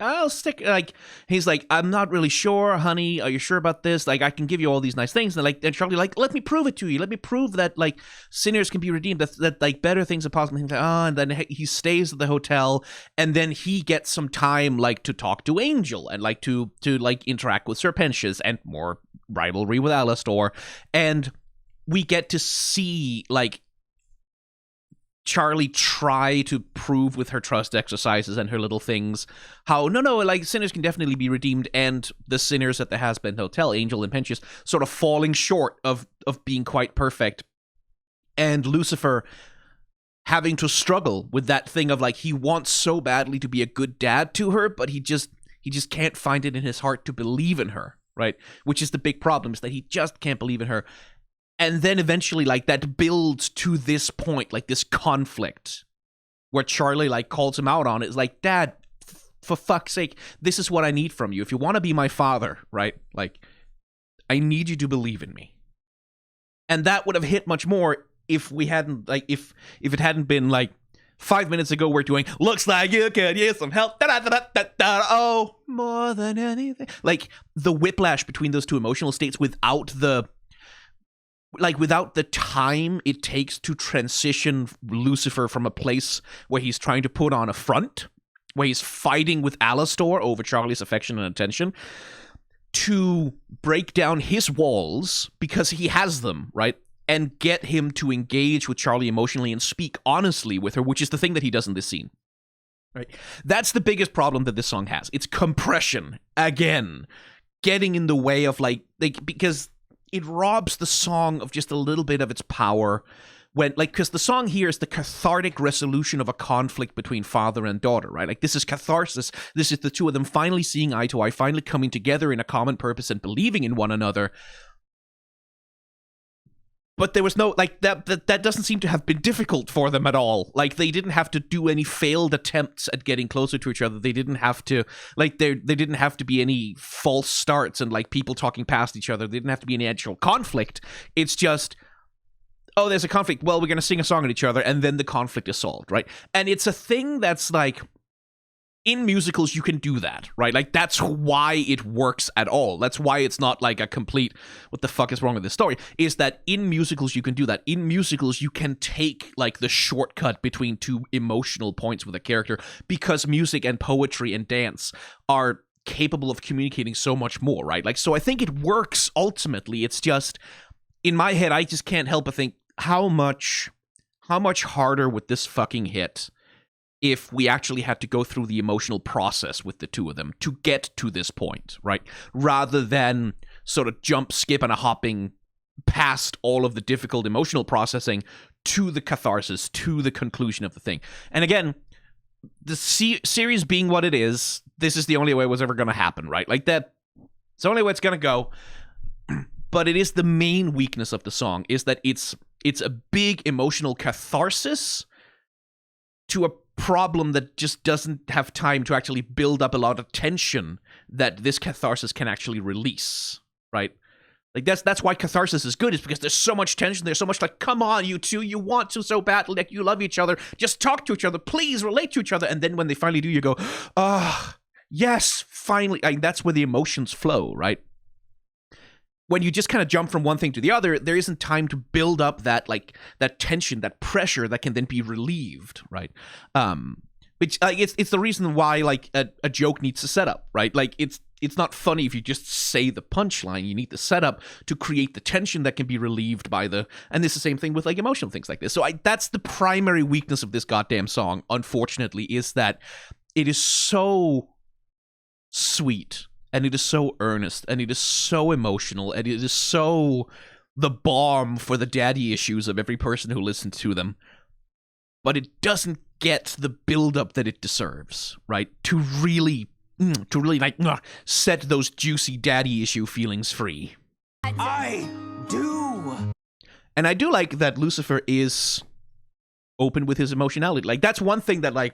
he's like, I'm not really sure, honey, are you sure about this? Like, I can give you all these nice things. And Charlie like, let me prove it to you. Let me prove that like sinners can be redeemed, that like better things are possible. And then he stays at the hotel, and then he gets some time like to talk to Angel and like to like interact with Serpentius and more rivalry with Alastor. And we get to see like Charlie try to prove with her trust exercises and her little things how like sinners can definitely be redeemed, and the sinners at the Hazbin Hotel, Angel and Pensius, sort of falling short of being quite perfect, and Lucifer having to struggle with that thing of like he wants so badly to be a good dad to her, but he just can't find it in his heart to believe in her, right? Which is the big problem, is that he just can't believe in her. And then eventually, like, that builds to this point, like, this conflict where Charlie, like, calls him out on it. It's like, Dad, for fuck's sake, this is what I need from you. If you want to be my father, right? Like, I need you to believe in me. And that would have hit much more if we hadn't, like, if it hadn't been, like, 5 minutes ago we're doing, looks like you could use some help. Da-da-da-da-da-da. Oh, more than anything. Like, the whiplash between those two emotional states without the time it takes to transition Lucifer from a place where he's trying to put on a front, where he's fighting with Alastor over Charlie's affection and attention, to break down his walls, because he has them, right? And get him to engage with Charlie emotionally and speak honestly with her, which is the thing that he does in this scene. Right? That's the biggest problem that this song has. It's compression, again, getting in the way of like because it robs the song of just a little bit of its power when, like, because the song here is the cathartic resolution of a conflict between father and daughter, right? Like, this is catharsis. This is the two of them finally seeing eye to eye, finally coming together in a common purpose and believing in one another. but there was no like that doesn't seem to have been difficult for them at all. Like they didn't have to do any failed attempts at getting closer to each other. They didn't have to like they didn't have to be any false starts and like people talking past each other. There didn't have to be any actual conflict. It's just, oh, there's a conflict. Well, we're going to sing a song at each other, and then the conflict is solved, right? And it's a thing that's like, in musicals, you can do that, right? Like, that's why it works at all. That's why it's not like a complete, what the fuck is wrong with this story, is that in musicals, you can do that. In musicals, you can take, like, the shortcut between two emotional points with a character, because music and poetry and dance are capable of communicating so much more, right? Like, so I think it works ultimately. It's just, in my head, I just can't help but think, how much harder would this fucking hit if we actually had to go through the emotional process with the two of them to get to this point, right? Rather than sort of jump, skip, and a hopping past all of the difficult emotional processing to the catharsis, to the conclusion of the thing. And again, the series being what it is, this is the only way it was ever going to happen, right? Like that, it's the only way it's going to go. But it is the main weakness of the song, is that it's a big emotional catharsis to a problem that just doesn't have time to actually build up a lot of tension that this catharsis can actually release, right? Like that's why catharsis is good, is because there's so much tension, there's so much like, come on, you two, you want to so badly, like you love each other, just talk to each other, please relate to each other, and then when they finally do, you go, yes, finally. That's where the emotions flow, right? When you just kind of jump from one thing to the other, there isn't time to build up that like that tension, that pressure that can then be relieved, right? Which it's the reason why like a joke needs a setup, right? Like it's not funny if you just say the punchline. You need the setup to create the tension that can be relieved by and this is the same thing with like emotional things like this. So that's the primary weakness of this goddamn song, unfortunately, is that it is so sweet. And it is so earnest, and it is so emotional, and it is so the balm for the daddy issues of every person who listens to them. But it doesn't get the build-up that it deserves, right? To really like set those juicy daddy issue feelings free. I do. And I do like that Lucifer is open with his emotionality. Like, that's one thing that, like,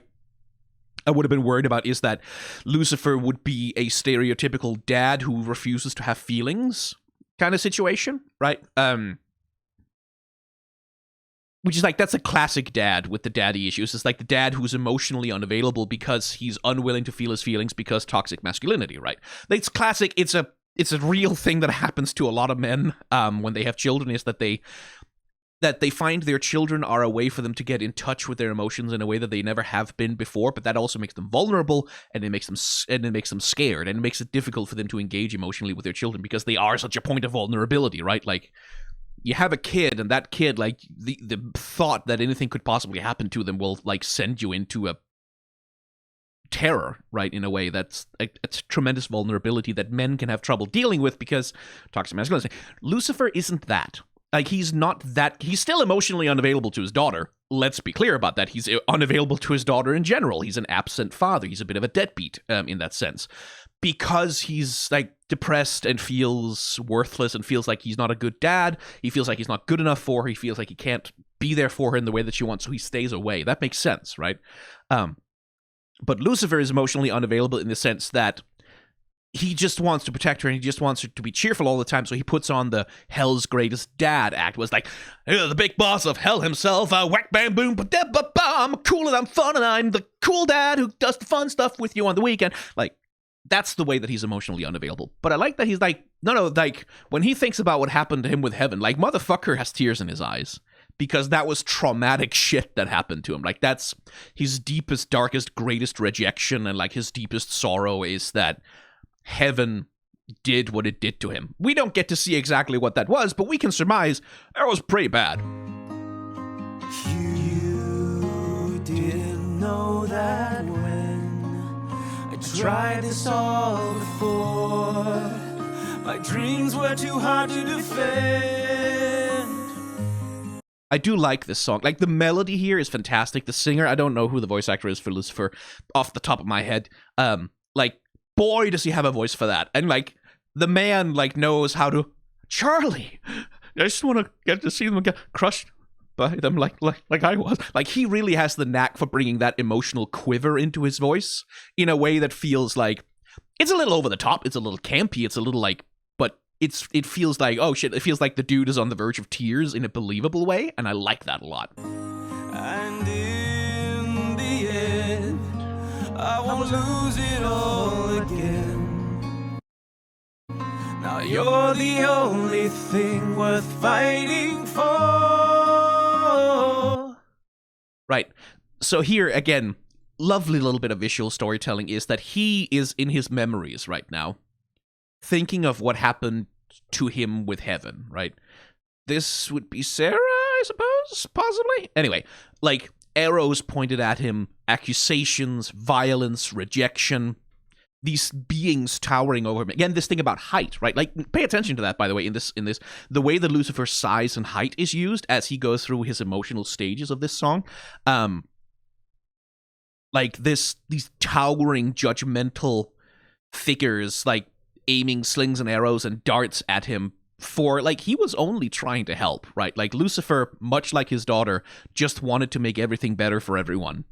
I would have been worried about, is that Lucifer would be a stereotypical dad who refuses to have feelings kind of situation, right? Which is like, that's a classic dad with the daddy issues. It's like the dad who's emotionally unavailable because he's unwilling to feel his feelings because toxic masculinity, right? It's classic. It's a real thing that happens to a lot of men when they have children, is that they find their children are a way for them to get in touch with their emotions in a way that they never have been before, but that also makes them vulnerable, and it makes them scared, and it makes it difficult for them to engage emotionally with their children because they are such a point of vulnerability, right? Like, you have a kid, and that kid, like, the thought that anything could possibly happen to them will, like, send you into a terror, right? In a way that's it's tremendous vulnerability that men can have trouble dealing with because toxic masculinity. Lucifer isn't that. Like, he's not that. He's still emotionally unavailable to his daughter. Let's be clear about that. He's unavailable to his daughter in general. He's an absent father. He's a bit of a deadbeat in that sense. Because he's, like, depressed and feels worthless and feels like he's not a good dad. He feels like he's not good enough for her. He feels like he can't be there for her in the way that she wants, so he stays away. That makes sense, right? But Lucifer is emotionally unavailable in the sense that he just wants to protect her, and he just wants her to be cheerful all the time, so he puts on the Hell's Greatest Dad act. It was like, the big boss of hell himself, whack, bam, boom, ba-da-ba-ba, I'm cool and I'm fun, and I'm the cool dad who does the fun stuff with you on the weekend. Like, that's the way that he's emotionally unavailable. But I like that he's like, no, like, when he thinks about what happened to him with heaven, like, motherfucker has tears in his eyes. Because that was traumatic shit that happened to him. Like, that's his deepest, darkest, greatest rejection, and, like, his deepest sorrow is that heaven did what it did to him. We don't get to see exactly what that was, but we can surmise it was pretty bad. You didn't know that when I tried this all before, my dreams were too hard to defend. I do like this song. Like, the melody here is fantastic. The singer, I don't know who the voice actor is for Lucifer off the top of my head. Like, boy, does he have a voice for that. And, like, the man, like, knows how to, Charlie, I just want to get to see them get crushed by them like I was. Like, he really has the knack for bringing that emotional quiver into his voice in a way that feels like it's a little over the top. It's a little campy. It's a little like, but it feels like, oh shit, it feels like the dude is on the verge of tears in a believable way, and I like that a lot. And in the end, I won't lose it all again. Now you're the only thing worth fighting for. Right. So here, again, lovely little bit of visual storytelling is that he is in his memories right now, thinking of what happened to him with heaven, right? This would be Sarah, I suppose, possibly? Anyway, like, arrows pointed at him, accusations, violence, rejection, these beings towering over him. Again, this thing about height, right? Like, pay attention to that, by the way, in this, the way that Lucifer's size and height is used as he goes through his emotional stages of this song. Like, these towering, judgmental figures, like, aiming slings and arrows and darts at him for, like, he was only trying to help, right? Like, Lucifer, much like his daughter, just wanted to make everything better for everyone.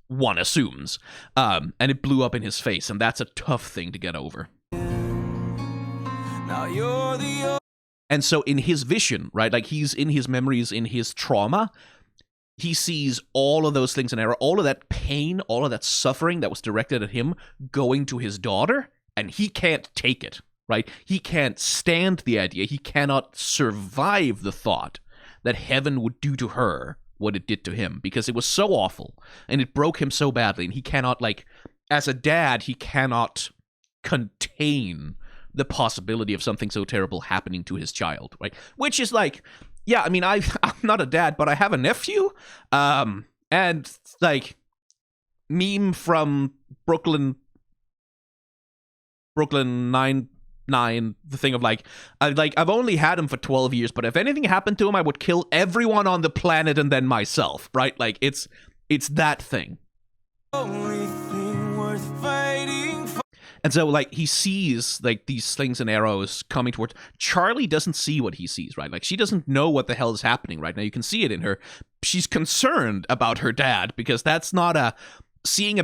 One assumes. And it blew up in his face, and that's a tough thing to get over. Now you're the And so in his vision, right, like he's in his memories, in his trauma, he sees all of those things in error, all of that pain, all of that suffering that was directed at him going to his daughter, and he can't take it, right? He can't stand the idea. He cannot survive the thought that heaven would do to her what it did to him, because it was so awful and it broke him so badly, and he cannot, like, as a dad, he cannot contain the possibility of something so terrible happening to his child, right? Which is like, yeah, I mean, I'm not a dad, but I have a nephew, and like, meme from Brooklyn Nine, the thing of like I've only had him for 12 years, but if anything happened to him, I would kill everyone on the planet and then myself, right? Like, it's that thing. only thing worth fighting for. And so, like, he sees, like, these slings and arrows coming towards Charlie. Doesn't see what he sees, right? Like, she doesn't know what the hell is happening right now. You can see it in her. She's concerned about her dad, because that's not seeing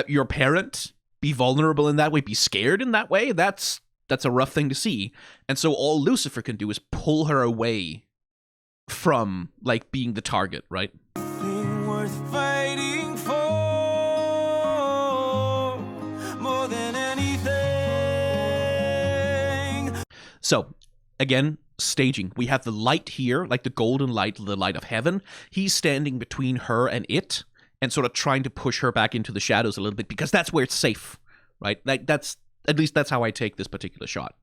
your parent be vulnerable in that way, be scared in that way. That's a rough thing to see. And so all Lucifer can do is pull her away from, like, being the target, right? Thing worth fighting for more than anything. So, again, staging. We have the light here, like the golden light, the light of heaven. He's standing between her and it, and sort of trying to push her back into the shadows a little bit, because that's where it's safe, right? Like, at least that's how I take this particular shot.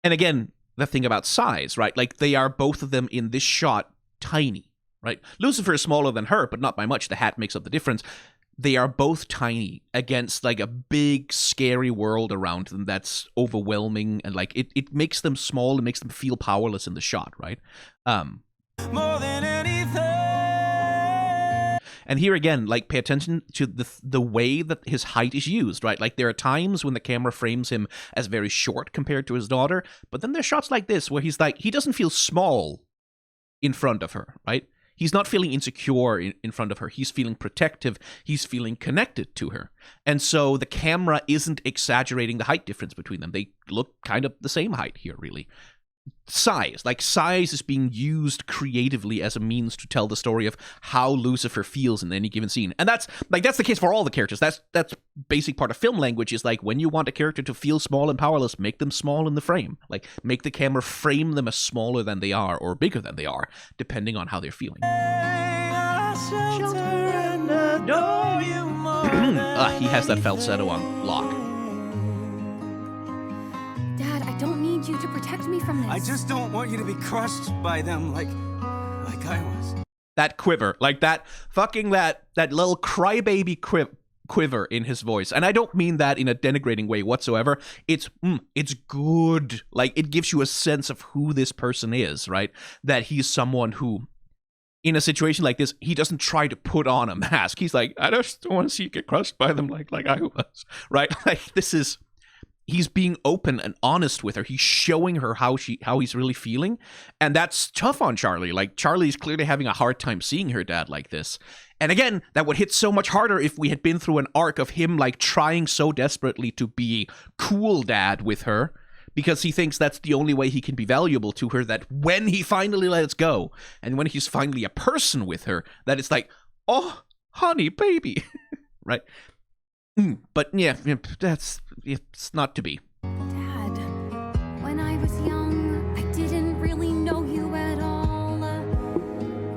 And again, the thing about size, right? Like, they are, both of them in this shot, tiny, right? Lucifer is smaller than her, but not by much. The hat makes up the difference. They are both tiny against, like, a big, scary world around them that's overwhelming, and, like, it makes them small. It makes them feel powerless in the shot, right? More than anything. And here again, like, pay attention to the way that his height is used, right? Like, there are times when the camera frames him as very short compared to his daughter, but then there's shots like this where he's like, he doesn't feel small in front of her, right? He's not feeling insecure in front of her. He's feeling protective. He's feeling connected to her. And so the camera isn't exaggerating the height difference between them. They look kind of the same height here, really. Size is being used creatively as a means to tell the story of how Lucifer feels in any given scene. And that's the case for all the characters. That's basic part of film language, is like, when you want a character to feel small and powerless, make them small in the frame. Like, make the camera frame them as smaller than they are or bigger than they are, depending on how they're feeling. He has that falsetto on lock. Dad, I don't need you to protect me from this. I just don't want you to be crushed by them like I was. That quiver, like that little crybaby quiver in his voice. And I don't mean that in a denigrating way whatsoever. It's good. Like, it gives you a sense of who this person is, right? That he's someone who, in a situation like this, he doesn't try to put on a mask. He's like, I just don't want to see you get crushed by them like I was, right? Like, this is he's being open and honest with her. He's showing her how he's really feeling, and that's tough on Charlie. Like, Charlie's clearly having a hard time seeing her dad like this. And again, that would hit so much harder if we had been through an arc of him like trying so desperately to be cool dad with her, because he thinks that's the only way he can be valuable to her, that when he finally lets go and when he's finally a person with her, that it's like, oh, honey, baby. Right? But yeah, it's not to be. Dad, when I was young, I didn't really know you at all.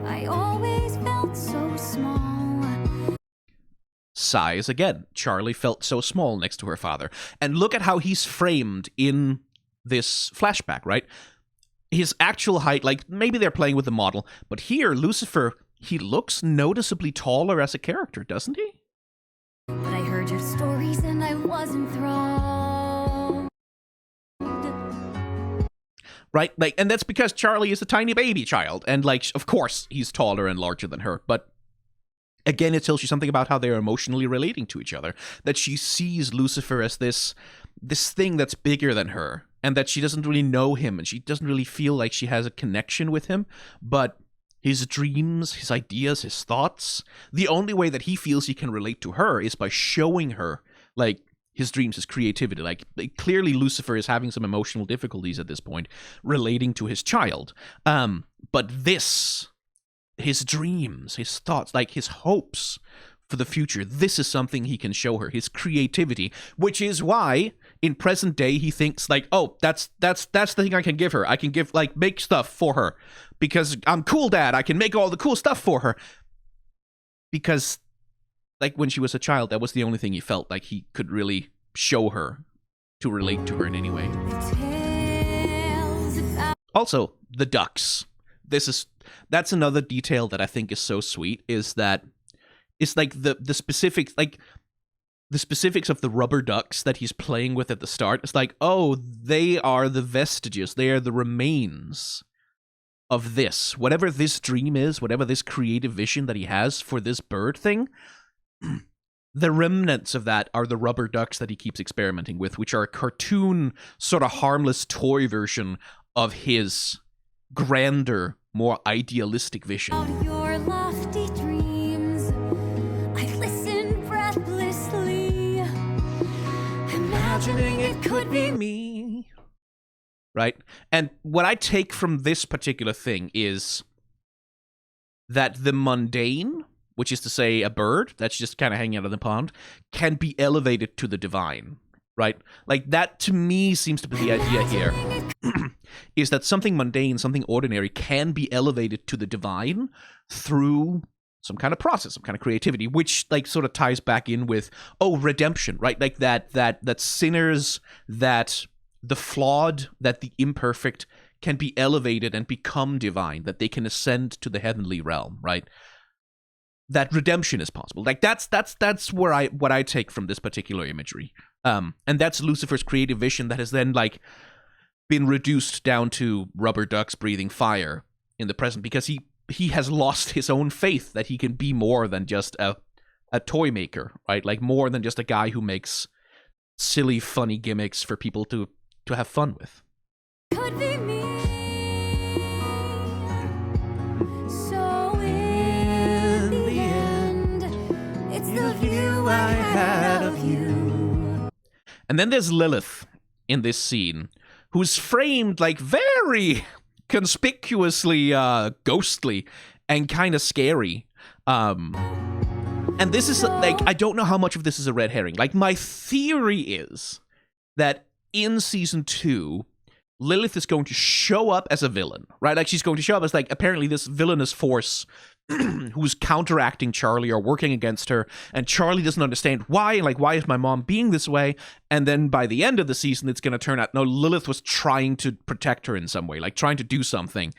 I always felt so small. Sighs again. Charlie felt so small next to her father. And look at how he's framed in this flashback, right? His actual height, like, maybe they're playing with the model, but here, Lucifer, he looks noticeably taller as a character, doesn't he? But I heard your stories and I was enthralled. Right? Like, and that's because Charlie is a tiny baby child, and like, of course, he's taller and larger than her, but again, it tells you something about how they're emotionally relating to each other, that she sees Lucifer as this thing that's bigger than her, and that she doesn't really know him, and she doesn't really feel like she has a connection with him, but his dreams, his ideas, his thoughts, the only way that he feels he can relate to her is by showing her, like, his dreams, his creativity. Like, clearly Lucifer is having some emotional difficulties at this point relating to his child. But this, his dreams, his thoughts, like his hopes for the future, this is something he can show her, his creativity, which is why in present day he thinks like, oh, that's the thing I can give her. I can give, like, make stuff for her because I'm cool dad. I can make all the cool stuff for her. Because like when she was a child, that was the only thing he felt like he could really show her to relate to her in any way. Also, the ducks. That's another detail that I think is so sweet, is that it's like the specifics, like the specifics of the rubber ducks that he's playing with at the start. It's like, oh, they are the vestiges, they are the remains of this. Whatever this dream is, whatever this creative vision that he has for this bird thing, the remnants of that are the rubber ducks that he keeps experimenting with, which are a cartoon, sort of harmless toy version of his grander, more idealistic vision. Your lofty dreams, I listen breathlessly, imagining it could be me. Right? And what I take from this particular thing is that the mundane, which is to say a bird that's just kind of hanging out in the pond, can be elevated to the divine, right? Like, that to me seems to be the idea here, is that something mundane, something ordinary can be elevated to the divine through some kind of process, some kind of creativity, which like sort of ties back in with, oh, redemption, right? Like that sinners, that the flawed, that the imperfect can be elevated and become divine, that they can ascend to the heavenly realm, right? That redemption is possible. Like that's where what I take from this particular imagery. And that's Lucifer's creative vision that has then like been reduced down to rubber ducks breathing fire in the present, because he has lost his own faith that he can be more than just a toy maker, right? Like more than just a guy who makes silly, funny gimmicks for people to have fun with. Could be me. So in the end, it's the view I had of you. And then there's Lilith in this scene, who's framed like very conspicuously ghostly and kind of scary. And this is like, I don't know how much of this is a red herring. Like, my theory is that in season 2, Lilith is going to show up as a villain, right? Like, she's going to show up as like apparently this villainous force who's counteracting Charlie or working against her, and Charlie doesn't understand why, like, why is my mom being this way? And then by the end of the season, it's going to turn out, no, Lilith was trying to protect her in some way, like trying to do something,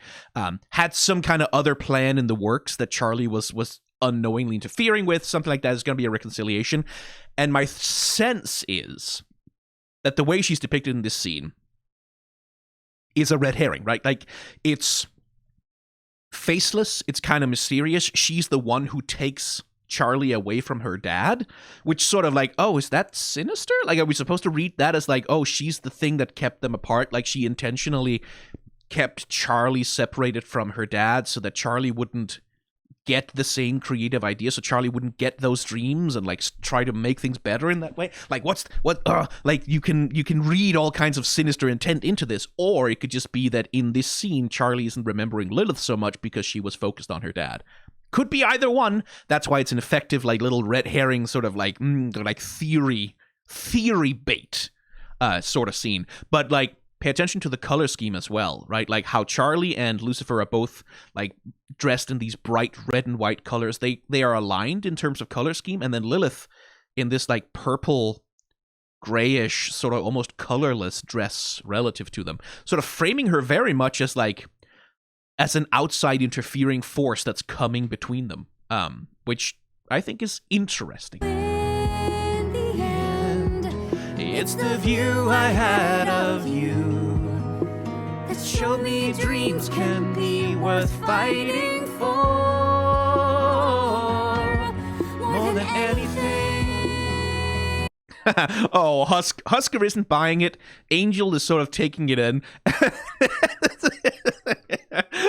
had some kind of other plan in the works that Charlie was unknowingly interfering with, something like that. Is going to be a reconciliation. And my sense is that the way she's depicted in this scene is a red herring, right? Like, it's faceless, it's kind of mysterious. She's the one who takes Charlie away from her dad, which sort of like, oh, is that sinister? Like, are we supposed to read that as like, oh, she's the thing that kept them apart? Like, she intentionally kept Charlie separated from her dad so that Charlie wouldn't get the same creative idea, so Charlie wouldn't get those dreams and like try to make things better in that way. Like, like you can read all kinds of sinister intent into this, or it could just be that in this scene Charlie isn't remembering Lilith so much because she was focused on her dad. Could be either one. That's why it's an effective like little red herring sort of like like theory bait sort of scene. But like, pay attention to the color scheme as well, right? Like how Charlie and Lucifer are both like dressed in these bright red and white colors. They are aligned in terms of color scheme, and then Lilith in this like purple, grayish, sort of almost colorless dress relative to them, sort of framing her very much as like as an outside interfering force that's coming between them, which I think is interesting. In the end, It's the view I had of you that showed me dreams can be worth fighting for more than anything. Oh, Husker isn't buying it. Angel is sort of taking it in.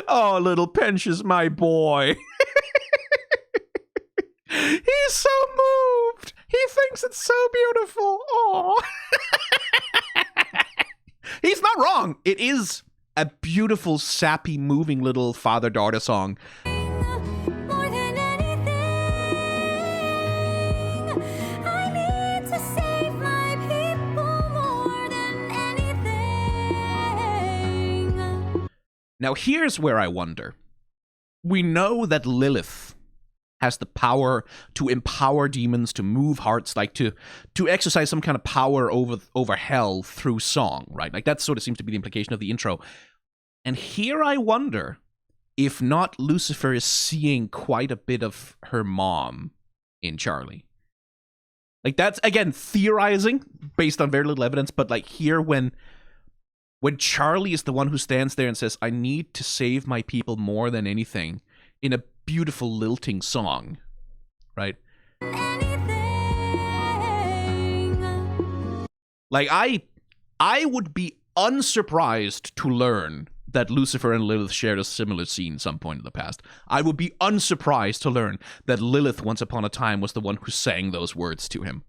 Oh, little Pench is my boy. He's so moved. He thinks it's so beautiful. Oh. He's not wrong. It is a beautiful, sappy, moving little father-daughter song. more than anything, I need to save my people more than anything. Now, here's where I wonder. We know that Lilith has the power to empower demons, to move hearts, like to exercise some kind of power over hell through song, right? Like that sort of seems to be the implication of the intro. And here I wonder if not Lucifer is seeing quite a bit of her mom in Charlie. Like that's, again, theorizing based on very little evidence, but like here when Charlie is the one who stands there and says, I need to save my people more than anything, in a beautiful lilting song, right? Like I would be unsurprised to learn that Lucifer and Lilith shared a similar scene at some point in the past. I would be unsurprised to learn that Lilith once upon a time was the one who sang those words to him.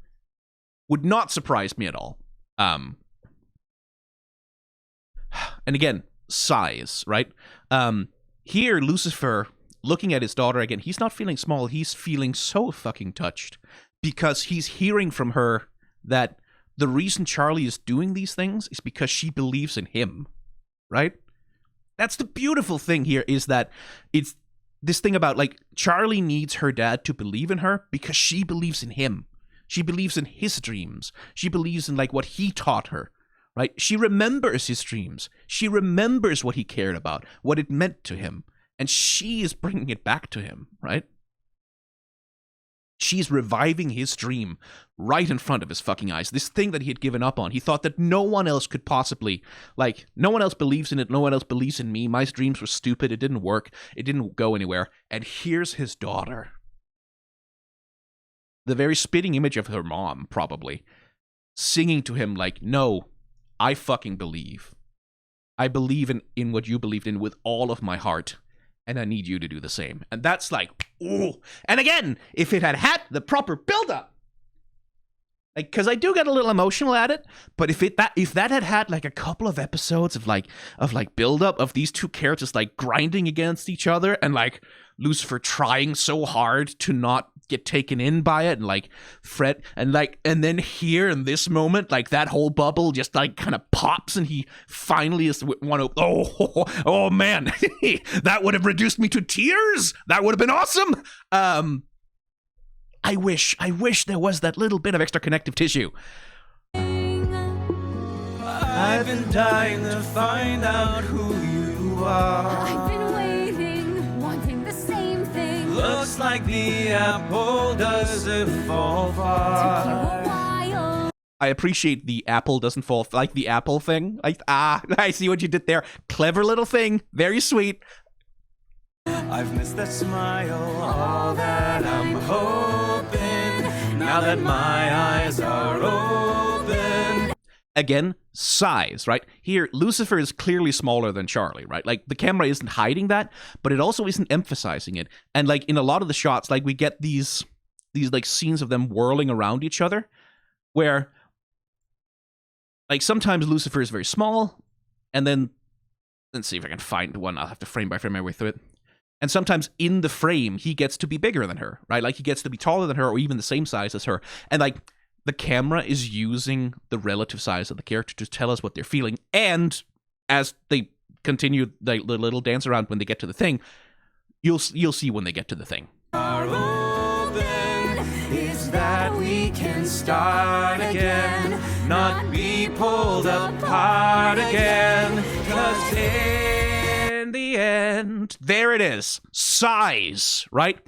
Would not surprise me at all. And again, size, right? Here, Lucifer, looking at his daughter again, he's not feeling small, he's feeling so fucking touched. Because he's hearing from her that the reason Charlie is doing these things is because she believes in him, right? That's the beautiful thing here, is that it's this thing about, like, Charlie needs her dad to believe in her because she believes in him. She believes in his dreams. She believes in, like, what he taught her, right? She remembers his dreams. She remembers what he cared about, what it meant to him. And she is bringing it back to him, right? She's reviving his dream right in front of his fucking eyes. This thing that he had given up on. He thought that no one else could possibly, like, no one else believes in it. No one else believes in me. My dreams were stupid. It didn't work. It didn't go anywhere. And here's his daughter. The very spitting image of her mom, probably, singing to him like, no, I fucking believe. I believe in what you believed in with all of my heart. And I need you to do the same. And that's like, ooh. And again, if it had had the proper build-up, like, because I do get a little emotional at it, but if that had had like a couple of episodes of build-up of these two characters like grinding against each other, and like Lucifer trying so hard to not get taken in by it, and like fret, and then here in this moment, like that whole bubble just like kind of pops, and he finally is one of, oh man, that would have reduced me to tears. That would have been awesome. I wish there was that little bit of extra connective tissue. I've been dying to find out who you are. I've been waiting, wanting the same thing. Looks like the apple doesn't fall far. Took you a while. I appreciate the apple doesn't fall, like the apple thing. Like, I see what you did there. Clever little thing. Very sweet. I've missed that smile, all that I'm hoping now that my eyes are open. Again, size, right? Here, Lucifer is clearly smaller than Charlie, right? Like, the camera isn't hiding that, but it also isn't emphasizing it. And, like, in a lot of the shots, like, we get these like, scenes of them whirling around each other, where, like, sometimes Lucifer is very small, and then, let's see if I can find one. I'll have to frame by frame my way through it. And sometimes in the frame, he gets to be bigger than her, right? Like, he gets to be taller than her, or even the same size as her. And, like, the camera is using the relative size of the character to tell us what they're feeling. And as they continue the little dance around when they get to the thing, you'll see when they get to the thing. Are open is that we can start again, not be pulled apart again. 'Cause in the end, There it is. Size, right?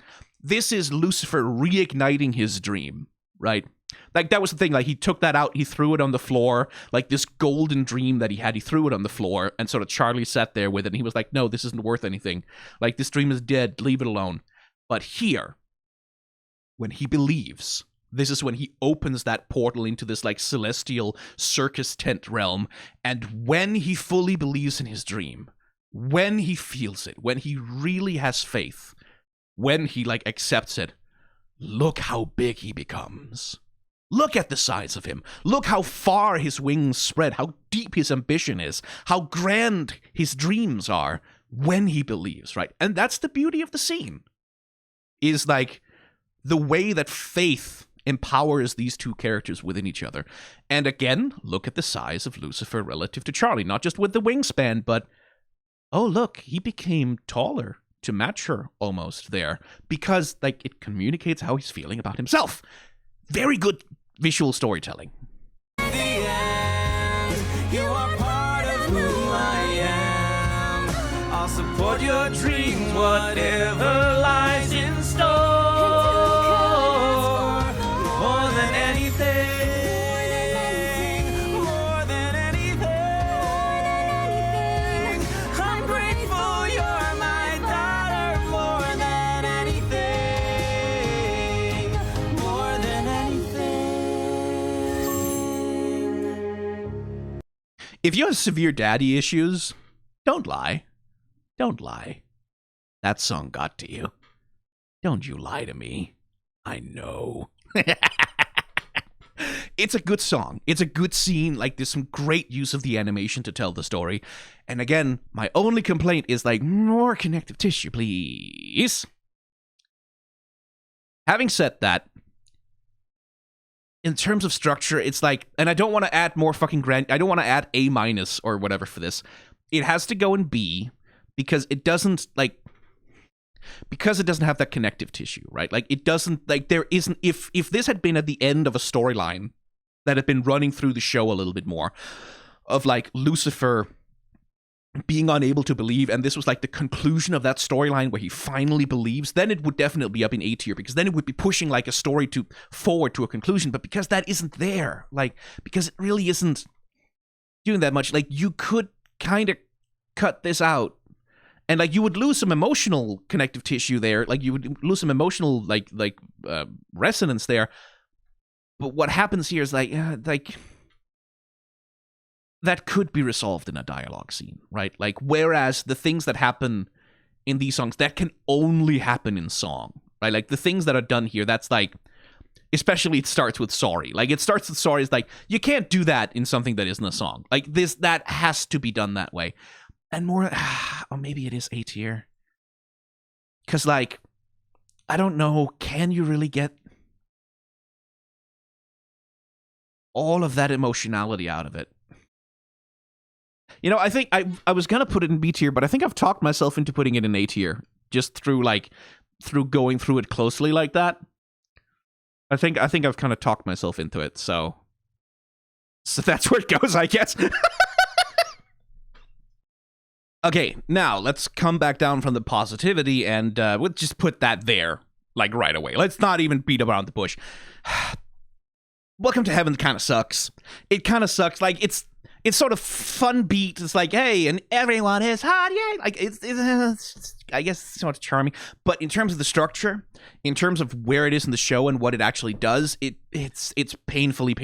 This is Lucifer reigniting his dream, right? Like, that was the thing. Like, he took that out, he threw it on the floor, like this golden dream that he had, he threw it on the floor, and sort of Charlie sat there with it, and he was like, no, this isn't worth anything. Like, this dream is dead, leave it alone. But here, when he believes, this is when he opens that portal into this, like, celestial circus tent realm, and when he fully believes in his dream, when he feels it, when he really has faith, when he, like, accepts it, look how big he becomes. Look at the size of him. Look how far his wings spread, how deep his ambition is, how grand his dreams are when he believes, right? And that's the beauty of the scene, is like the way that faith empowers these two characters within each other. And again, look at the size of Lucifer relative to Charlie, not just with the wingspan, but, oh, look, he became taller to match her almost there, because, like, it communicates how he's feeling about himself. Very good visual storytelling. the end, you are part of who I am. I'll support your dreams, whatever lies in store. More than anything, more than anything. I'm grateful you're my daughter. More than anything, more than anything. If you have severe daddy issues, don't lie. Don't lie. That song got to you. Don't you lie to me. I know. It's a good song. It's a good scene. Like, there's some great use of the animation to tell the story. And again, my only complaint is, like, more connective tissue, please. Having said that, in terms of structure, it's like, and I don't want to add more fucking I don't want to add A- or whatever for this. It has to go in B, because it doesn't, like, because it doesn't have that connective tissue, right? Like, it doesn't, like, there isn't, if this had been at the end of a storyline that had been running through the show a little bit more, of, like, Lucifer being unable to believe, and this was, like, the conclusion of that storyline where he finally believes, then it would definitely be up in A tier, because then it would be pushing, like, a story forward to a conclusion. But because that isn't there, like, because it really isn't doing that much, like, you could kind of cut this out, and, like, you would lose some emotional connective tissue there, like, you would lose some emotional, like resonance there. But what happens here is, like, that could be resolved in a dialogue scene, right? Like, whereas the things that happen in these songs, that can only happen in song, right? Like, the things that are done here, that's, like, especially it starts with sorry. Like, it starts with sorry is, like, you can't do that in something that isn't a song. Like, that has to be done that way. And more, or maybe it is A tier. Because, like, I don't know, can you really get all of that emotionality out of it? You know, I think I was going to put it in B tier, but I think I've talked myself into putting it in A tier, just through going through it closely like that. I think I've kind of talked myself into it, so that's where it goes, I guess. Okay, now let's come back down from the positivity, and we'll just put that there, like, right away. Let's not even beat around the bush. Welcome to Heaven kind of sucks. It kind of sucks. Like, it's sort of fun beat. It's like, hey, and everyone is hot, yeah. Like it's I guess it's sort of charming. But in terms of the structure, in terms of where it is in the show and what it actually does, it's painfully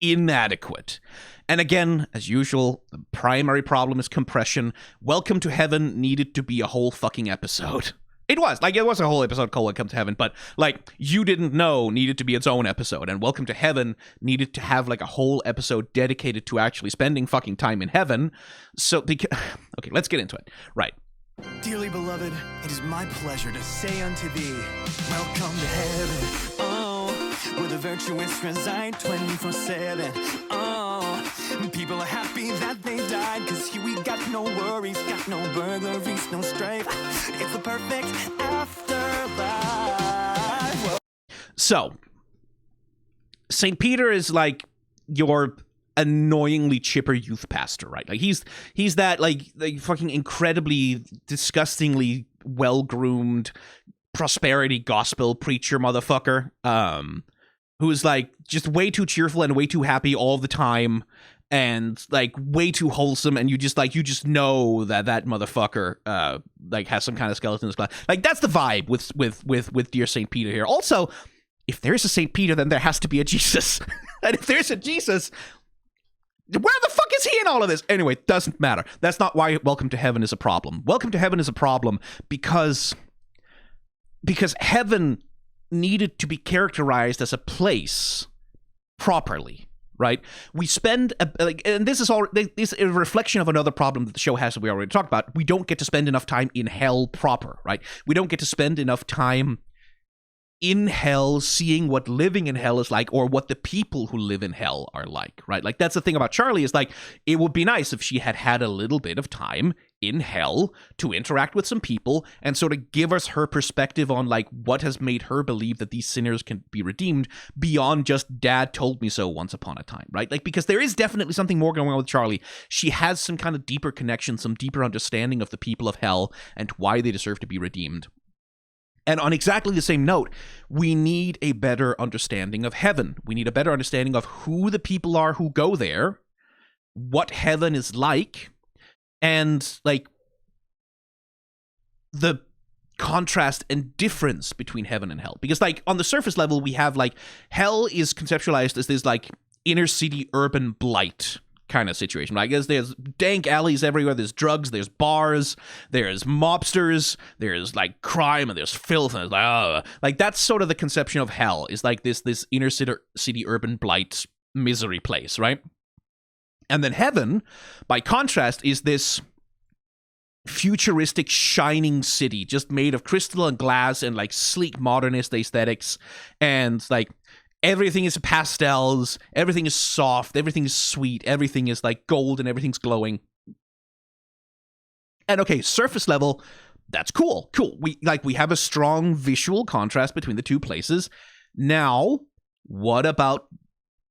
inadequate. And again, as usual, the primary problem is compression. Welcome to Heaven needed to be a whole fucking episode. It was a whole episode called Welcome to Heaven, but like You Didn't Know needed to be its own episode, and Welcome to Heaven needed to have like a whole episode dedicated to actually spending fucking time in heaven. So, okay, let's get into it. Right. Dearly beloved, it is my pleasure to say unto thee, welcome to heaven. Oh, where the virtuous reside 24/7. Oh, people are happy that they died, cause here we got no worries, got no burglaries, no strife. It's the perfect afterlife. So, St. Peter is like your annoyingly chipper youth pastor, right? Like he's that like fucking incredibly disgustingly well-groomed prosperity gospel preacher motherfucker who's like just way too cheerful and way too happy all the time and like way too wholesome, and you just know that motherfucker like has some kind of skeleton in his closet. Like that's the vibe with dear St. Peter here. Also, if there's a St. Peter, then there has to be a Jesus. And if there's a Jesus, where the fuck is he in all of this? Anyway, doesn't matter. That's not why Welcome to Heaven is a problem. Welcome to Heaven is a problem because heaven needed to be characterized as a place properly, right? We spend, and this is a reflection of another problem that the show has that we already talked about. We don't get to spend enough time in hell proper, right? We don't get to spend enough time in hell seeing what living in hell is like, or what the people who live in hell are like, right? Like that's the thing about Charlie, is like it would be nice if she had had a little bit of time in hell to interact with some people and sort of give us her perspective on like what has made her believe that these sinners can be redeemed beyond just dad told me so once upon a time, right? Like because there is definitely something more going on with Charlie. She has some kind of deeper connection, some deeper understanding of the people of hell and why they deserve to be redeemed. And on exactly the same note, we need a better understanding of heaven. We need a better understanding of who the people are who go there, what heaven is like, and like the contrast and difference between heaven and hell. Because like on the surface level, we have like hell is conceptualized as this like inner city urban blight kind of situation. I guess there's dank alleys everywhere, there's drugs, there's bars, there's mobsters, there's like crime, and there's filth, and it's like that's sort of the conception of hell, is like this inner city urban blight misery place, right? And then heaven, by contrast, is this futuristic shining city just made of crystal and glass and like sleek modernist aesthetics, and like everything is pastels, everything is soft, everything is sweet, everything is like gold, and everything's glowing. And okay, surface level, that's cool. We have a strong visual contrast between the two places. Now, what about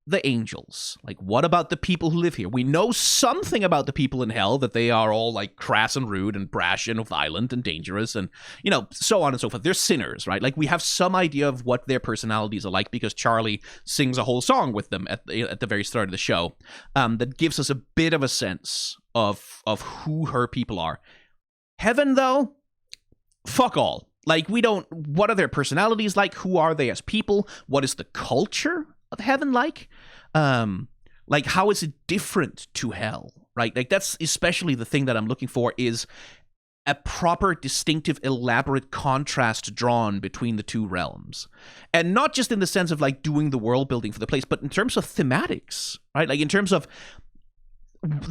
the angels? Like, what about the people who live here? We know something about the people in hell, that they are all like crass and rude and brash and violent and dangerous and, you know, so on and so forth. They're sinners, right? Like, we have some idea of what their personalities are like because Charlie sings a whole song with them at the very start of the show that gives us a bit of a sense of who her people are. Heaven, though, fuck all. Like, we don't, what are their personalities like? Who are they as people? What is the culture of heaven like? Like, how is it different to hell, right? Like, that's especially the thing that I'm looking for, is a proper, distinctive, elaborate contrast drawn between the two realms. And not just in the sense of, like, doing the world building for the place, but in terms of thematics, right? Like, in terms of,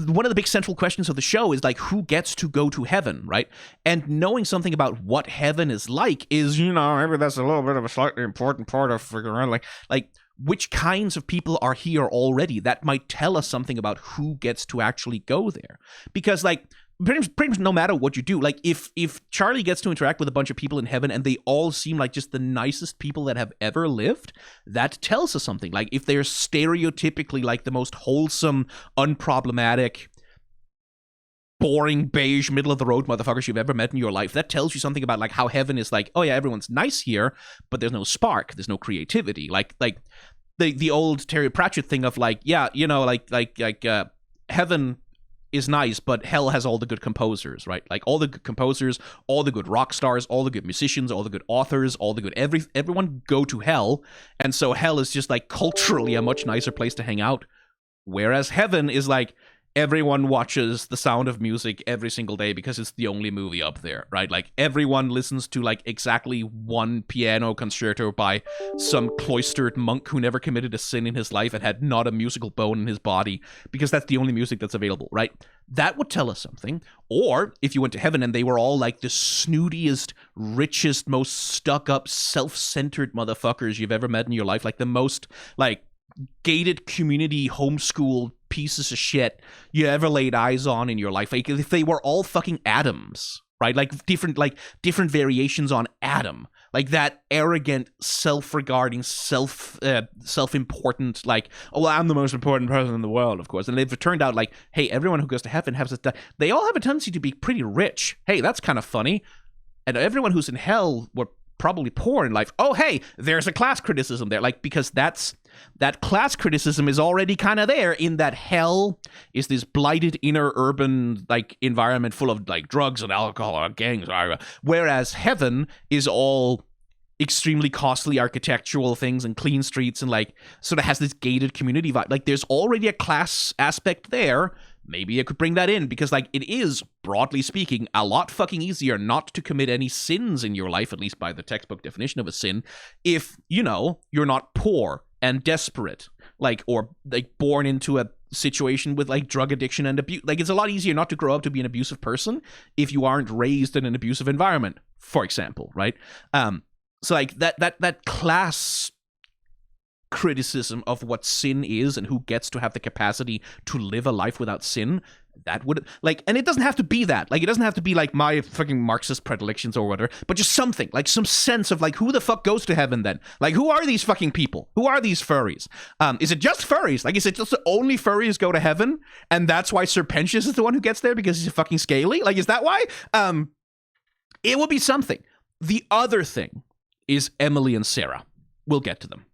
one of the big central questions of the show is, like, who gets to go to heaven, right? And knowing something about what heaven is like is, you know, maybe that's a little bit of a slightly important part of figuring out, like, which kinds of people are here already. That might tell us something about who gets to actually go there. Because, like, pretty much no matter what you do, like, if Charlie gets to interact with a bunch of people in heaven and they all seem like just the nicest people that have ever lived, that tells us something. Like, if they're stereotypically like the most wholesome, unproblematic, boring, beige, middle-of-the-road motherfuckers you've ever met in your life, that tells you something about, like, how heaven is like, oh yeah, everyone's nice here, but there's no spark, there's no creativity. Like the old Terry Pratchett thing of like, yeah, you know, like heaven is nice, but hell has all the good composers, right? Like all the good composers, all the good rock stars, all the good musicians, all the good authors, all the good everyone go to hell, and so hell is just like culturally a much nicer place to hang out, whereas heaven is like everyone watches The Sound of Music every single day because it's the only movie up there, right? Like everyone listens to like exactly one piano concerto by some cloistered monk who never committed a sin in his life and had not a musical bone in his body because that's the only music that's available, right? That would tell us something. Or if you went to heaven and they were all like the snootiest, richest, most stuck-up, self-centered motherfuckers you've ever met in your life, like the most like gated community homeschool pieces of shit you ever laid eyes on in your life, like if they were all fucking atoms, right? Like different variations on atom, like that arrogant, self-regarding, self-important, like, oh, well, I'm the most important person in the world, of course. And if it turned out like, hey, everyone who goes to heaven has they all have a tendency to be pretty rich. Hey, that's kind of funny. And everyone who's in hell were probably poor in life. Oh, hey, there's a class criticism there, like, because that class criticism is already kind of there in that hell is this blighted inner urban like environment full of like drugs and alcohol and gangs, whereas heaven is all extremely costly architectural things and clean streets and like sort of has this gated community vibe. Like there's already a class aspect there. Maybe I could bring that in because like it is, broadly speaking, a lot fucking easier not to commit any sins in your life, at least by the textbook definition of a sin, if, you know, you're not poor and desperate, like, or like born into a situation with like drug addiction and abuse. Like it's a lot easier not to grow up to be an abusive person if you aren't raised in an abusive environment, for example, right? So like that class criticism of what sin is and who gets to have the capacity to live a life without sin, that would like, and it doesn't have to be that, like it doesn't have to be like my fucking Marxist predilections or whatever, but just something like some sense of like who the fuck goes to heaven then? Like who are these fucking people? Who are these furries? Is it just furries? Like is it just the only furries go to heaven and that's why Serpentius is the one who gets there because he's a fucking scaly? Like is that why? It will be something. The other thing is Emily and Sarah. We'll get to them.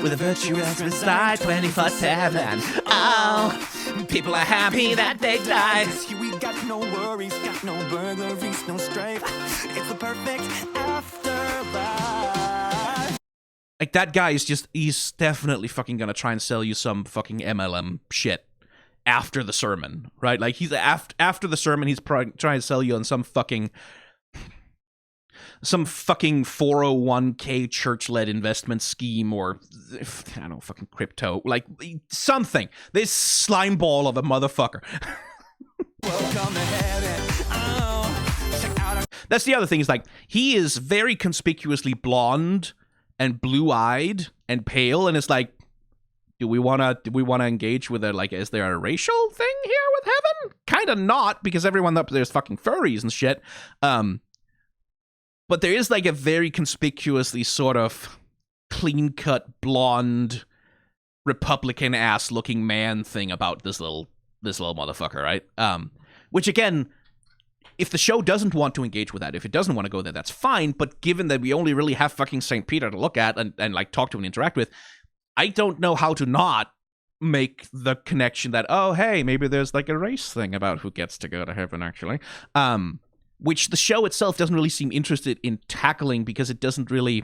With a virtuous reside 24/7. Oh, people are happy that they died. We got no worries, got no burglaries, no strife. It's the perfect afterlife. Like that guy is just, he's definitely fucking gonna try and sell you some fucking MLM shit after the sermon, right? Like he's after the sermon, he's trying to sell you on some fucking 401k church-led investment scheme or, I don't know, fucking crypto. Like, something. This slime ball of a motherfucker. Welcome to heaven. Oh, check out our... That's the other thing, is like, he is very conspicuously blonde and blue-eyed and pale, and it's like, do we want to engage with a, like, is there a racial thing here with heaven? Kind of not, because everyone up there is fucking furries and shit. But there is like a very conspicuously sort of clean-cut, blonde, Republican-ass looking man thing about this little motherfucker, right? Which again, if the show doesn't want to engage with that, if it doesn't want to go there, that's fine. But given that we only really have fucking St. Peter to look at and like talk to and interact with, I don't know how to not make the connection that, oh, hey, maybe there's like a race thing about who gets to go to heaven, actually. Which the show itself doesn't really seem interested in tackling because it doesn't really...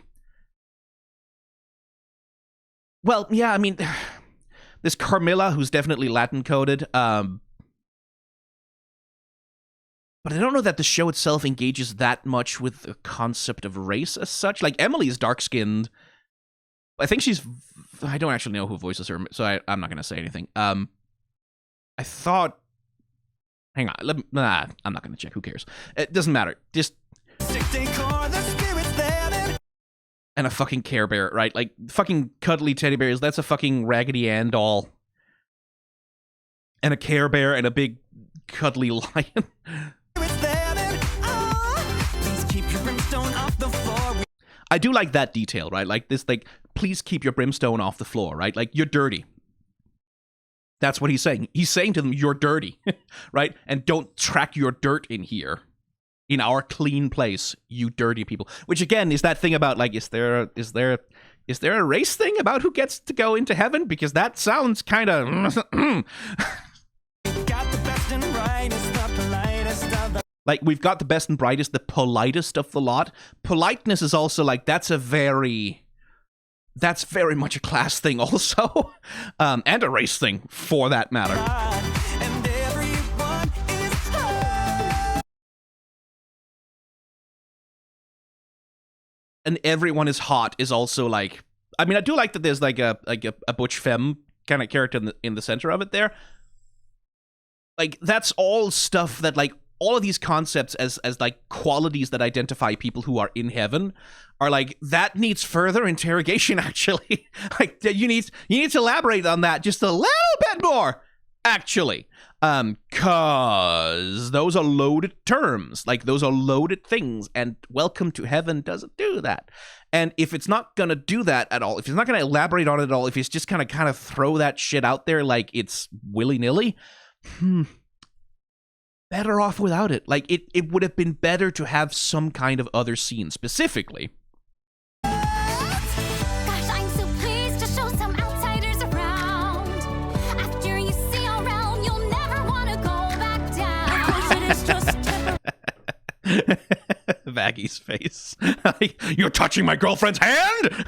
Well, yeah, I mean, there's Carmilla, who's definitely Latin-coded, but I don't know that the show itself engages that much with the concept of race as such. Like, Emily is dark-skinned. I think she's... I don't actually know who voices her, so I'm not going to say anything. I thought... Hang on, I'm not going to check, who cares? It doesn't matter, just... And a fucking Care Bear, right? Like, fucking cuddly teddy bears, that's a fucking Raggedy Ann doll. And a Care Bear and a big cuddly lion. I do like that detail, right? Like this, like, please keep your brimstone off the floor, right? Like, you're dirty. That's what he's saying. He's saying to them, you're dirty, right? And don't track your dirt in here. In our clean place, you dirty people. Which, again, is that thing about, like, is there Is there a race thing about who gets to go into heaven? Because that sounds kind of... Got the best and brightest, the politest of the Like, we've got the best and brightest, the politest of the lot. Politeness is also, like, that's very much a class thing also. And a race thing, for that matter. and everyone is hot. And everyone is hot is also, like... I mean, I do like that there's, like a butch femme kind of character in the center of it there. Like, that's all stuff that, like, all of these concepts as like qualities that identify people who are in heaven are like, that needs further interrogation, actually. Like, you need to elaborate on that just a little bit more, actually. Cause those are loaded terms. Like, those are loaded things, and Welcome to Heaven doesn't do that. And if it's not gonna do that at all, if it's not gonna elaborate on it at all, if it's just gonna kind of throw that shit out there like it's willy-nilly, better off without it. Like, it would have been better to have some kind of other scene specifically. Gosh, I'm so pleased to show some outsiders around. After you see around, you'll never want to go back down. Of course, it is just Vaggy's face. Like, you're touching my girlfriend's hand?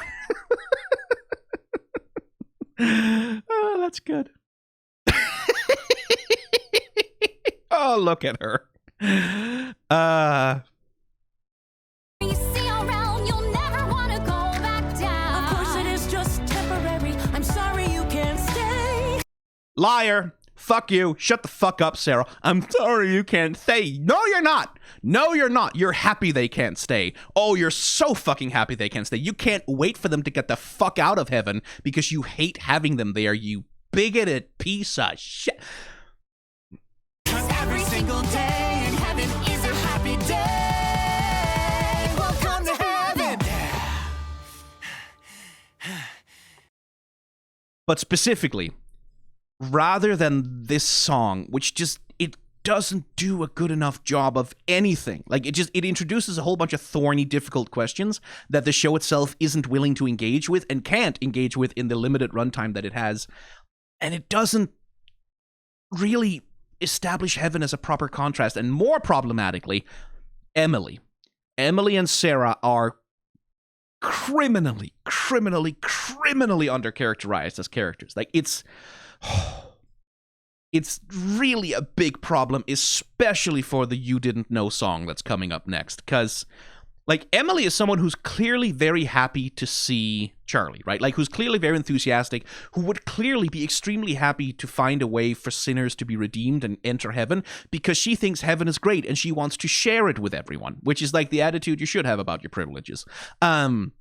Oh, that's good. Oh, look at her. you see around, you'll never want to go back down. Of course, it is just temporary. I'm sorry you can't stay. Liar. Fuck you. Shut the fuck up, Sarah. I'm sorry you can't stay. No, you're not. No, you're not. You're happy they can't stay. Oh, you're so fucking happy they can't stay. You can't wait for them to get the fuck out of heaven because you hate having them there, you bigoted piece of shit. Every single day in heaven is a happy day. Welcome to heaven. But specifically, rather than this song, which just, it doesn't do a good enough job of anything. Like, it introduces a whole bunch of thorny, difficult questions that the show itself isn't willing to engage with and can't engage with in the limited runtime that it has. And it doesn't really establish heaven as a proper contrast. And more problematically, Emily and Sarah are criminally undercharacterized as characters. Like, it's really a big problem, especially for the You Didn't Know song that's coming up next. Because, like, Emily is someone who's clearly very happy to see Charlie, right? Like, who's clearly very enthusiastic, who would clearly be extremely happy to find a way for sinners to be redeemed and enter heaven, because she thinks heaven is great and she wants to share it with everyone, which is like the attitude you should have about your privileges. And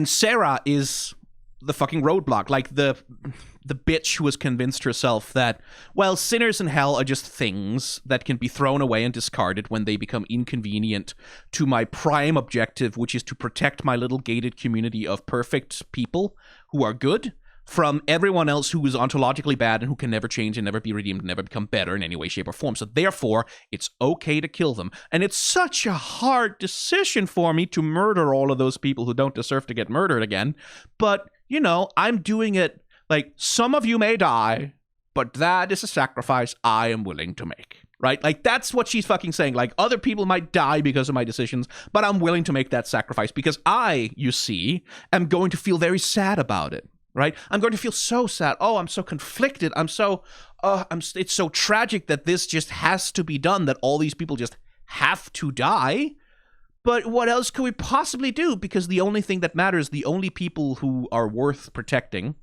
Sarah is the fucking roadblock, like the bitch who has convinced herself that, well, sinners in hell are just things that can be thrown away and discarded when they become inconvenient to my prime objective, which is to protect my little gated community of perfect people who are good from everyone else who is ontologically bad and who can never change and never be redeemed and never become better in any way, shape, or form. So therefore, it's okay to kill them. And it's such a hard decision for me to murder all of those people who don't deserve to get murdered again. But, you know, I'm doing it. Like, some of you may die, but that is a sacrifice I am willing to make, right? Like, that's what she's fucking saying. Like, other people might die because of my decisions, but I'm willing to make that sacrifice because I, you see, am going to feel very sad about it, right? I'm going to feel so sad. Oh, I'm so conflicted. It's so tragic that this just has to be done, that all these people just have to die. But what else could we possibly do? Because the only thing that matters, the only people who are worth protecting,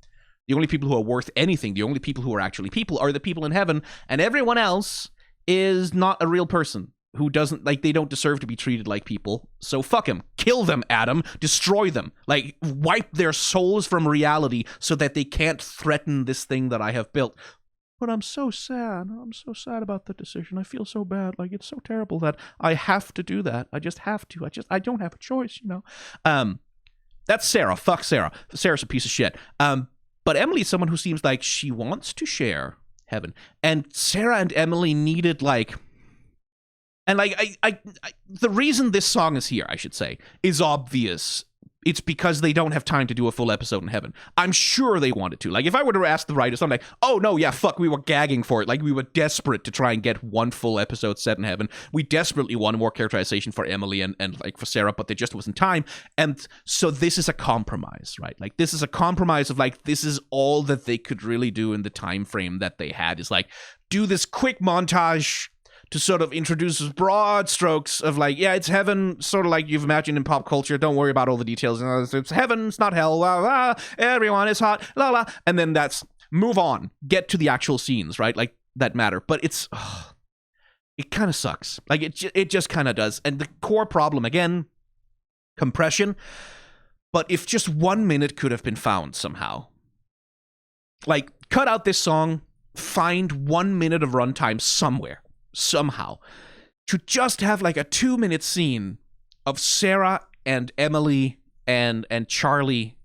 the only people who are worth anything, the only people who are actually people are the people in heaven, and everyone else is not a real person who doesn't, like, they don't deserve to be treated like people. So fuck them. Kill them, Adam. Destroy them. Like, wipe their souls from reality so that they can't threaten this thing that I have built. But I'm so sad. I'm so sad about the decision. I feel so bad. Like, it's so terrible that I have to do that. I just have to. I don't have a choice, you know? That's Sarah. Fuck Sarah. Sarah's a piece of shit. But Emily is someone who seems like she wants to share heaven. And Sarah and Emily needed, like... And, like, the reason this song is here, I should say, is obvious it's because they don't have time to do a full episode in heaven. I'm sure they wanted to. Like, if I were to ask the writers, I'm like, oh, no, yeah, fuck, we were gagging for it. Like, we were desperate to try and get one full episode set in heaven. We desperately wanted more characterization for Emily and like, for Sarah, but there just wasn't time. And so this is a compromise, right? Like, this is a compromise of, like, this is all that they could really do in the time frame that they had, is, like, do this quick montage to sort of introduce broad strokes of, like, yeah, it's heaven, sort of like you've imagined in pop culture. Don't worry about all the details. It's heaven, it's not hell. La, la, everyone is hot. La la. And then that's move on. Get to the actual scenes, right? Like, that matter. But it kind of sucks. Like, it just kind of does. And the core problem, again, compression. But if just 1 minute could have been found somehow, like, cut out this song, find 1 minute of runtime somewhere. Somehow, to just have like a 2-minute scene of Sarah and Emily and Charlie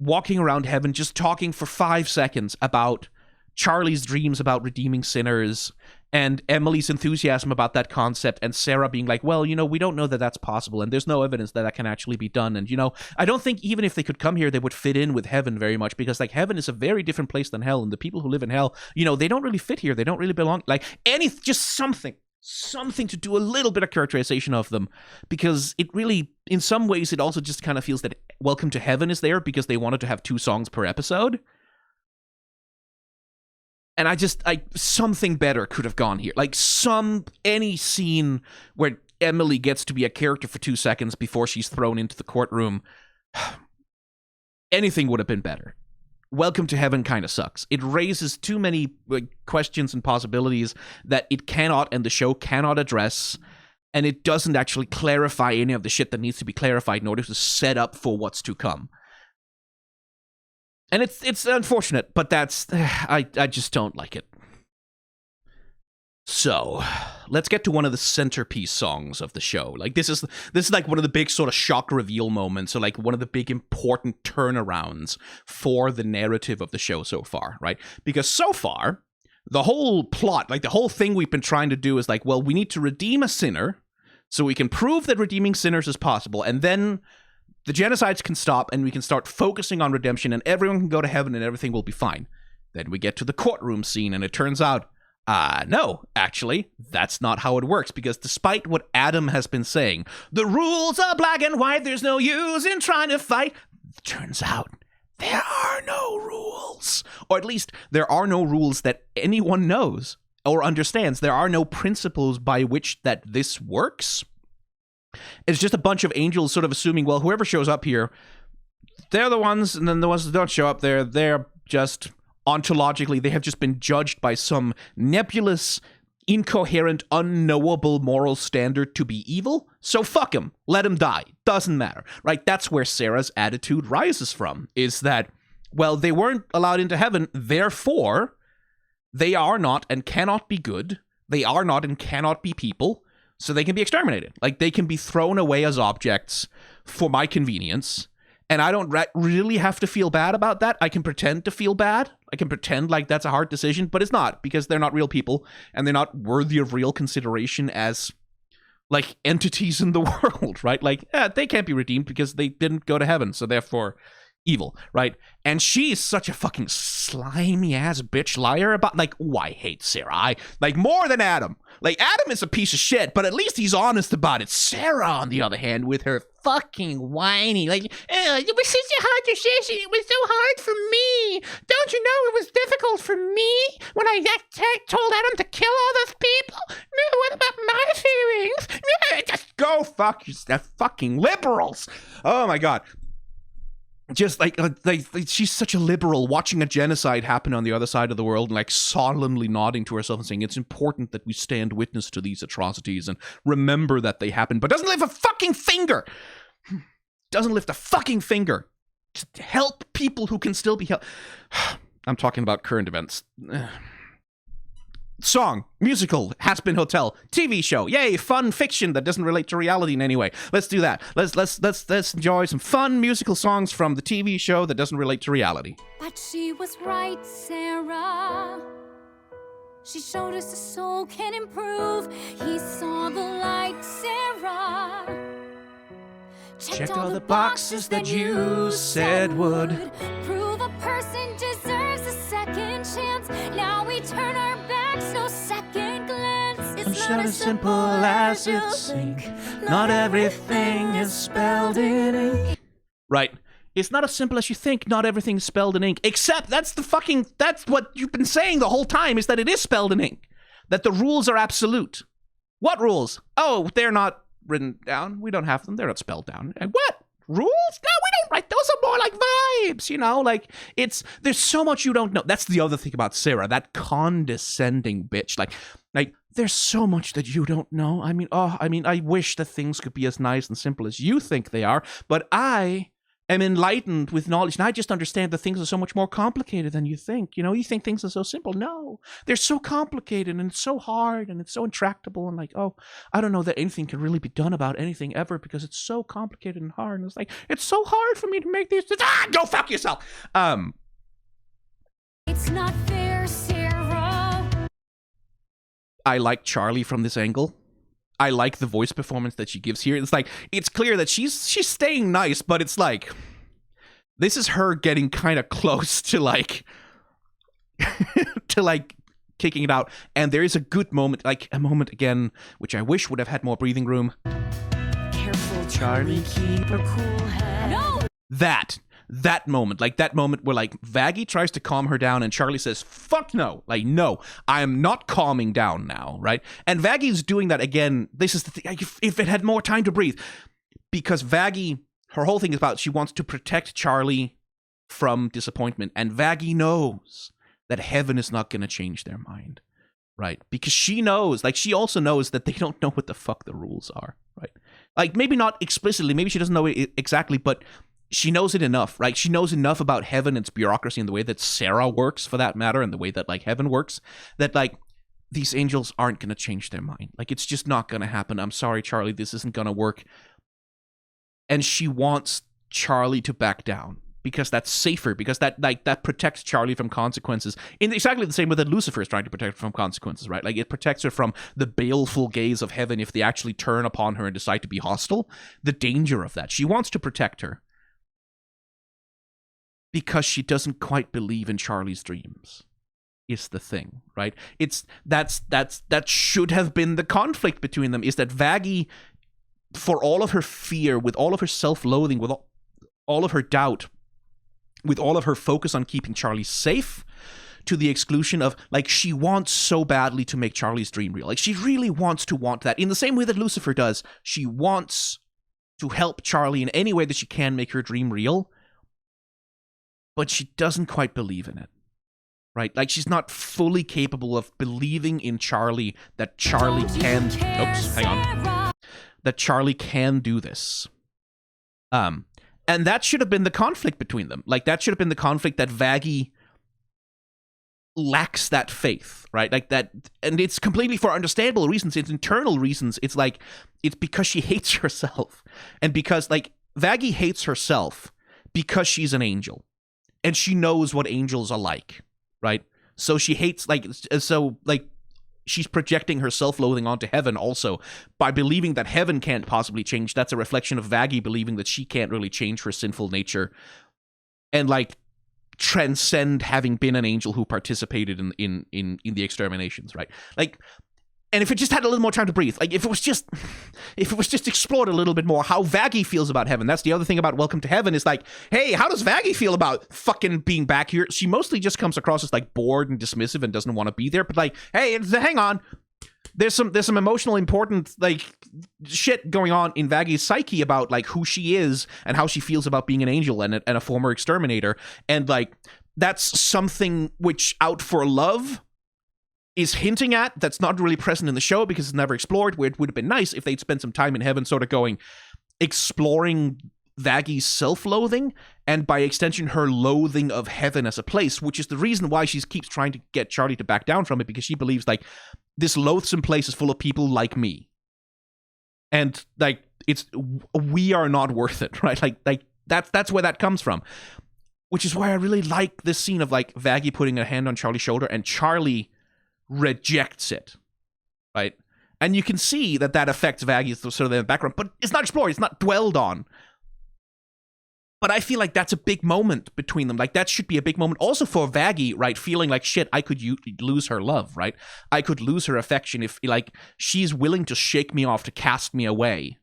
walking around heaven, just talking for 5 seconds about Charlie's dreams about redeeming sinners and Emily's enthusiasm about that concept, and Sarah being like, well, you know, we don't know that that's possible, and there's no evidence that that can actually be done. And, you know, I don't think even if they could come here, they would fit in with heaven very much, because, like, heaven is a very different place than hell, and the people who live in hell, you know, they don't really fit here. They don't really belong. Like, just something to do a little bit of characterization of them, because it really, in some ways, it also just kind of feels that Welcome to Heaven is there because they wanted to have 2 songs per episode. And something better could have gone here. Like, any scene where Emily gets to be a character for 2 seconds before she's thrown into the courtroom, anything would have been better. Welcome to Heaven kind of sucks. It raises too many questions and possibilities that it cannot, and the show cannot address, and it doesn't actually clarify any of the shit that needs to be clarified in order to set up for what's to come. And it's unfortunate, but I just don't like it. So, let's get to one of the centerpiece songs of the show. Like, this is like one of the big sort of shock reveal moments, or like one of the big important turnarounds for the narrative of the show so far, right? Because so far, the whole plot, like the whole thing we've been trying to do is like, well, we need to redeem a sinner so we can prove that redeeming sinners is possible, and then the genocides can stop, and we can start focusing on redemption, and everyone can go to heaven, and everything will be fine. Then we get to the courtroom scene, and it turns out, no, actually, that's not how it works, because despite what Adam has been saying, the rules are black and white, there's no use in trying to fight, turns out there are no rules. Or at least, there are no rules that anyone knows or understands. There are no principles by which that this works. It's just a bunch of angels sort of assuming, well, whoever shows up here, they're the ones, and then the ones that don't show up there, they're just ontologically, they have just been judged by some nebulous, incoherent, unknowable moral standard to be evil, so fuck them, let them die, doesn't matter, right? That's where Sarah's attitude rises from, is that, well, they weren't allowed into heaven, therefore, they are not and cannot be good, they are not and cannot be people, so they can be exterminated. Like, they can be thrown away as objects for my convenience, and I don't really have to feel bad about that. I can pretend to feel bad. I can pretend like that's a hard decision, but it's not, because they're not real people, and they're not worthy of real consideration as, like, entities in the world, right? Like, they can't be redeemed because they didn't go to heaven, so therefore evil, right? And she's such a fucking slimy-ass bitch liar about, like, I hate Sarah. Like, more than Adam. Like, Adam is a piece of shit, but at least he's honest about it. Sarah, on the other hand, with her fucking whiny, like, it was such a hard decision. It was so hard for me. Don't you know it was difficult for me when I told Adam to kill all those people? No, what about my feelings? Just go fuck yourself, fucking liberals. Oh, my God. Just like she's such a liberal, watching a genocide happen on the other side of the world and like solemnly nodding to herself and saying it's important that we stand witness to these atrocities and remember that they happened, but doesn't lift a fucking finger. Doesn't lift a fucking finger to help people who can still be helped. I'm talking about current events. Song, musical, Hazbin Hotel, TV show, yay, fun fiction that doesn't relate to reality in any way. Let's do that. Let's enjoy some fun musical songs from the TV show that doesn't relate to reality. But she was right, Sarah. She showed us the soul can improve. He saw the light, Sarah. Checked all the boxes that you said would prove a person deserves a second chance. Now we turn our backs, no second glance. It's not as simple as you think. Not everything is spelled in ink. Right. It's not as simple as you think. Not everything's spelled in ink. Except that's what you've been saying the whole time, is that it is spelled in ink. That the rules are absolute. What rules? Oh, they're not written down. We don't have them. They're not spelled down. And what? Rules? No, we don't write. Those are more like vibes, you know? Like, there's so much you don't know. That's the other thing about Sarah, that condescending bitch. Like, there's so much that you don't know. I mean, I wish that things could be as nice and simple as you think they are, but I am enlightened with knowledge, and I just understand that things are so much more complicated than you think. You know, you think things are so simple. No, they're so complicated, and it's so hard, and it's so intractable, and like, oh, I don't know that anything can really be done about anything ever because it's so complicated and hard. And it's like, it's so hard for me to make these. Go fuck yourself. It's not fair, Sarah. I like Charlie from this angle. I like the voice performance that she gives here. It's like, it's clear that she's staying nice, but it's like, this is her getting kind of close to like, to like kicking it out. And there is a good moment, like a moment again, which I wish would have had more breathing room. Careful, Charlie, keep a cool head. No! That moment, like that moment where like Vaggie tries to calm her down and Charlie says, fuck no, like, no, I am not calming down now, right? And Vaggie's doing that again. This is the thing, if it had more time to breathe, because Vaggie, her whole thing is about, she wants to protect Charlie from disappointment, and Vaggie knows that heaven is not going to change their mind, right? Because she knows, like, she also knows that they don't know what the fuck the rules are, right? Like, maybe not explicitly, maybe she doesn't know it exactly, but she knows it enough, right? She knows enough about heaven, its bureaucracy, and the way that Sarah works, for that matter, and the way that, like, heaven works, that, like, these angels aren't going to change their mind. Like, it's just not going to happen. I'm sorry, Charlie, this isn't going to work. And she wants Charlie to back down, because that's safer, because that protects Charlie from consequences in exactly the same way that Lucifer is trying to protect her from consequences, right? Like, it protects her from the baleful gaze of heaven if they actually turn upon her and decide to be hostile. The danger of that. She wants to protect her, because she doesn't quite believe in Charlie's dreams, is the thing, right? That should have been the conflict between them, is that Vaggie, for all of her fear, with all of her self-loathing, with all of her doubt, with all of her focus on keeping Charlie safe, to the exclusion of, like, she wants so badly to make Charlie's dream real. Like, she really wants that. In the same way that Lucifer does, she wants to help Charlie in any way that she can make her dream real, but she doesn't quite believe in it, right? Like, she's not fully capable of believing in Charlie, that Charlie can... Oops, hang on. That Charlie can do this. And that should have been the conflict between them. Like, that should have been the conflict, that Vaggie lacks that faith, right? Like, that... And it's completely for understandable reasons. It's internal reasons. It's like... It's because she hates herself. And because, like, Vaggie hates herself because she's an angel. And she knows what angels are like, right? So she hates, like, she's projecting her self-loathing onto heaven also by believing that heaven can't possibly change. That's a reflection of Vaggie believing that she can't really change her sinful nature and, like, transcend having been an angel who participated in the exterminations, right? Like, and if it just had a little more time to breathe, like, if it was just explored a little bit more, how Vaggie feels about heaven. That's the other thing about Welcome to Heaven, is like, hey, how does Vaggie feel about fucking being back here? She mostly just comes across as, like, bored and dismissive and doesn't want to be there. But, like, hey, hang on. There's some emotional, important, like, shit going on in Vaggie's psyche about, like, who she is and how she feels about being an angel and a former exterminator. And, like, that's something which Out for Love is hinting at, that's not really present in the show because it's never explored, where it would have been nice if they'd spent some time in heaven sort of exploring Vaggie's self-loathing, and by extension her loathing of heaven as a place, which is the reason why she keeps trying to get Charlie to back down from it, because she believes, like, this loathsome place is full of people like me. And, like, we are not worth it, right? Like that's where that comes from. Which is why I really like this scene of, like, Vaggie putting a hand on Charlie's shoulder and Charlie rejects it, right? And you can see that affects Vaggie sort of in the background, but it's not explored, it's not dwelled on. But I feel like that's a big moment between them. Like, that should be a big moment. Also for Vaggie, right? Feeling like, shit, I could lose her love, right? I could lose her affection if, like, she's willing to shake me off, to cast me away.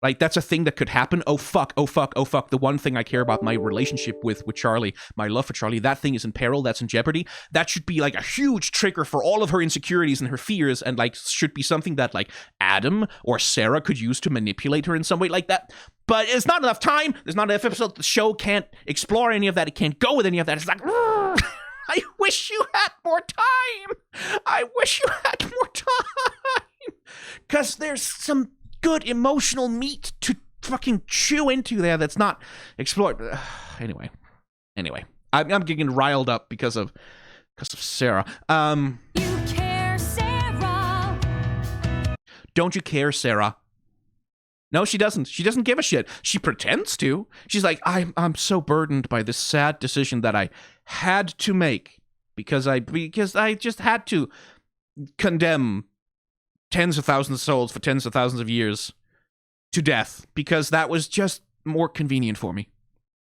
Like, that's a thing that could happen. Oh, fuck, oh, fuck, oh, fuck. The one thing I care about, my relationship with Charlie, my love for Charlie, that thing is in peril, that's in jeopardy. That should be, like, a huge trigger for all of her insecurities and her fears, and, like, should be something that, like, Adam or Sarah could use to manipulate her in some way like that. But it's not enough time. There's not enough episode. The show can't explore any of that. It can't go with any of that. It's like, I wish you had more time. I wish you had more time. Because there's some good emotional meat to fucking chew into there that's not explored. Anyway, I'm getting riled up because of Sarah. You care, Sarah. Don't you care, Sarah? No, she doesn't. She doesn't give a shit. She pretends to. She's like, I'm so burdened by this sad decision that I had to make because I just had to condemn tens of thousands of souls for tens of thousands of years to death because that was just more convenient for me.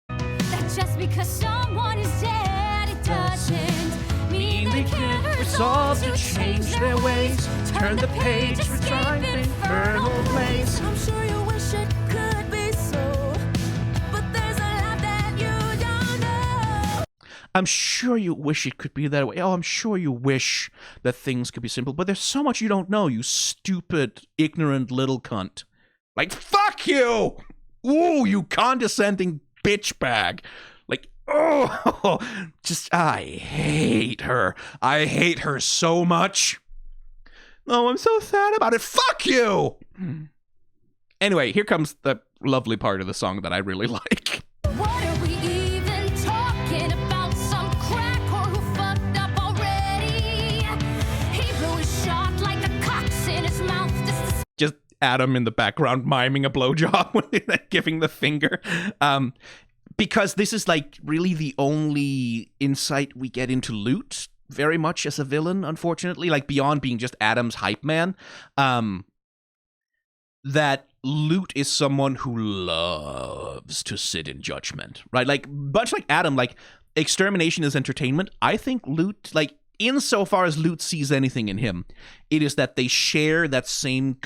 That just because someone is dead, it doesn't mean they can't resolve to change their ways. Turn the page, retrieve infernal blaze. I'm sure you wish it could be so, but there's a lot that you don't know. I'm sure you wish it could be that way. Oh, I'm sure you wish that things could be simple, but there's so much you don't know, you stupid, ignorant little cunt. Like, fuck you! Ooh, you condescending bitch bag. Like, oh, just, I hate her. I hate her so much. Oh, I'm so sad about it. Fuck you! Anyway, here comes the lovely part of the song that I really like. What are we even talking about? Some crack whore who fucked up already. He blew his shot like the cocks in his mouth. Just Adam in the background miming a blowjob when giving the finger. Because this is like really the only insight we get into Lute very much as a villain, unfortunately, like beyond being just Adam's hype man. That Lute is someone who loves to sit in judgment, right? Like much like Adam, like extermination is entertainment. I think Lute, like insofar as Lute sees anything in him, it is that they share that same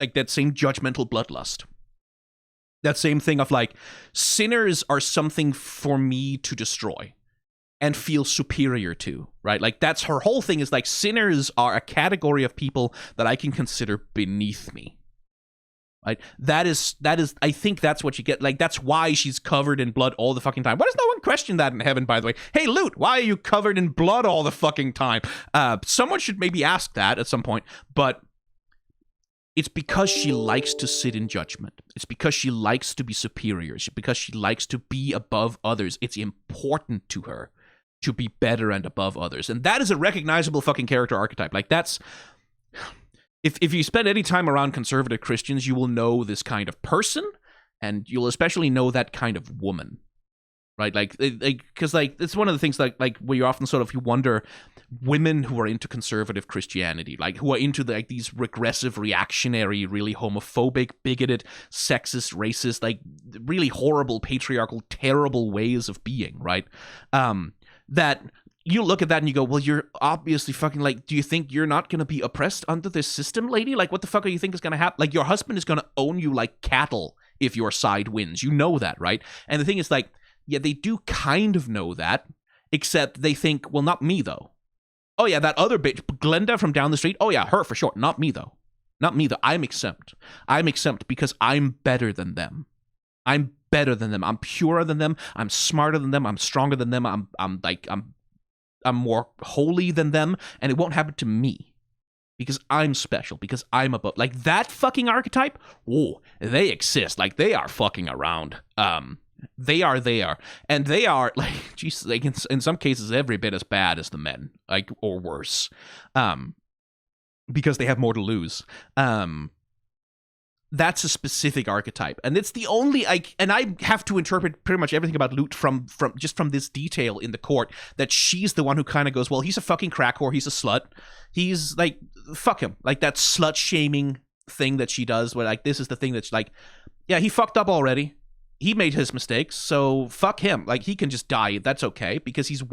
like that same judgmental bloodlust. That same thing of like, sinners are something for me to destroy and feel superior to, right? Like that's her whole thing is like, sinners are a category of people that I can consider beneath me. Right? That is, I think that's what you get. Like, that's why she's covered in blood all the fucking time. Why does no one question that in heaven, by the way? Hey, Lute, why are you covered in blood all the fucking time? Someone should maybe ask that at some point, but it's because she likes to sit in judgment. It's because she likes to be superior. Because she likes to be above others. It's important to her to be better and above others. And that is a recognizable fucking character archetype. Like, that's... If you spend any time around conservative Christians, you will know this kind of person, and you'll especially know that kind of woman, right? Like, because like it's one of the things like where you often sort of you wonder women who are into conservative Christianity, like who are into like these regressive, reactionary, really homophobic, bigoted, sexist, racist, like really horrible, patriarchal, terrible ways of being, right? That. You look at that and you go, well, you're obviously fucking like, do you think you're not going to be oppressed under this system, lady? Like, what the fuck do you think is going to happen? Like, your husband is going to own you like cattle if your side wins. You know that, right? And the thing is like, yeah, they do kind of know that, except they think, well, not me, though. Oh, yeah, that other bitch, Glenda from down the street. Oh, yeah, her for sure. Not me, though. Not me, though. I'm exempt. I'm exempt because I'm better than them. I'm better than them. I'm purer than them. I'm smarter than them. I'm stronger than them. I'm more holy than them, and it won't happen to me because I'm special, because I'm above. Like, that fucking archetype, oh, they exist. Like, they are fucking around. They are. And they are, like, Jesus, like, in some cases, every bit as bad as the men, like, or worse, because they have more to lose. That's a specific archetype, and it's the only and I have to interpret pretty much everything about Lute from this detail in the court, that she's the one who kind of goes, well, he's a fucking crack whore, he's a slut, he's like, fuck him, like that slut shaming thing that she does where like this is the thing that's like, yeah, he fucked up already. He made his mistakes, so fuck him. Like, he can just die. That's okay, because he's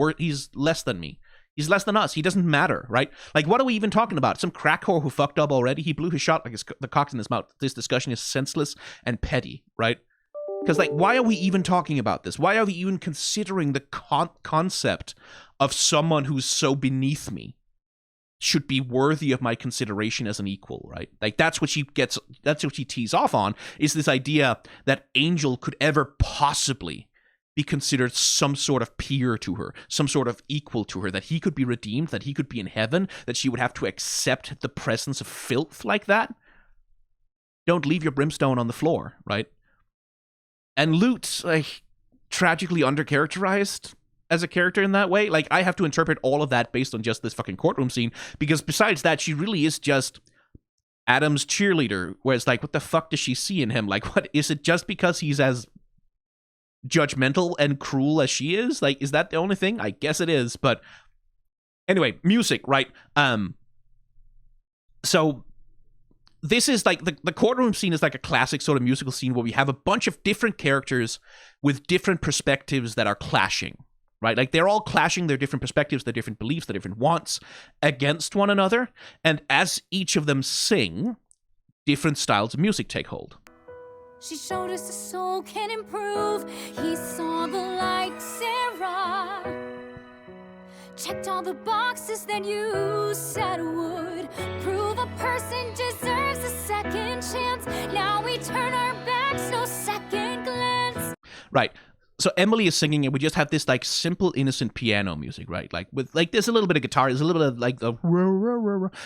less than me. He's less than us. He doesn't matter, right? Like, what are we even talking about? Some crack whore who fucked up already? He blew his shot like the cock's in his mouth. This discussion is senseless and petty, right? Because, like, why are we even talking about this? Why are we even considering the concept of someone who's so beneath me should be worthy of my consideration as an equal, right? Like, that's what she tees off on, is this idea that Angel could ever possibly be considered some sort of peer to her, some sort of equal to her, that he could be redeemed, that he could be in heaven, that she would have to accept the presence of filth like that. Don't leave your brimstone on the floor, right? And Lute, like, tragically undercharacterized as a character in that way. Like, I have to interpret all of that based on just this fucking courtroom scene, because besides that, she really is just Adam's cheerleader, where it's like, what the fuck does she see in him? Like, what is it, just because he's as judgmental and cruel as she is? Like, is that the only thing? I guess it is. But anyway, music, right? So this is like the courtroom scene is like a classic sort of musical scene where we have a bunch of different characters with different perspectives that are clashing, right? Like, they're all clashing their different perspectives, their different beliefs, their different wants against one another. And as each of them sing, different styles of music take hold. She showed us the soul can improve. He saw the light, Sarah. Checked all the boxes that you said would prove a person deserves a second chance. Now we turn our backs, no second glance. Right. So Emily is singing, and we just have this like simple, innocent piano music, right? Like, with like there's a little bit of guitar, there's a little bit of like the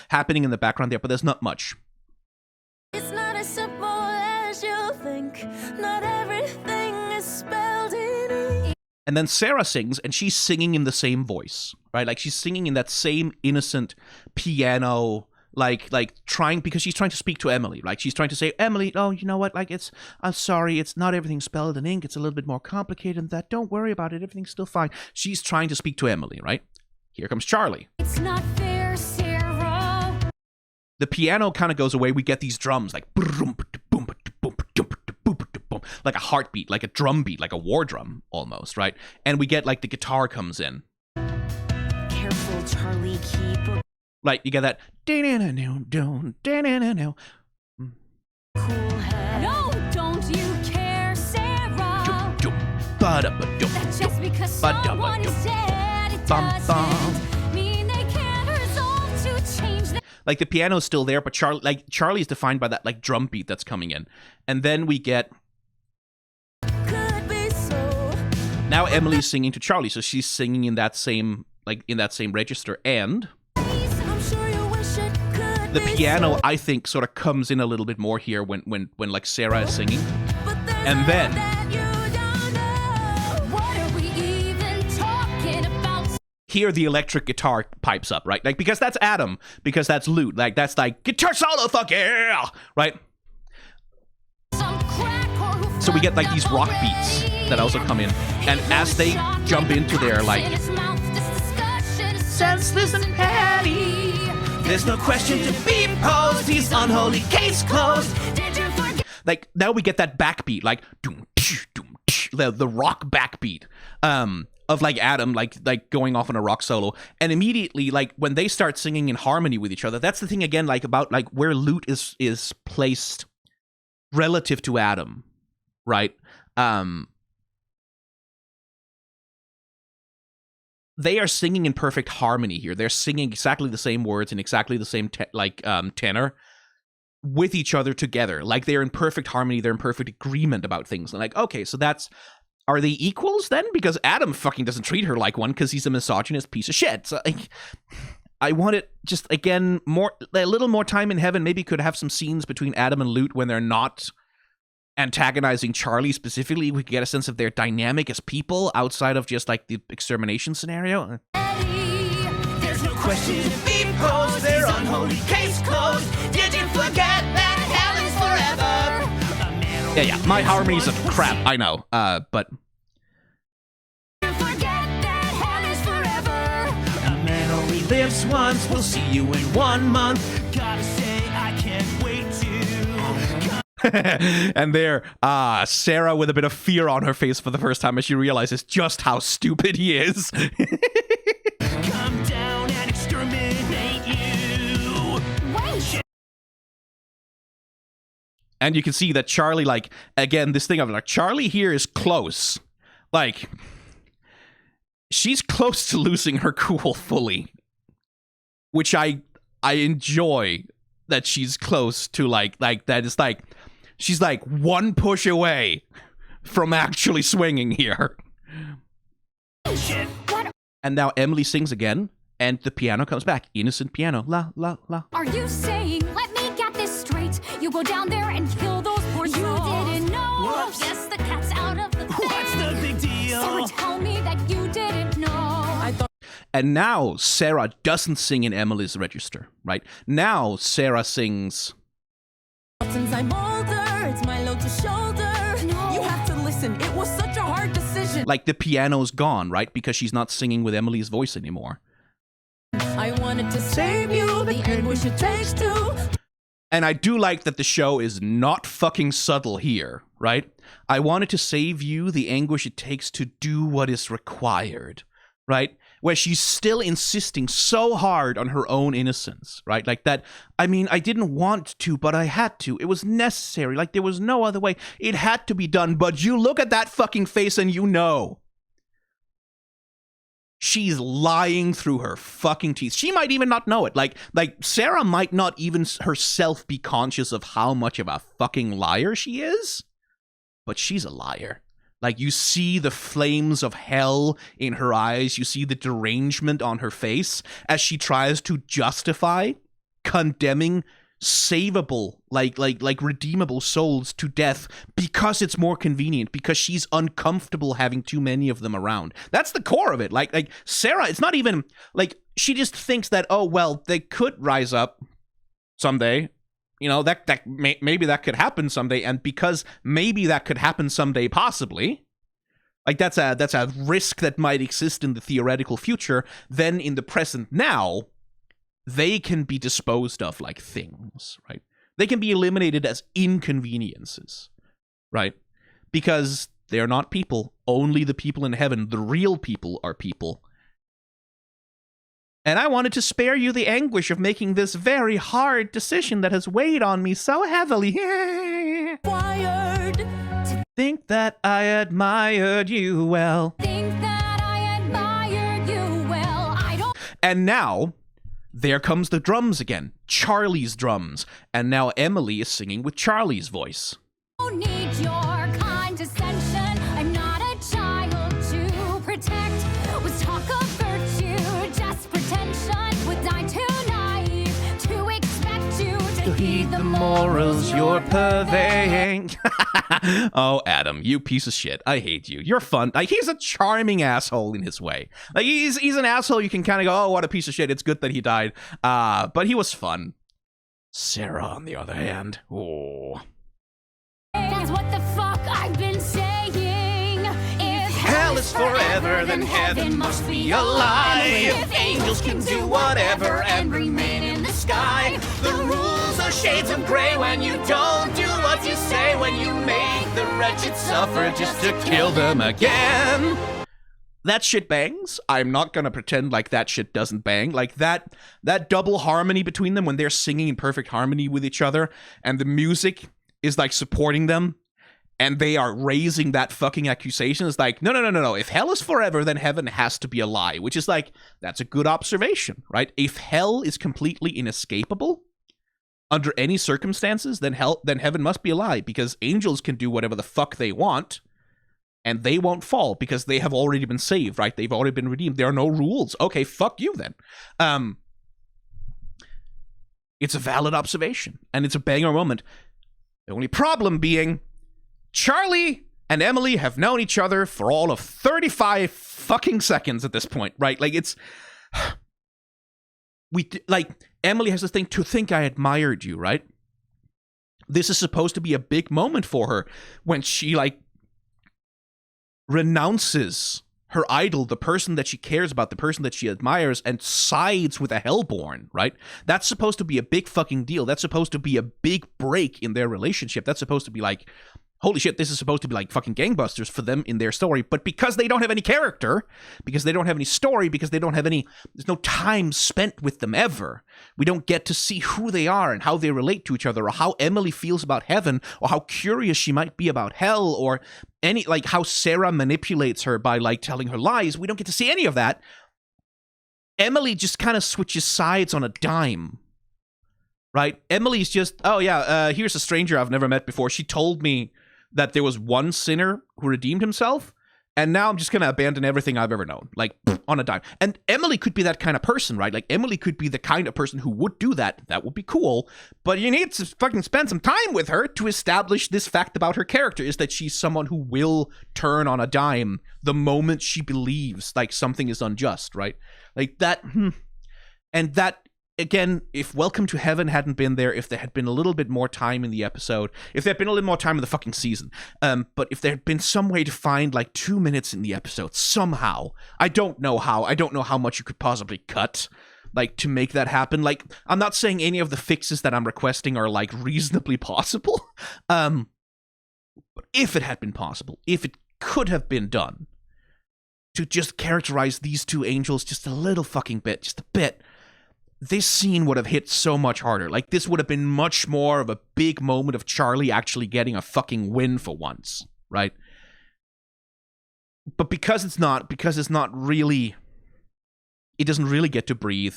happening in the background there, but there's not much. It's not as simple as you think. Not everything is spelled in ink. And then Sarah sings, and she's singing in the same voice, right? Like, she's singing in that same innocent piano, like trying, because she's trying to speak to Emily. Like, she's trying to say, Emily, oh, you know what? Like, I'm sorry, it's not everything spelled in ink. It's a little bit more complicated than that. Don't worry about it. Everything's still fine. She's trying to speak to Emily, right? Here comes Charlie. It's not fair, Sarah. The piano kind of goes away. We get these drums, like like a heartbeat, like a drum beat, like a war drum almost, right? And we get like the guitar comes in. Careful, Charlie, keep a Like, you get that cool head. No, don't you care, Sarah? That just because someone is dead, it doesn't mean they can't resolve to change the... Like, the piano's still there, but Charlie's defined by that like drum beat that's coming in. And then we get, Could be so. now Emily's singing to Charlie, so she's singing in that same register, and I'm sure you wish it could the be piano, so. I think, sort of comes in a little bit more here when like Sarah is singing. But there's And more then that you don't know. What are we even talking about? here the electric guitar pipes up, right? Like, because that's Adam, because that's Lute, like that's like guitar solo, fuck yeah, right? Some crack or who So we get like fucked these up rock beats already. that also come in, and as they jump into their like In his mouth, this discussion is senseless and petty, there's no question to be posed, he's unholy, case closed. Did you forget? Like, now we get that backbeat, like doom, tsh, the rock backbeat of like Adam like going off on a rock solo. And immediately, like, when they start singing in harmony with each other, that's the thing again, like about like where Lute is placed relative to Adam, right? They are singing in perfect harmony here. They're singing exactly the same words in exactly the same tenor with each other together. Like, they're in perfect harmony. They're in perfect agreement about things. And like, okay, so are they equals then? Because Adam fucking doesn't treat her like one because he's a misogynist piece of shit. So like, I want it just, again, a little more time in heaven. Maybe could have some scenes between Adam and Lute when they're not antagonizing Charlie specifically. We could get a sense of their dynamic as people outside of just like the extermination scenario. There's no question to be posed. Their unholy case closed. Did you forget that hell is forever? Yeah, my harmonies are crap, I know, but Forget that hell is forever. A man only lives once. We'll see you in 1 month. Gotta say, I can't wait to And there, Sarah with a bit of fear on her face for the first time as she realizes just how stupid he is. Come down and exterminate you. Wait! And you can see that Charlie, like, again, this thing of, like, Charlie here is close. Like, she's close to losing her cool fully. Which I enjoy that she's close to, like that. It's like, she's like one push away from actually swinging here. Shit. And now Emily sings again, and the piano comes back. Innocent piano. La, la, la. Are you saying, let me get this straight, you go down there and kill those poor souls? You didn't know. Whoops. Yes, the cat's out of the bag. What's the big deal? So tell me that you didn't know. And now Sarah doesn't sing in Emily's register, right? Now Sarah sings... Since I'm older, it's my load to shoulder. No. You have to listen. It was such a hard decision. Like, the piano's gone, right? Because she's not singing with Emily's voice anymore. I wanted to save you, the anguish it takes to. And I do like that the show is not fucking subtle here, right? I wanted to save you the anguish it takes to do what is required, right? Where she's still insisting so hard on her own innocence, right? Like that, I mean, I didn't want to, but I had to. It was necessary. Like, there was no other way. It had to be done, but you look at that fucking face and you know. She's lying through her fucking teeth. She might even not know it. Like Sarah might not even herself be conscious of how much of a fucking liar she is, but she's a liar. Like, you see the flames of hell in her eyes. You see the derangement on her face as she tries to justify condemning savable, like redeemable souls to death because it's more convenient, because she's uncomfortable having too many of them around. That's the core of it. Like Sarah, it's not even like she just thinks that, oh, well, they could rise up someday. You know, maybe that could happen someday, and because maybe that could happen someday, possibly, like that's a risk that might exist in the theoretical future. Then in the present now, they can be disposed of like things, right? They can be eliminated as inconveniences, right? Because they're not people. Only the people in heaven, the real people, are people. And I wanted to spare you the anguish of making this very hard decision that has weighed on me so heavily. Wired. Think that I admired you well. Think that I admired you well. I don't. And now, there comes the drums again. Charlie's drums. And now Emily is singing with Charlie's voice. Need your condescension. I'm not a child to protect. Was talk of virtue, just pretension. Would die too naive to expect you to heed the morals you're purveying. Oh, Adam, you piece of shit. I hate you. You're fun. Like, he's a charming asshole in his way. Like, he's an asshole you can kind of go, oh, what a piece of shit. It's good that he died. But he was fun. Sarah, on the other hand, oh. That's what the fuck I've been saying. If Hell is forever, then heaven must be a lie. If angels can do whatever and remain in the sky, the rules are shades of gray when you don't do what you say, when you make the wretched suffer just to kill them again. That shit bangs. I'm not gonna pretend like that shit doesn't bang. Like that double harmony between them when they're singing in perfect harmony with each other and the music is like supporting them and they are raising that fucking accusation. It's like, no. If hell is forever, then heaven has to be a lie, which is like, that's a good observation, right? If hell is completely inescapable under any circumstances, then heaven must be a lie, because angels can do whatever the fuck they want and they won't fall because they have already been saved, right? They've already been redeemed. There are no rules. Okay, fuck you then. It's a valid observation and it's a banger moment. The only problem being, Charlie and Emily have known each other for all of 35 fucking seconds at this point, right? Like, it's... Emily has this thing, to think I admired you, right? This is supposed to be a big moment for her when she, like, renounces her idol, the person that she cares about, the person that she admires, and sides with a Hellborn, right? That's supposed to be a big fucking deal. That's supposed to be a big break in their relationship. That's supposed to be like, holy shit, this is supposed to be like fucking gangbusters for them in their story. But because they don't have any character, because they don't have any story, because they don't have any, there's no time spent with them ever, we don't get to see who they are and how they relate to each other, or how Emily feels about heaven, or how curious she might be about hell, or any, like, how Sarah manipulates her by, like, telling her lies. We don't get to see any of that. Emily just kind of switches sides on a dime. Right? Emily's just, oh yeah, here's a stranger I've never met before. She told me that there was one sinner who redeemed himself, and now I'm just going to abandon everything I've ever known, like, on a dime. And Emily could be that kind of person, right? Like, Emily could be the kind of person who would do that. That would be cool. But you need to fucking spend some time with her to establish this fact about her character, is that she's someone who will turn on a dime the moment she believes, like, something is unjust, right? Like, that, and that, again, if Welcome to Heaven hadn't been there, if there had been a little bit more time in the episode, if there had been a little more time in the fucking season, but if there had been some way to find like 2 minutes in the episode, somehow, I don't know how much you could possibly cut, like, to make that happen. Like, I'm not saying any of the fixes that I'm requesting are, like, reasonably possible, but if it had been possible, if it could have been done, to just characterize these two angels just a little fucking bit, just a bit, this scene would have hit so much harder. Like, this would have been much more of a big moment of Charlie actually getting a fucking win for once, right? But because it's not really, it doesn't really get to breathe.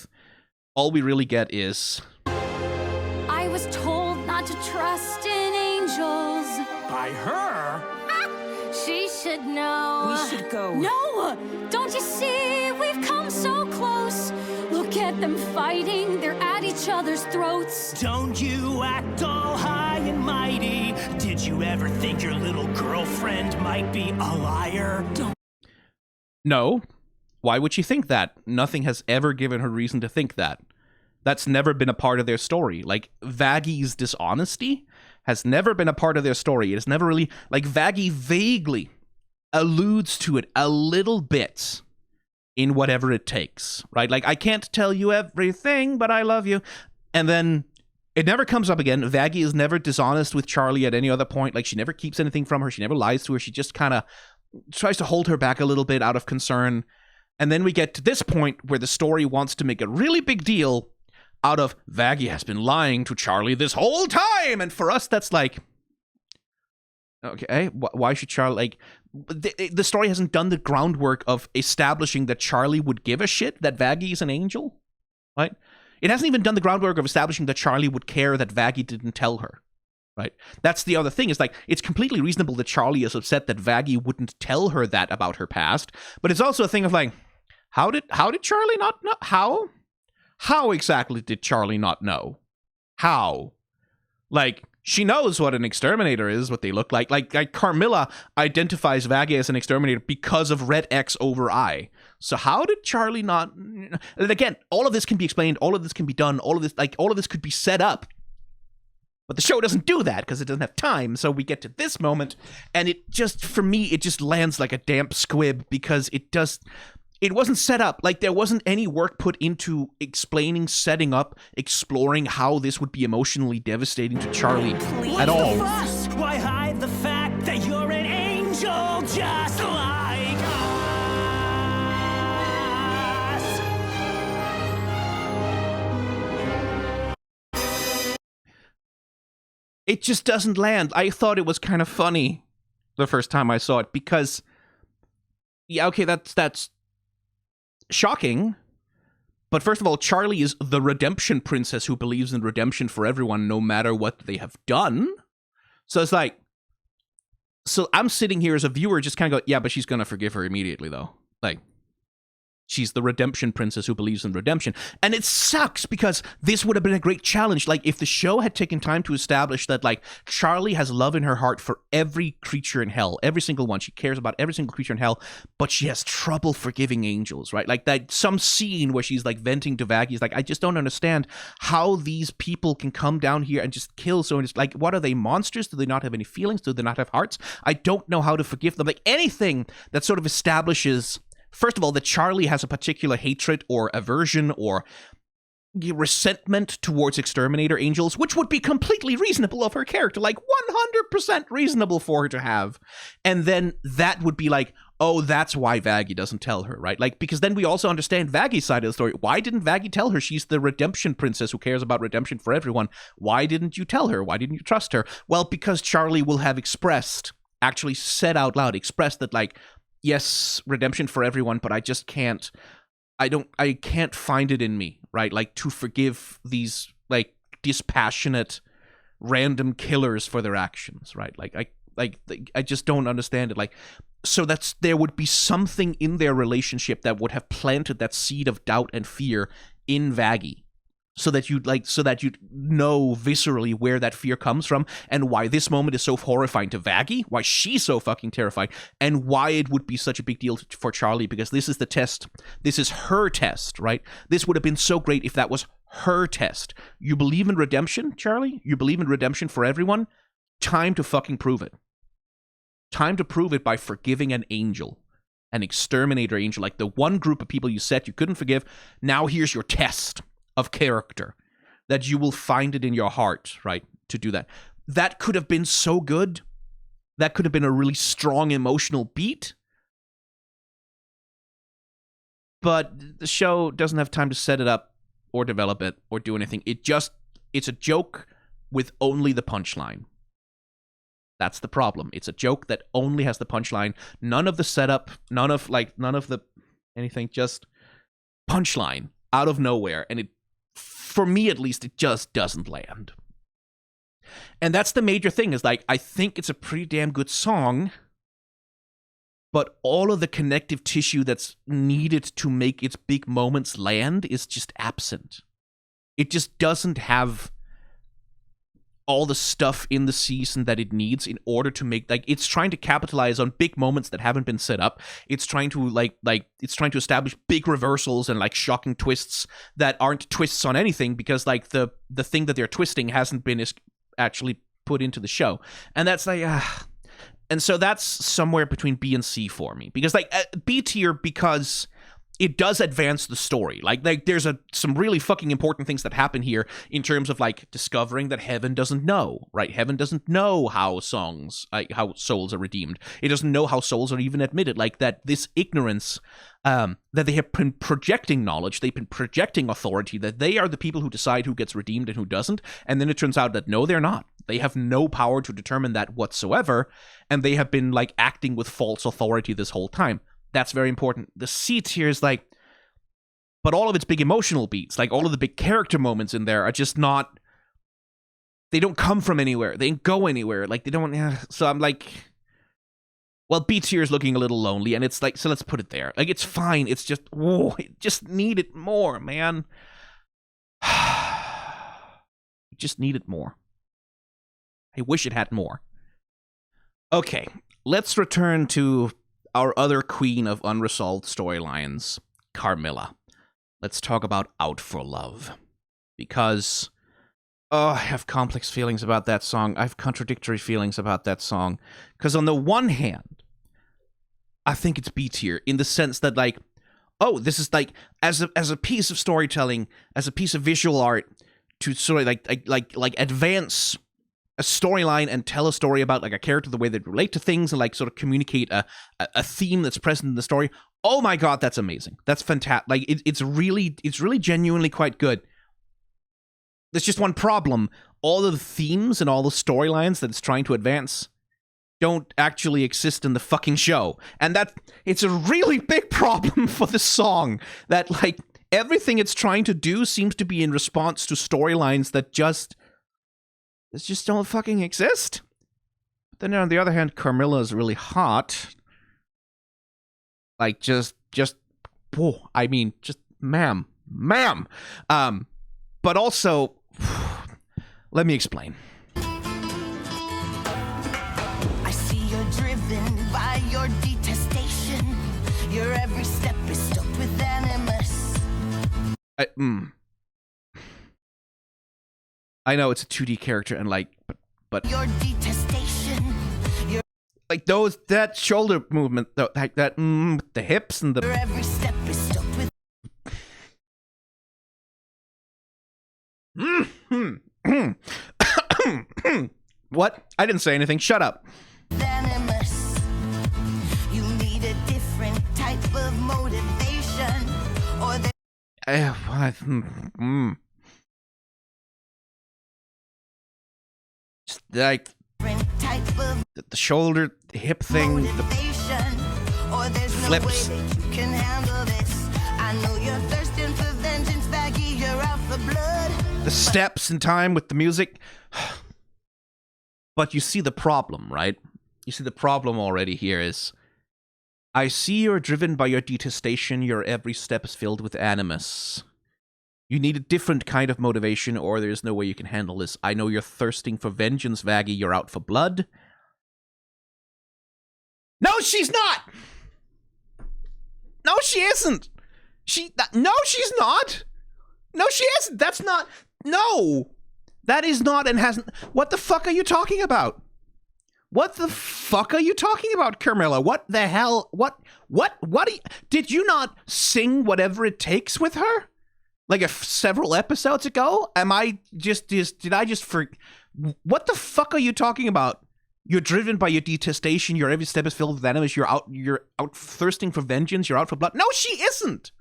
All we really get is, I was told not to trust in angels. By her? She should know. We should go. No! Don't you see? We've come so close. Look at them fighting. They're at each other's throats. Don't you act all high and mighty. Did you ever think your little girlfriend might be a liar? no. Why would she think that? Nothing has ever given her reason to think that. That's never been a part of their story. Like, Vaggy's dishonesty has never been a part of their story. It has never really, like, Vaggy vaguely alludes to it a little bit in Whatever It Takes, right? Like, I can't tell you everything, but I love you. And then it never comes up again. Vaggy is never dishonest with Charlie at any other point. Like, she never keeps anything from her. She never lies to her. She just kind of tries to hold her back a little bit out of concern. And then we get to this point where the story wants to make a really big deal out of Vaggy has been lying to Charlie this whole time. And for us, that's like, okay, why should Charlie, like, the story hasn't done the groundwork of establishing that Charlie would give a shit that Vaggy is an angel, right? It hasn't even done the groundwork of establishing that Charlie would care that Vaggy didn't tell her, right? That's the other thing. Is like, it's completely reasonable that Charlie is upset that Vaggy wouldn't tell her that about her past, but it's also a thing of like, how did Charlie not know? How exactly did Charlie not know? How? Like, she knows what an exterminator is, what they look like. Like Carmilla identifies Vaggy as an exterminator because of red X over I. So how did Charlie not? And again, all of this can be explained. All of this can be done. All of this could be set up. But the show doesn't do that because it doesn't have time. So we get to this moment, and it just, for me, it just lands like a damp squib because it wasn't set up. Like, there wasn't any work put into explaining, setting up, exploring how this would be emotionally devastating to Charlie at all. Fuss? Why hide the fact that you're an angel just like us? It just doesn't land. I thought it was kind of funny the first time I saw it because, yeah, okay, that's shocking. But first of all, Charlie is the redemption princess who believes in redemption for everyone, no matter what they have done. So it's like, so I'm sitting here as a viewer just kind of go, yeah, but she's going to forgive her immediately, though. Like, she's the redemption princess who believes in redemption. And it sucks because this would have been a great challenge. Like, if the show had taken time to establish that, like, Charlie has love in her heart for every creature in hell, every single one. She cares about every single creature in hell, but she has trouble forgiving angels, right? Like, that some scene where she's, like, venting to Vaggy, like, I just don't understand how these people can come down here and just kill someone. It's like, what are they, monsters? Do they not have any feelings? Do they not have hearts? I don't know how to forgive them. Like, anything that sort of establishes first of all, that Charlie has a particular hatred or aversion or resentment towards exterminator angels, which would be completely reasonable of her character, like 100% reasonable for her to have. And then that would be like, oh, that's why Vaggie doesn't tell her, right? Like, because then we also understand Vaggie's side of the story. Why didn't Vaggie tell her? She's the redemption princess who cares about redemption for everyone. Why didn't you tell her? Why didn't you trust her? Well, because Charlie will have actually said out loud, expressed that, like, yes, redemption for everyone, but I just can't, I can't find it in me, right? Like, to forgive these, like, dispassionate random killers for their actions, right? I just don't understand it. Like, so there would be something in their relationship that would have planted that seed of doubt and fear in Vaggie, so that you'd know viscerally where that fear comes from and why this moment is so horrifying to Vaggie, why she's so fucking terrified, and why it would be such a big deal for Charlie, because this is the test. This is her test, right? This would have been so great if that was her test. You believe in redemption, Charlie? You believe in redemption for everyone? Time to fucking prove it. Time to prove it by forgiving an angel, an exterminator angel, like the one group of people you said you couldn't forgive. Now here's your test of character, that you will find it in your heart, right, to do that. That could have been so good. That could have been a really strong emotional beat. But the show doesn't have time to set it up or develop it or do anything. It's a joke with only the punchline. That's the problem. It's a joke that only has the punchline. None of the setup, none of the anything, just punchline out of nowhere. And it, for me at least, it just doesn't land. And that's the major thing, is like, I think it's a pretty damn good song, but all of the connective tissue that's needed to make its big moments land is just absent. It just doesn't have all the stuff in the season that it needs in order to make, like, it's trying to capitalize on big moments that haven't been set up. It's trying to it's trying to establish big reversals and like shocking twists that aren't twists on anything, because like the thing that they're twisting hasn't been actually put into the show. And that's like, and so that's somewhere between B and C for me, because like B tier, because it does advance the story. Like there's some really fucking important things that happen here in terms of like discovering that heaven doesn't know, right? Heaven doesn't know how souls are redeemed. It doesn't know how souls are even admitted. Like that, this ignorance, that they have been projecting knowledge, they've been projecting authority, that they are the people who decide who gets redeemed and who doesn't. And then it turns out that no, they're not. They have no power to determine that whatsoever. And they have been like acting with false authority this whole time. That's very important. The C tier is like, but all of its big emotional beats, like all of the big character moments in there are just not, they don't come from anywhere. They don't go anywhere. Like they don't, so I'm like, well, B tier is looking a little lonely, and it's like, so let's put it there. Like, it's fine. It's just, whoa, it just needed more, man. It just needed more. I wish it had more. Okay, let's return to our other queen of unresolved storylines, Carmilla. Let's talk about Out for Love. Because, I have complex feelings about that song. I have contradictory feelings about that song. Because on the one hand, I think it's B tier in the sense that, like, oh, this is like, as a piece of storytelling, as a piece of visual art, to sort of like advance a storyline and tell a story about like a character, the way they relate to things, and like sort of communicate a theme that's present in the story. Oh my god, that's amazing. That's fantastic. Like it's really genuinely quite good. There's just one problem. All of the themes and all the storylines that it's trying to advance don't actually exist in the fucking show. And it's a really big problem for the song, that like everything it's trying to do seems to be in response to storylines that just don't fucking exist. But then on the other hand, Carmilla is really hot. Like just, whoa, I mean, just ma'am. But also, let me explain. I see you're driven by your detestation. Your every step is stoked with animus. I know it's a 2D character, and like, but your detestation. Like that shoulder movement, though, like that, the hips and the. Every step is stoked with What? I didn't say anything. Shut up. venomous. You need a different type of motivation, or there's Just like different type of the shoulder, the hip thing, the motivation, or there's no flips. way that you can handle this. I know you're thirsting for vengeance, Baggy. You're out for blood. the steps in time with the music. But you see the problem, right? You see the problem already here is, I see you're driven by your detestation, your every step is filled with animus. You need a different kind of motivation or there's no way you can handle this. I know you're thirsting for vengeance, Vaggie, you're out for blood. No, she's not! No, she isn't! No, she's not! No, she isn't! That's not... No! That is not and hasn't... What the fuck are you talking about? What the fuck are you talking about, Carmilla? What the hell? What are you... Did you not sing Whatever It Takes with her? Like several episodes ago? Am I just... Did I just... What the fuck are you talking about? You're driven by your detestation, your every step is filled with animus, you're out thirsting for vengeance, you're out for blood. No, she isn't!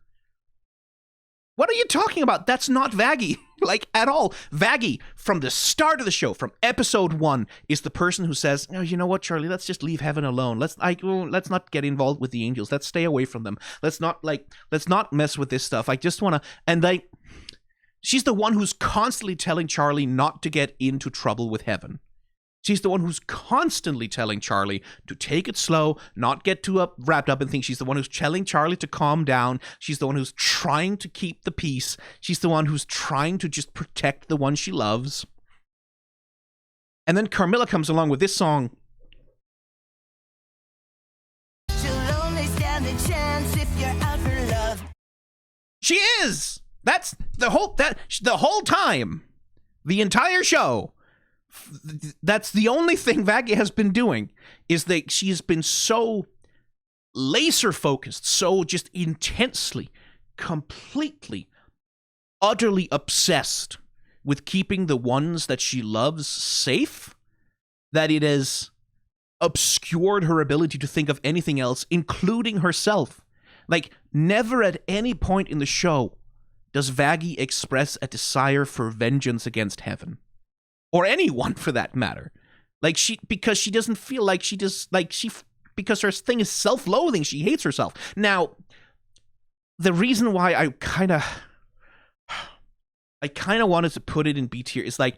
What are you talking about? That's not Vaggie, like, at all. Vaggie, from the start of the show, from episode 1, is the person who says, oh, you know what, Charlie, let's just leave heaven alone. Let's not get involved with the angels. Let's stay away from them. Let's not mess with this stuff. I just want to, and she's the one who's constantly telling Charlie not to get into trouble with heaven. She's the one who's constantly telling Charlie to take it slow, not get too wrapped up in things. She's the one who's telling Charlie to calm down. She's the one who's trying to keep the peace. She's the one who's trying to just protect the one she loves. And then Carmilla comes along with this song. She'll only stand a chance if you're out for love. She is! That's the whole time. The entire show. That's the only thing Vaggie has been doing, is that she has been so laser focused, so just intensely, completely, utterly obsessed with keeping the ones that she loves safe, that it has obscured her ability to think of anything else, including herself. Like, never at any point in the show does Vaggie express a desire for vengeance against heaven. Or anyone, for that matter. Like, because she doesn't feel like because her thing is self-loathing, she hates herself. Now, the reason why I kind of wanted to put it in B tier is, like,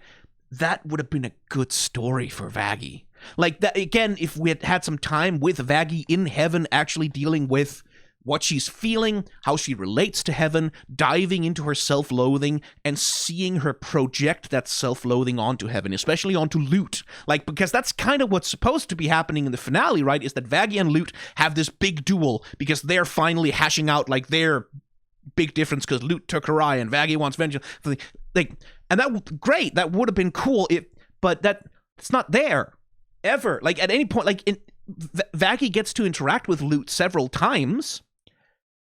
that would have been a good story for Vaggie. Like, that, again, if we had had some time with Vaggie in heaven actually dealing with what she's feeling, how she relates to heaven, diving into her self-loathing, and seeing her project that self-loathing onto heaven, especially onto Lute. Like, because that's kind of what's supposed to be happening in the finale, right? Is that Vaggie and Lute have this big duel, because they're finally hashing out, like, their big difference, because Lute took her eye, and Vaggie wants vengeance. Like, and that, great, that would have been cool, but it's not there, ever. Like, at any point, like, Vaggie gets to interact with Lute several times,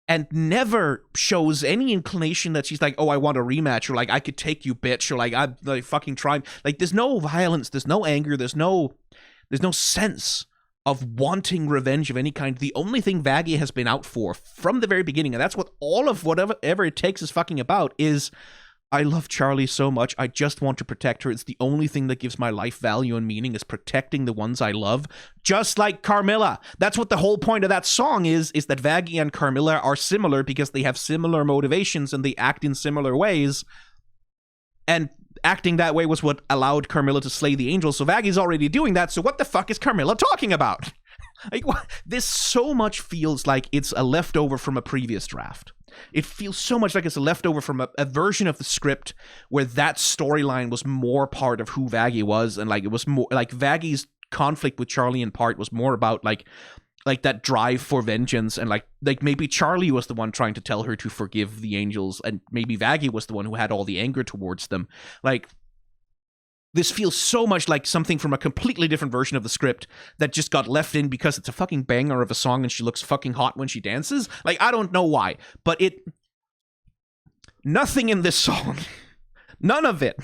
and never shows any inclination that she's like, oh, I want a rematch, or like, I could take you, bitch, or like, I'm like, fucking trying. Like, there's no violence, there's no anger, there's no sense of wanting revenge of any kind. The only thing Vaggie has been out for from the very beginning, and that's what all of whatever it takes is fucking about, is, I love Charlie so much, I just want to protect her. It's the only thing that gives my life value and meaning, is protecting the ones I love. Just like Carmilla. That's what the whole point of that song is that Vaggie and Carmilla are similar because they have similar motivations and they act in similar ways. And acting that way was what allowed Carmilla to slay the angels. So Vaggie's already doing that, so what the fuck is Carmilla talking about? Like, this so much feels like it's a leftover from a previous draft. It feels so much like it's a leftover from a version of the script where that storyline was more part of who Vaggie was, and like it was more like Vaggie's conflict with Charlie in part was more about like that drive for vengeance, and like maybe Charlie was the one trying to tell her to forgive the angels, and maybe Vaggie was the one who had all the anger towards them. Like, This feels so much like something from a completely different version of the script that just got left in because it's a fucking banger of a song and she looks fucking hot when she dances. Like, I don't know why, but nothing in this song, none of it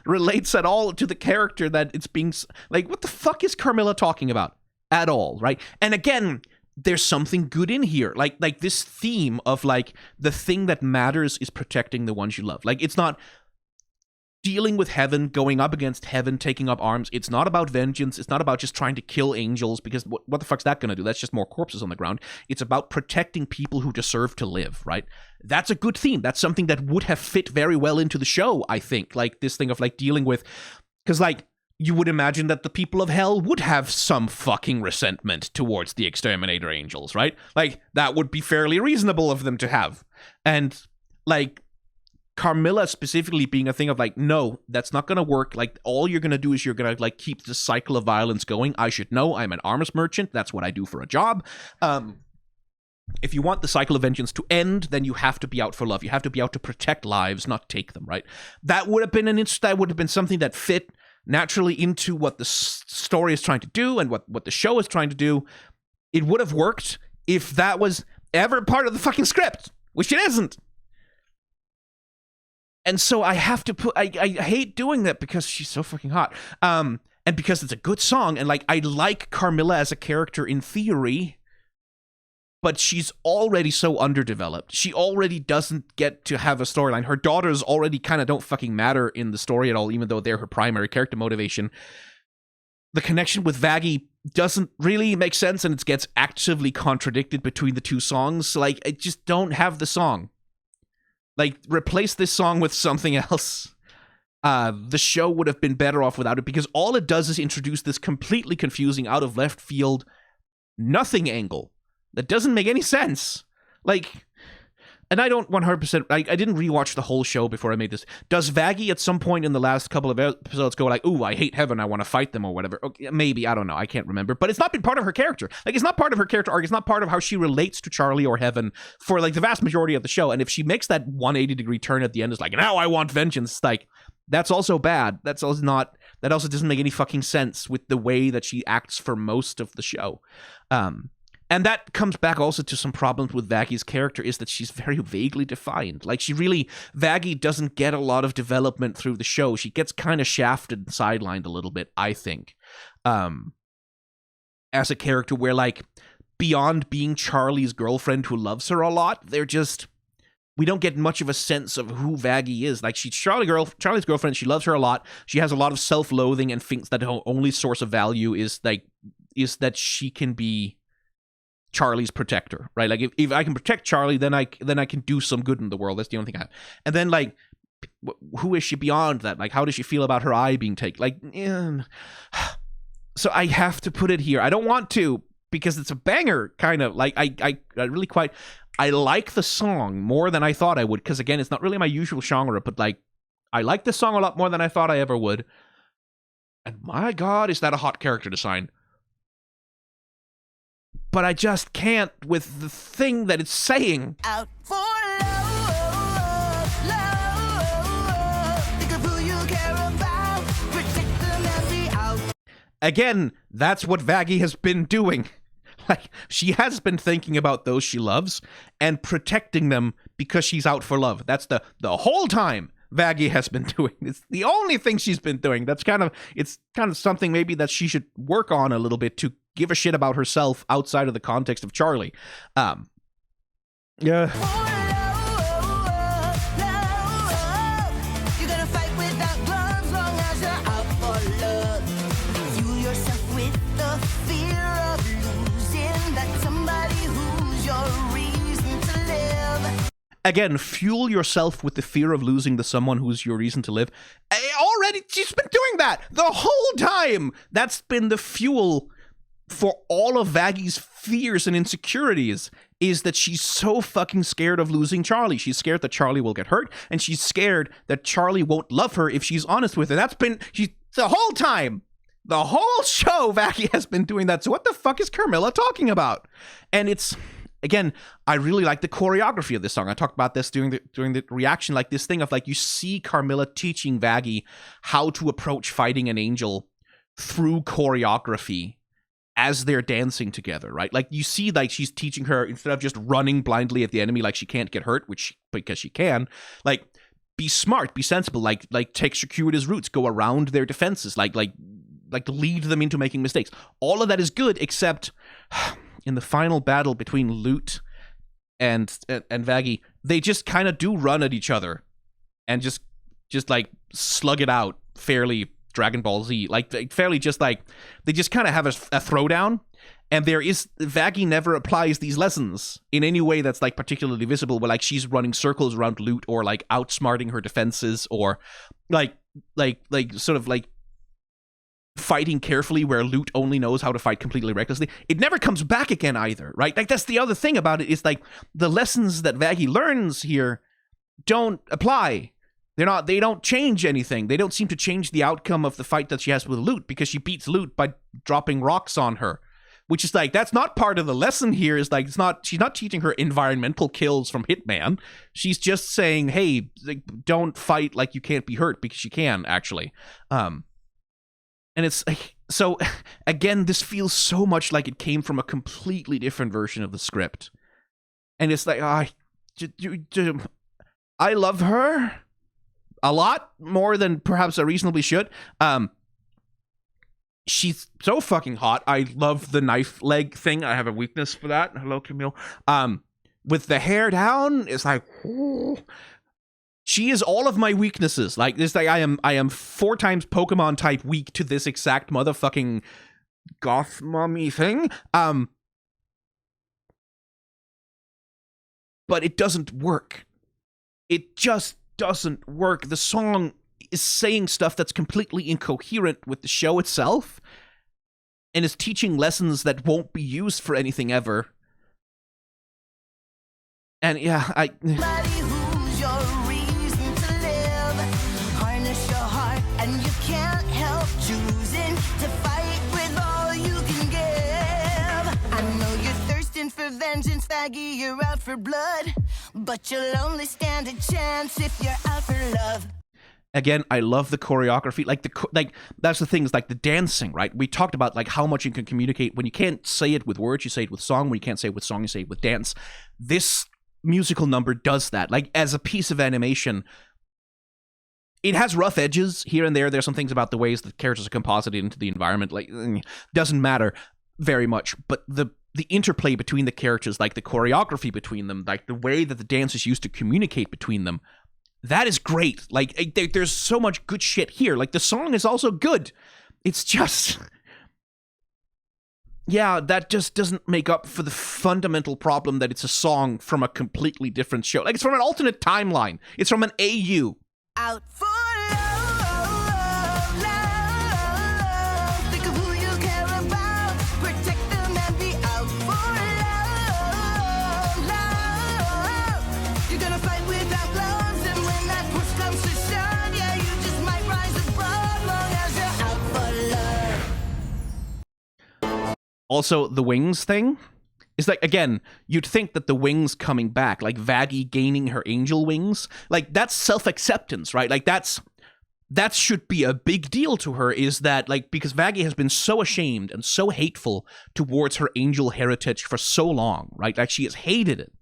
relates at all to the character that it's being, like, what the fuck is Carmilla talking about? At all, right? And again, there's something good in here. Like this theme of, like, the thing that matters is protecting the ones you love. Like, it's not dealing with heaven, going up against heaven, taking up arms. It's not about vengeance. It's not about just trying to kill angels, because what the fuck's that gonna do? That's just more corpses on the ground. It's about protecting people who deserve to live, right? That's a good theme. That's something that would have fit very well into the show, I think. Like, this thing of, like, dealing with... Because, like, you would imagine that the people of hell would have some fucking resentment towards the exterminator angels, right? Like, that would be fairly reasonable of them to have. And, like... Carmilla specifically being a thing of, like, no, that's not gonna work. Like, all you're gonna do is you're gonna, like, keep the cycle of violence going. I should know. I'm an arms merchant. That's what I do for a job. If you want the cycle of vengeance to end, then you have to be out for love. You have to be out to protect lives, not take them, right? That would have been something that fit naturally into what the story is trying to do and what the show is trying to do. It would have worked if that was ever part of the fucking script, which it isn't. And so I have to put... I hate doing that because she's so fucking hot. And because it's a good song. And, like, I like Carmilla as a character in theory. But she's already so underdeveloped. She already doesn't get to have a storyline. Her daughters already kind of don't fucking matter in the story at all, even though they're her primary character motivation. The connection with Vaggie doesn't really make sense, and it gets actively contradicted between the two songs. Like, I just don't have the song. Like, replace this song with something else. The show would have been better off without it, because all it does is introduce this completely confusing, out of left field, nothing angle that doesn't make any sense. Like, and I don't 100%, I didn't rewatch the whole show before I made this. Does Vaggie at some point in the last couple of episodes go like, ooh, I hate heaven, I want to fight them or whatever? Okay, maybe, I don't know, I can't remember. But it's not been part of her character. Like, it's not part of her character arc. It's not part of how she relates to Charlie or heaven for, like, the vast majority of the show. And if she makes that 180-degree turn at the end, is like, now I want vengeance, like, that's also bad. That also doesn't make any fucking sense with the way that she acts for most of the show. And that comes back also to some problems with Vaggie's character, is that she's very vaguely defined. Like, Vaggie doesn't get a lot of development through the show. She gets kind of shafted and sidelined a little bit, I think, as a character where, like, beyond being Charlie's girlfriend who loves her a lot, we don't get much of a sense of who Vaggie is. Like, she's Charlie's girlfriend. She loves her a lot. She has a lot of self-loathing and thinks that her only source of value is that she can be Charlie's protector, right? Like, if I can protect Charlie, then I can do some good in the world. That's the only thing I have. And then, like, who is she beyond that? Like, how does she feel about her eye being taken? Like, so I have to put it here. I don't want to, because it's a banger, kind of. Like, I really quite... I like the song more than I thought I would, because, again, it's not really my usual genre, but, like, I like this song a lot more than I thought I ever would. And my God, is that a hot character design. But I just can't with the thing that it's saying. Out for love, think of who you care about, protect them and be out. Again, that's what Vaggie has been doing. Like, she has been thinking about those she loves and protecting them because she's out for love. That's the whole time Vaggie has been doing. It's the only thing she's been doing. It's kind of something maybe that she should work on a little bit, to give a shit about herself outside of the context of Charlie. Yeah. Again, fuel yourself with the fear of losing the someone who's your reason to live. Already, she's been doing that the whole time. That's been the fuel for all of Vaggie's fears and insecurities, is that she's so fucking scared of losing Charlie. She's scared that Charlie will get hurt, and she's scared that Charlie won't love her if she's honest with her. That's been the whole time. The whole show, Vaggie has been doing that. So what the fuck is Carmilla talking about? And it's again, I really like the choreography of this song. I talked about this during the reaction, like this thing of like you see Carmilla teaching Vaggie how to approach fighting an angel through choreography as they're dancing together, right? Like you see, like she's teaching her, instead of just running blindly at the enemy like she can't get hurt, because she can, like be smart, be sensible, like take circuitous routes, go around their defenses, like lead them into making mistakes. All of that is good, except in the final battle between Lute and Vaggie, they just kind of do run at each other and just like slug it out fairly Dragon Ball Z, like fairly just like they just kind of have a throwdown, and Vaggie never applies these lessons in any way that's like particularly visible, where like she's running circles around Lute or like outsmarting her defenses, or like sort of like fighting carefully where Lute only knows how to fight completely recklessly. It never comes back again either, right? Like that's the other thing about it, is like the lessons that Vaggie learns here don't apply. They don't change anything. They don't seem to change the outcome of the fight that she has with Lute, because she beats Lute by dropping rocks on her, which is like, that's not part of the lesson here. Is like, she's not teaching her environmental kills from Hitman. She's just saying, hey, like, don't fight like you can't be hurt, because you can actually. And it's like, so again, this feels so much like it came from a completely different version of the script. And it's like, I love her a lot more than perhaps I reasonably should. She's so fucking hot. I love the knife leg thing. I have a weakness for that. Hello, Camille. With the hair down, it's like, ooh. She is all of my weaknesses. Like this, like I am 4 times Pokemon type weak to this exact motherfucking goth mommy thing. But it doesn't work. It just doesn't work. The song is saying stuff that's completely incoherent with the show itself, and is teaching lessons that won't be used for anything ever. And yeah, Who's your reason to live? Harness your heart and you can't help choosing to fight with all you can give. I know you're thirsting for vengeance, Vaggie, you're out for blood, but you'll only stand a chance if you're out for love. Again, I love the choreography. Like that's the thing, is like the dancing, right? We talked about like how much you can communicate when you can't say it with words, you say it with song. When you can't say it with song, you say it with dance. This musical number does that. Like as a piece of animation, it has rough edges here and there. There's some things about the ways the characters are composited into the environment, like doesn't matter very much, but the interplay between the characters, like the choreography between them, like the way that the dance is used to communicate between them, that is great. Like there's so much good shit here. Like the song is also good. It's just, yeah, that just doesn't make up for the fundamental problem that it's a song from a completely different show. Like it's from an alternate timeline. It's from an AU. Out for love, love. Think of who you care about. Protect them and be out for love, love. You're gonna fight without gloves, and when that push comes to shove, yeah, you just might rise above, long as you're out for love. Also, the wings thing is like, again, you'd think that the wings coming back, like Vaggie gaining her angel wings, like that's self-acceptance, right? Like that should be a big deal to her, is that like, because Vaggie has been so ashamed and so hateful towards her angel heritage for so long, right? Like she has hated it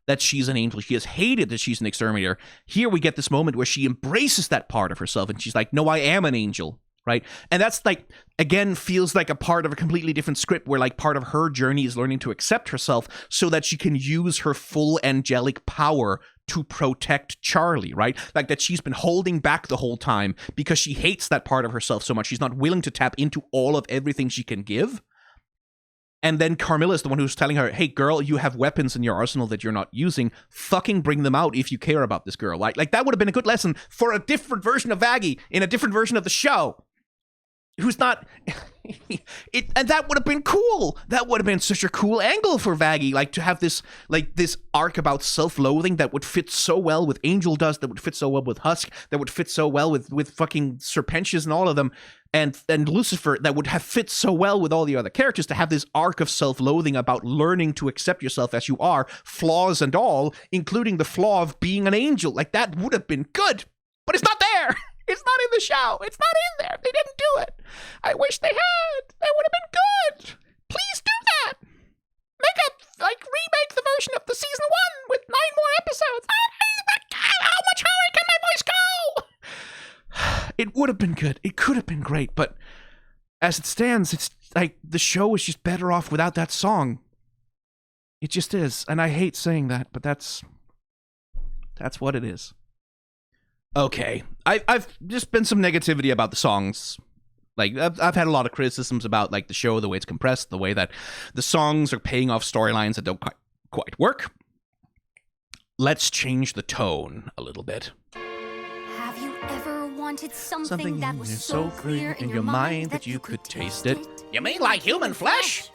that she's an angel. She has hated that she's an exterminator. Here we get this moment where she embraces that part of herself and she's like, no, I am an angel. Right? And that's like, again, feels like a part of a completely different script, where like part of her journey is learning to accept herself so that she can use her full angelic power to protect Charlie, right? Like that she's been holding back the whole time because she hates that part of herself so much. She's not willing to tap into all of everything she can give. And then Carmilla is the one who's telling her, hey, girl, you have weapons in your arsenal that you're not using. Fucking bring them out if you care about this girl. Like that would have been a good lesson for a different version of Vaggie in a different version of the show. Who's not and that would have been cool. That would have been such a cool angle for Vaggie, like to have this arc about self-loathing that would fit so well with Angel Dust, that would fit so well with Husk, that would fit so well with fucking Serpentious and all of them. and Lucifer that would have fit so well with all the other characters to have this arc of self-loathing about learning to accept yourself as you are, flaws and all, including the flaw of being an angel. Like, that would have been good, but it's not there. It's not in the show. It's not in there. They didn't do it. I wish they had. That would have been good. Please do that. Remake the version of the season 1 with 9 more episodes. How much higher can my voice go? It would have been good. It could have been great, but as it stands, it's like the show is just better off without that song. It just is, and I hate saying that, but that's what it is. Okay, I've just been some negativity about the songs. Like, I've had a lot of criticisms about, like, the show, the way it's compressed, the way that the songs are paying off storylines that don't quite work. Let's change the tone a little bit. Have you ever wanted something that was so clear in your mind that you could taste it? You mean like human flesh?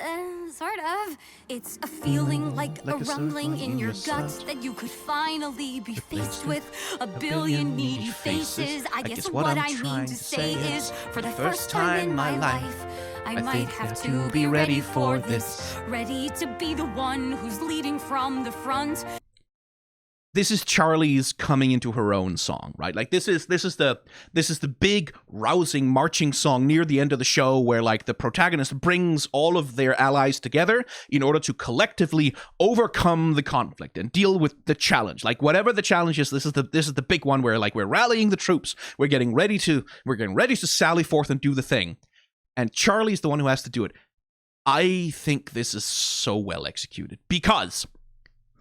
Sort of. It's a feeling like a rumbling in your gut that you could finally be faced with a billion needy faces. I guess what I mean to say is, for the first time in my life, I might have to be ready for this. Ready to be the one who's leading from the front. This is Charlie's coming into her own song, right? Like, this is the big rousing marching song near the end of the show where, like, the protagonist brings all of their allies together in order to collectively overcome the conflict and deal with the challenge. Like, whatever the challenge is, this is the big one where, like, we're rallying the troops, we're getting ready to sally forth and do the thing. And Charlie's the one who has to do it. I think this is so well executed because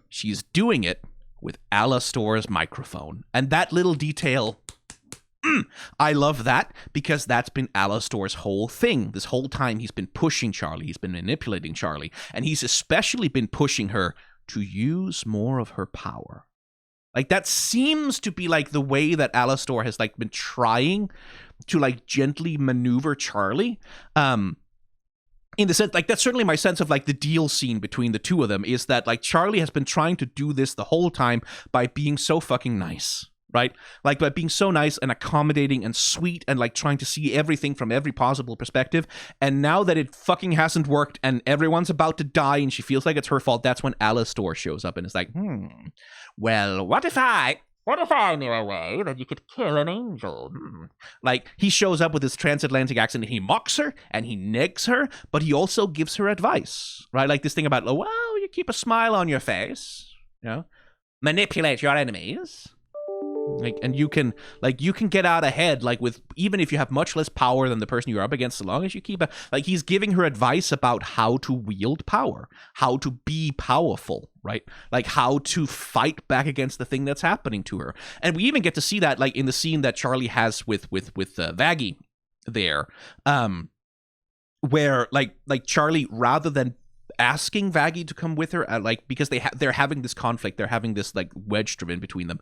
she's doing it with Alastor's microphone. And that little detail, I love that, because that's been Alastor's whole thing. This whole time he's been pushing Charlie, he's been manipulating Charlie, and he's especially been pushing her to use more of her power. Like, that seems to be, like, the way that Alastor has, like, been trying to, like, gently maneuver Charlie. In the sense, like, that's certainly my sense of, like, the deal scene between the two of them is that, like, Charlie has been trying to do this the whole time by being so fucking nice, right? Like, by being so nice and accommodating and sweet and, like, trying to see everything from every possible perspective. And now that it fucking hasn't worked and everyone's about to die and she feels like it's her fault, that's when Alastor shows up and is like, well, what if I knew a way that you could kill an angel? Like, he shows up with his transatlantic accent and he mocks her and he negs her, but he also gives her advice, right? Like this thing about, well, you keep a smile on your face, you know, manipulate your enemies. Like, and you can get out ahead, like, with, even if you have much less power than the person you're up against, so long as you keep a, like, he's giving her advice about how to wield power, how to be powerful, right? Like, how to fight back against the thing that's happening to her. And we even get to see that, like, in the scene that Charlie has with Vaggie there, where, like Charlie, rather than asking Vaggie to come with her, like, because they're having this conflict, they're having this, like, wedge driven between them,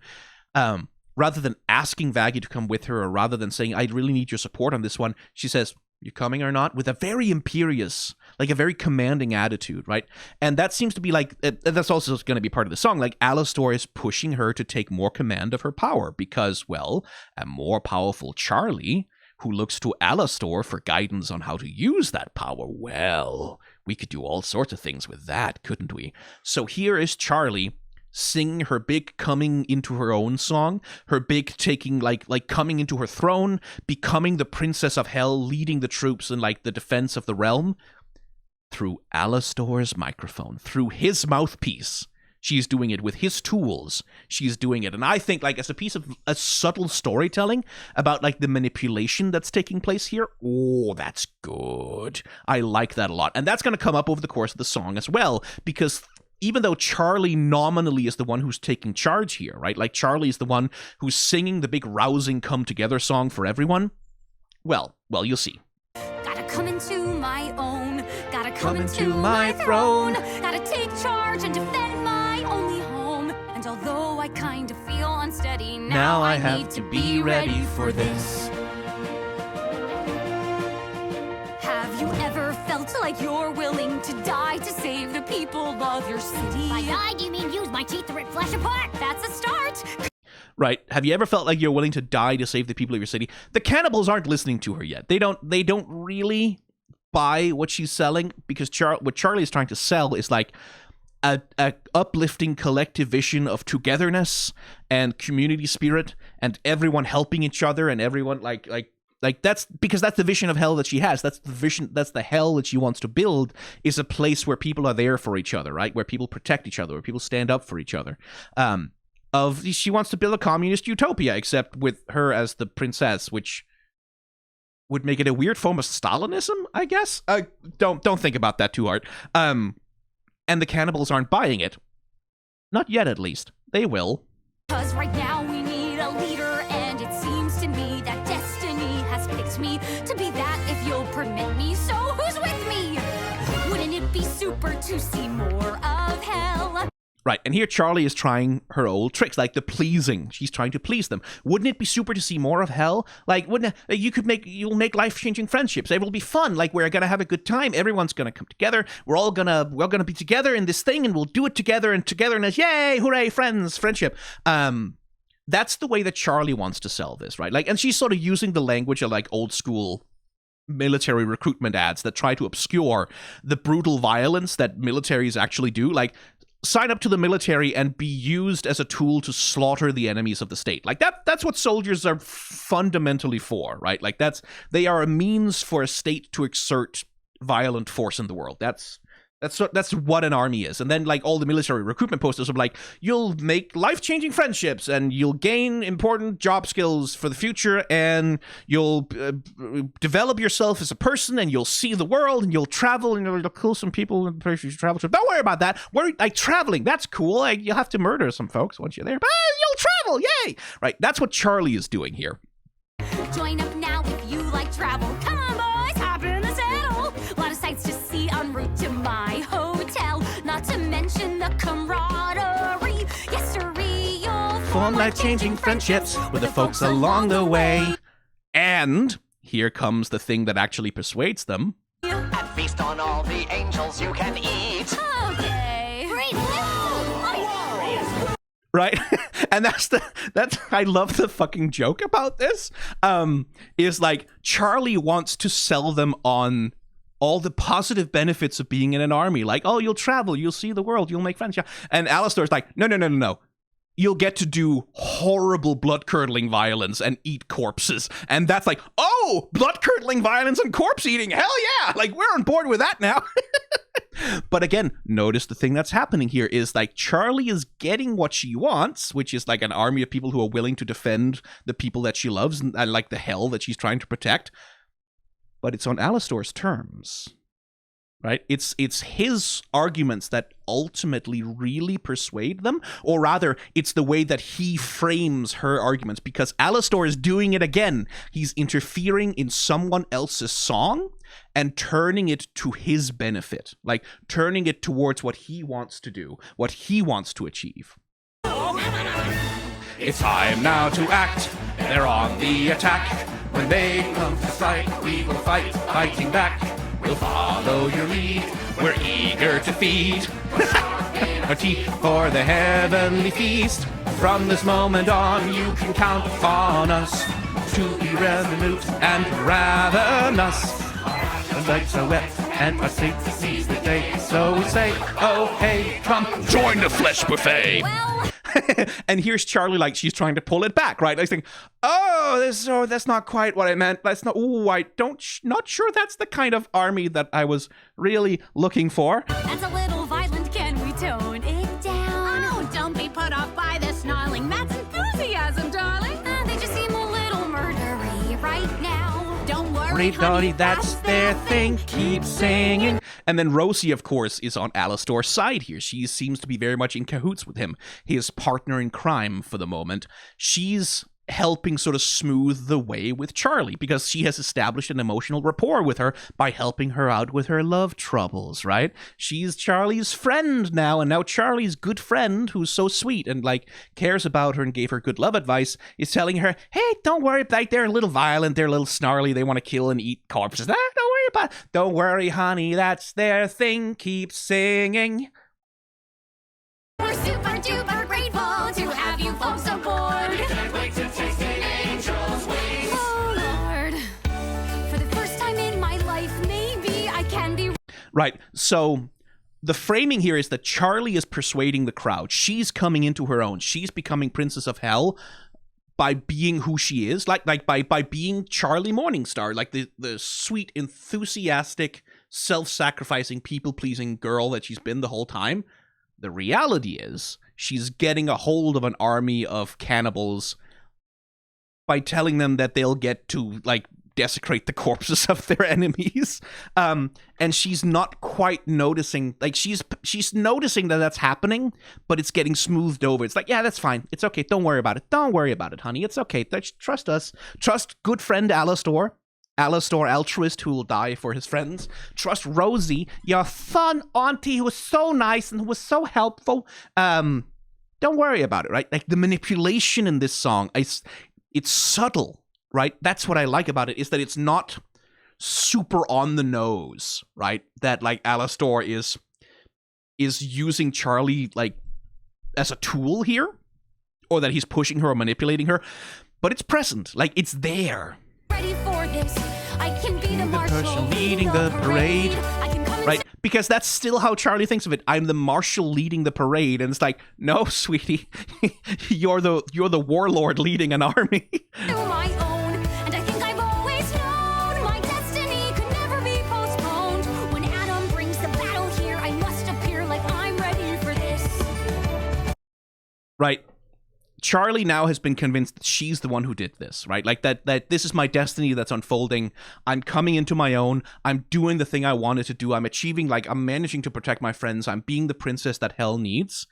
rather than asking Vaggie to come with her, or rather than saying, I really need your support on this one, she says, you coming or not? With a very imperious, like a very commanding attitude, right? And that seems to be like, that's also going to be part of the song, like Alastor is pushing her to take more command of her power because, well, a more powerful Charlie who looks to Alastor for guidance on how to use that power, well, we could do all sorts of things with that, couldn't we? So here is Charlie singing her big coming into her own song, her big taking, like coming into her throne, becoming the princess of hell, leading the troops in, like, the defense of the realm through Alastor's microphone, through his mouthpiece. She's doing it with his tools. She's doing it. And I think, like, as a piece of a subtle storytelling about, like, the manipulation that's taking place here, oh, that's good. I like that a lot. And that's going to come up over the course of the song as well, because even though Charlie nominally is the one who's taking charge here, right? Like, Charlie is the one who's singing the big rousing come together song for everyone. Well, you'll see. Gotta come into my own. Gotta come into my throne. Gotta take charge and defend my only home. And although I kind of feel unsteady, now I have to be ready for this. Have you ever felt like you're willing to die to save the people of your city? By die, do you mean use my teeth to rip flesh apart? That's a start. right? Have you ever felt like you're willing to die to save the people of your city? The cannibals aren't listening to her yet. They don't really buy what she's selling, because what Charlie is trying to sell is like a uplifting collective vision of togetherness and community spirit and everyone helping each other and everyone like that's because that's the vision of hell that she has. That's the vision. That's the hell that she wants to build, is a place where people are there for each other, right? Where people protect each other, where people stand up for each other. She wants to build a communist utopia, except with her as the princess, which would make it a weird form of Stalinism, I guess. Don't think about that too hard. And the cannibals aren't buying it. Not yet, at least. They will. 'Cause right now we need a leader, and it seems to me that destiny has picked me to be that, if you'll permit me. So who's with me? Wouldn't it be super to see more of hell? Right, and here Charlie is trying her old tricks, like the pleasing. She's trying to please them. Wouldn't it be super to see more of hell? Like, you'll make life-changing friendships. It will be fun. Like, we're gonna have a good time. Everyone's gonna come together. We're all gonna be together in this thing, and we'll do it together, and togetherness. Yay, hooray, friends, friendship. That's the way that Charlie wants to sell this, right? Like, and she's sort of using the language of like old school military recruitment ads that try to obscure the brutal violence that militaries actually do. Like, sign up to the military and be used as a tool to slaughter the enemies of the state. Like that's what soldiers are fundamentally for, right? Like they are a means for a state to exert violent force in the world. That's what an army is. And then like all the military recruitment posters are like, you'll make life-changing friendships and you'll gain important job skills for the future, and you'll develop yourself as a person, and you'll see the world, and you'll travel, and you'll kill some people in the places you travel to. Don't worry about that. Like traveling, that's cool. Like, you'll have to murder some folks once you're there, but you'll travel, yay! Right, that's what Charlie is doing here. Join up now if you like travel. Come on, boys, hop in the saddle. A lot of sights to see en route to my hotel. Not to mention the camaraderie. Yes, sirree, you'll Form life-changing friendships with the folks along the way. And here comes the thing that actually persuades them. And feast on all the angels you can eat. Okay. Great. Right? And that's I love the fucking joke about this. Is like Charlie wants to sell them on all the positive benefits of being in an army. Like, oh, you'll travel, you'll see the world, you'll make friends. Yeah. And Alastor's like, no. You'll get to do horrible blood-curdling violence and eat corpses. And that's like, oh, blood-curdling violence and corpse eating. Hell yeah. Like, we're on board with that now. But again, notice the thing that's happening here is like Charlie is getting what she wants, which is like an army of people who are willing to defend the people that she loves and like the hell that she's trying to protect. But it's on Alastor's terms. Right? It's his arguments that ultimately really persuade them, or rather, it's the way that he frames her arguments, because Alastor is doing it again. He's interfering in someone else's song and turning it to his benefit, like turning it towards what he wants to do, what he wants to achieve. It's time now to act. They're on the attack. When they come to strike, we will fight, fighting back. We'll follow your lead. We're eager to feed our teeth for the heavenly feast. From this moment on, you can count upon us to be resolute and ravenous. Our legs are wet and our sleep to seize the day. So we say, oh hey, come join the flesh buffet. And here's Charlie, like she's trying to pull it back, right? I think, that's not quite what I meant. That's not. Not sure that's the kind of army that I was really looking for. That's a little violent. Can we tone it down? Oh, don't be put off by the snarling. That's enthusiasm, darling. They just seem a little murdery right now. Don't worry, honey, that's their thing. Keep singing. And then Rosie, of course, is on Alastor's side here. She seems to be very much in cahoots with him, his partner in crime for the moment. She's helping sort of smooth the way with Charlie because she has established an emotional rapport with her by helping her out with her love troubles, right? She's Charlie's friend now, and now Charlie's good friend, who's so sweet and like cares about her and gave her good love advice, is telling her, hey, don't worry, like they're a little violent, they're a little snarly, they want to kill and eat corpses. Don't worry about it. Don't worry, honey, that's their thing. Keep singing. We're super duper grateful to have you folks aboard. Right. So the framing here is that Charlie is persuading the crowd. She's coming into her own. She's becoming Princess of Hell by being who she is, like by being Charlie Morningstar, like the sweet, enthusiastic, self-sacrificing, people-pleasing girl that she's been the whole time. The reality is she's getting a hold of an army of cannibals by telling them that they'll get to, like, desecrate the corpses of their enemies. And she's not quite noticing, like, she's noticing that that's happening, but it's getting smoothed over. It's like, yeah, that's fine. It's okay. Don't worry about it. Don't worry about it, honey. It's okay. Trust us. Trust good friend Alastor, altruist who will die for his friends. Trust Rosie, your fun auntie who was so nice and who was so helpful. Don't worry about it, right? Like, the manipulation in this song, it's subtle, right? That's what I like about it, is that it's not super on the nose, right? That, like, Alastor is using Charlie, like, as a tool here, or that he's pushing her or manipulating her, but it's present, like, it's there. Ready for this. I can be the person marshal leading the parade. I can come Right? Because that's still how Charlie thinks of it. I'm the marshal leading the parade, and it's like, no, sweetie, you're the warlord leading an army. into my own. And I think I've always known my destiny could never be postponed. When Adam brings the battle here, I must appear like I'm ready for this. Right? Charlie now has been convinced that she's the one who did this, right? Like, that this is my destiny that's unfolding. I'm coming into my own. I'm doing the thing I wanted to do. I'm achieving, like, I'm managing to protect my friends. I'm being the princess that hell needs.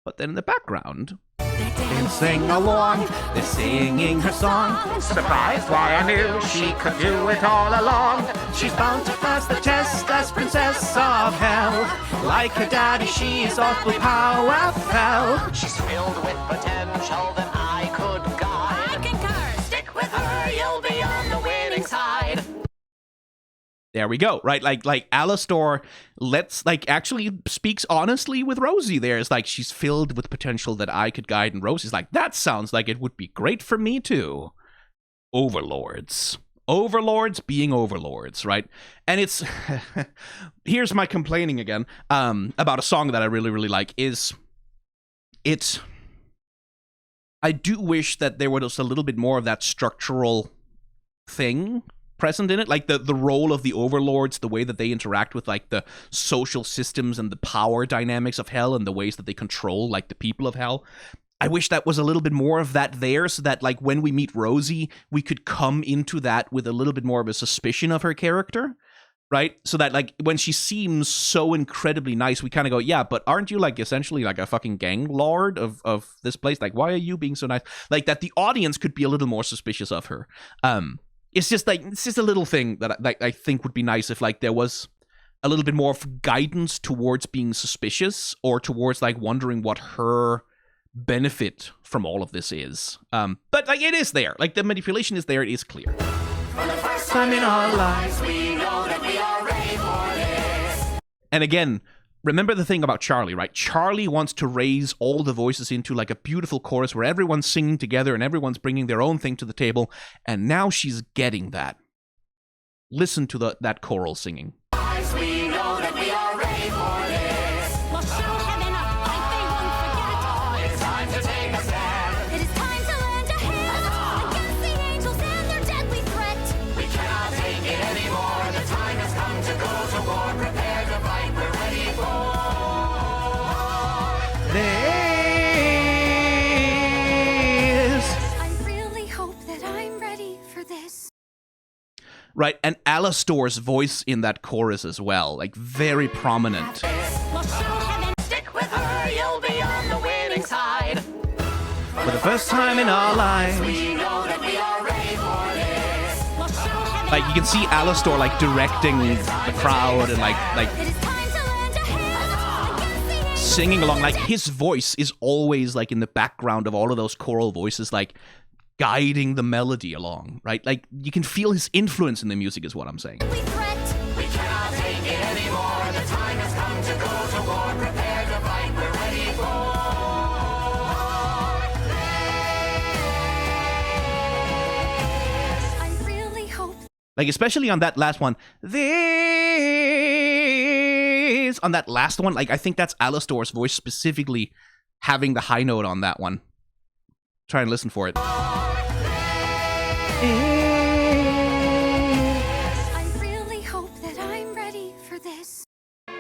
But then in the background, And sing along, they're singing her song. Surprised why I knew she could do it all along. She's bound to pass the test as Princess of Hell. Like her daddy, she's awfully powerful. She's filled with potential that I could guide. I concur. Stick with her, you'll be on the winning side. there we go, right? Like Alastor actually speaks honestly with Rosie there. It's like, she's filled with potential that I could guide, and Rosie's like, that sounds like it would be great for me too. Overlords being overlords, right? And it's here's my complaining again about a song that I really, really like is I do wish that there was a little bit more of that structural thing present in it, like the role of the overlords, the way that they interact with, like, the social systems and the power dynamics of hell and the ways that they control, like, the people of hell. I wish that was a little bit more of that there, so that, like, when we meet Rosie, we could come into that with a little bit more of a suspicion of her character, right? So that, like, when she seems so incredibly nice, we kind of go, yeah, but aren't you, like, essentially, like, a fucking gang lord of this place? Like, why are you being so nice? Like, that the audience could be a little more suspicious of her. It's just a little thing that I think would be nice if, like, there was a little bit more of guidance towards being suspicious, or towards, like, wondering what her benefit from all of this is. But, like, it is there. Like, the manipulation is there. It is clear. For the first time in our lives, we know that we are ready for this. And again, remember the thing about Charlie, right? Charlie wants to raise all the voices into, like, a beautiful chorus where everyone's singing together and everyone's bringing their own thing to the table. And now she's getting that. Listen to that choral singing. We know that we are ready for this. We'll show heaven a fight they won't forget. It's time to take a stand. It is time to lend a hand against the angels and their deadly threat. We cannot take it anymore. The time has come to go to war. Prepare to fight. We're ready for this. I really hope that I'm ready for this. Right, and Alastor's voice in that chorus as well, like, very prominent. We'll show heaven. Stick with her. You'll be on the winning side. For the first time in our lives. We know that we are ready for this. We'll show heaven. Like, you can see Alastor, like, directing the crowd and, like It is time to lend a hand against the angels. singing along. Like, his voice is always, like, in the background of all of those choral voices, like, guiding the melody along, right? Like, you can feel his influence in the music is what I'm saying. We threat. We cannot take it anymore. The time has come to go to war. Prepare to fight. We're ready for this. I really hope Like, especially on that last one. This voice on that last one, like, I think that's Alastor's voice specifically having the high note on that one. Try and listen for it. I really hope that I'm ready for this.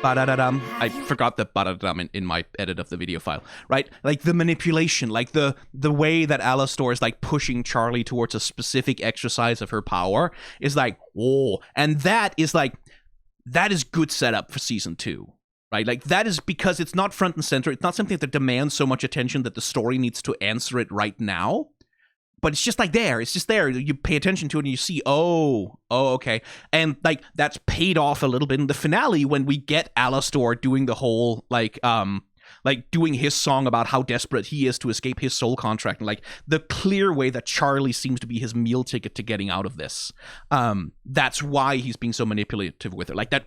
Ba-da-da-dum. I forgot the ba-da-da-dum in my edit of the video file, right? Like, the manipulation, like, the way that Alastor is, like, pushing Charlie towards a specific exercise of her power is like, whoa. And that is, like, that is good setup for season 2, right? Like, that is because it's not front and center. It's not something that demands so much attention that the story needs to answer it right now. But it's just like there. It's just there. You pay attention to it and you see, oh, okay. And like that's paid off a little bit in the finale when we get Alastor doing the whole like doing his song about how desperate he is to escape his soul contract, and like the clear way that Charlie seems to be his meal ticket to getting out of this. That's why he's being so manipulative with her. Like that.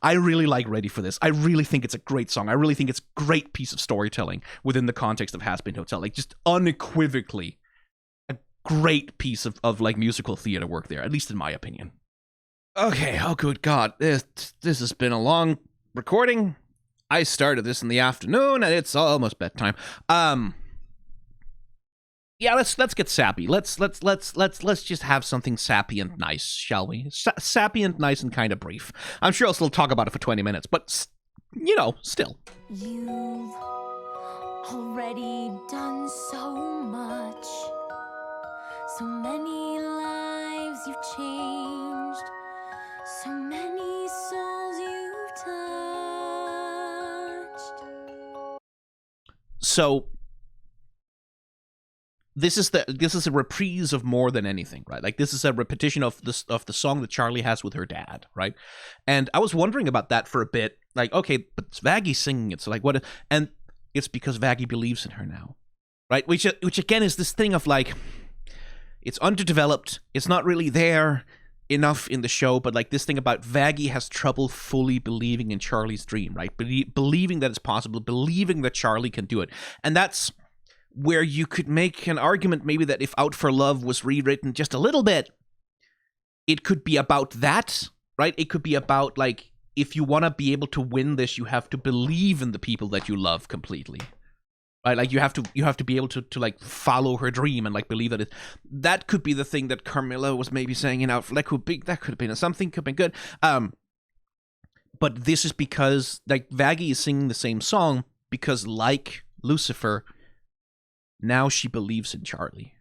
I really like Ready for This. I really think it's a great song. I really think it's a great piece of storytelling within the context of Hazbin Hotel. Like just unequivocally great piece of like musical theater work there, at least in my opinion. Okay, oh good God, this has been a long recording. I started this in the afternoon and it's almost bedtime. Yeah, let's get sappy. Let's just have something sappy and nice, shall we? Sappy and nice and kind of brief. I'm sure I'll still talk about it for 20 minutes, but you know, still. You've already done so much. So many lives you've changed, so many souls you've touched. So this is a reprise of More Than Anything, right? Like this is a repetition of the song that Charlie has with her dad, right? And I was wondering about that for a bit. Like, okay, but it's Vaggie singing it, so like what? And it's because Vaggie believes in her now, right? Which again is this thing of like, it's underdeveloped. It's not really there enough in the show, but like this thing about Vaggie has trouble fully believing in Charlie's dream, right? Believing that it's possible, believing that Charlie can do it. And that's where you could make an argument maybe that if Out for Love was rewritten just a little bit, it could be about that, right? It could be about like, if you want to be able to win this, you have to believe in the people that you love completely. Right, like you have to be able to like follow her dream and like believe that that could be the thing that Carmilla was maybe saying in Out. That could have been something, could have been good. But this is because like Vaggie is singing the same song because like Lucifer, now she believes in Charlie.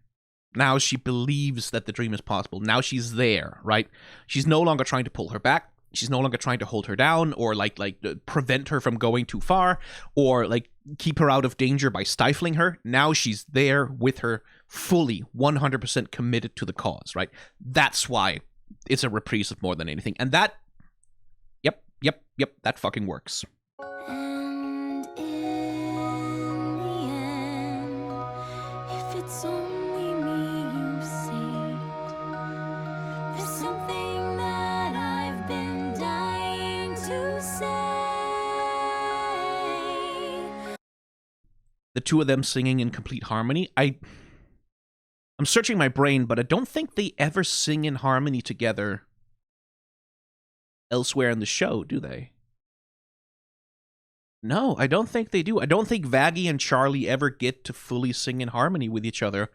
Now she believes that the dream is possible. Now she's there, right? She's no longer trying to pull her back. She's no longer trying to hold her down or like prevent her from going too far or like keep her out of danger by stifling her. Now she's there with her fully 100% committed to the cause, right? That's why it's a reprise of More Than Anything. And that, yep, that fucking works. And in the end, if it's only me you saved, there's something that I've been dying to say. The two of them singing in complete harmony. I'm searching my brain, but I don't think they ever sing in harmony together elsewhere in the show, do they? No, I don't think they do. I don't think Vaggie and Charlie ever get to fully sing in harmony with each other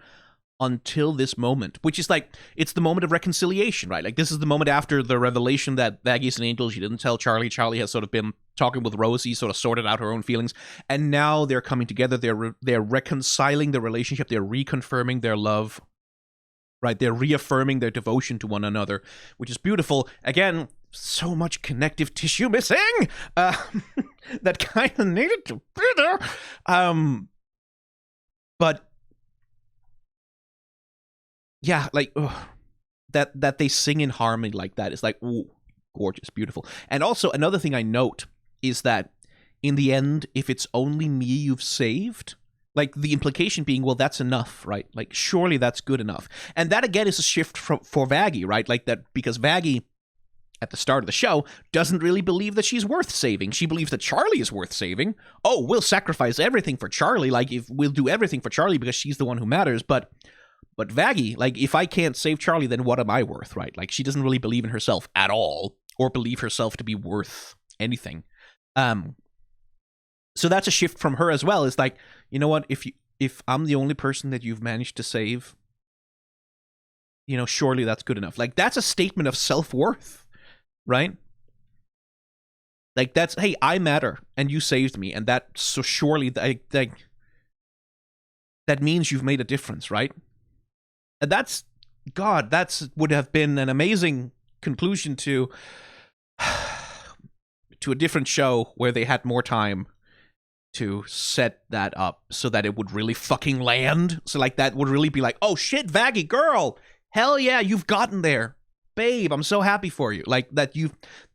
until this moment, which is like, it's the moment of reconciliation, right? Like, this is the moment after the revelation that Vaggie's an angel. She didn't tell Charlie. Charlie has sort of been talking with Rosie, sort of sorted out her own feelings, and now they're coming together. They're reconciling the relationship. They're reconfirming their love, right? They're reaffirming their devotion to one another, which is beautiful. Again, so much connective tissue missing that kind of needed to be there. But yeah, like that they sing in harmony like that is like, ooh, gorgeous, beautiful. And also another thing I note is that in the end, if it's only me you've saved, like the implication being, well, that's enough, right? Like surely that's good enough. And that again is a shift for Vaggie, right? Like that, because Vaggie at the start of the show doesn't really believe that she's worth saving. She believes that Charlie is worth saving. Oh, we'll sacrifice everything for Charlie. Like if we'll do everything for Charlie because she's the one who matters. But Vaggie, like, if I can't save Charlie, then what am I worth, right? Like, she doesn't really believe in herself at all, or believe herself to be worth anything. So that's a shift from her as well. It's like, you know what, if I'm the only person that you've managed to save, you know, surely that's good enough. Like, that's a statement of self-worth, right? Like, that's, hey, I matter, and you saved me, and that, so surely, that means you've made a difference, right? And that's, God, that's would have been an amazing conclusion to a different show where they had more time to set that up so that it would really fucking land. So, like, that would really be like, oh shit, Vaggie, girl, hell yeah, you've gotten there. Babe, I'm so happy for you. Like, that you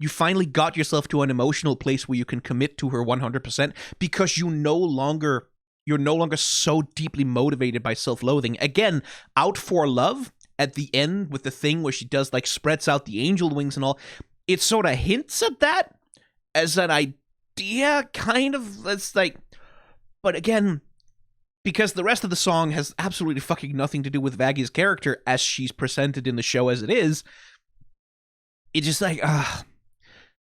finally got yourself to an emotional place where you can commit to her 100% because you're no longer so deeply motivated by self-loathing. Again, out for love at the end with the thing where she does, like, spreads out the angel wings and all. It sort of hints at that as an idea, kind of. It's like, but again, because the rest of the song has absolutely fucking nothing to do with Vaggie's character as she's presented in the show as it is, it's just like,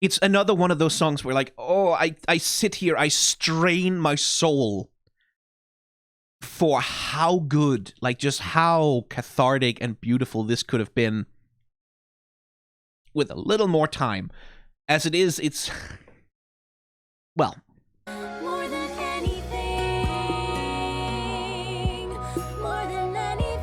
it's another one of those songs where, like, oh, I sit here, I strain my soul for how good, like, just how cathartic and beautiful this could have been with a little more time. As it is, it's, well, More than anything, more than anything,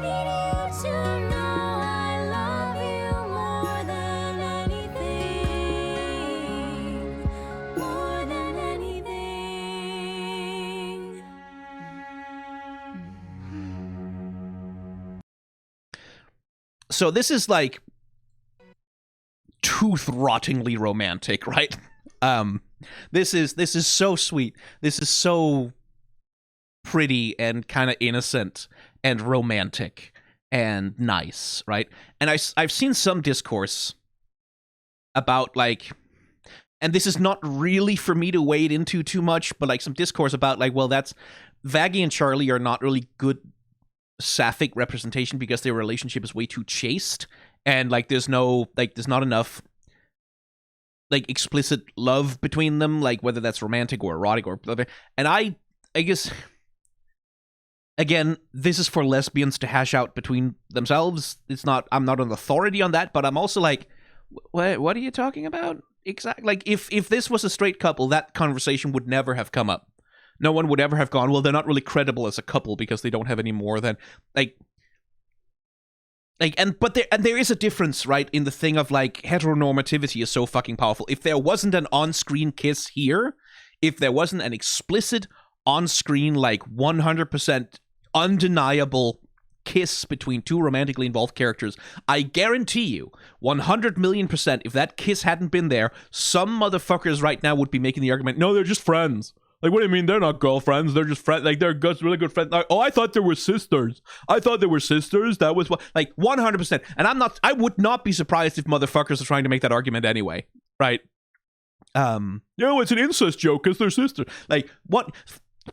need you to know I love you more than anything, more than anything. so this is like tooth-rottingly romantic, right? This is so sweet. This is so pretty and kind of innocent and romantic and nice, right? And I've seen some discourse about, like, and this is not really for me to wade into too much, but, like, some discourse about, like, well, that's Vaggie and Charlie are not really good sapphic representation because their relationship is way too chaste, and, like, there's not enough, like, explicit love between them, like, whether that's romantic or erotic or blah, blah. And I guess, again, this is for lesbians to hash out between themselves. I'm not an authority on that, but I'm also like, what are you talking about exactly? Like, if this was a straight couple, that conversation would never have come up. No one would ever have gone, well, they're not really credible as a couple because they don't have any more than, but there is a difference, right, in the thing of, like, heteronormativity is so fucking powerful. If there wasn't an on-screen kiss here, if there wasn't an explicit on-screen, like, 100% undeniable kiss between two romantically involved characters, I guarantee you, 100 million%, if that kiss hadn't been there, some motherfuckers right now would be making the argument, no, they're just friends. Like, what do you mean? They're not girlfriends. They're just friends. Like, they're really good friends. Like, oh, I thought they were sisters. That was what, like, 100%. And I would not be surprised if motherfuckers are trying to make that argument anyway. Right? It's an incest joke because they're sisters. Like, what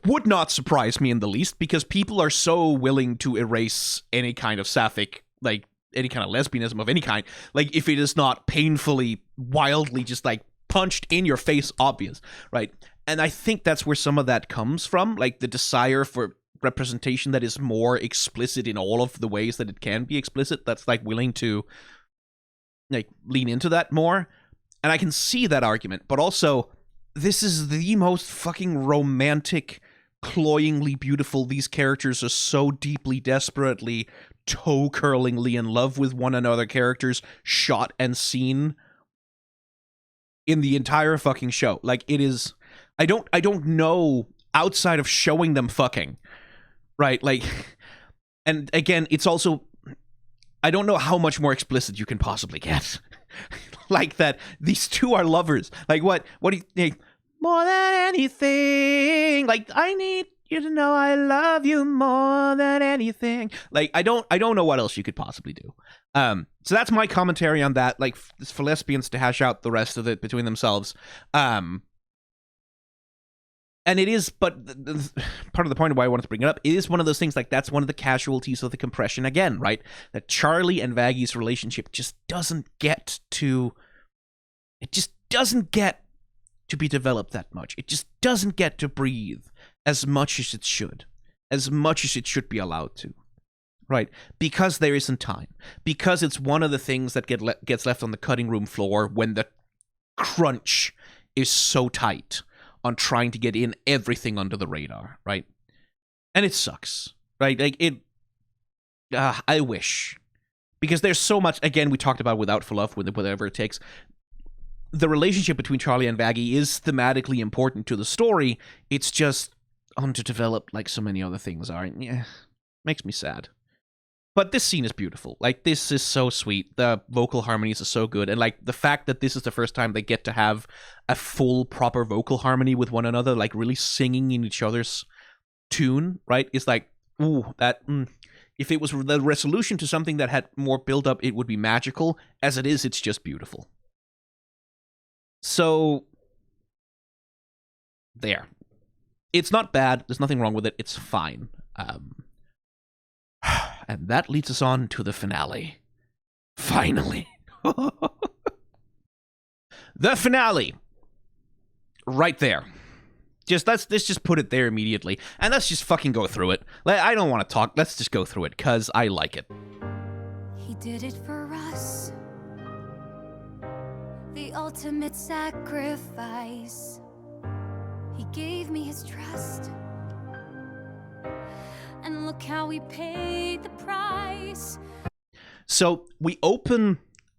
would not surprise me in the least, because people are so willing to erase any kind of sapphic, like, any kind of lesbianism of any kind. Like, if it is not painfully, wildly, just, like, punched in your face obvious. Right? And I think that's where some of that comes from, like, the desire for representation that is more explicit in all of the ways that it can be explicit, that's, like, willing to, like, lean into that more. And I can see that argument, but also, this is the most fucking romantic, cloyingly beautiful. These characters are so deeply, desperately, toe-curlingly in love with one another characters, shot and seen in the entire fucking show. Like, it is... I don't know, outside of showing them fucking, right? Like, and again, it's also, I don't know how much more explicit you can possibly get. Like, that these two are lovers. Like, what do you think? More than anything. Like, I need you to know I love you more than anything. Like, I don't know what else you could possibly do. So that's my commentary on that. Like, it's for lesbians to hash out the rest of it between themselves. And it is, but part of the point of why I wanted to bring it up, it is one of those things, like, that's one of the casualties of the compression again, right? That Charlie and Vaggie's relationship just doesn't get to It just doesn't get to be developed that much. It just doesn't get to breathe as much as it should be allowed to, right? Because there isn't time. Because it's one of the things that gets left on the cutting room floor when the crunch is so tight on trying to get in everything under the radar, right? And it sucks, right? Like, I wish. Because there's so much, again, we talked about Without for Love, with whatever it takes. The relationship between Charlie and Vaggie is thematically important to the story. It's just underdeveloped like so many other things are. Yeah, makes me sad. But this scene is beautiful. Like, this is so sweet. The vocal harmonies are so good. And, like, the fact that this is the first time they get to have a full, proper vocal harmony with one another, like, really singing in each other's tune, right? Is like, ooh, that... If it was the resolution to something that had more build-up, it would be magical. As it is, it's just beautiful. So... there. It's not bad. There's nothing wrong with it. It's fine. And that leads us on to the finale. Finally. The finale. Right there. Let's just put it there immediately. And let's just fucking go through it. I don't want to talk. Let's just go through it, because I like it. He did it for us. The ultimate sacrifice. He gave me his trust. And look how we paid the price. So we open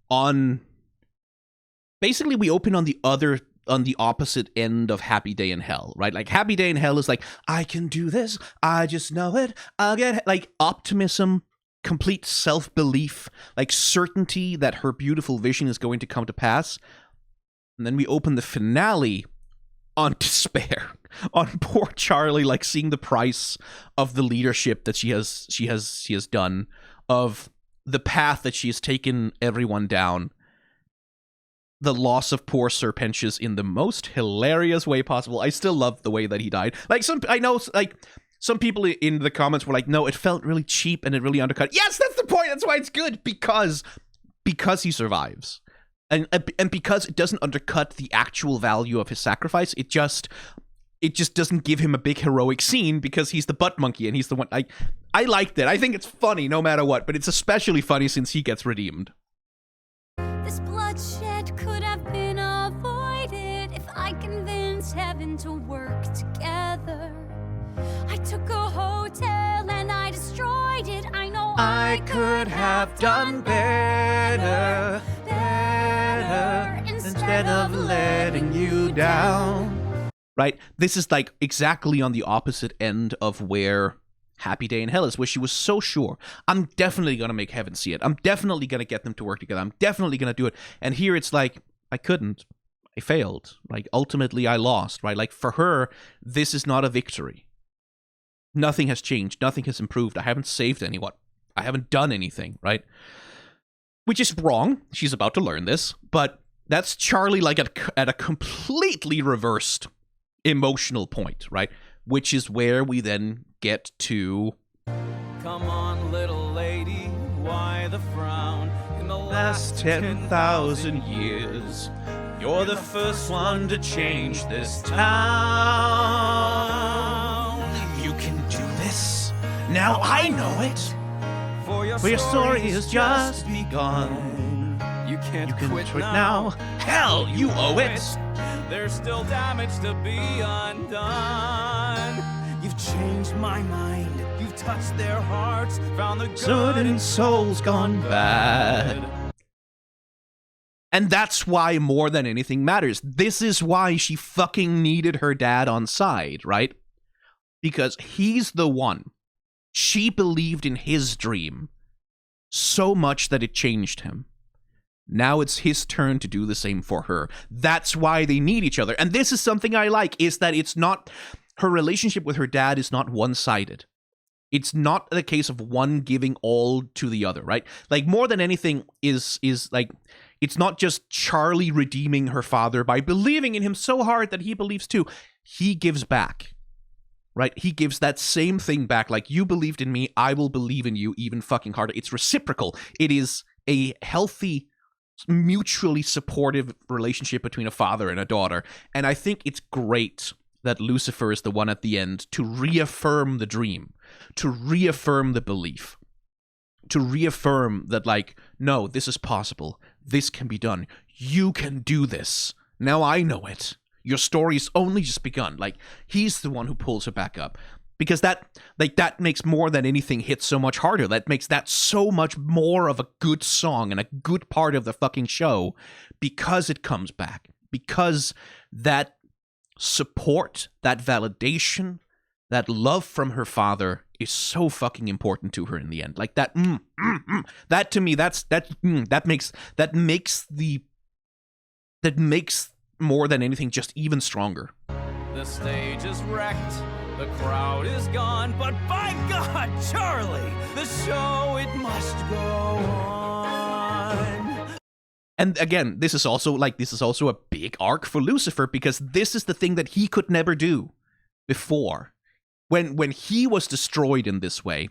on... Basically, we open on the opposite end of Happy Day in Hell, right? Like, Happy Day in Hell is like, I can do this, I just know it, I'll get it. Like, optimism, complete self-belief, like certainty that her beautiful vision is going to come to pass. And then we open the finale on despair, on poor Charlie, like, seeing the price of the leadership that she has done, of the path that she has taken everyone down. The loss of poor Sir Pentious in the most hilarious way possible. I still love the way that he died. Like, some people in the comments were like, no, it felt really cheap and it really undercut. Yes, that's the point. That's why it's good, because he survives. And because it doesn't undercut the actual value of his sacrifice, it just doesn't give him a big heroic scene, because he's the butt monkey and he's the one. I liked it. I think it's funny no matter what, but it's especially funny since he gets redeemed. This bloodshed could have been avoided if I convinced heaven to work together. I took a hotel and I destroyed it. I know I could have done better, instead of letting you down. Right? This is like exactly on the opposite end of where Happy Day in Hell is, where she was so sure, I'm definitely going to make heaven see it. I'm definitely going to get them to work together. I'm definitely going to do it. And here it's like, I couldn't. I failed. Like, ultimately I lost, right? Like, for her, this is not a victory. Nothing has changed. Nothing has improved. I haven't saved anyone. I haven't done anything, right? Which is wrong. She's about to learn this. But that's Charlie, like, at a completely reversed emotional point, right? Which is where we then get to... Come on, little lady, why the frown? In the last 10,000 years, you're the first one to change this town. You can do this. Now I know it. For your story has just begun. You can't quit quit now. Hell, you owe it. There's still damage to be undone. You've changed my mind. You've touched their hearts. Found the good Certain souls gone bad. And that's why more than anything matters. This is why she fucking needed her dad on side, right? Because he's the one. She believed in his dream so much that it changed him. Now it's his turn to do the same for her. That's why they need each other. And this is something I like, is that it's not... Her relationship with her dad is not one-sided. It's not the case of one giving all to the other, right? Like, more than anything is like... It's not just Charlie redeeming her father by believing in him so hard that he believes too. He gives back, right? He gives that same thing back. Like, you believed in me, I will believe in you even fucking harder. It's reciprocal. It is a healthy mutually supportive relationship between a father and a daughter. And I think it's great that Lucifer is the one at the end to reaffirm the dream, to reaffirm the belief, to reaffirm that, like, no, this is possible. This can be done. You can do this. Now I know it. Your story's only just begun. Like, he's the one who pulls her back up. Because that makes more than anything hit so much harder. That makes that so much more of a good song and a good part of the fucking show because it comes back. Because that support, that validation, that love from her father is so fucking important to her in the end. Like that, that to me, that makes more than anything just even stronger. The stage is wrecked, the crowd is gone, but by God, Charlie, the show, it must go on. And again, this is also a big arc for Lucifer, because this is the thing that he could never do before. When he was destroyed in this way,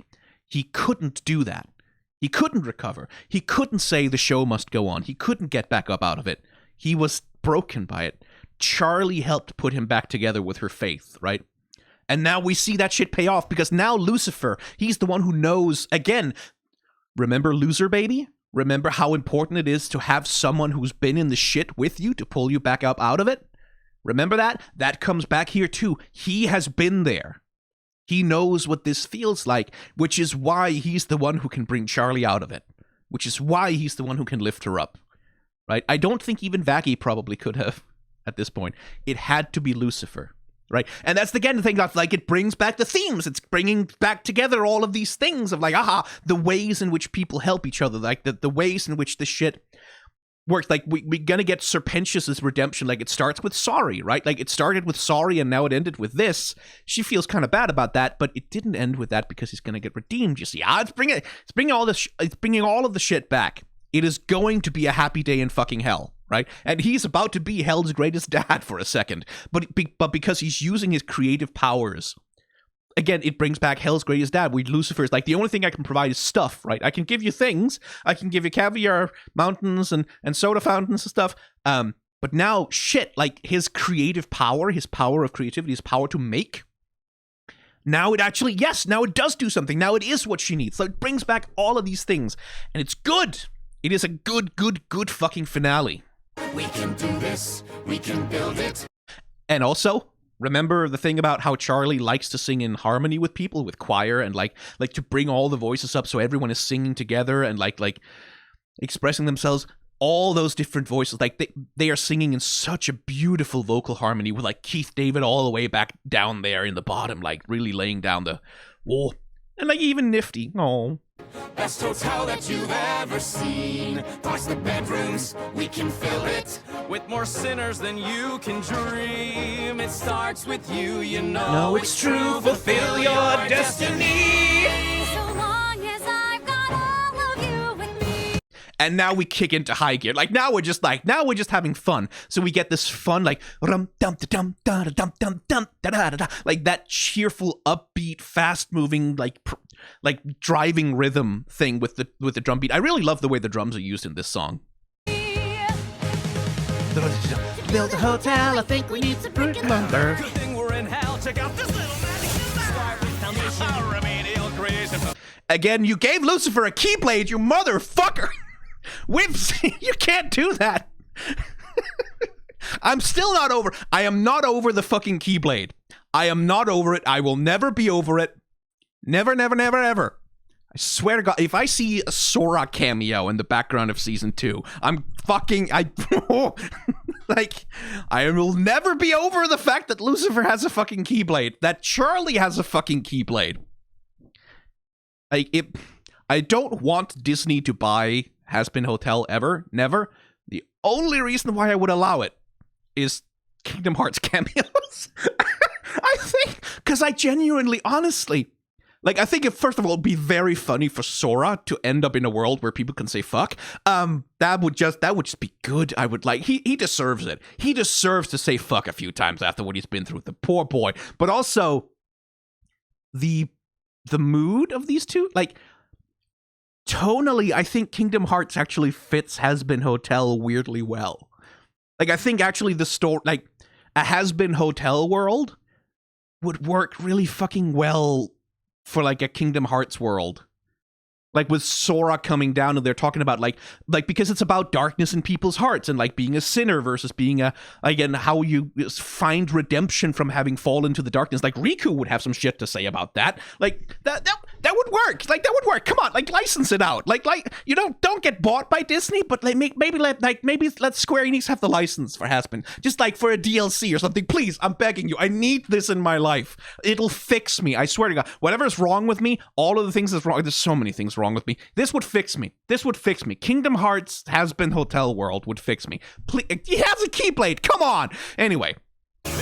he couldn't do that. He couldn't recover. He couldn't say the show must go on. He couldn't get back up out of it. He was broken by it. Charlie helped put him back together with her faith, right? And now we see that shit pay off, because now Lucifer, he's the one who knows, again, remember Loser Baby? Remember how important it is to have someone who's been in the shit with you to pull you back up out of it? Remember that? That comes back here too. He has been there. He knows what this feels like, which is why he's the one who can bring Charlie out of it. Which is why he's the one who can lift her up. Right? I don't think even Vaggie probably could have at this point. It had to be Lucifer. Right? And that's again the thing that's like, it brings back the themes. It's bringing back together all of these things of like, the ways in which people help each other, like the ways in which this shit works. Like we're gonna get Serpentious's redemption. Like it starts with sorry, right? Like it started with sorry and now it ended with this. She feels kind of bad about that, but it didn't end with that because he's gonna get redeemed. You see, it's bringing all of the shit back. It is going to be a happy day in fucking hell. Right? And he's about to be hell's greatest dad for a second. But because he's using his creative powers, again, it brings back hell's greatest dad. Lucifer is like, the only thing I can provide is stuff, right? I can give you things. I can give you caviar mountains and soda fountains and stuff. But now, shit, like his creative power, his power of creativity, his power to make, now it actually, yes, now it does do something. Now it is what she needs. So it brings back all of these things. And it's good. It is a good fucking finale. We can do this. We can build it. And also, remember the thing about how Charlie likes to sing in harmony with people, with choir, and like to bring all the voices up so everyone is singing together and like expressing themselves. All those different voices, like they are singing in such a beautiful vocal harmony with like Keith David all the way back down there in the bottom, like really laying down the whoa, and like even Nifty. Oh. Best hotel that you've ever seen. Twice the bedrooms, we can fill it with more sinners than you can dream. It starts with you, you know. No, it's true, fulfill your destiny. So long as I've got all of you with me. And now we kick into high gear. Like now we're just having fun. So we get this fun like rum dum dum dum dum dum dum da da da, like that cheerful, upbeat, fast-moving like driving rhythm thing with the drum beat. I really love the way the drums are used in this song. Build a hotel, I think we need to brick and mortar. Good thing we're in hell. Check out this little foundation. Remedial creation. Again, you gave Lucifer a keyblade, you motherfucker. Whips, you can't do that. I'm still not over. I am not over the fucking keyblade. I am not over it. I will never be over it. Never, never, never, ever. I swear to God, if I see a Sora cameo in the background of season 2, like, I will never be over the fact that Lucifer has a fucking keyblade, that Charlie has a fucking keyblade. Like, I don't want Disney to buy Hazbin Hotel ever, never. The only reason why I would allow it is Kingdom Hearts cameos. I think, because I genuinely, honestly, like, I think first of all, it'd be very funny for Sora to end up in a world where people can say fuck. That would just be good. I would like, he deserves it. He deserves to say fuck a few times after what he's been through. The poor boy. But also, the mood of these two, like, tonally, I think Kingdom Hearts actually fits Hazbin Hotel weirdly well. Like, I think actually the story, like, a Hazbin Hotel world would work really fucking well for, like, a Kingdom Hearts world. Like, with Sora coming down and they're talking about, like, because it's about darkness in people's hearts and, like, being a sinner versus being again, how you find redemption from having fallen to the darkness. Like, Riku would have some shit to say about that. Like, that would work. Like, that would work. Come on, like, license it out. Like, you know, don't get bought by Disney, but like, maybe let Square Enix have the license for Hazbin. Just, like, for a DLC or something. Please, I'm begging you. I need this in my life. It'll fix me. I swear to God. Whatever's wrong with me, all of the things that's wrong, there's so many things wrong with me. This would fix me. This would fix me. Kingdom Hearts Hazbin Hotel world would fix me. Please, he has a Keyblade. Come on. Anyway. No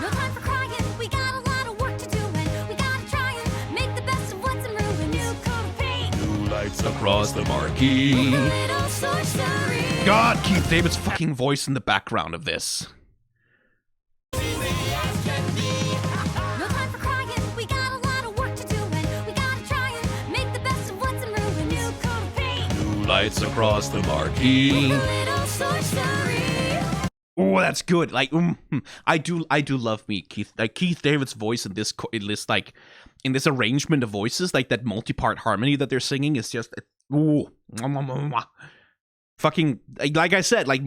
time for crying. We got a lot of work to do, and we gotta try and make the best of what's in ruin. New coat of paint. New lights across the marquee. Little sorcery. God, Keith David's fucking voice in the background of this. No time for crying. We got a lot of work to do, and we gotta try and make the best of what's in ruin. New coat of paint. New lights across the marquee. Little sorcery. Oh, that's good. Like, I do love me Keith. Like, Keith David's voice in this like in this arrangement of voices, like that multi-part harmony that they're singing is just ooh. Fucking, like I said, like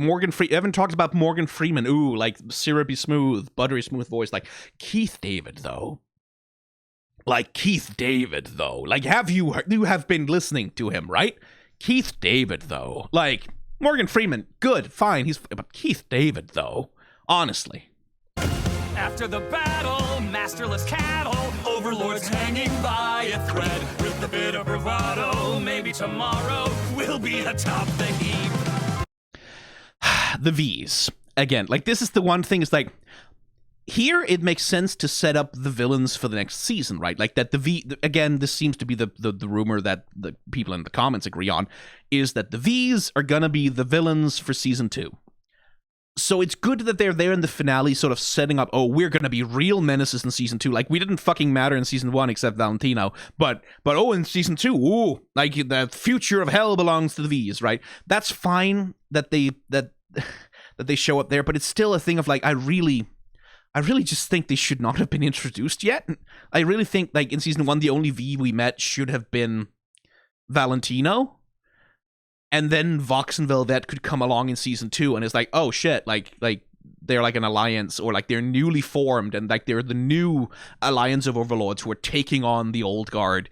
Evan talks about Morgan Freeman. Ooh, like syrupy smooth, buttery smooth voice. Like Keith David though. Like you have been listening to him, right? Keith David though. Like Morgan Freeman, good, fine. But Keith David though, honestly. After the battle, masterless cattle, overlords hanging by a thread. With a bit of bravado, maybe tomorrow we'll be atop the heap. The V's. Again, like this is the one thing, is like, here it makes sense to set up the villains for the next season, right? Like that again, this seems to be the rumor that the people in the comments agree on, is that the V's are gonna be the villains for season 2. So it's good that they're there in the finale, sort of setting up, oh, we're going to be real menaces in season 2. Like, we didn't fucking matter in season 1 except Valentino. But oh, in season 2, ooh, like, the future of hell belongs to the V's, right? That's fine that they show up there, but it's still a thing of, like, I really just think they should not have been introduced yet. I really think, like, in season 1, the only V we met should have been Valentino. And then Vox and Velvet could come along in season 2, and it's like, oh shit, like they're like an alliance, or like they're newly formed, and like they're the new alliance of overlords who are taking on the old guard,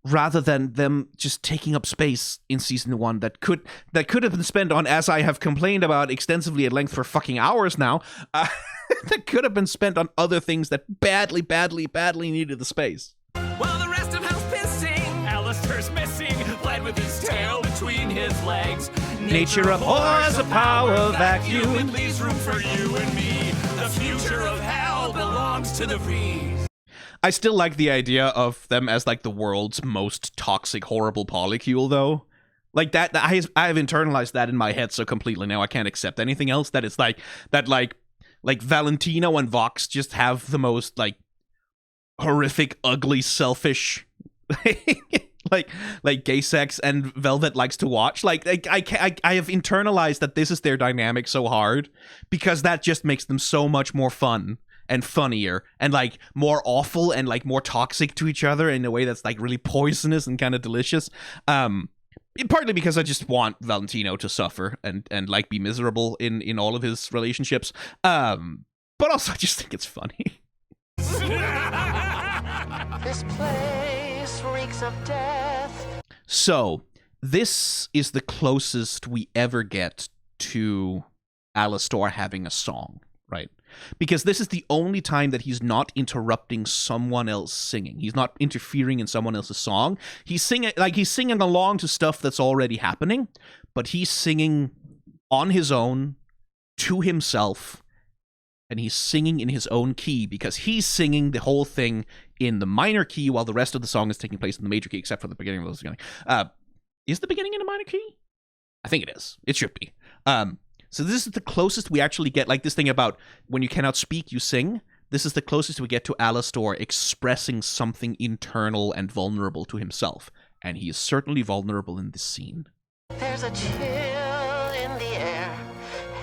rather than them just taking up space in season 1 that could have been spent on, as I have complained about extensively at length for fucking hours now, that could have been spent on other things that badly needed the space. Well, the rest of hell's pissing. Alistair's missing, bled with his tail between his legs. Nature abhors a power vacuum. It leaves room for you and me. The future of hell belongs to the V's. I still like the idea of them as like the world's most toxic, horrible polycule, though. Like that I have internalized that in my head so completely now I can't accept anything else. That it's like that, like Valentino and Vox just have the most like horrific, ugly, selfish, like gay sex, and Velvet likes to watch. Like I have internalized that this is their dynamic so hard because that just makes them so much more fun and funnier and like more awful and like more toxic to each other in a way that's like really poisonous and kind of delicious. Partly because I just want Valentino to suffer and like be miserable in all of his relationships. But also I just think it's funny. This place reeks of death. So, this is the closest we ever get to Alastor having a song, right? Because this is the only time that he's not interrupting someone else singing. He's not interfering in someone else's song. He's singing along to stuff that's already happening, but he's singing on his own to himself. And he's singing in his own key because he's singing the whole thing in the minor key while the rest of the song is taking place in the major key, except for the beginning of the beginning. Is the beginning in a minor key? I think it is. It should be. So this is the closest we actually get, like this thing about when you cannot speak, you sing. this is the closest we get to Alastor expressing something internal and vulnerable to himself. And he is certainly vulnerable in this scene. There's a chill in the air,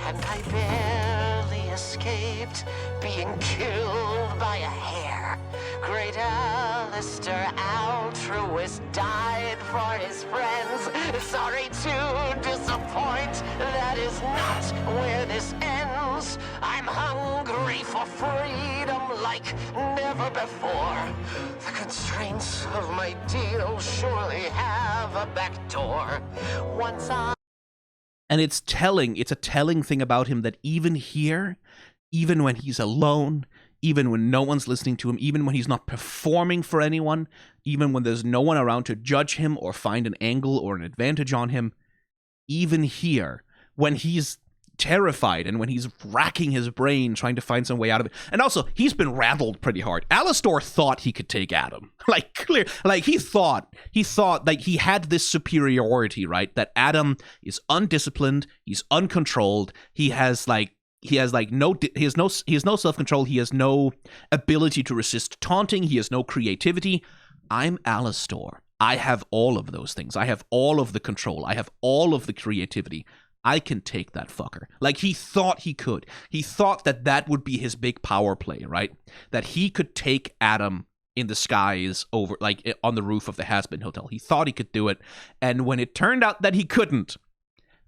and I barely escaped being killed by a hair. Great Alistair, altruist, died for his friends. Sorry to disappoint, that is not where this ends. I'm hungry for freedom like never before. The constraints of my deal surely have a back door. Once I... And it's a telling thing about him that even here, even when he's alone, even when no one's listening to him, even when he's not performing for anyone, even when there's no one around to judge him or find an angle or an advantage on him, even here, when he's terrified and when he's racking his brain trying to find some way out of it. And also, he's been rattled pretty hard. Alastor thought he could take Adam. He thought like he had this superiority, right? That Adam is undisciplined, he's uncontrolled, he has no self-control, he has no ability to resist taunting, he has no creativity. I'm Alastor. I have all of those things. I have all of the control. I have all of the creativity. I can take that fucker. Like, he thought he could. He thought that would be his big power play, right? That he could take Adam in the skies over, like, on the roof of the Hazbin Hotel. He thought he could do it. And when it turned out that he couldn't,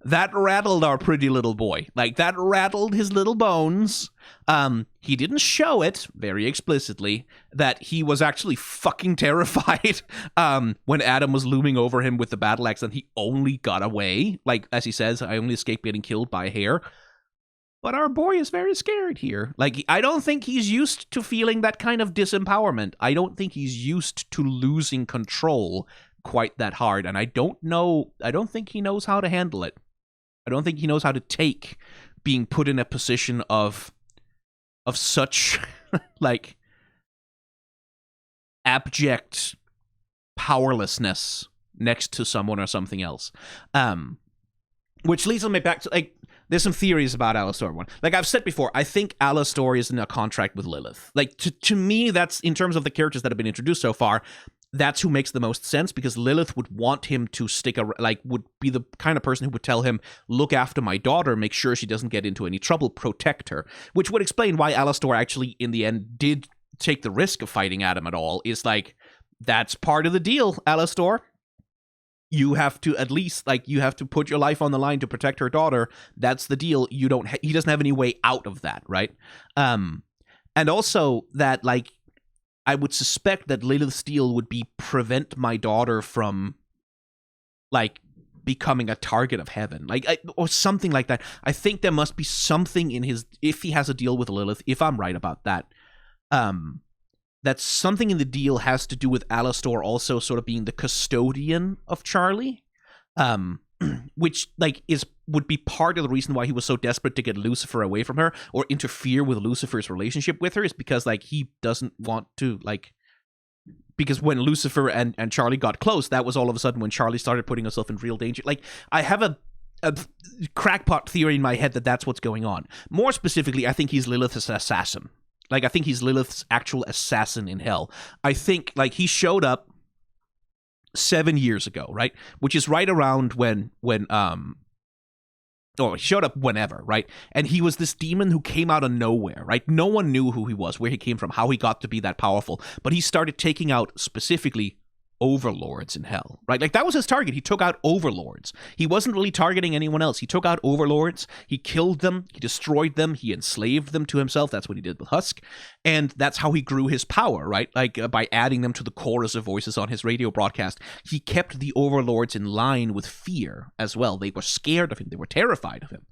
that rattled our pretty little boy. Like, that rattled his little bones. He didn't show it very explicitly that he was actually fucking terrified when Adam was looming over him with the battle axe and he only got away. Like, as he says, I only escaped getting killed by a hair. But our boy is very scared here. Like, I don't think he's used to feeling that kind of disempowerment. I don't think he's used to losing control quite that hard. And I don't think he knows how to handle it. I don't think he knows how to take being put in a position of such, like, abject powerlessness next to someone or something else. Which leads me back to, like, there's some theories about Alastor. One, like I've said before, I think Alastor is in a contract with Lilith. Like, to me, that's, in terms of the characters that have been introduced so far, that's who makes the most sense, because Lilith would want him to would be the kind of person who would tell him, look after my daughter, make sure she doesn't get into any trouble, protect her, which would explain why Alastor actually, in the end, did take the risk of fighting Adam at all. Is like, that's part of the deal, Alastor. You have to at least, like, you have to put your life on the line to protect her daughter. That's the deal. He doesn't have any way out of that, right? And also that, like, I would suspect that Lilith's deal would be prevent my daughter from, like, becoming a target of heaven, like, or something like that. I think there must be something in his, if he has a deal with Lilith, if I'm right about that, that something in the deal has to do with Alastor also sort of being the custodian of Charlie, which, like, would be part of the reason why he was so desperate to get Lucifer away from her or interfere with Lucifer's relationship with her, is because, like, he doesn't want to, like, because when Lucifer and Charlie got close, that was all of a sudden when Charlie started putting herself in real danger. Like, I have a crackpot theory in my head that that's what's going on. More specifically, I think he's Lilith's assassin. Like, I think he's Lilith's actual assassin in hell. I think, like, he showed up 7 years ago, right? Which is right around when he showed up whenever, right? And he was this demon who came out of nowhere, right? No one knew who he was, where he came from, how he got to be that powerful. But he started taking out specifically overlords in hell, right? Like, that was his target. He took out overlords. He wasn't really targeting anyone else. He took out overlords. He killed them. He destroyed them. He enslaved them to himself. That's what he did with Husk. And that's how he grew his power, right? Like, by adding them to the chorus of voices on his radio broadcast. He kept the overlords in line with fear as well. They were scared of him. They were terrified of him.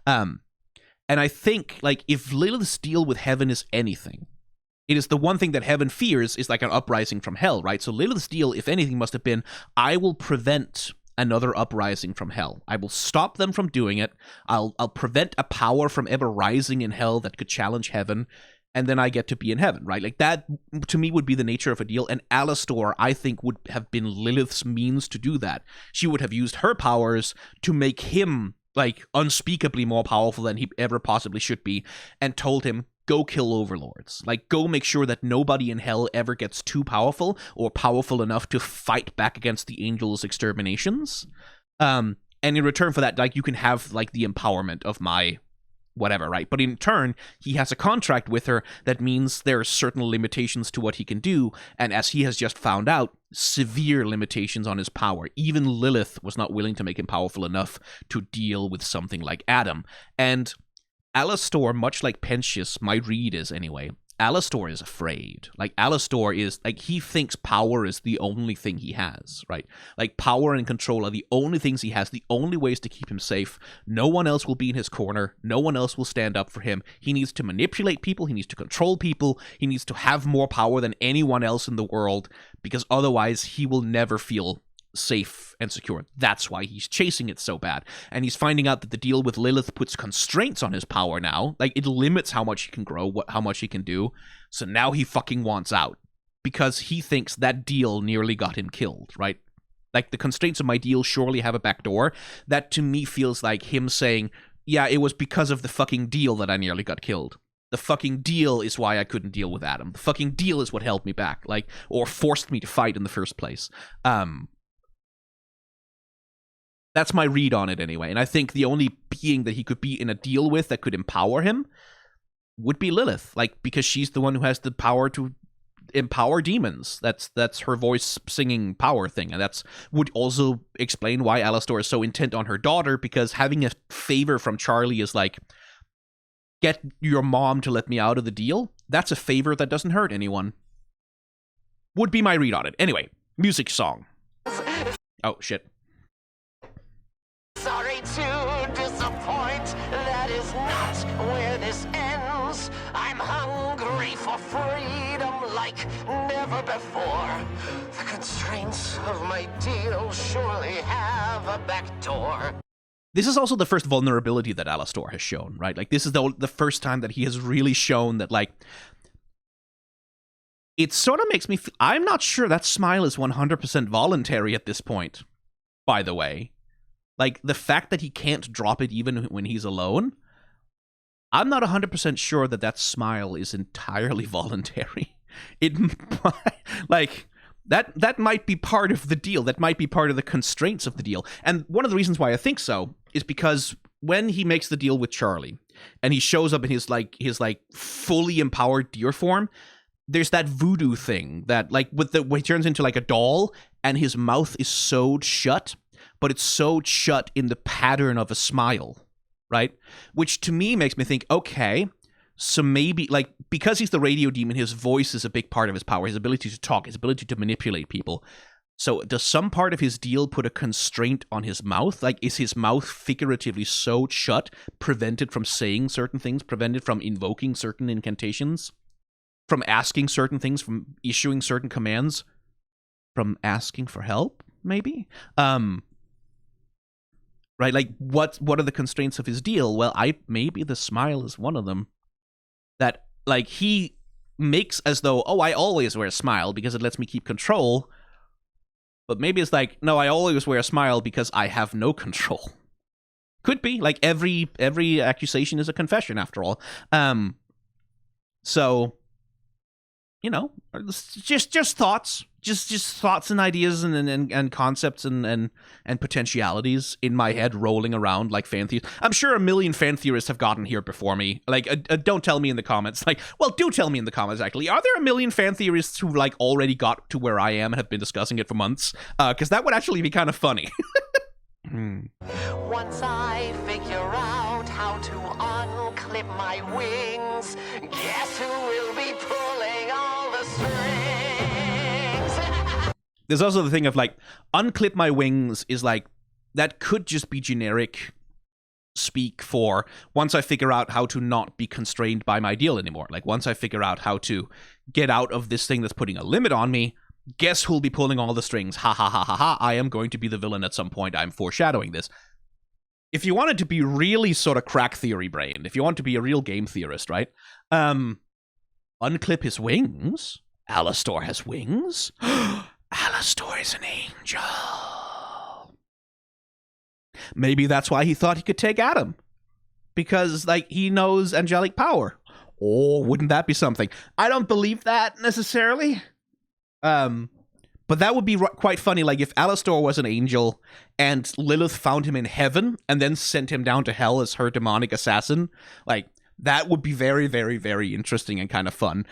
And I think, like, if Lilith's deal with heaven is anything, it is the one thing that heaven fears is, like, an uprising from hell, right? So Lilith's deal, if anything, must have been, I will prevent another uprising from hell. I will stop them from doing it. I'll prevent a power from ever rising in hell that could challenge heaven, and then I get to be in heaven, right? Like, that, to me, would be the nature of a deal, and Alastor, I think, would have been Lilith's means to do that. She would have used her powers to make him, like, unspeakably more powerful than he ever possibly should be, and told him, go kill overlords. Like, go make sure that nobody in hell ever gets too powerful or powerful enough to fight back against the angels' exterminations. And in return for that, like, you can have, like, the empowerment of my whatever, right? But in turn, he has a contract with her that means there are certain limitations to what he can do, and as he has just found out, severe limitations on his power. Even Lilith was not willing to make him powerful enough to deal with something like Adam. And Alastor, much like Pensius, my read is anyway, Alastor is afraid. Like, Alastor is, like, he thinks power is the only thing he has, right? Like, power and control are the only things he has, the only ways to keep him safe. No one else will be in his corner. No one else will stand up for him. He needs to manipulate people. He needs to control people. He needs to have more power than anyone else in the world, because otherwise he will never feel safe and secure. That's why he's chasing it so bad. And he's finding out that the deal with Lilith puts constraints on his power now. Like, it limits how much he can grow, how much he can do. So now he fucking wants out because he thinks that deal nearly got him killed, right? Like, the constraints of my deal surely have a backdoor. That to me feels like him saying, yeah, it was because of the fucking deal that I nearly got killed. The fucking deal is why I couldn't deal with Adam. The fucking deal is what held me back, like, or forced me to fight in the first place. That's my read on it anyway. And I think the only being that he could be in a deal with that could empower him would be Lilith. Like, because she's the one who has the power to empower demons. That's her voice singing power thing. And that's would also explain why Alastor is so intent on her daughter, because having a favor from Charlie is like, get your mom to let me out of the deal. That's a favor that doesn't hurt anyone. Would be my read on it. Anyway, music song. Oh, shit. Sorry to disappoint, that is not where this ends. I'm hungry for freedom like never before. The constraints of my deal surely have a back door. This is also the first vulnerability that Alastor has shown, right? Like, this is the first time that he has really shown that, like, it sort of makes me feel, I'm not sure that smile is 100% voluntary at this point, by the way. Like, the fact that he can't drop it even when he's alone, I'm not 100% sure that smile is entirely voluntary. It, like, that might be part of the deal. That might be part of the constraints of the deal. And one of the reasons why I think so is because when he makes the deal with Charlie, and he shows up in his fully empowered deer form, there's that voodoo thing that, like, when he turns into, like, a doll, and his mouth is sewed shut, but it's sewed shut in the pattern of a smile, right? Which to me makes me think, okay, so maybe, like, because he's the radio demon, his voice is a big part of his power, his ability to talk, his ability to manipulate people. So does some part of his deal put a constraint on his mouth? Like, is his mouth figuratively sewed shut, prevented from saying certain things, prevented from invoking certain incantations, from asking certain things, from issuing certain commands, from asking for help, maybe? Right, like, what are the constraints of his deal? Well, maybe the smile is one of them. That, like, he makes as though, oh, I always wear a smile because it lets me keep control. But maybe it's like, no, I always wear a smile because I have no control. Could be. Like, every accusation is a confession, after all. So, you know, just thoughts. Just thoughts and ideas and concepts and potentialities in my head rolling around like fan theorists. I'm sure a million fan theorists have gotten here before me. Like, don't tell me in the comments. Like, well, do tell me in the comments, actually. Are there a million fan theorists who, like, already got to where I am and have been discussing it for months? Because that would actually be kind of funny. Once I figure out how to unclip my wings, guess who will be pulling all the strings? There's also the thing of, like, unclip my wings is, like, that could just be generic speak for once I figure out how to not be constrained by my deal anymore. Like, once I figure out how to get out of this thing that's putting a limit on me, guess who'll be pulling all the strings? Ha ha ha ha ha. I am going to be the villain at some point. I'm foreshadowing this. If you wanted to be really sort of crack theory brained, if you want to be a real game theorist, right? Unclip his wings? Alastor has wings? Alastor is an angel. Maybe that's why he thought he could take Adam. Because, like, he knows angelic power. Oh, wouldn't that be something? I don't believe that necessarily. But that would be quite funny, like if Alastor was an angel and Lilith found him in heaven and then sent him down to hell as her demonic assassin. Like, that would be very, very, very interesting and kind of fun.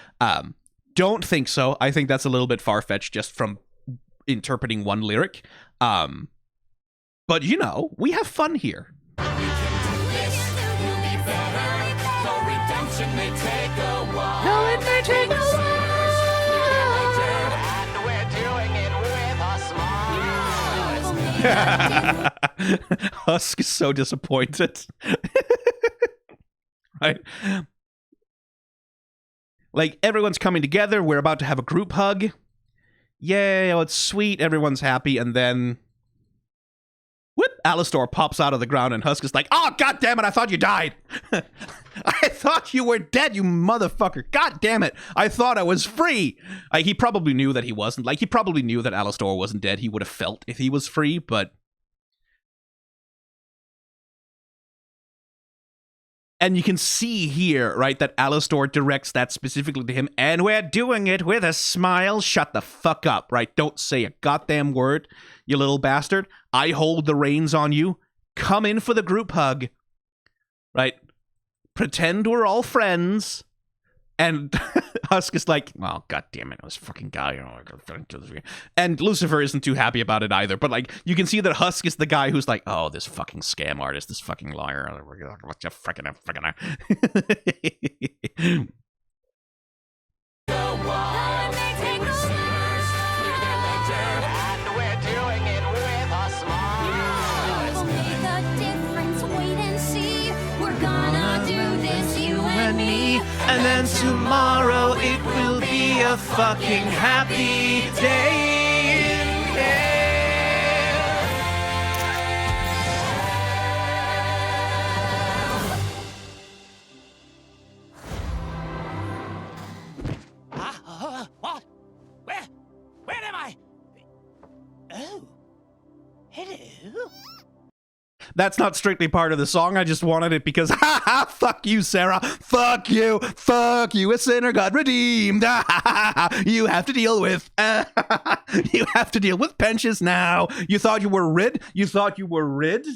Don't think so. I think that's a little bit far-fetched just from interpreting one lyric. But, you know, we have fun here. Husk is so disappointed. Right? Like, everyone's coming together. We're about to have a group hug. Yay, oh, it's sweet. Everyone's happy. And then... whoop! Alastor pops out of the ground and Husk is like, oh, god damn it, I thought you died. I thought you were dead, you motherfucker. God damn it. I thought I was free. He probably knew that he wasn't. Like, he probably knew that Alastor wasn't dead. He would have felt if he was free, but... and you can see here, right, that Alastor directs that specifically to him, and we're doing it with a smile. Shut the fuck up, right? Don't say a goddamn word, you little bastard. I hold the reins on you. Come in for the group hug, right? Pretend we're all friends. And Husk is like, oh, god damn it, this fucking guy. And Lucifer isn't too happy about it either. But, like, you can see that Husk is the guy who's like, oh, this fucking scam artist, this fucking liar. What you fucking... And then tomorrow it will be a fucking happy day in What? Where am I? Oh. Hello? That's not strictly part of the song. I just wanted it because, ha ha, fuck you, Sarah. Fuck you. Fuck you. A sinner got redeemed. You have to deal with, you have to deal with pensions now. You thought you were rid? You thought you were rid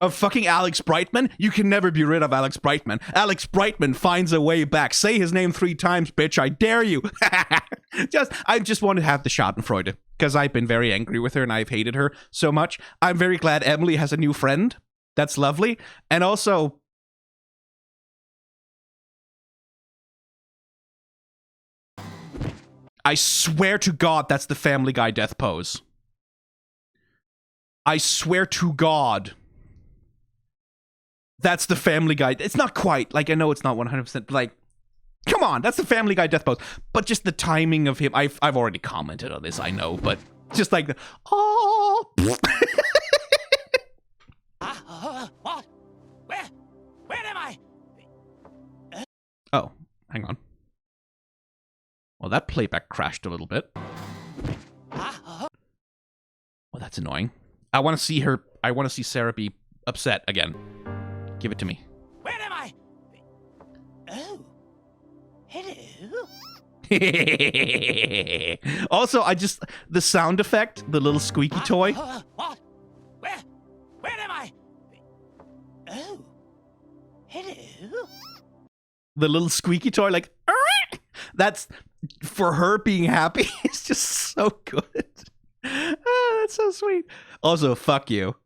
of fucking Alex Brightman? You can never be rid of Alex Brightman. Alex Brightman finds a way back. Say his name 3 times, bitch. I dare you. I just want to have the Schadenfreude. Because I've been very angry with her and I've hated her so much. I'm very glad Emily has a new friend. That's lovely. And also... I swear to God that's the Family Guy death pose. I swear to God. That's the Family Guy. It's not quite. Like, I know it's not 100%. But like, come on, that's the Family Guy death pose. But just the timing of him, I've already commented on this, I know, but just like the, oh. What? Where am I? Oh, hang on. Well, that playback crashed a little bit. Well, that's annoying. I want to see her, I want to see Sarah be upset again. Give it to me. Where am I? Oh. Hello? Also, the sound effect, the little squeaky toy. What? Where am I? Oh. Hello? The little squeaky toy, like, that's, for her being happy, it's just so good. Oh, that's so sweet. Also, fuck you.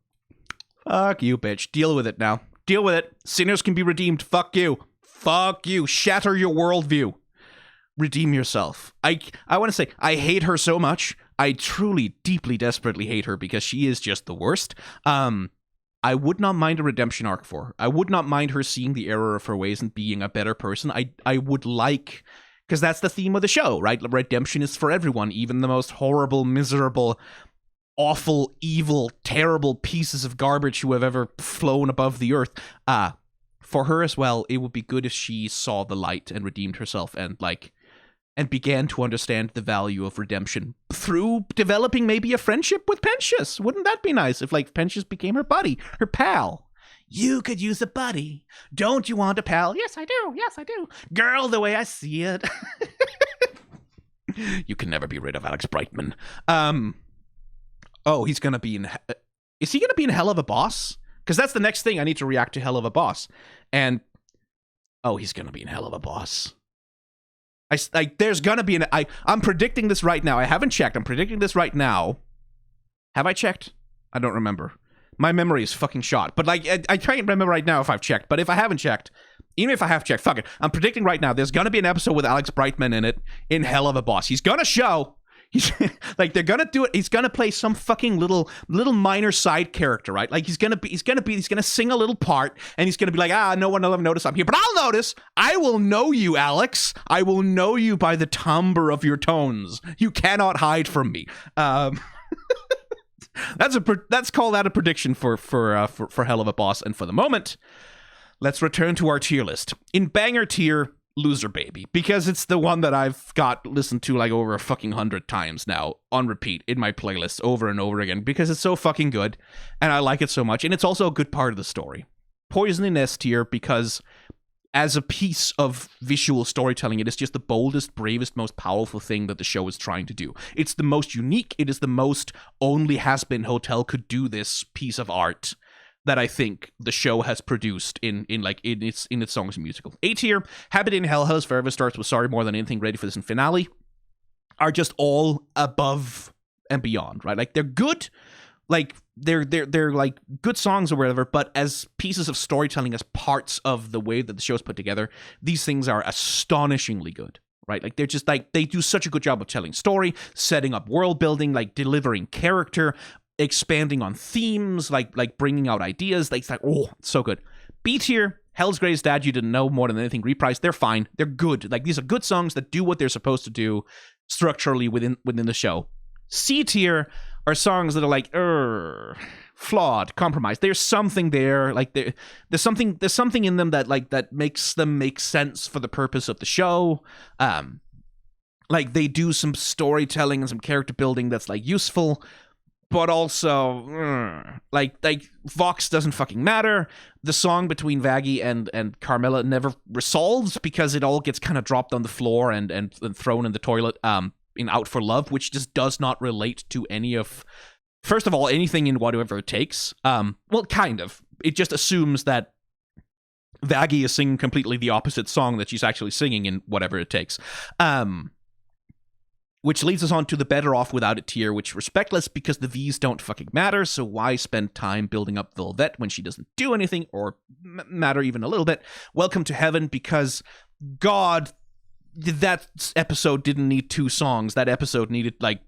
Fuck you, bitch. Deal with it now. Deal with it. Sinners can be redeemed. Fuck you. Fuck you. Shatter your worldview. Redeem yourself. I want to say, I hate her so much. I truly, deeply, desperately hate her because she is just the worst. I would not mind a redemption arc for her. I would not mind her seeing the error of her ways and being a better person. I would like, because that's the theme of the show, right? Redemption is for everyone, even the most horrible, miserable, awful, evil, terrible pieces of garbage who have ever flown above the earth. For her as well, it would be good if she saw the light and redeemed herself and began to understand the value of redemption through developing maybe a friendship with Pensius. Wouldn't that be nice if, like, Pensius became her buddy, her pal? You could use a buddy. Don't you want a pal? Yes, I do. Yes, I do. Girl, the way I see it. You can never be rid of Alex Brightman. Oh, he's gonna be in. Is he gonna be in Hell of a Boss? Because that's the next thing I need to react to. Hell of a Boss, and oh, he's gonna be in Hell of a Boss. There's gonna be an. I'm predicting this right now. I haven't checked. I'm predicting this right now. Have I checked? I don't remember. My memory is fucking shot. But like, I can't remember right now if I've checked. But if I haven't checked, even if I have checked, fuck it. I'm predicting right now. There's gonna be an episode with Alex Brightman in it. In Hell of a Boss, he's gonna show. He's like, they're gonna do it. He's gonna play some fucking little minor side character, right? Like he's gonna sing a little part, and he's gonna be like, no one will ever notice I'm here, but I'll notice. I will know you, Alex. I will know you by the timbre of your tones. You cannot hide from me. Let's call that a prediction for Hell of a Boss. And for the moment, let's return to our tier list. In banger tier, Loser Baby, because it's the one that I've got listened to like over a fucking 100 times now on repeat in my playlist over and over again because it's so fucking good and I like it so much, and it's also a good part of the story. Poison in S tier because as a piece of visual storytelling, it is just the boldest, bravest, most powerful thing that the show is trying to do. It's the most unique. It is the most only Hazbin Hotel could do this piece of art that I think the show has produced in its songs and musical. A tier, Habit in Hell, Hell's Forever Starts with Sorry More Than Anything, Ready for This, and Finale are just all above and beyond, right? Like they're good, like they're like good songs or whatever, but as pieces of storytelling, as parts of the way that the show's put together, these things are astonishingly good. Right, like they're just like, they do such a good job of telling story, setting up world building, like delivering character, expanding on themes, like bringing out ideas. Like, it's like, oh, it's so good. B tier, Hell's Greatest Dad, You Didn't Know, More Than Anything, Reprise. They're fine. They're good. Like, these are good songs that do what they're supposed to do structurally within the show. C tier are songs that are like, flawed, compromised. There's something there. Like there's something in them that makes them make sense for the purpose of the show. Like they do some storytelling and some character building that's like useful. But also, like Vox doesn't fucking matter. The song between Vaggie and Carmela never resolves because it all gets kind of dropped on the floor and thrown in the toilet in Out for Love, which just does not relate to any of, first of all, anything in Whatever It Takes. Well, kind of. It just assumes that Vaggie is singing completely the opposite song that she's actually singing in Whatever It Takes. Which leads us on to the Better Off Without It tier, which Respectless because the V's don't fucking matter, so why spend time building up Velvet when she doesn't do anything or matter even a little bit? Welcome to Heaven because, God, that episode didn't need 2 songs. That episode needed, like,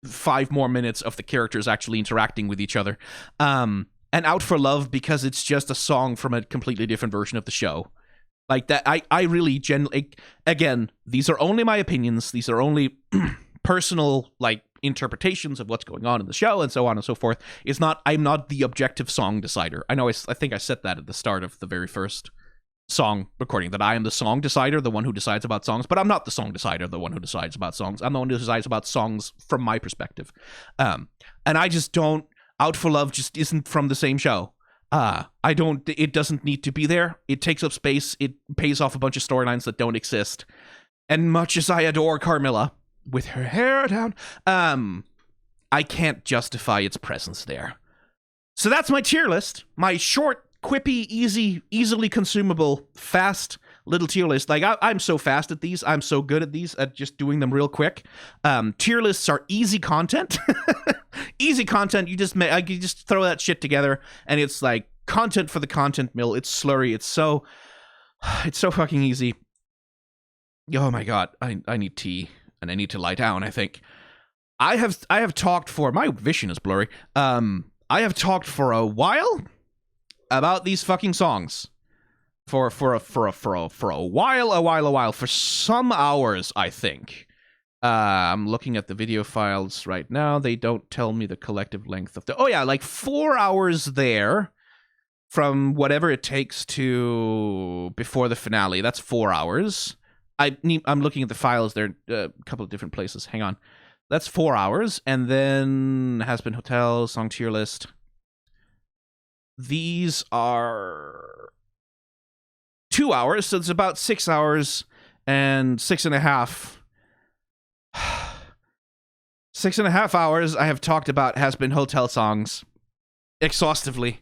5 more minutes of the characters actually interacting with each other. And Out for Love because it's just a song from a completely different version of the show. Like that, I really again, these are only my opinions. These are only personal, like, interpretations of what's going on in the show and so on and so forth. I'm not the objective song decider. I know I think I said that at the start of the very first song recording, that I am the song decider, the one who decides about songs, but I'm not the song decider, the one who decides about songs. I'm the one who decides about songs from my perspective. And I just don't, Out for Love just isn't from the same show. It doesn't need to be there. It takes up space. It pays off a bunch of storylines that don't exist. And much as I adore Carmilla, with her hair down, I can't justify its presence there. So that's my tier list. My short, quippy, easily consumable, fast little tier list. Like, I'm so fast at these. I'm so good at these, at just doing them real quick. Tier lists are easy content. Easy content. You just throw that shit together, and it's like content for the content mill. It's slurry. It's so fucking easy. Oh my god, I need tea, and I need to lie down. I think I have talked for, my vision is blurry. I have talked for a while about these fucking songs. For a while, for some hours, I think. I'm looking at the video files right now. They don't tell me the collective length of like 4 hours there from Whatever It Takes to before the finale. That's 4 hours. I'm looking at the files. There are a couple of different places. Hang on. That's 4 hours. And then Hazbin Hotel, song tier list. these are 2 hours, so it's about 6 hours and 6.5. 6.5 hours I have talked about Hazbin Hotel songs exhaustively,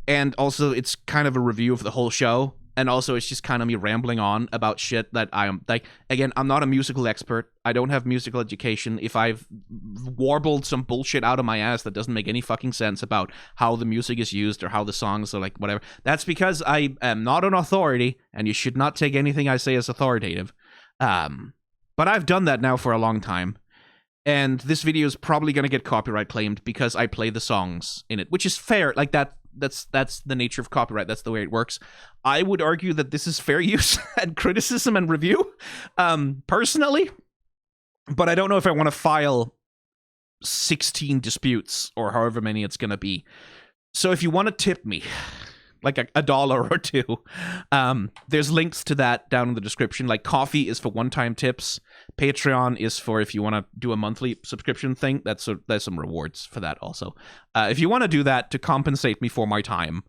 and also it's kind of a review of the whole show, and also it's just kind of me rambling on about shit that I am, like, again, I'm not a musical expert, I don't have musical education. If I've warbled some bullshit out of my ass that doesn't make any fucking sense about how the music is used or how the songs are, like, whatever, that's because I am not an authority, and you should not take anything I say as authoritative. But I've done that now for a long time. And this video is probably going to get copyright claimed because I play the songs in it, which is fair. Like, that's the nature of copyright. That's the way it works. I would argue that this is fair use and criticism and review, personally. But I don't know if I want to file 16 disputes or however many it's going to be. So if you want to tip me, like a dollar or two, there's links to that down in the description. Like, coffee is for one-time tips. Patreon is for if you want to do a monthly subscription thing. There's some rewards for that also. If you want to do that to compensate me for my time,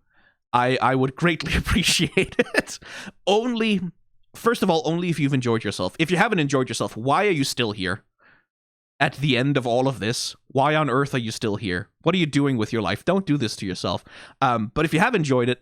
I would greatly appreciate it. First of all, only if you've enjoyed yourself. If you haven't enjoyed yourself, why are you still here? At the end of all of this, why on earth are you still here? What are you doing with your life? Don't do this to yourself. But if you have enjoyed it,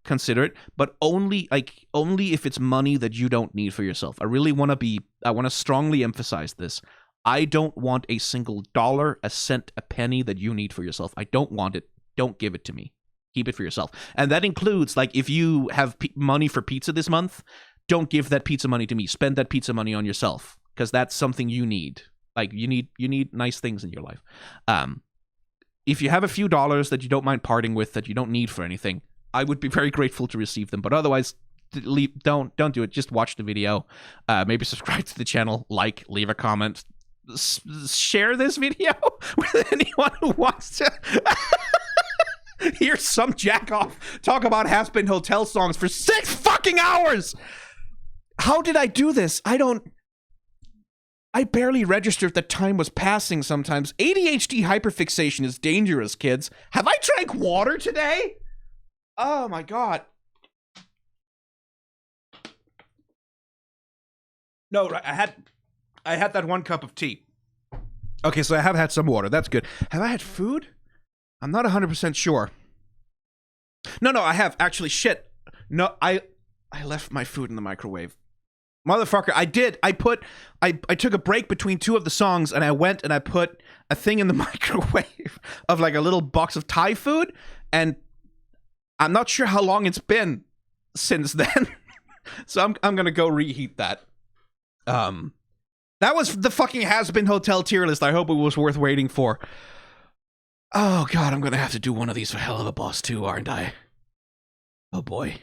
consider it. But only if it's money that you don't need for yourself. I want to strongly emphasize this. I don't want a single dollar, a cent, a penny that you need for yourself. I don't want it. Don't give it to me. Keep it for yourself. And that includes, like, if you have money for pizza this month, don't give that pizza money to me. Spend that pizza money on yourself, because that's something you need. Like, you need nice things in your life. If you have a few dollars that you don't mind parting with, that you don't need for anything, I would be very grateful to receive them. But otherwise, don't do it. Just watch the video. Maybe subscribe to the channel. Leave a comment. Share this video with anyone who wants to hear some jack-off talk about Hazbin Hotel songs for 6 fucking hours! How did I do this? I barely registered that time was passing sometimes. ADHD hyperfixation is dangerous, kids. Have I drank water today? Oh my god. No, I had that 1 cup of tea. Okay, so I have had some water. That's good. Have I had food? I'm not 100% sure. No, I have. Actually, shit. No, I left my food in the microwave. Motherfucker, I did. I took a break between 2 of the songs, and I went and I put a thing in the microwave of, like, a little box of Thai food, and I'm not sure how long it's been since then. So I'm gonna go reheat that. That was the fucking Hazbin Hotel tier list. I hope it was worth waiting for. Oh god, I'm gonna have to do one of these for Hell of a Boss too, aren't I? Oh boy.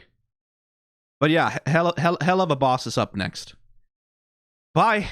But yeah, Hell of a Boss is up next. Bye.